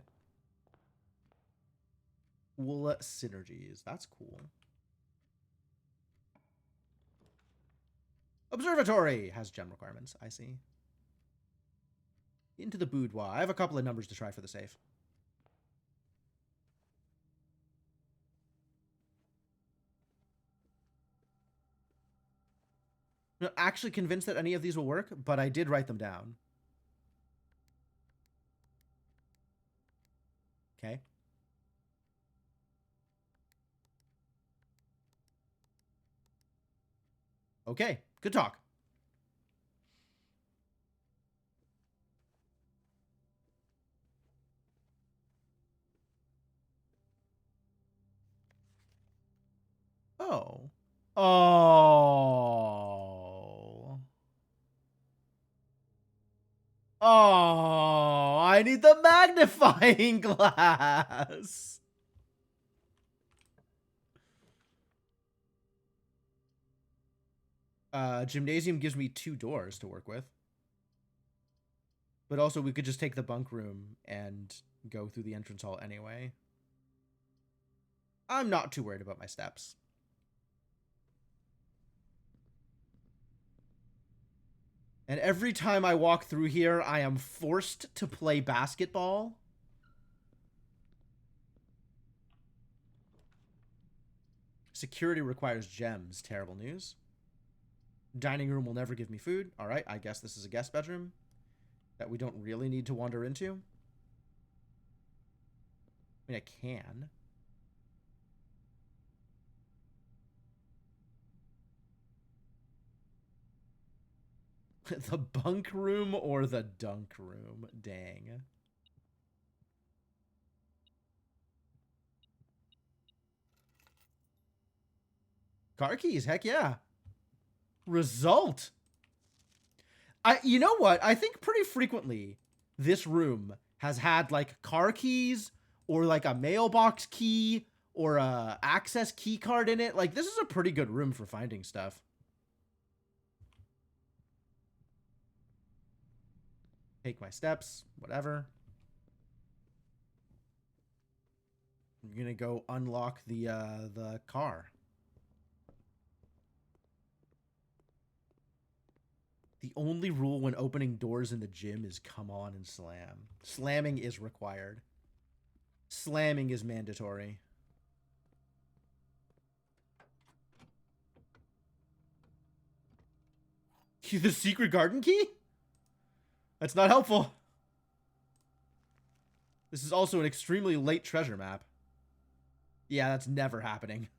Cool synergies. That's cool. Observatory has gem requirements. I see. Into the boudoir. I have a couple of numbers to try for the safe. I'm not actually convinced that any of these will work, but I did write them down. Okay. Okay. Good talk. Oh. Oh. Oh, I need the magnifying glass. Gymnasium gives me 2 doors to work with. But also we could just take the bunk room and go through the entrance hall anyway. I'm not too worried about my steps. And every time I walk through here, I am forced to play basketball. Security requires gems. Terrible news. Dining room will never give me food. All right, I guess this is a guest bedroom that we don't really need to wander into. I mean, I can. The bunk room or the dunk room? Dang. Car keys, heck yeah. Result. You know what? I think pretty frequently this room has had like car keys or like a mailbox key or a access key card in it. Like, this is a pretty good room for finding stuff. Take my steps, whatever. I'm gonna go unlock the car. The only rule when opening doors in the gym is come on and slam. Slamming is required. Slamming is mandatory. The secret garden key? That's not helpful. This is also an extremely late treasure map. Yeah, that's never happening.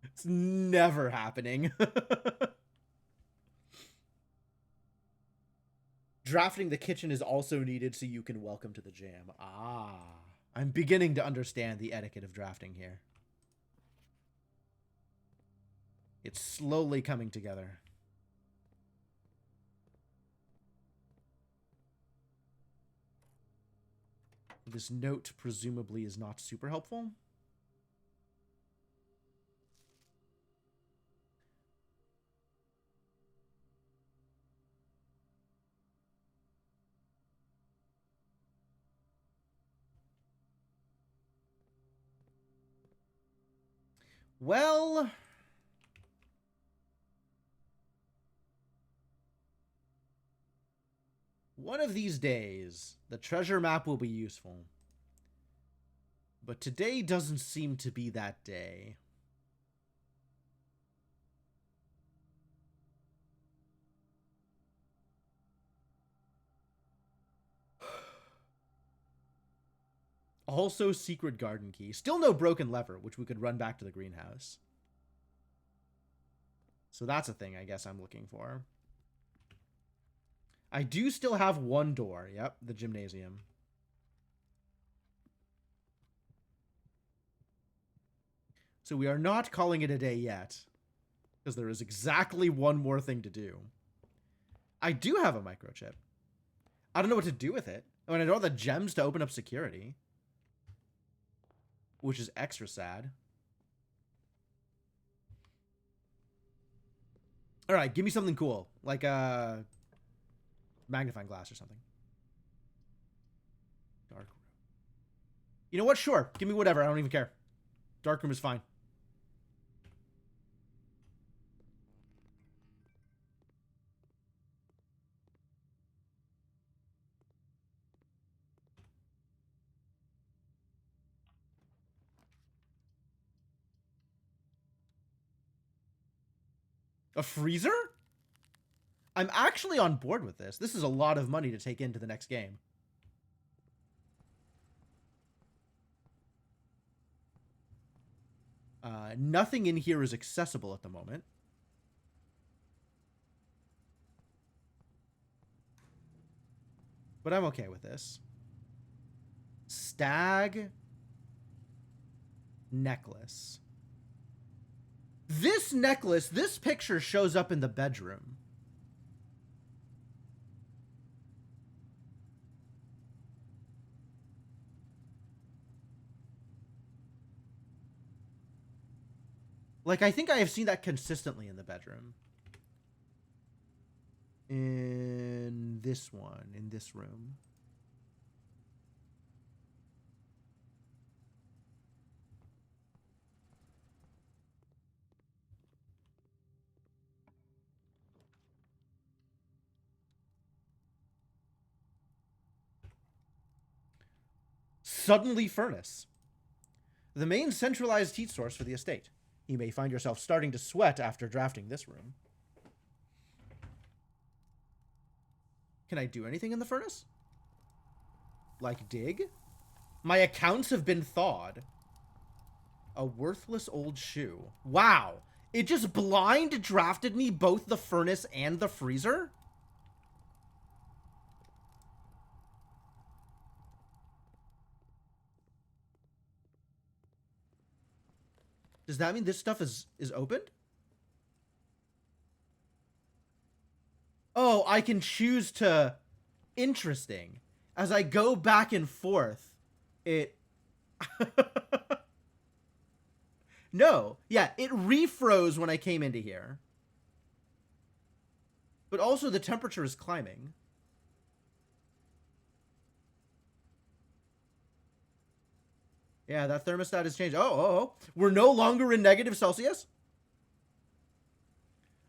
It's never happening. Drafting the kitchen is also needed so you can welcome to the jam. Ah. I'm beginning to understand the etiquette of drafting here. It's slowly coming together. This note presumably is not super helpful. Well, one of these days, the treasure map will be useful. But today doesn't seem to be that day. Also, secret garden key. Still no broken lever, which we could run back to the greenhouse. So that's a thing I guess I'm looking for. I do still have one door. Yep, the gymnasium. So we are not calling it a day yet, because there is exactly one more thing to do. I do have a microchip. I don't know what to do with it. I mean, I don't have the gems to open up security, which is extra sad. All right, give me something cool, like a magnifying glass or something. Dark room. You know what? Sure, give me whatever. I don't even care. Dark room is fine. A freezer? I'm actually on board with this. This is a lot of money to take into the next game. Nothing in here is accessible at the moment. But I'm okay with this. Stag necklace. This necklace, this picture shows up in the bedroom. Like, I think I have seen that consistently in the bedroom. In this one, in this room. Suddenly furnace. The main centralized heat source for the estate. You may find yourself starting to sweat after drafting this room. Can I do anything in the furnace? Like dig? My accounts have been thawed. A worthless old shoe. Wow. It just blind drafted me both the furnace and the freezer? Does that mean this stuff is opened? Oh, I can choose to... Interesting. As I go back and forth, it... No. Yeah, it refroze when I came into here. But also the temperature is climbing. Yeah, that thermostat has changed. Oh. We're no longer in negative Celsius?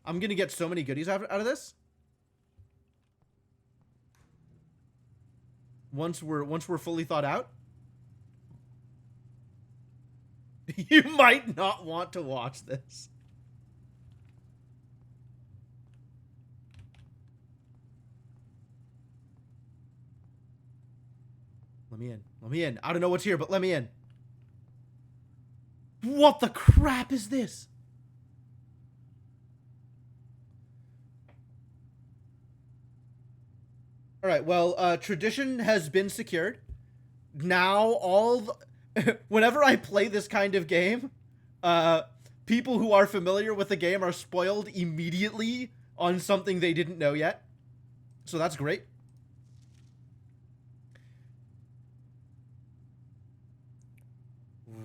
I'm gonna get so many goodies out of this. Once we're fully thought out. You might not want to watch this. Let me in. Let me in. I don't know what's here, but let me in. What the crap is this? All right, well, tradition has been secured. Now whenever I play this kind of game, people who are familiar with the game are spoiled immediately on something they didn't know yet. So that's great.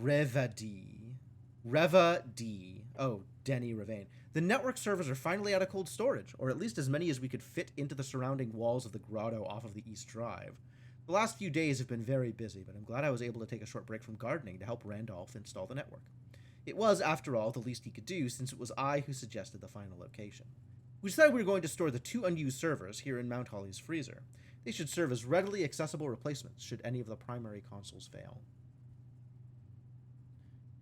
Reva D. Oh, Denny Ravane. The network servers are finally out of cold storage, or at least as many as we could fit into the surrounding walls of the grotto off of the East Drive. The last few days have been very busy, but I'm glad I was able to take a short break from gardening to help Randolph install the network. It was, after all, the least he could do, since it was I who suggested the final location. We decided we were going to store the 2 unused servers here in Mount Holly's freezer. They should serve as readily accessible replacements should any of the primary consoles fail.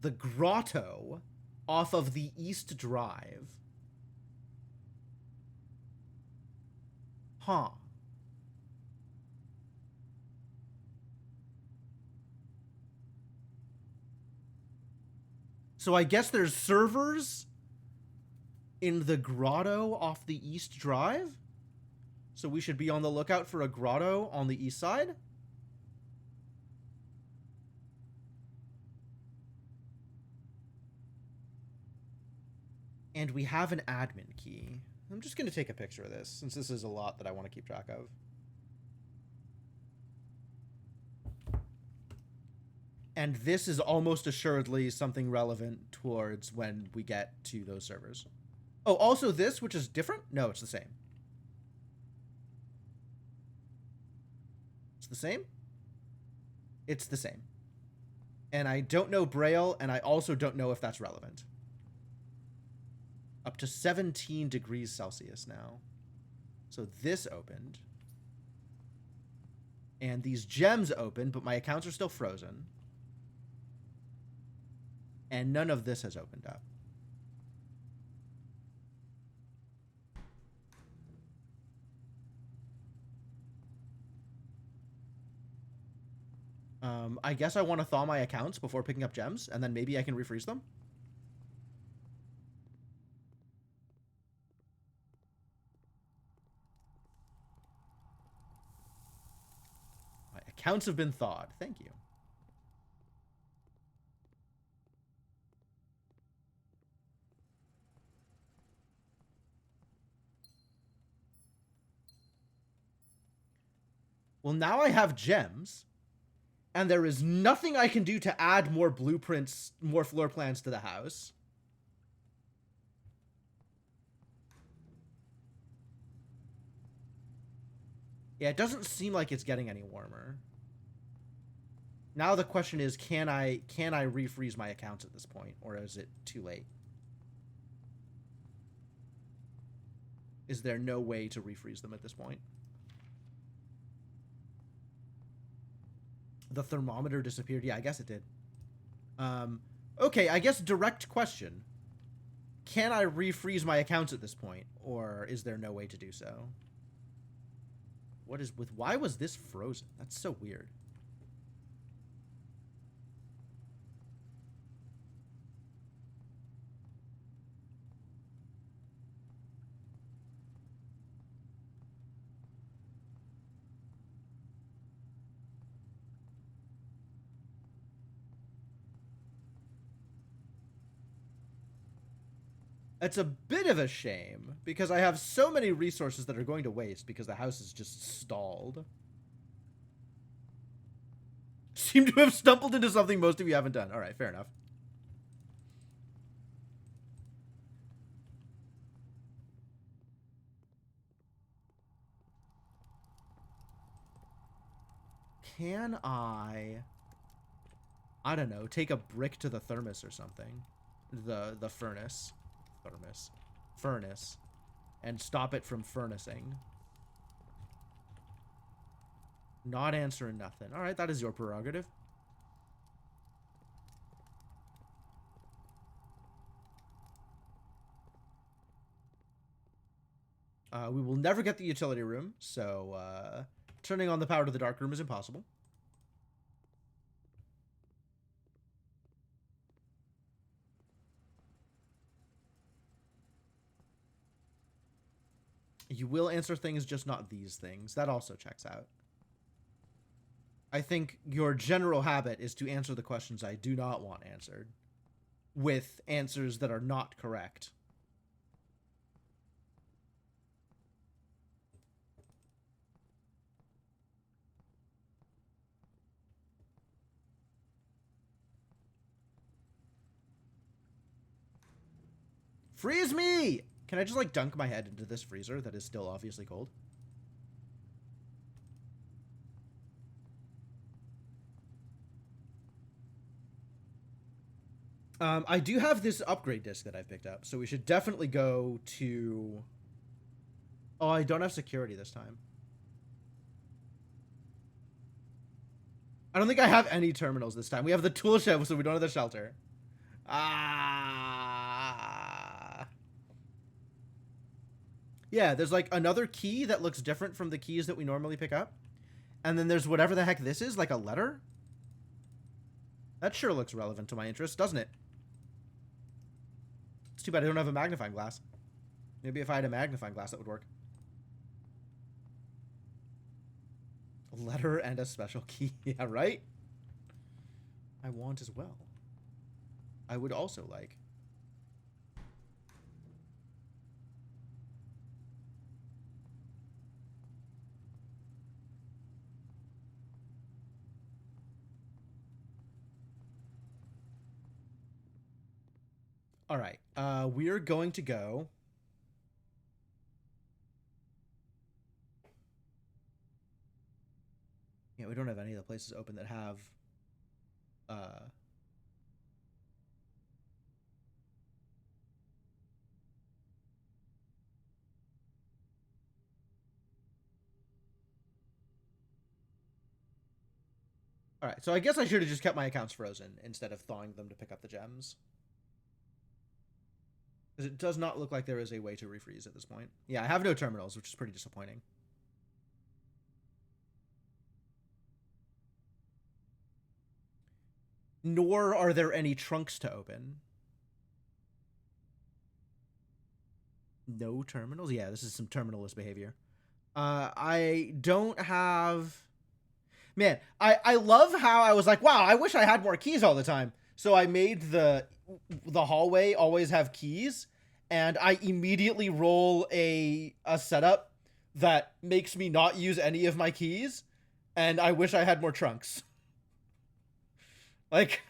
The grotto off of the East Drive. Huh. So I guess there's servers in the grotto off the East Drive? So we should be on the lookout for a grotto on the east side? And we have an admin key. I'm just going to take a picture of this, since this is a lot that I want to keep track of. And this is almost assuredly something relevant towards when we get to those servers. Oh, also this, which is different? No, it's the same. It's the same? It's the same. And I don't know Braille, and I also don't know if that's relevant. Up to 17 degrees Celsius now. So this opened. And these gems opened, but my accounts are still frozen. And none of this has opened up. I guess I want to thaw my accounts before picking up gems, and then maybe I can refreeze them. My accounts have been thawed. Thank you. Well, now I have gems, and there is nothing I can do to add more blueprints, more floor plans to the house. Yeah, it doesn't seem like it's getting any warmer. Now the question is, can I refreeze my accounts at this point, or is it too late? Is there no way to refreeze them at this point? The thermometer disappeared. Yeah, I guess it did. Okay, I guess direct question. Can I refreeze my accounts at this point, or is there no way to do so? Why was this frozen? That's so weird. It's a bit of a shame because I have so many resources that are going to waste because the house is just stalled. Seem to have stumbled into something most of you haven't done. All right, fair enough. Can I don't know, take a brick to the thermos or something? The furnace. Furnace. And stop it from furnacing. Not answering nothing. Alright, that is your prerogative. We will never get the utility room, so turning on the power to the dark room is impossible. You will answer things, just not these things. That also checks out. I think your general habit is to answer the questions I do not want answered with answers that are not correct. Freeze me! Can I just, like, dunk my head into this freezer that is still obviously cold? I do have this upgrade disc that I've picked up, so we should definitely go to... Oh, I don't have security this time. I don't think I have any terminals this time. We have the tool shed, so we don't have the shelter. Yeah, there's like another key that looks different from the keys that we normally pick up. And then there's whatever the heck this is, like a letter. That sure looks relevant to my interest, doesn't it? It's too bad I don't have a magnifying glass. Maybe if I had a magnifying glass, that would work. A letter and a special key. Yeah, right? I want as well. I would also like. All right. We're going to go. Yeah, we don't have any of the places open that have. All right, so I guess I should have just kept my accounts frozen instead of thawing them to pick up the gems. Because it does not look like there is a way to refreeze at this point. Yeah, I have no terminals, which is pretty disappointing. Nor are there any trunks to open. No terminals? Yeah, this is some terminalist behavior. I don't have... Man, I love how I was like, wow, I wish I had more keys all the time. So I made the hallway always have keys, and I immediately roll a setup that makes me not use any of my keys, and I wish I had more trunks. Like,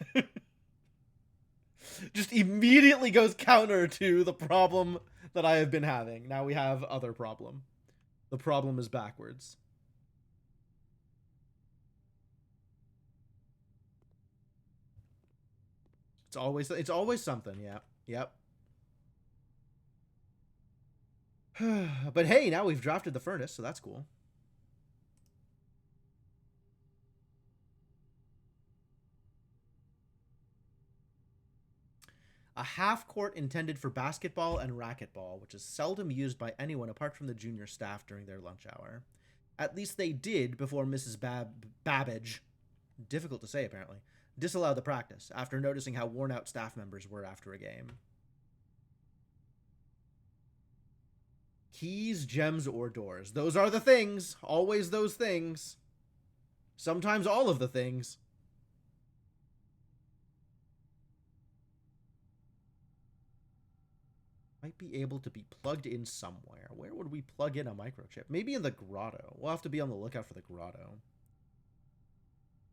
just immediately goes counter to the problem that I have been having. Now we have other problem. The problem is backwards. It's always something, yeah. Yep. But hey, now we've drafted the furnace, so that's cool. A half court intended for basketball and racquetball, which is seldom used by anyone apart from the junior staff during their lunch hour. At least they did before Mrs. Babbage, difficult to say apparently, disallowed the practice after noticing how worn out staff members were after a game. Keys, gems, or doors. Those are the things. Always those things. Sometimes all of the things. Might be able to be plugged in somewhere. Where would we plug in a microchip? Maybe in the grotto. We'll have to be on the lookout for the grotto.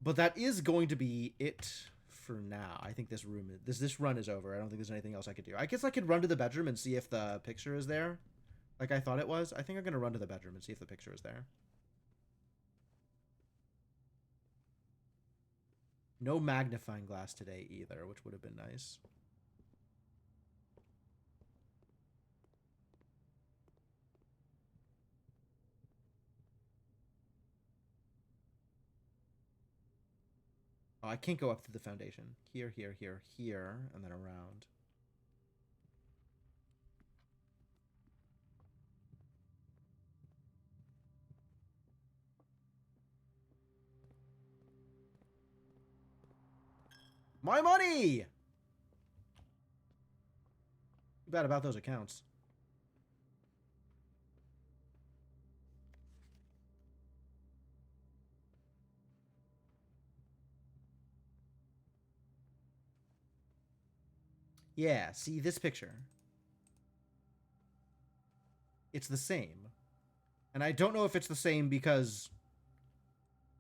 But that is going to be it for now. I think this run is over. I don't think there's anything else I could do. I guess I could run to the bedroom and see if the picture is there, like I thought it was. I think I'm gonna run to the bedroom and see if the picture is there. No magnifying glass today either, which would have been nice. Oh, I can't go up through the foundation. Here, here, here, here, and then around. My money! Too bad about those accounts. Yeah, see this picture. It's the same. And I don't know if it's the same because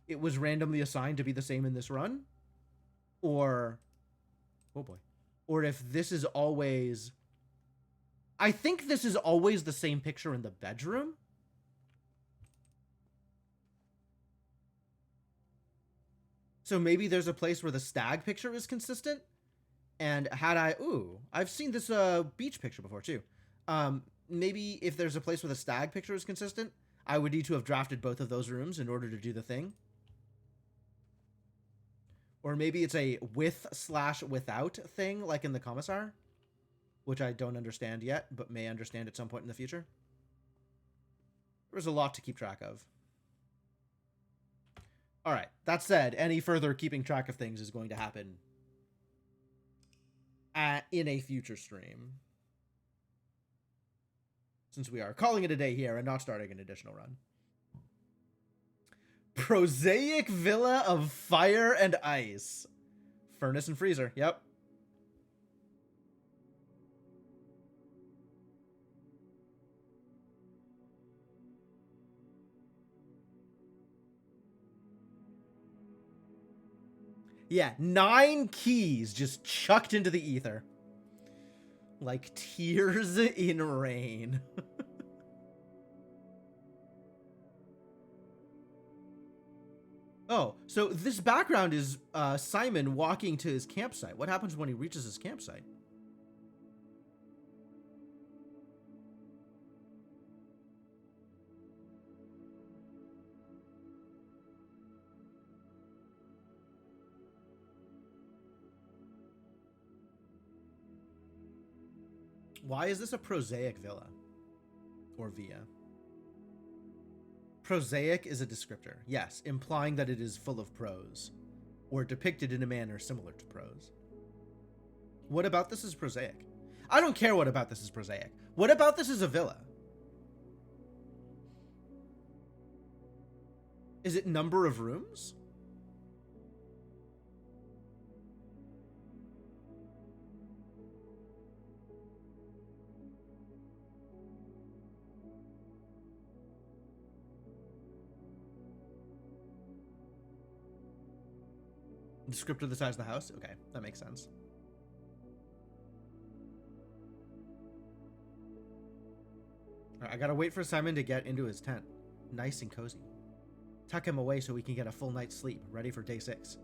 it was randomly assigned to be the same in this run, or oh boy, or if this is always, I think this is always the same picture in the bedroom. So maybe there's a place where the stag picture is consistent, and I've seen this beach picture before too. Maybe if there's a place where the stag picture is consistent, I would need to have drafted both of those rooms in order to do the thing. Or maybe it's a with/without thing, like in the Commissar, which I don't understand yet, but may understand at some point in the future. There's a lot to keep track of. All right, that said, any further keeping track of things is going to happen in a future stream, since we are calling it a day here and not starting an additional run. Prosaic Villa of Fire and Ice. Furnace and freezer, yep. Yeah, 9 keys just chucked into the ether. Like tears in rain. Oh, so this background is Simon walking to his campsite. What happens when he reaches his campsite? Why is this a prosaic villa? Or via? Prosaic is a descriptor, yes, implying that it is full of prose, or depicted in a manner similar to prose. What about this is prosaic? I don't care what about this is prosaic. What about this is a villa? Is it number of rooms? Descriptor the size of the house? Okay, that makes sense. Right, I gotta wait for Simon to get into his tent. Nice and cozy. Tuck him away so we can get a full night's sleep, ready for day 6.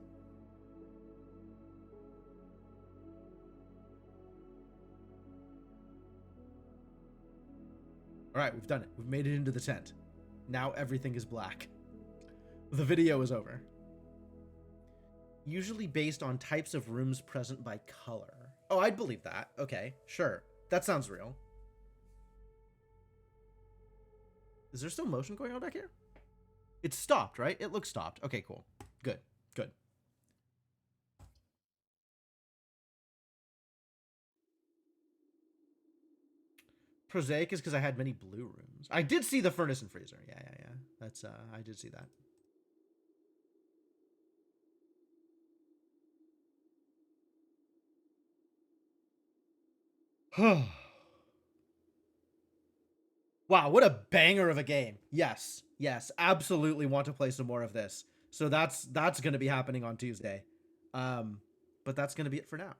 Alright, we've done it. We've made it into the tent. Now everything is black. The video is over. Usually based on types of rooms present by color. Oh, I'd believe that. Okay, sure. That sounds real. Is there still motion going on back here? It's stopped, right? It looks stopped. Okay, cool. Good, good. Prosaic is because I had many blue rooms. I did see the furnace and freezer. Yeah. That's, I did see that. Wow, what a banger of a game. Yes, absolutely want to play some more of this. So that's going to be happening on Tuesday. But that's going to be it for now.